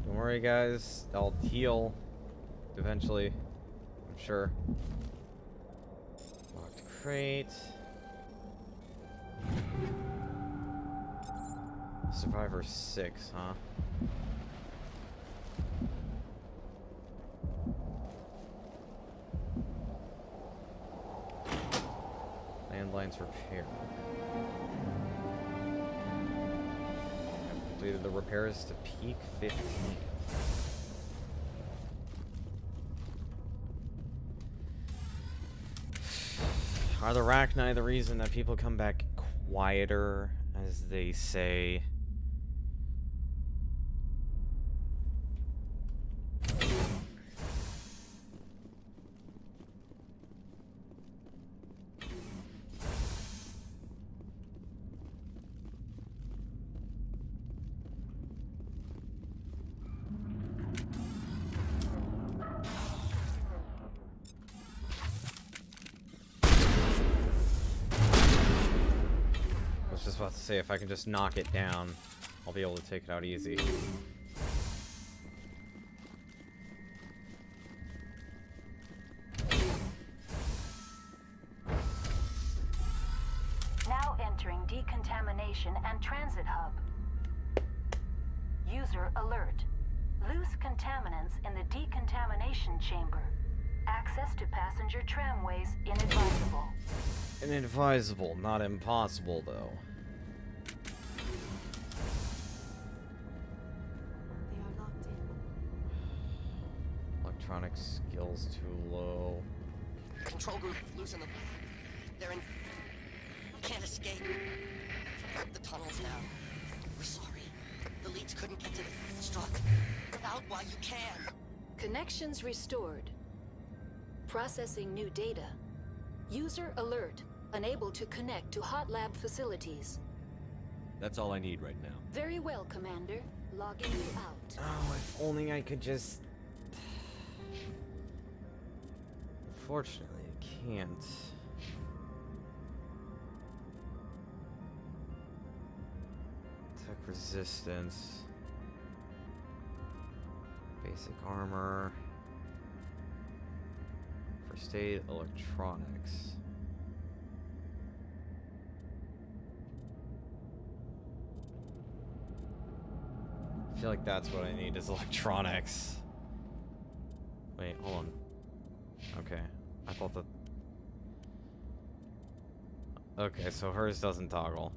Don't worry, guys. I'll heal eventually. I'm sure. Locked crate. Survivor 6, huh? Landlines repair. I've completed the repairs to peak 15. Are the Arachni the reason that people come back quieter, as they say? I was just about to say, if I can just knock it down, I'll be able to take it out easy. Now entering decontamination and transit hub. User alert. Loose contaminants in the decontamination chamber. Access to passenger tramways inadvisable. Inadvisable, not impossible, though. They are locked in. Electronic skills too low. Control group, loosen them. They're in... Can't escape. The tunnel's now. We're sorry. The leads couldn't get to the struck. Get out while you can. Connections restored. Processing new data. User alert. Unable to connect to hot lab facilities. That's all I need right now. Very well, Commander. Logging you out. Oh, if only I could just... Unfortunately, I can't. Tech resistance. Basic armor. First aid, electronics. I feel like that's what I need is electronics. Wait, hold on. Okay, I thought that... Okay, so hers doesn't toggle.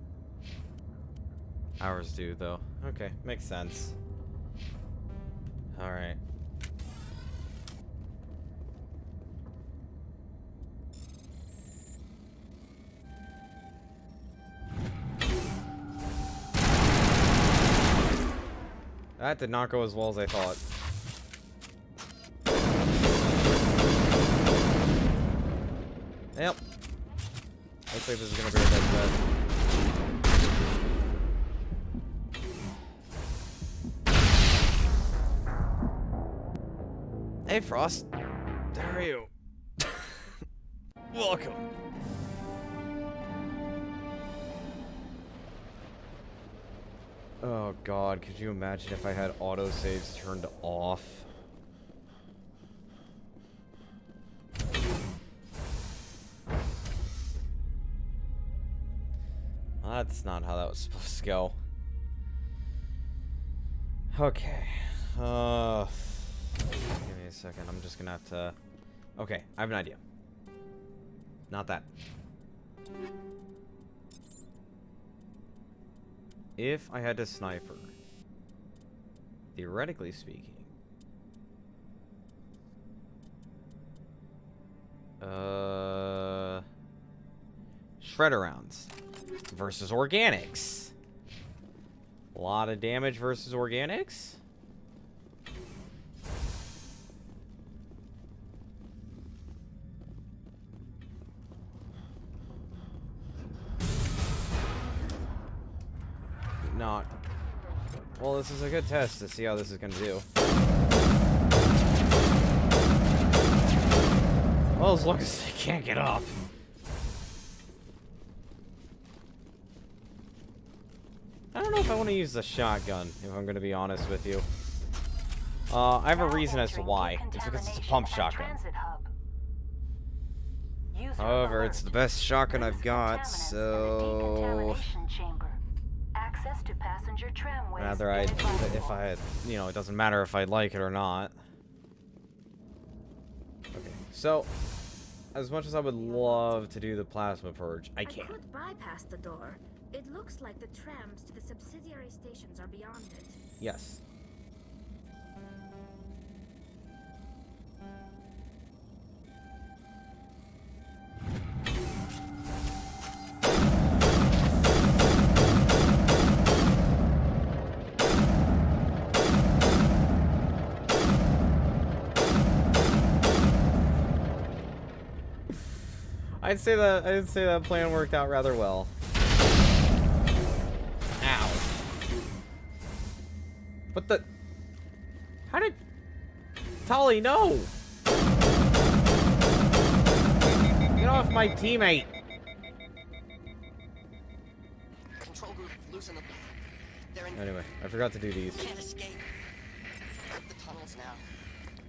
Ours do, though. Okay, makes sense. Alright. That did not go as well as I thought. Yep. Looks like this is gonna be a dead bet. Hey, Frost. How are you? Welcome. Oh god, could you imagine if I had autosaves turned off? That's not how that was supposed to go. Okay. Give me a second. I'm just gonna have to... Okay, I have an idea. Not that. If I had a sniper, theoretically speaking, shredder rounds versus organics. A lot of damage versus organics. Not. Well, this is a good test to see how this is going to do. Well, as long as they can't get up. I don't know if I want to use the shotgun, if I'm going to be honest with you. I have a reason as to why. It's because it's a pump shotgun. However, it's the best shotgun I've got, so... Rather, if I had, you know, it doesn't matter if I like it or not. Okay, so, as much as I would love to do the plasma purge, I can't. I could bypass the door. It looks like the trams to the subsidiary stations are beyond it. Yes. I'd say that plan worked out rather well. Ow. What the? How did Tali know? Get off my teammate. Control group, loosen them. They're in... Anyway, I forgot to do these. Can't escape. The tunnels now.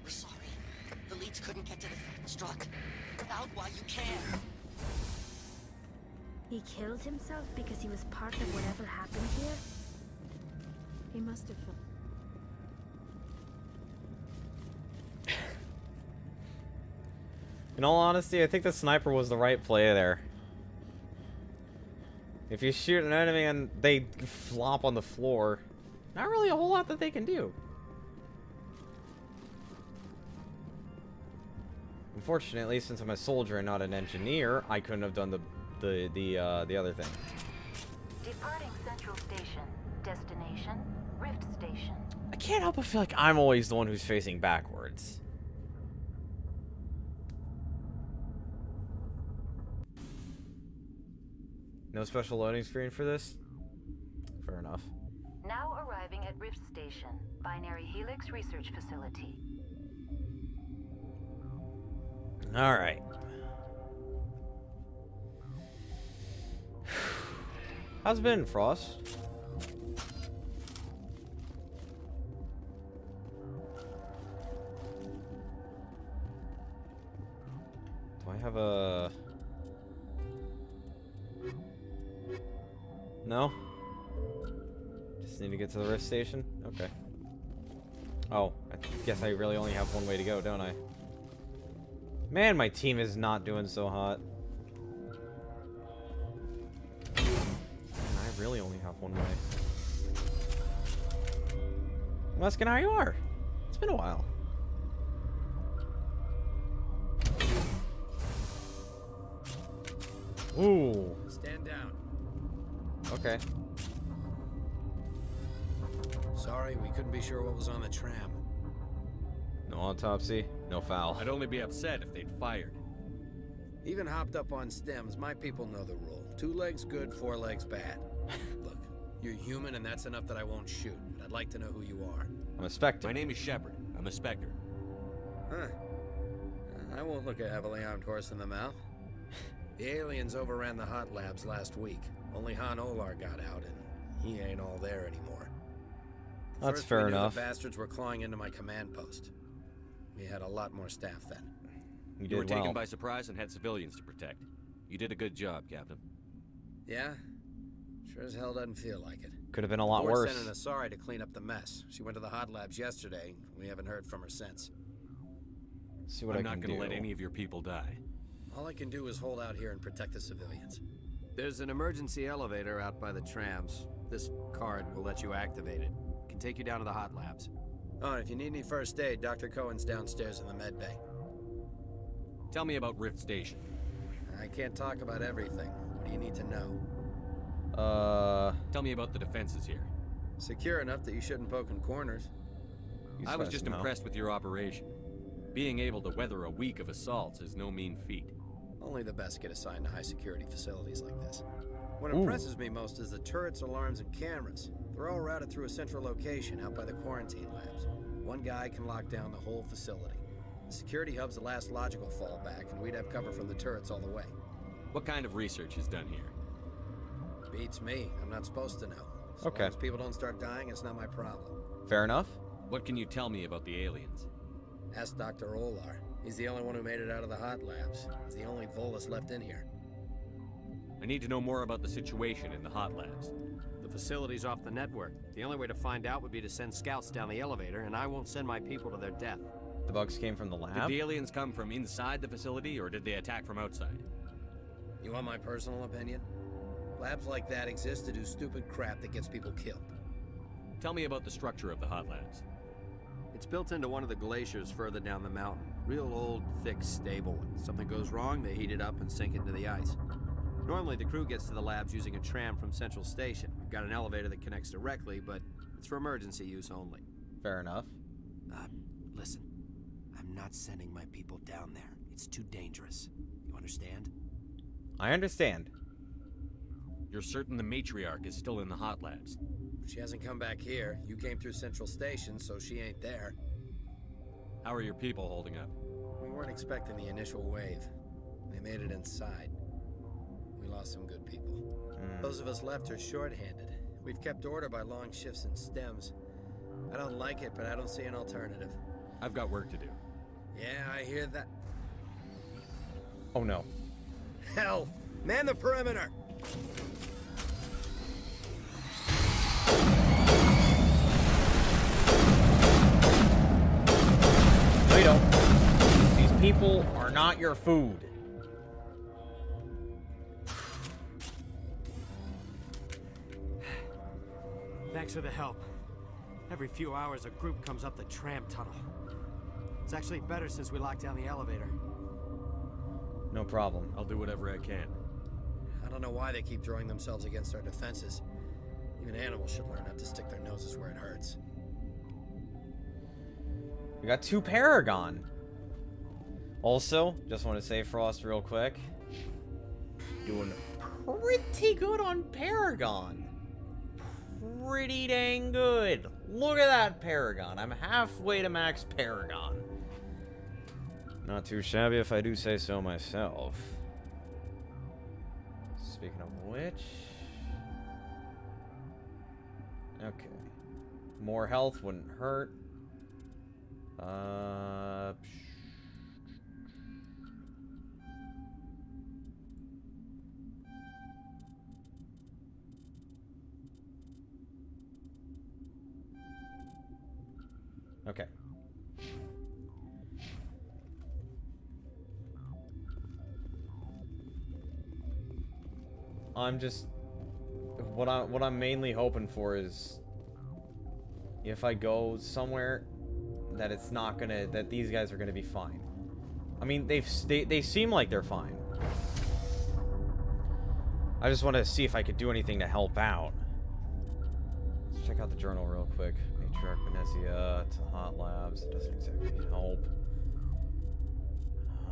We're sorry. The leads couldn't get to the struck. Out while you can. He killed himself because he was part of whatever happened here? He must have felt... In all honesty, I think the sniper was the right play there. If you shoot an enemy and they flop on the floor, not really a whole lot that they can do. Unfortunately, since I'm a soldier and not an engineer, I couldn't have done the other thing. Departing Central Station. Destination, Rift Station. I can't help but feel like I'm always the one who's facing backwards. No special loading screen for this? Fair enough. Now arriving at Rift Station, Binary Helix Research Facility. Alright. How's it been, Frost? Do I have a... No? Just need to get to the Rift Station? Okay. Oh, I guess I really only have one way to go, don't I? Man, my team is not doing so hot. Man, I really only have one way. I'm asking how you are. It's been a while. Ooh. Stand down. Okay. Sorry, we couldn't be sure what was on the tram. No autopsy, no foul. I'd only be upset if they'd fired. Even hopped up on stems, my people know the rule. 2 legs good, 4 legs bad. Look, you're human and that's enough that I won't shoot. But I'd like to know who you are. I'm a Spectre. My name is Shepard. I'm a Spectre. Huh. I won't look a heavily armed horse in the mouth. The aliens overran the hot labs last week. Only Han Olar got out, and he ain't all there anymore. That's First, fair we knew enough. The bastards were clawing into my command post. We had a lot more staff then. You were taken by surprise and had civilians to protect. You did a good job, Captain. Yeah? Sure as hell doesn't feel like it. Could have been a lot Board worse. sent an Asari to clean up the mess. She went to the hot labs yesterday. We haven't heard from her since. See what I'm I not can gonna do. let any of your people die. All I can do is hold out here and protect the civilians. There's an emergency elevator out by the trams. This card will let you activate it. Can take you down to the hot labs. Oh, and if you need any first aid, Dr. Cohen's downstairs in the med bay. Tell me about Rift Station. I can't talk about everything. What do you need to know? Tell me about the defenses here. Secure enough that you shouldn't poke in corners. I was just impressed with your operation. Being able to weather a week of assaults is no mean feat. Only the best get assigned to high-security facilities like this. What Ooh. impresses me most is the turrets, alarms, and cameras. They're all routed through a central location out by the quarantine labs. One guy can lock down the whole facility. The security hub's the last logical fallback, and we'd have cover from the turrets all the way. What kind of research is done here? Beats me. I'm not supposed to know. So Okay. long as people don't start dying, it's not my problem. Fair enough. What can you tell me about the aliens? Ask Dr. Olar. He's the only one who made it out of the hot labs. He's the only Volus left in here. I need to know more about the situation in the hot labs. The facility's off the network. The only way to find out would be to send scouts down the elevator, and I won't send my people to their death. The bugs came from the lab? Did the aliens come from inside the facility, or did they attack from outside? You want my personal opinion? Labs like that exist to do stupid crap that gets people killed. Tell me about the structure of the hot labs. It's built into one of the glaciers further down the mountain. Real old, thick, stable. When something goes wrong, they heat it up and sink it into the ice. Normally, the crew gets to the labs using a tram from Central Station. We've got an elevator that connects directly, but it's for emergency use only. Fair enough. Listen. I'm not sending my people down there. It's too dangerous. You understand? I understand. You're certain the matriarch is still in the hot labs? She hasn't come back here. You came through Central Station, so she ain't there. How are your people holding up? We weren't expecting the initial wave. They made it inside. We lost some good people. Those of us left are short-handed. We've kept order by long shifts and stems. I don't like it, but I don't see an alternative. I've got work to do. Yeah, I hear that. Oh no. Hell! Man the perimeter! No, you don't. These people are not your food. Thanks for the help. Every few hours, a group comes up the tram tunnel. It's actually better since we locked down the elevator. No problem. I'll do whatever I can. I don't know why they keep throwing themselves against our defenses. Even animals should learn not to stick their noses where it hurts. We got 2 Paragon. Also, just want to say, Frost, real quick. Doing pretty good on Paragon. Pretty dang good. Look at that Paragon. I'm halfway to max Paragon. Not too shabby if I do say so myself. Speaking of which... Okay. More health wouldn't hurt. Okay. I'm just what I'm mainly hoping for is if I go somewhere that it's not gonna that these guys are gonna be fine. I mean, they seem like they're fine. I just want to see if I could do anything to help out. Let's check out the journal real quick. Matriarch Benezia to Hot Labs. It doesn't exactly help.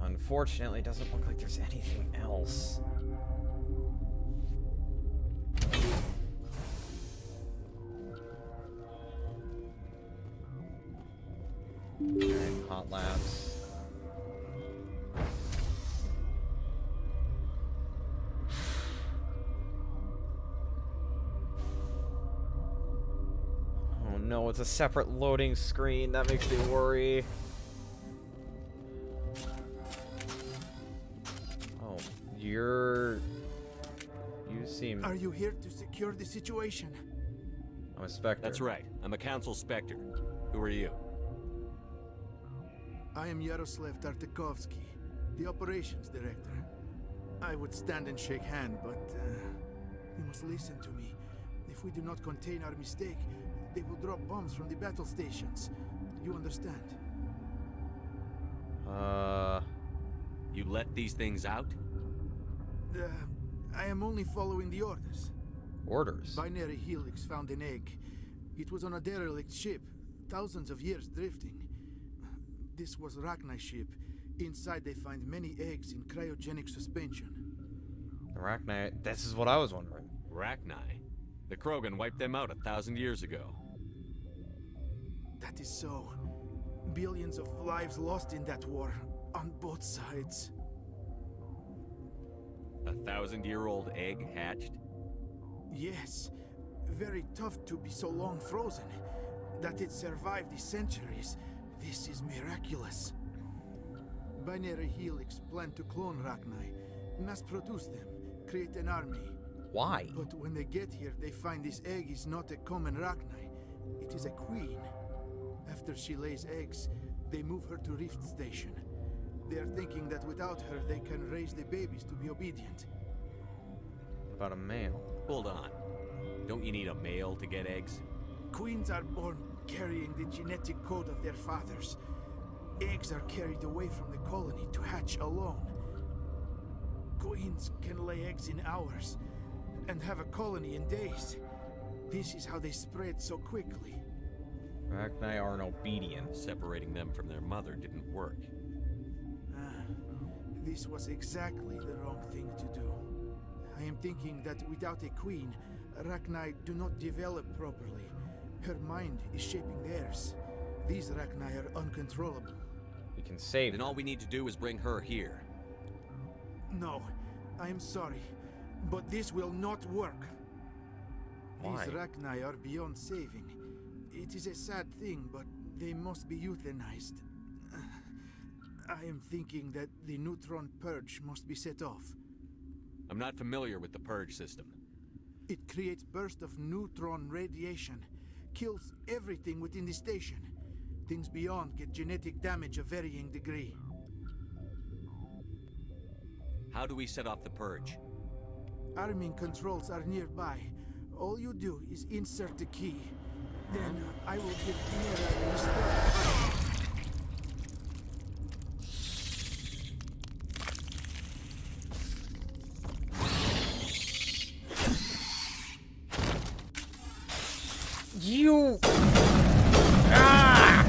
Unfortunately, it doesn't look like there's anything else. Alright, Hot Labs. Oh no, it's a separate loading screen. That makes me worry. Oh, you seem... Are you here to secure the situation? I'm a Spectre. That's right. I'm a Council Spectre. Who are you? I am Yaroslav Tartakovsky, the operations director. I would stand and shake hand, but you must listen to me. If we do not contain our mistake, they will drop bombs from the battle stations. You understand? You let these things out? I am only following the orders. Orders? Binary Helix found an egg. It was on a derelict ship, thousands of years drifting. This was Rachni ship. Inside they find many eggs in cryogenic suspension. Rachni, this is what I was wondering. Rachni? The Krogan wiped them out 1,000 years ago. That is so. Billions of lives lost in that war, on both sides. 1,000-year-old egg hatched? Yes. Very tough to be so long frozen. That it survived the centuries. This is miraculous. Binary Helix plan to clone Rachni, mass produce them, create an army. Why? But when they get here, they find this egg is not a common Rachni. It is a queen. After she lays eggs, they move her to Rift Station. They are thinking that without her, they can raise the babies to be obedient. What about a male? Hold on. Don't you need a male to get eggs? Queens are born carrying the genetic code of their fathers. Eggs are carried away from the colony to hatch alone. Queens can lay eggs in hours and have a colony in days. This is how they spread so quickly. Rachni aren't obedient. Separating them from their mother didn't work. This was exactly the wrong thing to do. I am thinking that without a queen, Rachni do not develop properly. Her mind is shaping theirs. These Rachni are uncontrollable. We can save Then all we need to do is bring her here. No, I am sorry, but this will not work. Why? These Rachni are beyond saving. It is a sad thing, but they must be euthanized. I am thinking that the neutron purge must be set off. I'm not familiar with the purge system. It creates bursts of neutron radiation, kills everything within the station. Things beyond get genetic damage of varying degree. How do we set off the purge? Arming controls are nearby. All you do is insert the key. Then I will give Chimera the start. You... Ah!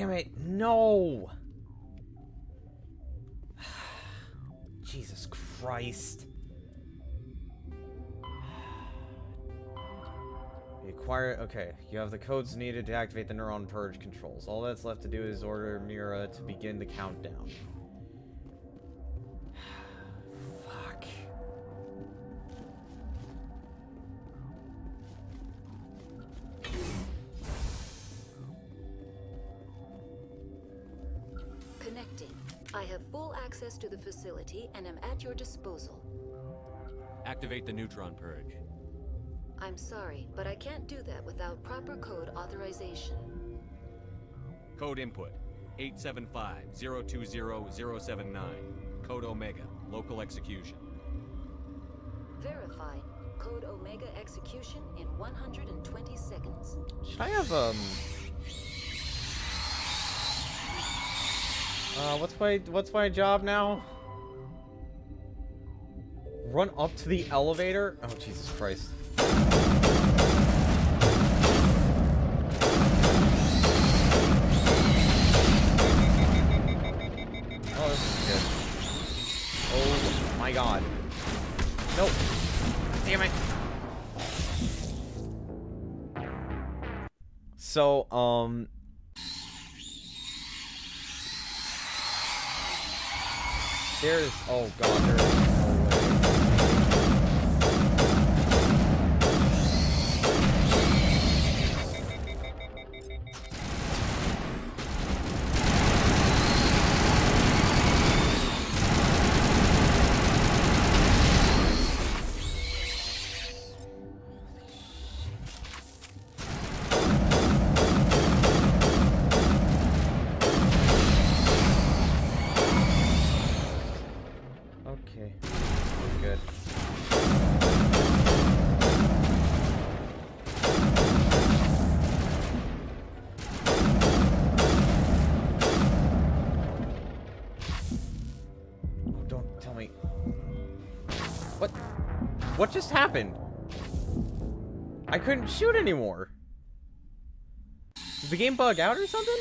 Damn it, no! Jesus Christ. Okay, you have the codes needed to activate the neuron purge controls. All that's left to do is order Mira to begin the countdown. Fuck. Connecting. I have full access to the facility and am at your disposal. Activate the neutron purge. I'm sorry, but I can't do that without proper code authorization. Code input 875-020-079. Code Omega. Local execution. Verified. Code Omega execution in 120 seconds. Should I have, what's my job now? Run up to the elevator? Oh, Jesus Christ. Oh, this is good. Oh my god. Nope. Damn it. So, there's, oh god, there's no way. Okay, good. Oh, don't tell me. What? What just happened? I couldn't shoot anymore. Did the game bug out or something?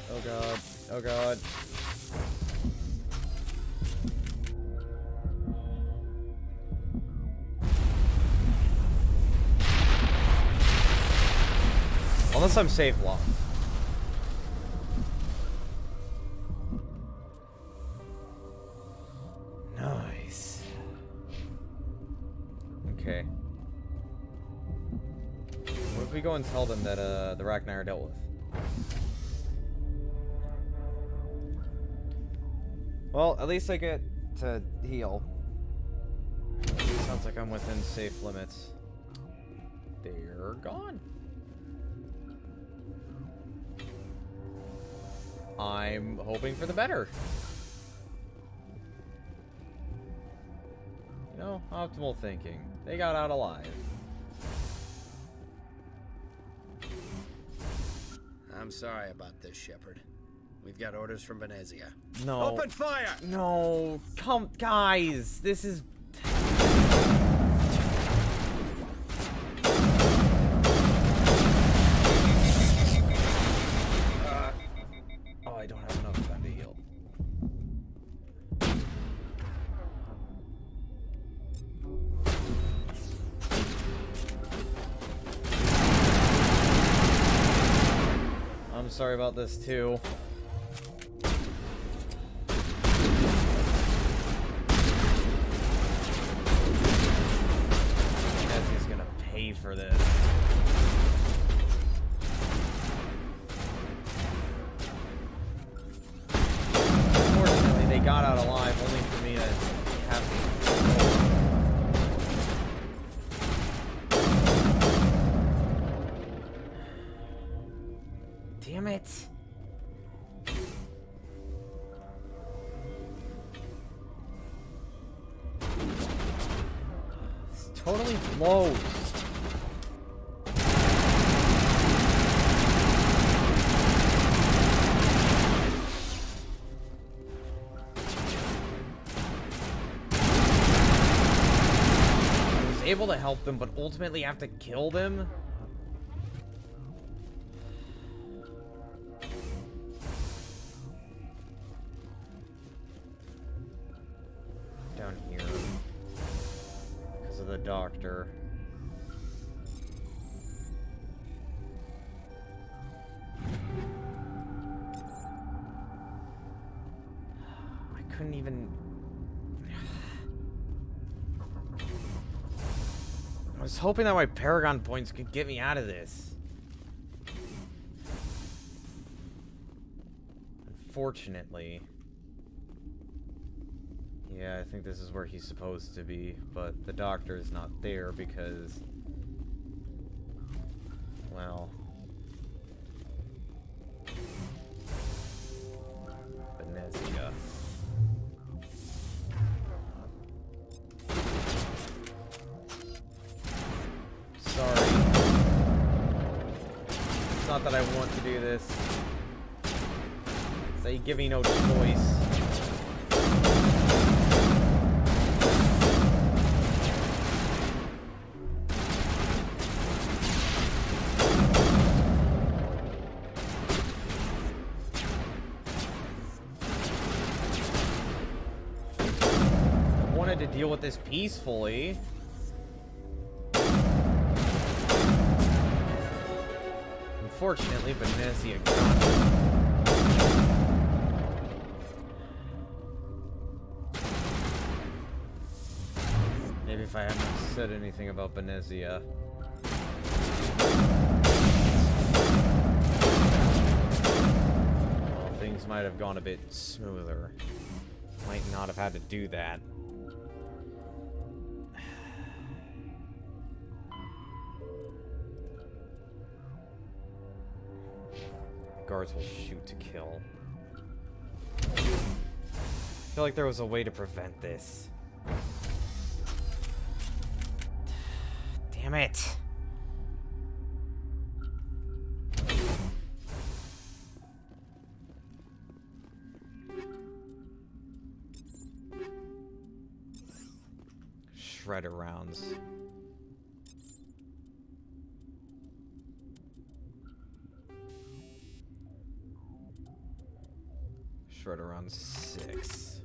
Oh god. Oh god. Unless I'm safe locked. Nice. Okay. What if we go and tell them that the Rachni are dealt with? Well, at least I get to heal. Sounds like I'm within safe limits. They're gone. I'm hoping for the better. You know, optimal thinking. They got out alive. I'm sorry about this, Shepard. We've got orders from Venezia. No. Open fire! No. Come, guys. This is... Oh, I don't have enough time to heal. I'm sorry about this, too. For this. Unfortunately, they got out alive, only for me to have to... Damn it. It's totally closed. Able to help them, but ultimately have to kill them? Down here. Because of the doctor. I couldn't even... I was hoping that my Paragon points could get me out of this. Unfortunately. Yeah, I think this is where he's supposed to be, but the doctor is not there because... well... Benezia. Sorry. It's not that I want to do this. It's that you give me no choice. I wanted to deal with this peacefully. Unfortunately, Benezia got it. Maybe if I hadn't said anything about Benezia. Well, things might have gone a bit smoother. Might not have had to do that. Guards will shoot to kill. I feel like there was a way to prevent this. Damn it! Shredder rounds. Shredder round 6.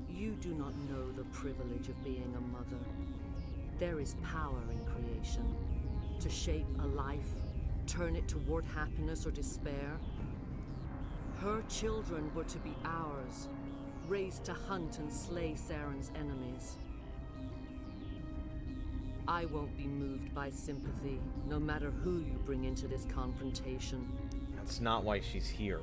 You do not know the privilege of being a mother. There is power in creation. To shape a life, turn it toward happiness or despair. Her children were to be ours, raised to hunt and slay Saren's enemies. I won't be moved by sympathy, no matter who you bring into this confrontation. That's not why she's here.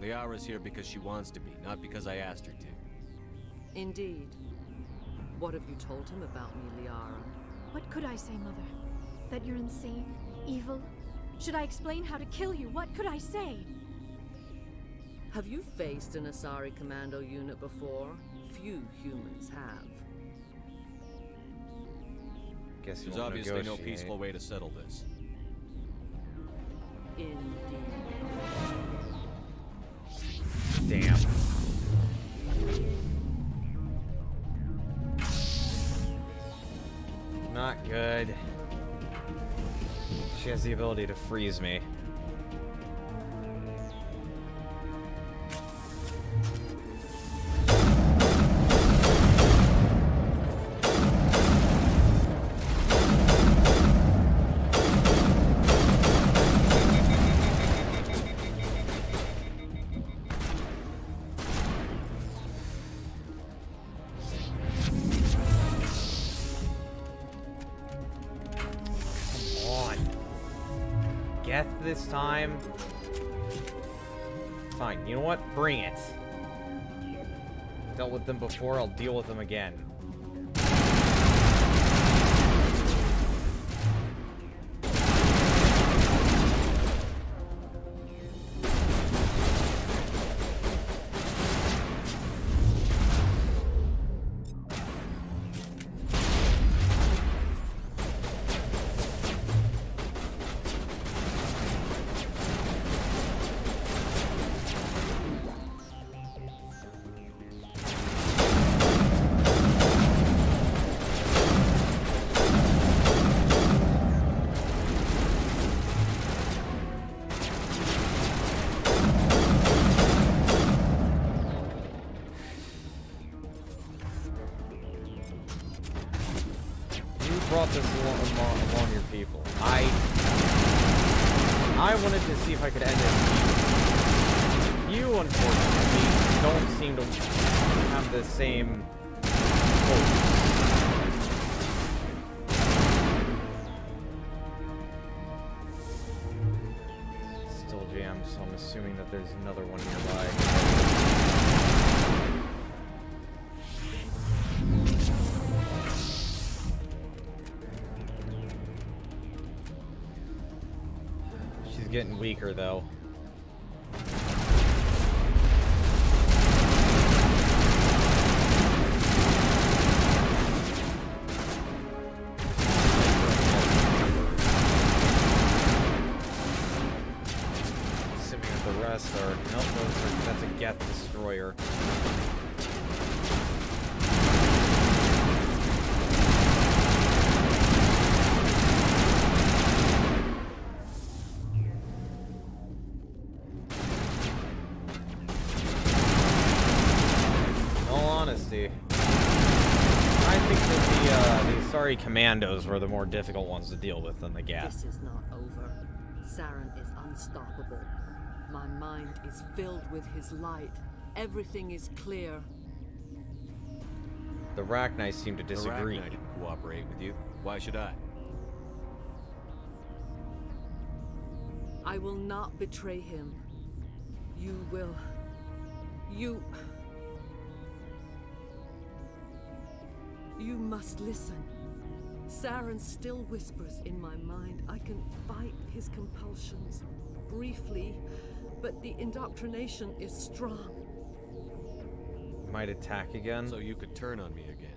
Liara's here because she wants to be, not because I asked her to. Indeed. What have you told him about me, Liara? What could I say, Mother? That you're insane? Evil? Should I explain how to kill you? What could I say? Have you faced an Asari commando unit before? Few humans have. Guess there's obviously no peaceful way to settle this. Indeed. Damn. Not good. She has the ability to freeze me. This time. Fine, you know what? Bring it. Dealt with them before, I'll deal with them again. Brought this along your people. I wanted to see if I could end it. You, unfortunately, don't seem to have the same hope. Still jammed, so I'm assuming that there's another one nearby. Getting weaker though. Assuming that the rest are that's a Geth destroyer. I think that the Asari commandos were the more difficult ones to deal with than the Geth. This is not over. Saren is unstoppable. My mind is filled with his light. Everything is clear. The Rachni seem to disagree. The Rachni didn't cooperate with you. Why should I? I will not betray him. You will. You must listen. Saren still whispers in my mind. I can fight his compulsions. Briefly, but the indoctrination is strong. Might attack again? So you could turn on me again?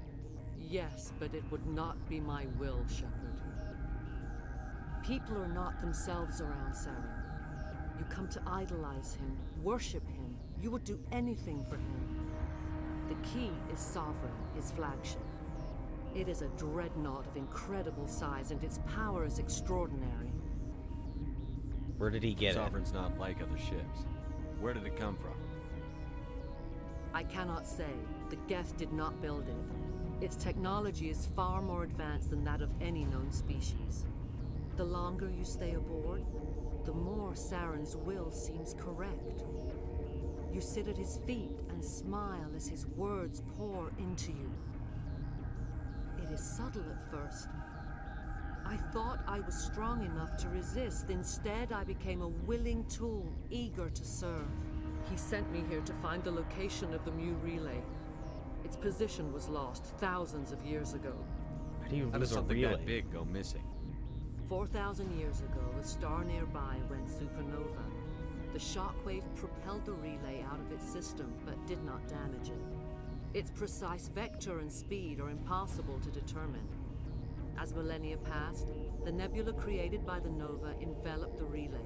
Yes, but it would not be my will, Shepard. People are not themselves around Saren. You come to idolize him, worship him. You would do anything for him. The key is Sovereign, his flagship. It is a dreadnought of incredible size, and its power is extraordinary. Where did he get it? Sovereign's not like other ships. Where did it come from? I cannot say. The Geth did not build it. Its technology is far more advanced than that of any known species. The longer you stay aboard, the more Saren's will seems correct. You sit at his feet and smile as his words pour into you. It is subtle at first. I thought I was strong enough to resist. Instead, I became a willing tool, eager to serve. He sent me here to find the location of the Mu relay. Its position was lost thousands of years ago. How do you lose a relay? How does something that big go missing? 4,000 years ago, a star nearby went supernova. The shockwave propelled the relay out of its system, but did not damage it. Its precise vector and speed are impossible to determine. As millennia passed, the nebula created by the nova enveloped the relay.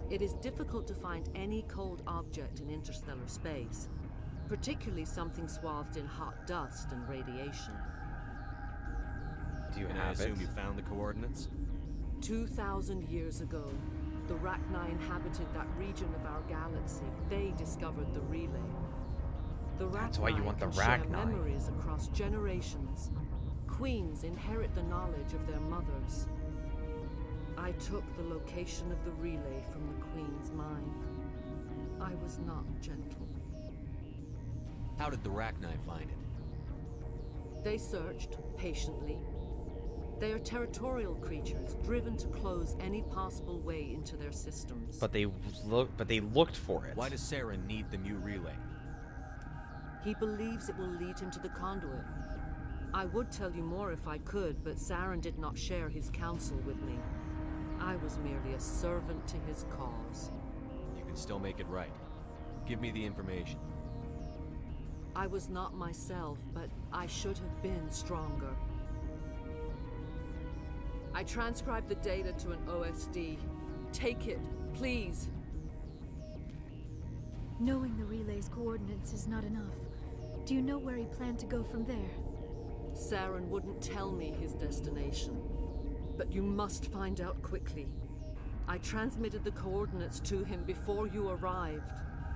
It is difficult to find any cold object in interstellar space, particularly something swathed in hot dust and radiation. Do you and have I assume it? you found the coordinates? 2,000 years ago, the Rachni inhabited that region of our galaxy. They discovered the relay. The That's why you want the can share Rachni. memories across generations. Queens inherit the knowledge of their mothers. I took the location of the relay from the Queen's mind. I was not gentle. How did the Rachni find it? They searched patiently. They are territorial creatures, driven to close any possible way into their systems. But they looked for it. Why does Saren need the Mu relay? He believes it will lead him to the conduit. I would tell you more if I could, but Saren did not share his counsel with me. I was merely a servant to his cause. You can still make it right. Give me the information. I was not myself, but I should have been stronger. I transcribed the data to an OSD. Take it, please. Knowing the relay's coordinates is not enough. Do you know where he planned to go from there? Saren wouldn't tell me his destination. But you must find out quickly. I transmitted the coordinates to him before you arrived.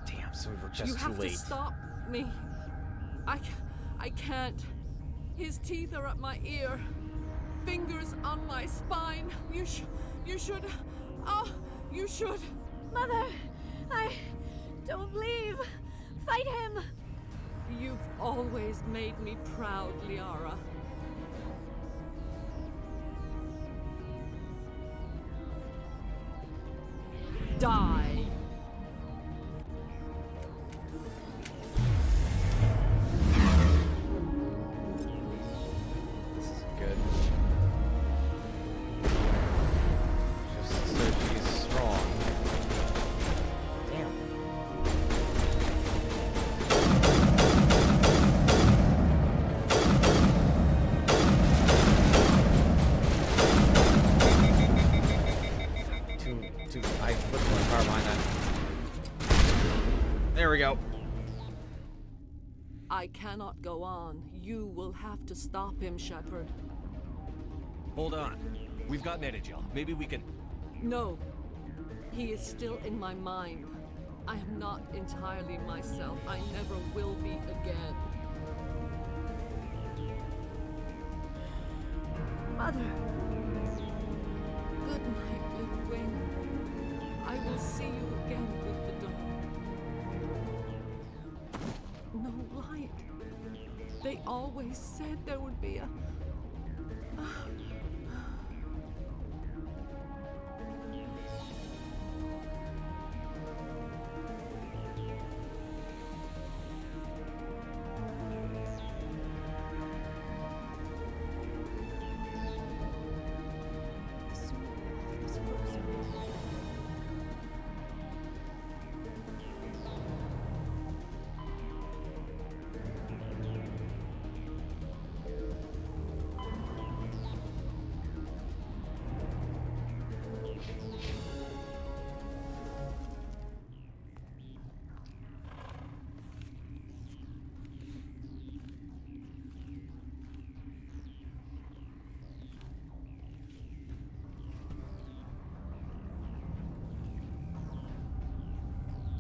Damn, so we were just you too have late. To stop me. I can't. His teeth are at my ear. Fingers on my spine. You should. Oh, you should. Mother, don't leave. Fight him. You've always made me proud, Liara. Die. This isn't good. Just so she's strong. Damn. I put one car behind that. There we go. I cannot go on. You will have to stop him, Shepard. Hold on. We've got Metagel. Maybe we can... No. He is still in my mind. I am not entirely myself. I never will be again. Mother. Good night, little wing. I will see you again with the dawn. No light. They always said there would be a...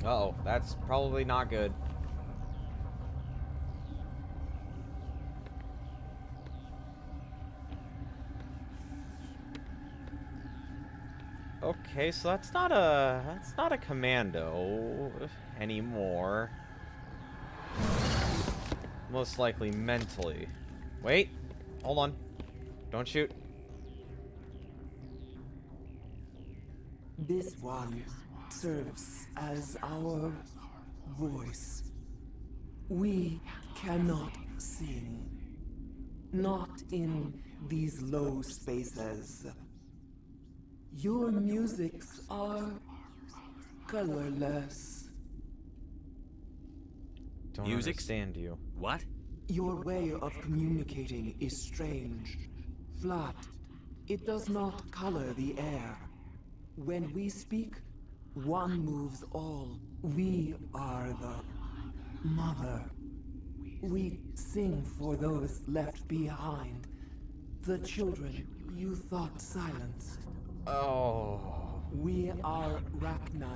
Uh-oh, that's probably not good. Okay, so that's not a commando anymore. Most likely mentally. Wait, hold on. Don't shoot. This one serves as our voice. We cannot sing. Not in these low spaces. Your musics are colorless. Don't understand you. What? Your way of communicating is strange. Flat. It does not color the air. When we speak, one moves all. We are the mother. We sing for those left behind. The children you thought silenced. Oh. We are Rachni.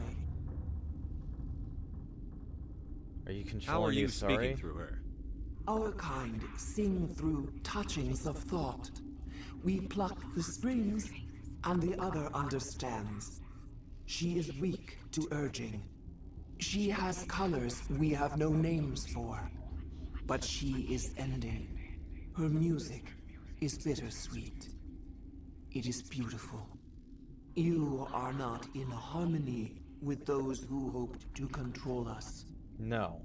Are you controlling How are you sorry? speaking through her? Our kind sing through touchings of thought. We pluck the strings, and the other understands. She is weak to urging. She has colors we have no names for. But she is ending. Her music is bittersweet. It is beautiful. You are not in harmony with those who hoped to control us. No,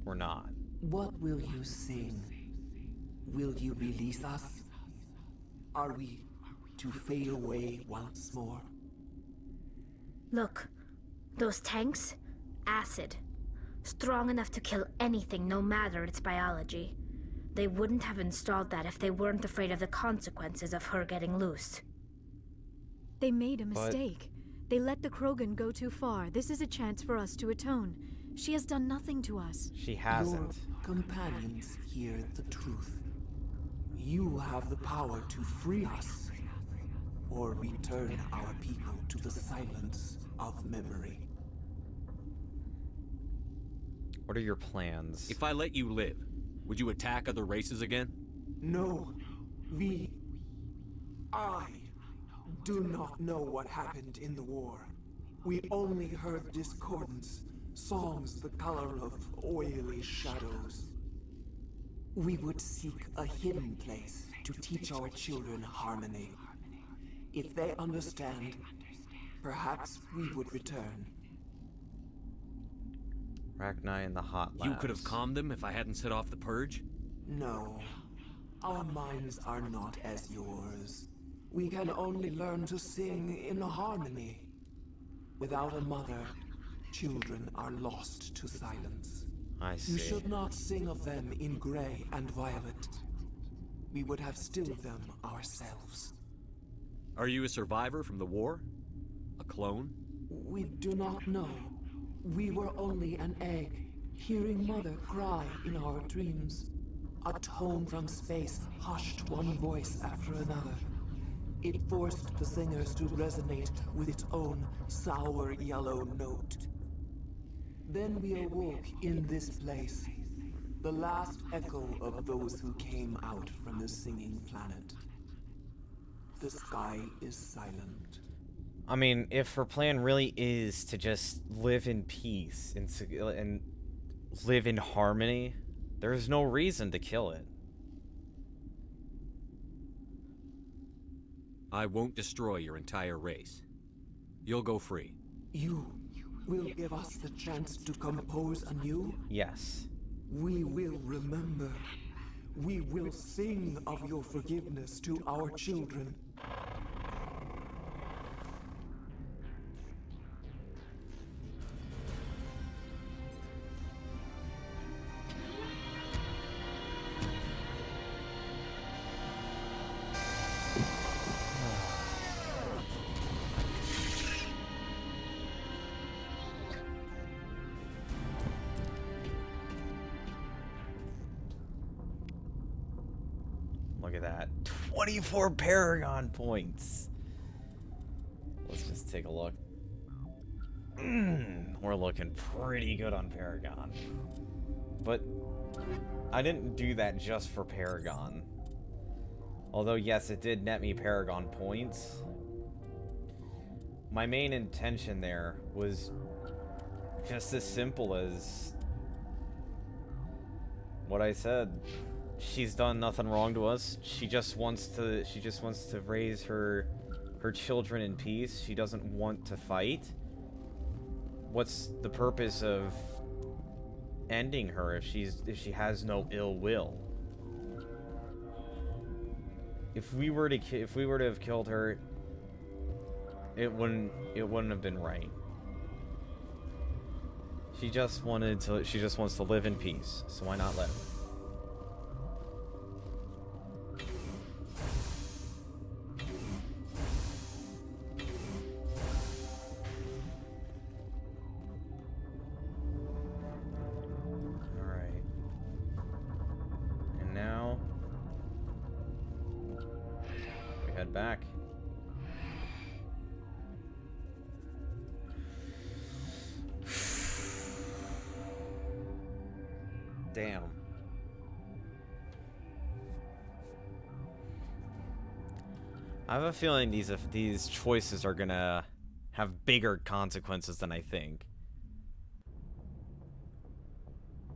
we're not. What will you sing? Will you release us? Are we to fade away once more? Look, those tanks? Acid. Strong enough to kill anything, no matter its biology. They wouldn't have installed that if they weren't afraid of the consequences of her getting loose. They made a mistake. They let the Krogan go too far. This is a chance for us to atone. She has done nothing to us. She hasn't. Your companions hear the truth. You have the power to free us, or return our people to the silence of memory. What are your plans? If I let you live, would you attack other races again? No, I do not know what happened in the war. We only heard discordance, songs the color of oily shadows. We would seek a hidden place to teach our children harmony. If they understand, perhaps we would return. Rachni and the Hot Labs. You could have calmed them if I hadn't set off the purge? No. Our minds are not as yours. We can only learn to sing in harmony. Without a mother, children are lost to silence. I see. You should not sing of them in gray and violet. We would have stilled them ourselves. Are you a survivor from the war? A clone? We do not know. We were only an egg, hearing Mother cry in our dreams. A tone from space hushed one voice after another. It forced the singers to resonate with its own sour yellow note. Then we awoke in this place, the last echo of those who came out from the singing planet. The sky is silent. I mean, if her plan really is to just live in peace and live in harmony, there's no reason to kill it. I won't destroy your entire race. You'll go free. You will give us the chance to compose anew? Yes. We will remember. We will sing of your forgiveness to our children. Look at that. 24 Paragon points. Let's just take a look. We're looking pretty good on Paragon. But I didn't do that just for Paragon. Although, yes, it did net me Paragon points. My main intention there was just as simple as what I said. She's done nothing wrong to us. She just wants to raise her children in peace. She doesn't want to fight. What's the purpose of ending her if she has no ill will? If we were to have killed her, it wouldn't have been right. She just wants to live in peace. So why not let her? Back. Damn. I have a feeling these choices are gonna have bigger consequences than I think.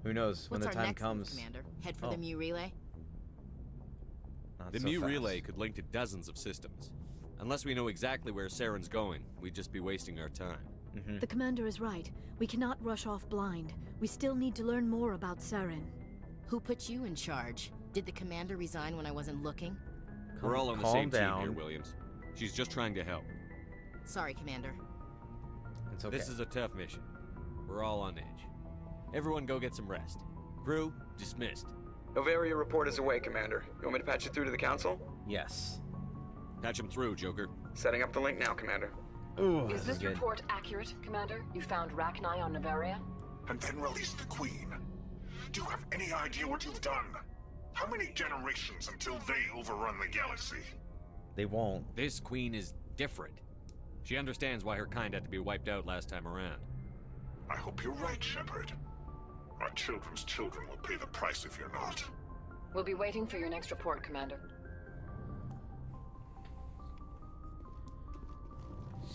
Who knows when the time comes? Commander? Head for the Mu relay? The Mu relay could link to dozens of systems. Unless we know exactly where Saren's going, we'd just be wasting our time. The commander is right. We cannot rush off blind. We still need to learn more about Saren. Who put you in charge? Did the commander resign when I wasn't looking? We're all on the Calm same team down. here, Williams. She's just trying to help. Sorry, Commander. It's okay. This is a tough mission. We're all on edge. Everyone go get some rest. Crew, dismissed. Novaria report is away, Commander. You want me to patch it through to the Council? Yes. Patch him through, Joker. Setting up the link now, Commander. Ooh, Is this report accurate, Commander? You found Rachni on Novaria? And then release the Queen. Do you have any idea what you've done? How many generations until they overrun the galaxy? They won't. This Queen is different. She understands why her kind had to be wiped out last time around. I hope you're right, Shepard. Our children's children will pay the price if you're not. We'll be waiting for your next report, Commander.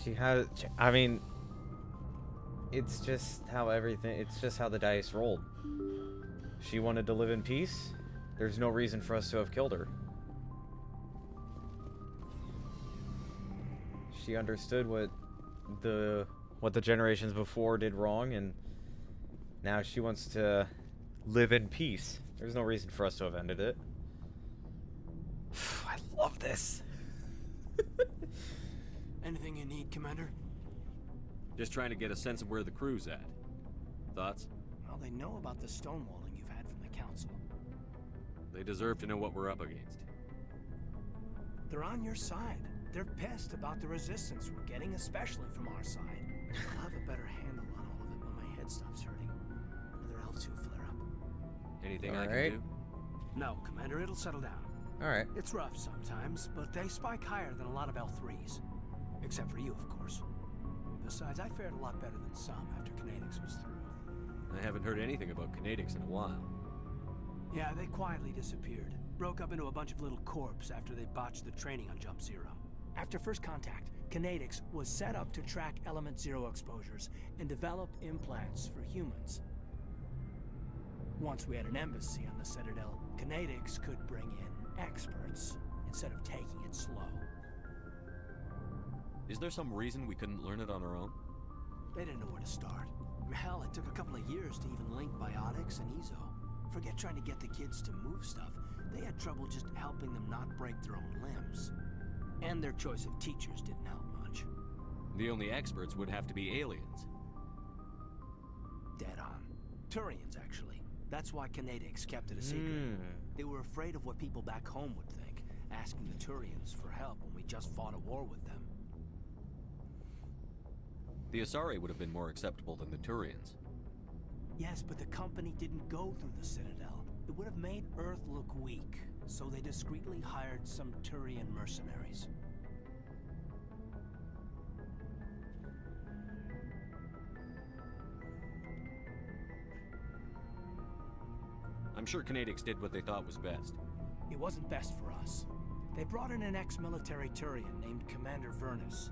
She has. I mean, it's just how everything. It's just how the dice rolled. She wanted to live in peace. There's no reason for us to have killed her. She understood what the generations before did wrong, and now she wants to live in peace. There's no reason for us to have ended it. I love this. Anything you need, Commander? Just trying to get a sense of where the crew's at. Thoughts? Well, they know about the stonewalling you've had from the Council. They deserve to know what we're up against. They're on your side. They're pissed about the resistance we're getting, especially from our side. I'll have a better handle on all of it when my head stops hurting. Another L2 flare-up. Anything I Alright. can do? No, Commander, it'll settle down. Alright. It's rough sometimes, but they spike higher than a lot of L3s. Except for you, of course. Besides, I fared a lot better than some after Kinetics was through. I haven't heard anything about Kinetics in a while. Yeah, they quietly disappeared. Broke up into a bunch of little corps after they botched the training on Jump Zero. After first contact, Kinetics was set up to track Element Zero exposures and develop implants for humans. Once we had an embassy on the Citadel, Kinetics could bring in experts instead of taking it slow. Is there some reason we couldn't learn it on our own? They didn't know where to start. Hell, it took a couple of years to even link biotics and EZO. Forget trying to get the kids to move stuff. They had trouble just helping them not break their own limbs. And their choice of teachers didn't help much. The only experts would have to be aliens. Dead on. Turians, actually. That's why Kinetics kept it a secret. They were afraid of what people back home would think, asking the Turians for help when we just fought a war with them. The Asari would have been more acceptable than the Turians. Yes, but the company didn't go through the Citadel. It would have made Earth look weak, so they discreetly hired some Turian mercenaries. I'm sure Kinetics did what they thought was best. It wasn't best for us. They brought in an ex-military Turian named Commander Vernus.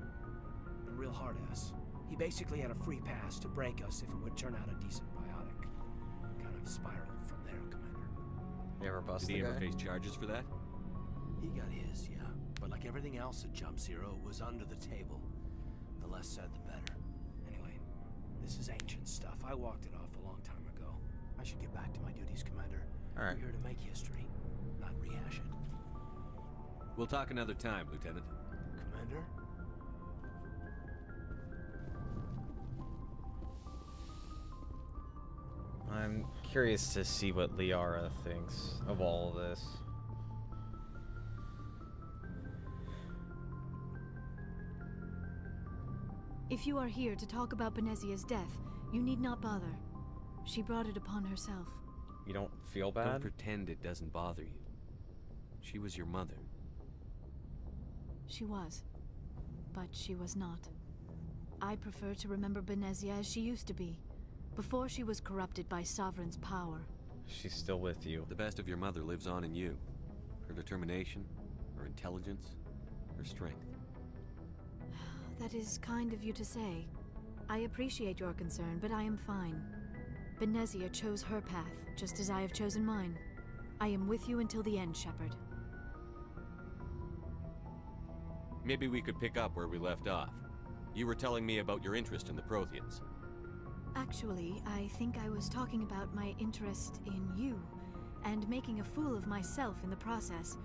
A real hard-ass. He basically had a free pass to break us if it would turn out a decent biotic. Kind of spiraled from there, Commander. You ever bust Did he the ever guy? face charges for that? He got his, yeah. But like everything else at Jump Zero, it was under the table. The less said, the better. Anyway, this is ancient stuff. I walked it off a long time ago. I should get back to my duties, Commander. Alright. We're here to make history, not rehash it. We'll talk another time, Lieutenant. Commander? I'm curious to see what Liara thinks of all of this. If you are here to talk about Benezia's death, you need not bother. She brought it upon herself. You don't feel Don't bad? pretend it doesn't bother you. She was your mother. She was. But she was not. I prefer to remember Benezia as she used to be, before she was corrupted by Sovereign's power. She's still with you. The best of your mother lives on in you. Her determination, her intelligence, her strength. That is kind of you to say. I appreciate your concern, but I am fine. Benezia chose her path, just as I have chosen mine. I am with you until the end, Shepard. Maybe we could pick up where we left off. You were telling me about your interest in the Protheans. Actually, I think I was talking about my interest in you, and making a fool of myself in the process.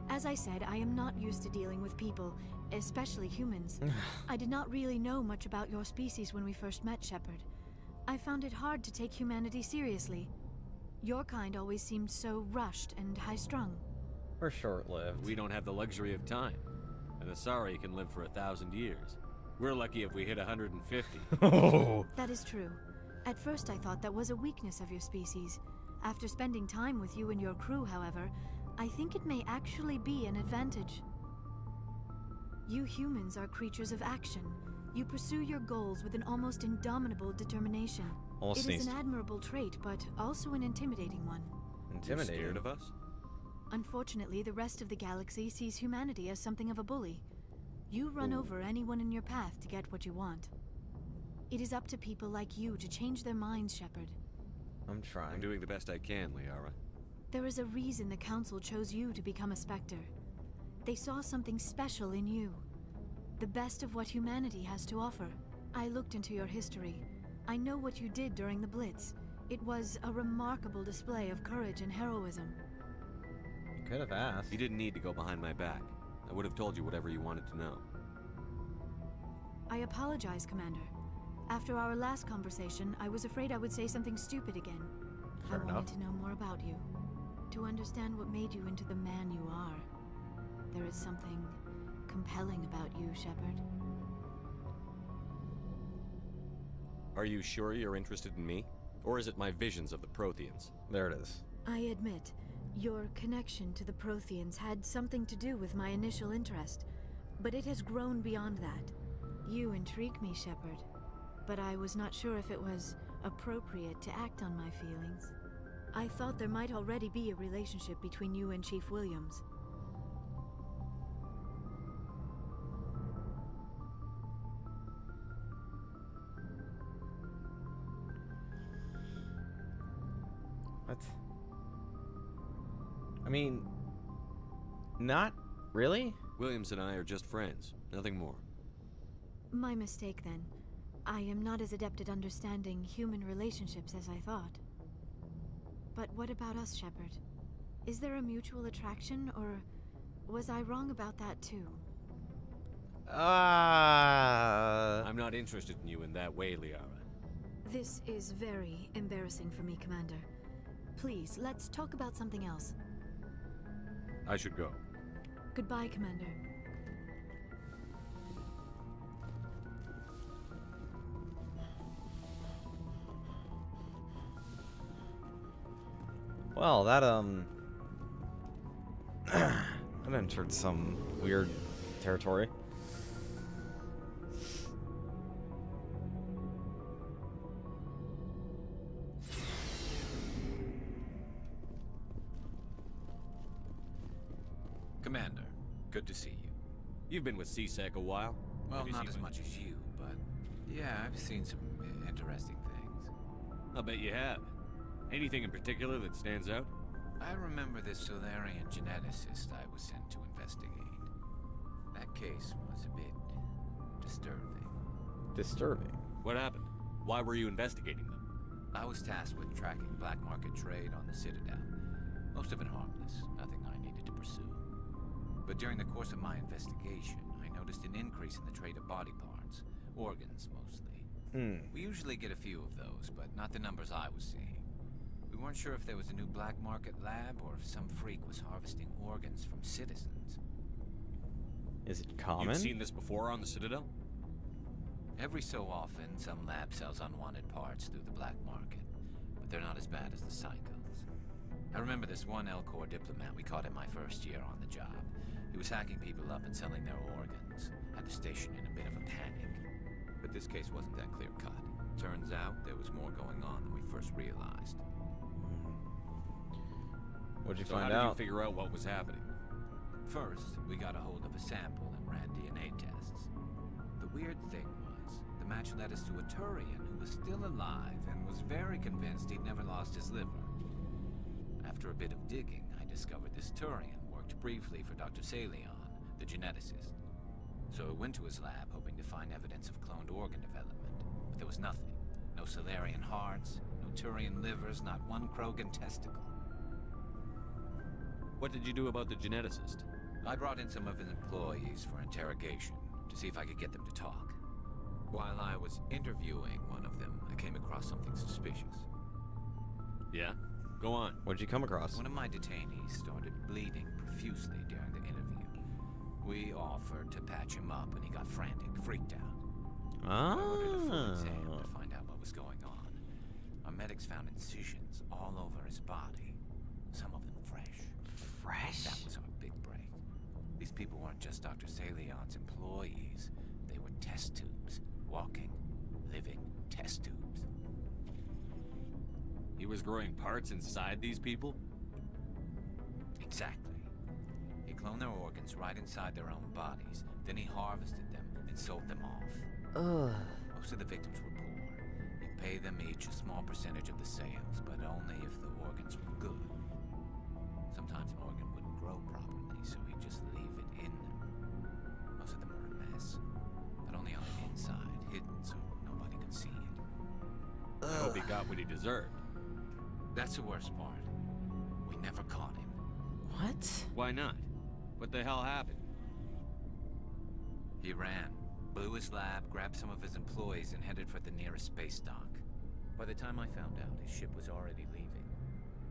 As I said, I am not used to dealing with people, especially humans. I did not really know much about your species when we first met, Shepard. I found it hard to take humanity seriously. Your kind always seemed so rushed and high-strung. We're short-lived. We don't have the luxury of time. And the Asari can live for 1,000 years. We're lucky if we hit 150. Oh. That is true. At first I thought that was a weakness of your species. After spending time with you and your crew, however, I think it may actually be an advantage. You humans are creatures of action. You pursue your goals with an almost indomitable determination. It is an admirable trait, but also an intimidating one. Intimidating? You're scared of us? Unfortunately, the rest of the galaxy sees humanity as something of a bully. You run over anyone in your path to get what you want. It is up to people like you to change their minds, Shepard. I'm trying. I'm doing the best I can, Liara. There is a reason the Council chose you to become a Spectre. They saw something special in you. The best of what humanity has to offer. I looked into your history. I know what you did during the Blitz. It was a remarkable display of courage and heroism. You could have asked. You didn't need to go behind my back. I would have told you whatever you wanted to know. I apologize, Commander. After our last conversation, I was afraid I would say something stupid again. Fair enough. I wanted to know more about you. To understand what made you into the man you are. There is something compelling about you, Shepard. Are you sure you're interested in me? Or is it my visions of the Protheans? There it is. I admit, your connection to the Protheans had something to do with my initial interest, but it has grown beyond that. You intrigue me, Shepard, but I was not sure if it was appropriate to act on my feelings. I thought there might already be a relationship between you and Chief Williams. What? I mean, not really? Williams and I are just friends, nothing more. My mistake, then. I am not as adept at understanding human relationships as I thought. But what about us, Shepard? Is there a mutual attraction, or was I wrong about that too? I'm not interested in you in that way, Liara. This is very embarrassing for me, Commander. Please, let's talk about something else. I should go. Goodbye, Commander. Well, that that entered some weird territory. Commander, good to see you. You've been with CSEC a while. Well, not as much as you, but yeah, I've seen some interesting things. I'll bet you have. Anything in particular that stands out? I remember this Solarian geneticist I was sent to investigate. That case was a bit disturbing. Disturbing? What happened? Why were you investigating them? I was tasked with tracking black market trade on the Citadel. Most of it harmless, nothing I needed to pursue. But during the course of my investigation, I noticed an increase in the trade of body parts, organs mostly. We usually get a few of those, but not the numbers I was seeing. We weren't sure if there was a new black market lab or if some freak was harvesting organs from citizens. Is it common? You've seen this before on the Citadel? Every so often, some lab sells unwanted parts through the black market, but they're not as bad as the Psychos. I remember this one Elcor diplomat we caught in my first year on the job. He was hacking people up and selling their organs. Had the station in a bit of a panic. But this case wasn't that clear-cut. Turns out there was more going on than we first realized. What'd you So find how out? did you figure out what was happening? First, we got a hold of a sample and ran DNA tests. The weird thing was, the match led us to a Turian who was still alive and was very convinced he'd never lost his liver. After a bit of digging, I discovered this Turian worked briefly for Dr. Salion, the geneticist. So I went to his lab hoping to find evidence of cloned organ development, but there was nothing. No Solarian hearts, no Turian livers, not one Krogan testicle. What did you do about the geneticist? I brought in some of his employees for interrogation to see if I could get them to talk. While I was interviewing one of them, I came across something suspicious. Yeah? Go on. What'd you come across? One of my detainees started bleeding profusely during the interview. We offered to patch him up and he got frantic, freaked out. I ordered a full exam to find out what was going on. Our medics found incisions all over his body, some of them fresh. Fresh? That was our big break. These people weren't just Dr. Salion's employees. They were test tubes. Walking, living test tubes. He was growing parts inside these people? Exactly. He cloned their organs right inside their own bodies. Then he harvested them and sold them off. Ugh. Most of the victims were poor. He'd pay them each a small percentage of the sales, but only if the organs were good. Sometimes an organ wouldn't grow properly, so he'd just leave it in them. Most of them were a mess, but only on the inside, hidden so nobody could see it. I hope he got what he deserved. That's the worst part. We never caught him. What? Why not? What the hell happened? He ran, blew his lab, grabbed some of his employees, and headed for the nearest space dock. By the time I found out, his ship was already leaving.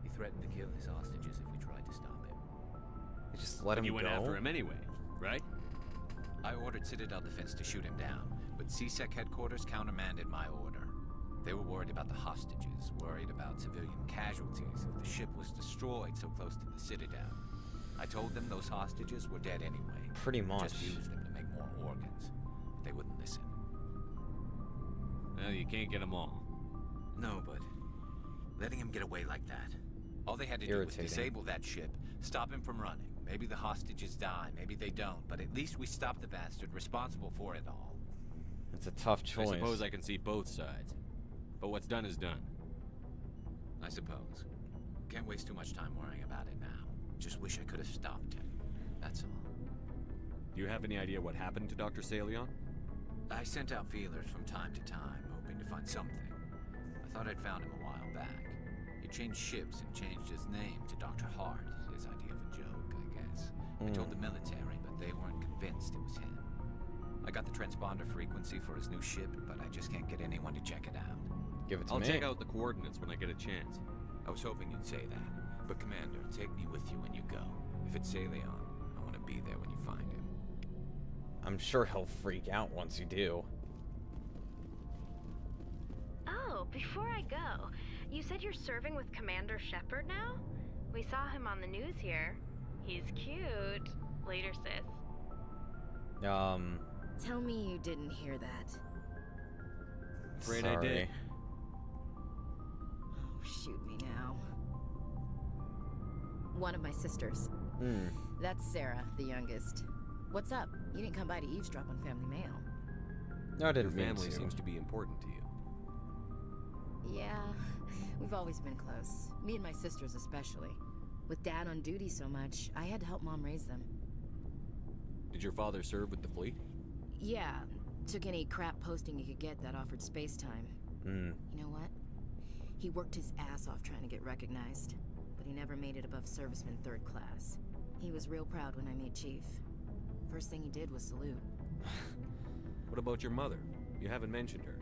He threatened to kill his hostages if we tried to stop him. You just let him go? You went after him anyway, right? I ordered Citadel Defense to shoot him down, but CSEC headquarters countermanded my order. They were worried about the hostages, worried about civilian casualties if the ship was destroyed so close to the Citadel. I told them those hostages were dead anyway. Pretty much. Just used them to make more organs. But they wouldn't listen. Well, you can't get them all. No, but letting him get away like that. All they had to do was disable that ship, stop him from running. Maybe the hostages die, maybe they don't, but at least we stopped the bastard responsible for it all. It's a tough choice. I suppose I can see both sides. But what's done is done. I suppose. Can't waste too much time worrying about it now. Just wish I could have stopped him. That's all. Do you have any idea what happened to Dr. Salion? I sent out feelers from time to time, hoping to find something. I thought I'd found him a while back. He changed ships and changed his name to Dr. Hart, his idea of a joke, I guess. I told the military, but they weren't convinced it was him. I got the transponder frequency for his new ship, but I just can't get anyone to check it out. Give it to me. me. I'll check out the coordinates when I get a chance. I was hoping you'd say that. But Commander, take me with you when you go. If it's Salion, I want to be there when you find him. I'm sure he'll freak out once you do. Oh, before I go, you said you're serving with Commander Shepard now? We saw him on the news here. He's cute. Later, sis. Tell me you didn't hear that. Afraid I did. Oh, shoot me now. One of my sisters. That's Sarah, the youngest. What's up? You didn't come by to eavesdrop on family mail. No, I didn't Your family seems to be important to you. Yeah, we've always been close. Me and my sisters especially. With Dad on duty so much, I had to help Mom raise them. Did your father serve with the fleet? Yeah, took any crap posting he could get that offered space time. You know what? He worked his ass off trying to get recognized, but he never made it above serviceman 3rd class. He was real proud when I made chief. First thing he did was salute. What about your mother? You haven't mentioned her.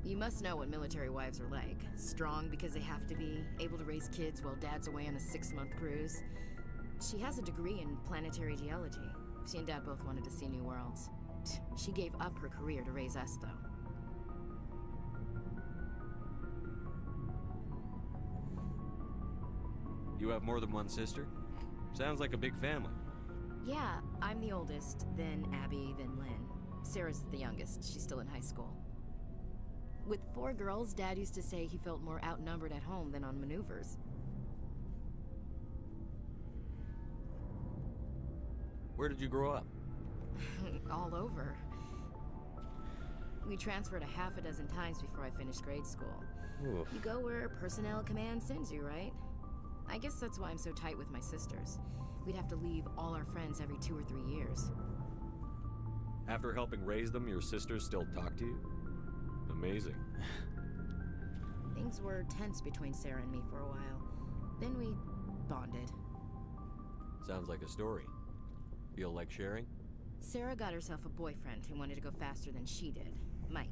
You must know what military wives are like. Strong because they have to be, able to raise kids while Dad's away on a 6-month cruise. She has a degree in planetary geology. She and Dad both wanted to see new worlds. She gave up her career to raise us, though. You have more than one sister? Sounds like a big family. Yeah, I'm the oldest, then Abby, then Lynn. Sarah's the youngest. She's still in high school. With 4 girls, Dad used to say he felt more outnumbered at home than on maneuvers. Where did you grow up? All over. We transferred a half a dozen times before I finished grade school. Oof. You go where personnel command sends you, right? I guess that's why I'm so tight with my sisters. We'd have to leave all our friends every 2 or 3 years. After helping raise them, your sisters still talk to you? Amazing. Things were tense between Sarah and me for a while. Then we bonded. Sounds like a story. Feel like sharing? Sarah got herself a boyfriend who wanted to go faster than she did, Mike.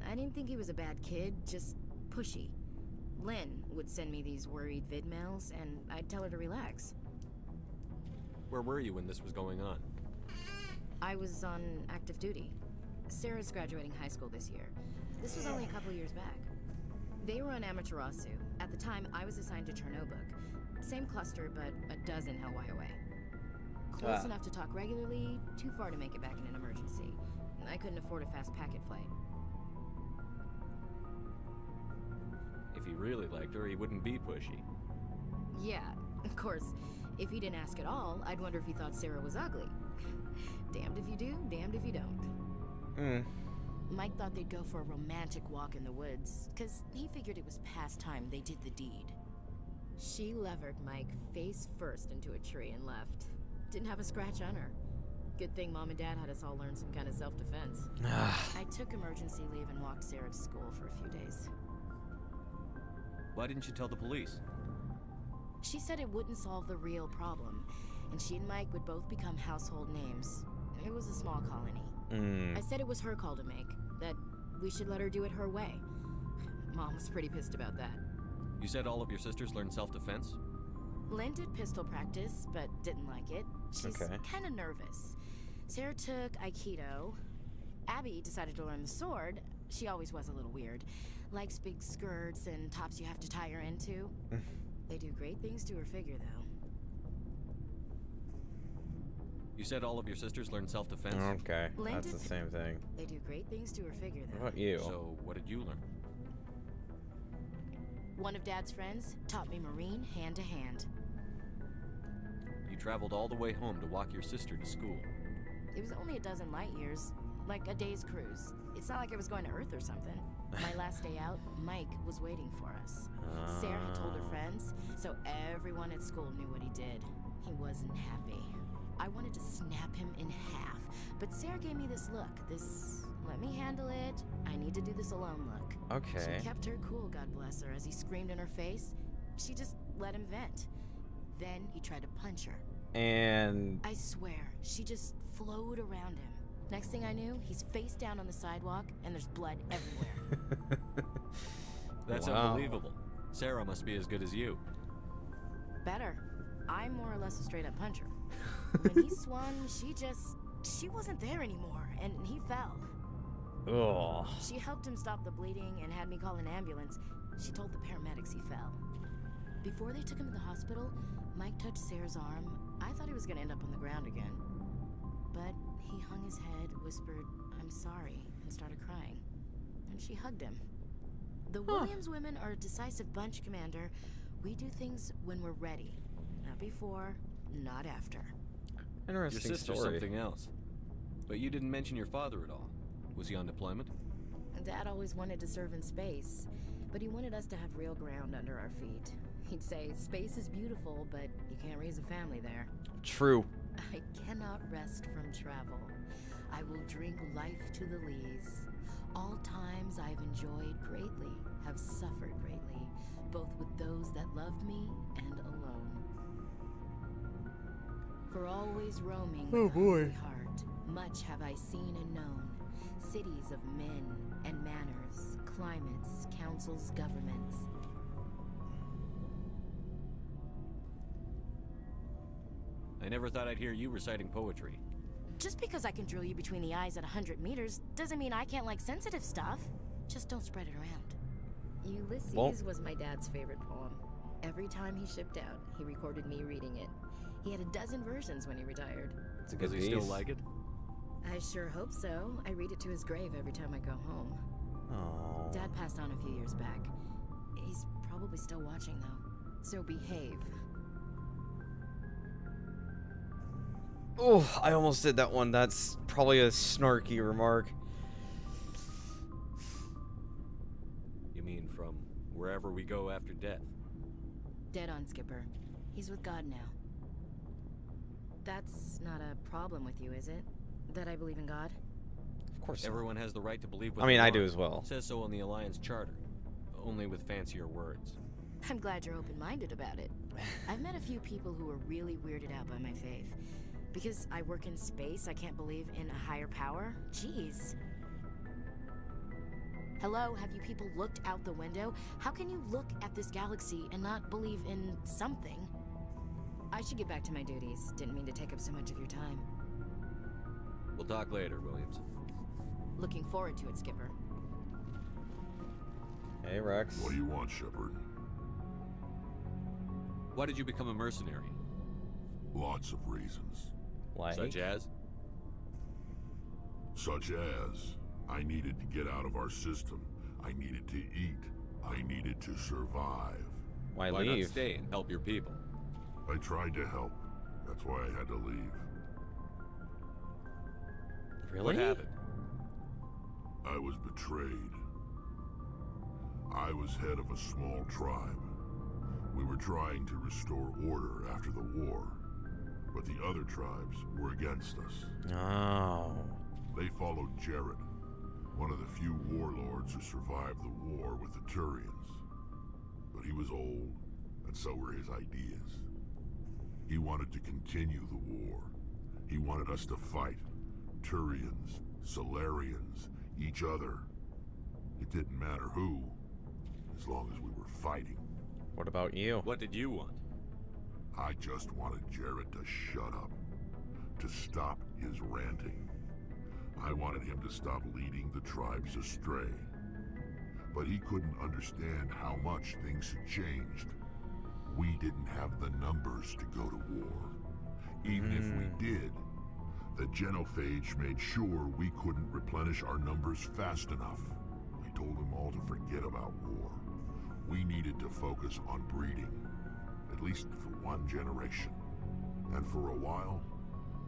I didn't think he was a bad kid, just pushy. Lynn would send me these worried vid mails, and I'd tell her to relax. Where were you when this was going on? I was on active duty. Sarah's graduating high school this year. This was only a couple years back. They were on Amaterasu. At the time, I was assigned to Chernobog. Same cluster, but a dozen LY away. Close enough to talk regularly, too far to make it back in an emergency. I couldn't afford a fast packet flight. If he really liked her, he wouldn't be pushy. Yeah, of course. If he didn't ask at all, I'd wonder if he thought Sarah was ugly. Damned if you do, damned if you don't. Mike thought they'd go for a romantic walk in the woods, because he figured it was past time they did the deed. She levered Mike face first into a tree and left. Didn't have a scratch on her. Good thing Mom and Dad had us all learn some kind of self-defense. I took emergency leave and walked Sarah to school for a few days. Why didn't you tell the police? She said it wouldn't solve the real problem, and she and Mike would both become household names. It was a small colony. I said it was her call to make, that we should let her do it her way. Mom was pretty pissed about that. You said all of your sisters learned self-defense? Lynn did pistol practice, but didn't like it. She's kind of nervous. Sarah took Aikido. Abby decided to learn the sword. She always was a little weird. Likes big skirts and tops you have to tie her into. They do great things to her figure, though. You said all of your sisters learned self-defense? Okay, that's the same thing. They do great things to her figure, though. What about you? So, what did you learn? One of Dad's friends taught me Marine hand to hand. You traveled all the way home to walk your sister to school. It was only a dozen light years, like a day's cruise. It's not like I was going to Earth or something. My last day out, Mike was waiting for us. Sarah had told her friends, so everyone at school knew what he did. He wasn't happy. I wanted to snap him in half, but Sarah gave me this look, this let me handle it, I need to do this alone look. Okay. She kept her cool, God bless her, as he screamed in her face. She just let him vent. Then he tried to punch her. And I swear, she just flowed around him. Next thing I knew, he's face down on the sidewalk, and there's blood everywhere. That's unbelievable. Sarah must be as good as you. Better. I'm more or less a straight-up puncher. When he swung, she wasn't there anymore, and he fell. Ugh. She helped him stop the bleeding and had me call an ambulance. She told the paramedics he fell. Before they took him to the hospital, Mike touched Sarah's arm. I thought he was going to end up on the ground again. But he hung his head, whispered, "I'm sorry," and started crying. And she hugged him. The Williams women are a decisive bunch, Commander. We do things when we're ready. Not before, not after. Interesting Your sister's story. something else. But you didn't mention your father at all. Was he on deployment? Dad always wanted to serve in space, but he wanted us to have real ground under our feet. He'd say, space is beautiful, but you can't raise a family there. True. I cannot rest from travel. I will drink life to the lees. All times I've enjoyed greatly, have suffered greatly, both with those that loved me and alone. For always roaming with a hungry heart, much have I seen and known. Cities of men and manners, climates, councils, governments. I never thought I'd hear you reciting poetry. Just because I can drill you between the eyes at 100 meters doesn't mean I can't like sensitive stuff. Just don't spread it around. Ulysses was my dad's favorite poem. Every time he shipped out, he recorded me reading it. He had a dozen versions when he retired. It's a good Does he still like it? I sure hope so. I read it to his grave every time I go home. Oh. Dad passed on a few years back. He's probably still watching, though. So behave. Oh, I almost did that one. That's probably a snarky remark. You mean from wherever we go after death? Dead on, Skipper. He's with God now. That's not a problem with you, is it? That I believe in God? Of course. Everyone has the right to believe what I mean, they I want. do as well. It says so on the Alliance Charter. Only with fancier words. I'm glad you're open-minded about it. I've met a few people who are really weirded out by my faith. Because I work in space, I can't believe in a higher power? Jeez. Hello, have you people looked out the window? How can you look at this galaxy and not believe in something? I should get back to my duties. Didn't mean to take up so much of your time. We'll talk later, Williams. Looking forward to it, Skipper. Hey, Rex. What do you want, Shepard? Why did you become a mercenary? Lots of reasons. Like? Such as? Such as, I needed to get out of our system. I needed to eat. I needed to survive. Why Why leave? not stay and help your people? I tried to help. That's why I had to leave. Really? What happened? I was betrayed. I was head of a small tribe. We were trying to restore order after the war, but the other tribes were against us. Oh. They followed Jared, one of the few warlords who survived the war with the Turians. But he was old, and so were his ideas. He wanted to continue the war. He wanted us to fight. Turians, Solarians, each other. It didn't matter who, as long as we were fighting. What about you? What did you want? I just wanted Jared to shut up, to stop his ranting. I wanted him to stop leading the tribes astray. But he couldn't understand how much things had changed. We didn't have the numbers to go to war. Even if we did, the genophage made sure we couldn't replenish our numbers fast enough. I told them all to forget about war. We needed to focus on breeding, at least for one generation. And for a while,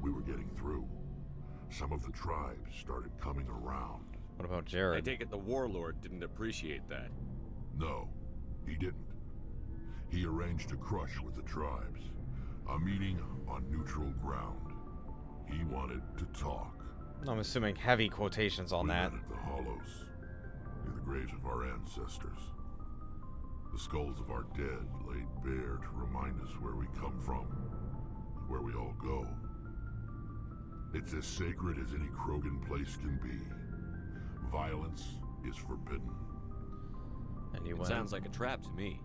we were getting through. Some of the tribes started coming around. What about Jared? I take it the warlord didn't appreciate that. No, he didn't. He arranged a crush with the tribes. A meeting on neutral ground. He wanted to talk. I'm assuming heavy quotations on that. We met at the Hollows, near the graves of our ancestors. The skulls of our dead laid bare to remind us where we come from, and where we all go. It's as sacred as any Krogan place can be. Violence is forbidden. And you It went? sounds like a trap to me.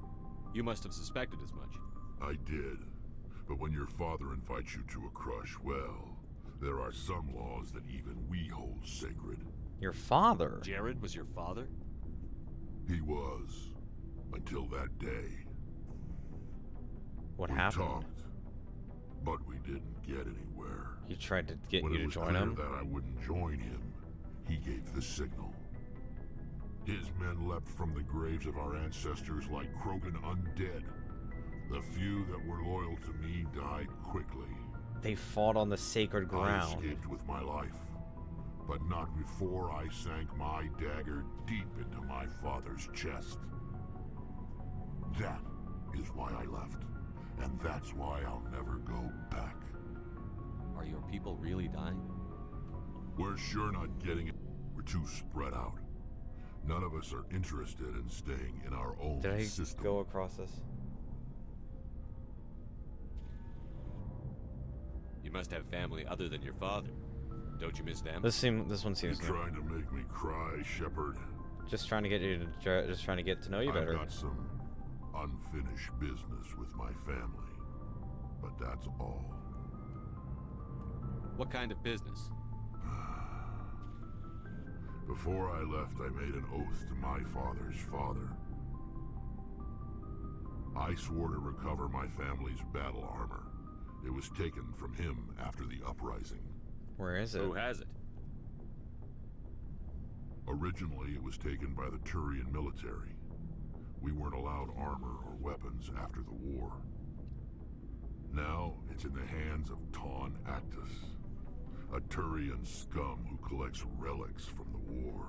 You must have suspected as much. I did. But when your father invites you to a crush, well, there are some laws that even we hold sacred. Your father? Jared was your father? He was. Until that day. What we happened? Talked, but we didn't get anywhere. He tried to get When you it to was join clear him? that I wouldn't join him, he gave the signal. His men leapt from the graves of our ancestors like Krogan undead. The few that were loyal to me died quickly. They fought on the sacred I ground. escaped with my life, but not before I sank my dagger deep into my father's chest. That is why I left, and that's why I'll never go back. Are your people really dying? We're sure not getting it. We're too spread out. None of us are interested in staying in our own Did I system. go across this? You must have family other than your father. Don't you miss them? This one seems You're trying to make me cry, Shepard. just trying to get you to just trying to get to know you better. I've got some unfinished business with my family, but that's all. What kind of business? Before I left, I made an oath to my father's father. I swore to recover my family's battle armor. It was taken from him after the uprising. Where is it? Who has it? Originally, it was taken by the Turian military. We weren't allowed armor or weapons after the war. Now, it's in the hands of Ton Actus, a Turian scum who collects relics from the war.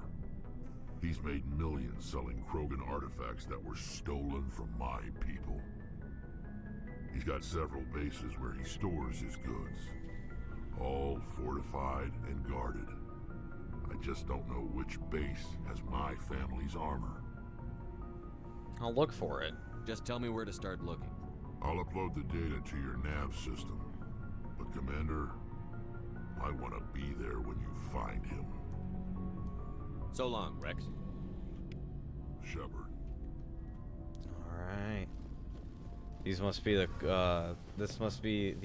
He's made millions selling Krogan artifacts that were stolen from my people. He's got several bases where he stores his goods, all fortified and guarded. I just don't know which base has my family's armor. I'll look for it. Just tell me where to start looking. I'll upload the data to your nav system. But Commander, I want to be there when you find him. So long, Rex. Shepard. Alright. These must be the these must be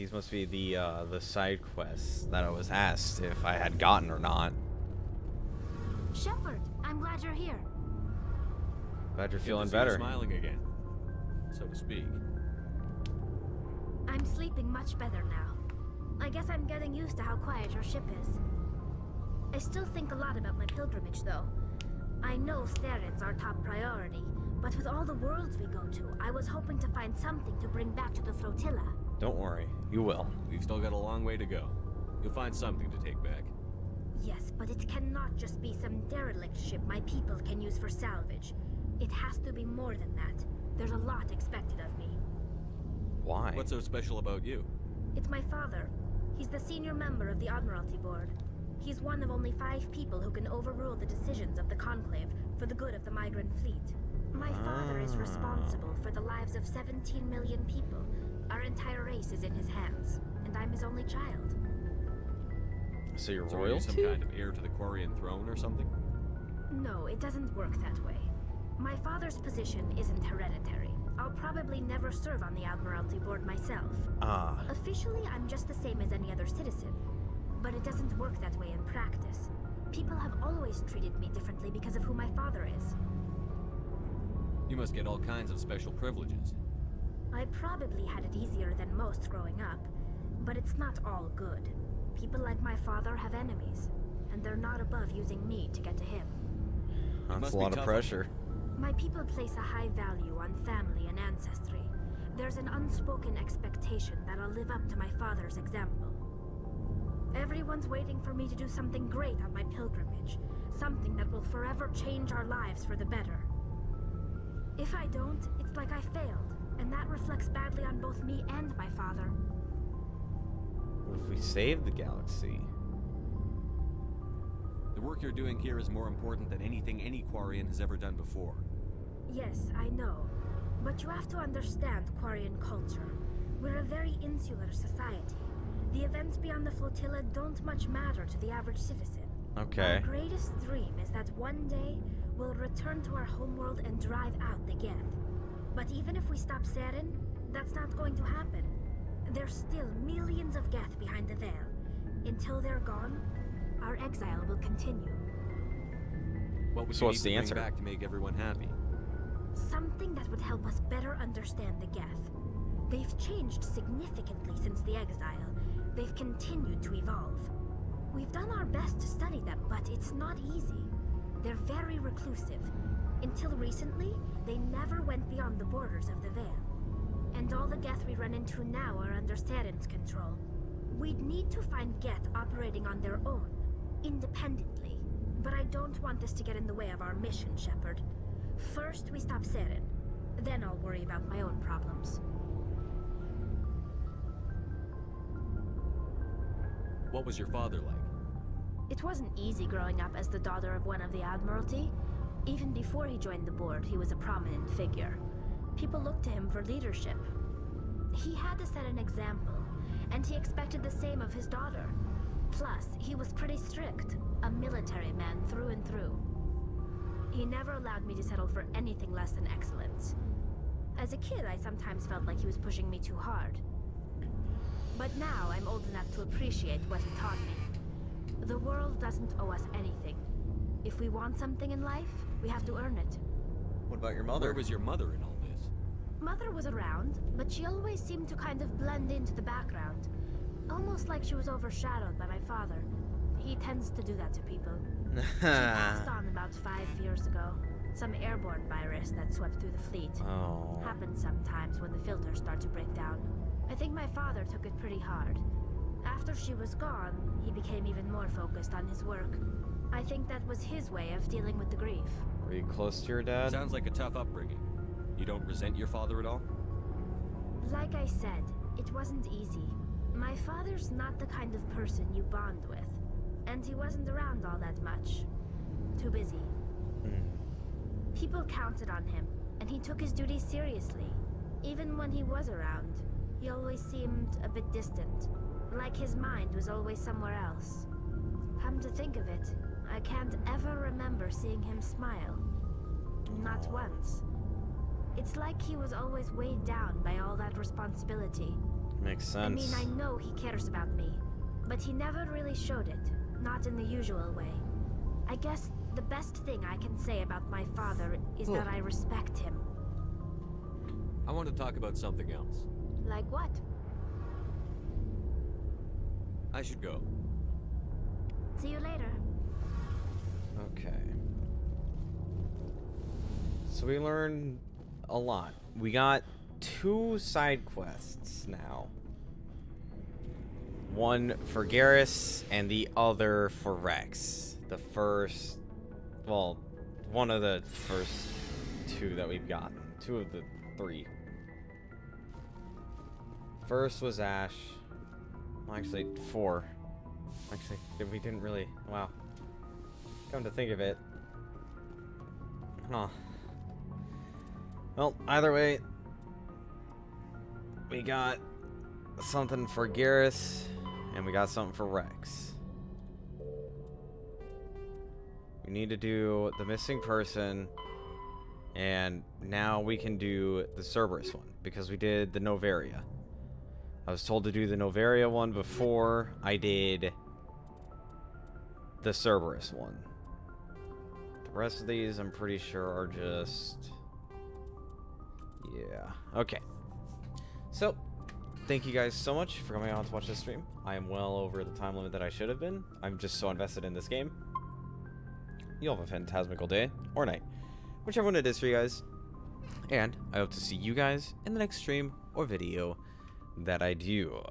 the side quests that I was asked if I had gotten or not. Shepard, I'm glad you're here. Glad you're Good feeling to see you better. smiling again, so to speak. I'm sleeping much better now. I guess I'm getting used to how quiet your ship is. I still think a lot about my pilgrimage, though. I know Saren's our top priority, but with all the worlds we go to, I was hoping to find something to bring back to the flotilla. Don't worry, you will. We've still got a long way to go. You'll find something to take back. Yes, but it cannot just be some derelict ship my people can use for salvage. It has to be more than that. There's a lot expected of me. Why? What's so special about you? It's my father. He's the senior member of the Admiralty Board. He's one of only 5 people who can overrule the decisions of the Conclave for the good of the migrant fleet. My father is responsible for the lives of 17 million people. Our entire race is in his hands, and I'm his only child. So you're So are you royalty? some kind of heir to the Quarian throne or something? No, it doesn't work that way. My father's position isn't hereditary. I'll probably never serve on the Admiralty Board myself. Ah. Officially, I'm just the same as any other citizen. But it doesn't work that way in practice. People have always treated me differently because of who my father is. You must get all kinds of special privileges. I probably had it easier than most growing up, but it's not all good. People like my father have enemies, and they're not above using me to get to him. That's a lot of pressure. My people place a high value on family and ancestry. There's an unspoken expectation that I'll live up to my father's example. Everyone's waiting for me to do something great on my pilgrimage, something that will forever change our lives for the better. If I don't, it's like I failed, and that reflects badly on both me and my father. What if we save the galaxy? The work you're doing here is more important than anything any Quarian has ever done before. Yes, I know. But you have to understand Quarian culture. We're a very insular society. The events beyond the flotilla don't much matter to the average citizen. Okay. Our greatest dream is that one day we'll return to our homeworld and drive out the Geth. But even if we stop Saren, that's not going to happen. There's still millions of Geth behind the veil. Until they're gone, our exile will continue. What would So you what's need the to answer? bring back to make everyone happy? Something that would help us better understand the Geth. They've changed significantly since the exile. They've continued to evolve. We've done our best to study them, but it's not easy. They're very reclusive. Until recently, they never went beyond the borders of the Veil. And all the Geth we run into now are under Saren's control. We'd need to find Geth operating on their own, independently. But I don't want this to get in the way of our mission, Shepard. First, we stop Saren. Then I'll worry about my own problems. What was your father like? It wasn't easy growing up as the daughter of one of the Admiralty. Even before he joined the board, he was a prominent figure. People looked to him for leadership. He had to set an example, and he expected the same of his daughter. Plus, he was pretty strict, a military man through and through. He never allowed me to settle for anything less than excellence. As a kid, I sometimes felt like he was pushing me too hard. But now I'm old enough to appreciate what he taught me. The world doesn't owe us anything. If we want something in life, we have to earn it. What about your mother? Where was your mother in all this? Mother was around, but she always seemed to kind of blend into the background. Almost like she was overshadowed by my father. He tends to do that to people. She passed on about 5 years ago. Some airborne virus that swept through the fleet. Oh. Happens sometimes when the filters start to break down. I think my father took it pretty hard. After she was gone, he became even more focused on his work. I think that was his way of dealing with the grief. Were you close to your dad? Sounds like a tough upbringing. You don't resent your father at all? Like I said, it wasn't easy. My father's not the kind of person you bond with. And he wasn't around all that much. Too busy. People counted on him, and he took his duties seriously. Even when he was around, he always seemed a bit distant. Like his mind was always somewhere else. Come to think of it, I can't ever remember seeing him smile. Not once. It's like he was always weighed down by all that responsibility. Makes sense. I mean, I know he cares about me, but he never really showed it. Not in the usual way. I guess the best thing I can say about my father is that I respect him. I want to talk about something else. Like what? I should go. See you later. Okay. So we learned a lot. We got 2 side quests now. One for Garrus and the other for Rex. The first, well, one of the first 2 that we've gotten. 2 of the 3. First was Ash. Well, actually, 4. Actually, we didn't really... Wow. Come to think of it. Huh. Well, either way, we got something for Garrus, and we got something for Rex. We need to do the missing person, and now we can do the Cerberus one, because we did the Novaria. I was told to do the Novaria one before I did the Cerberus one. The rest of these, I'm pretty sure, are just... Yeah. Okay. So, thank you guys so much for coming out to watch this stream. I am well over the time limit that I should have been. I'm just so invested in this game. You'll have a phantasmical day, or night, whichever one it is for you guys. And I hope to see you guys in the next stream or video that I do.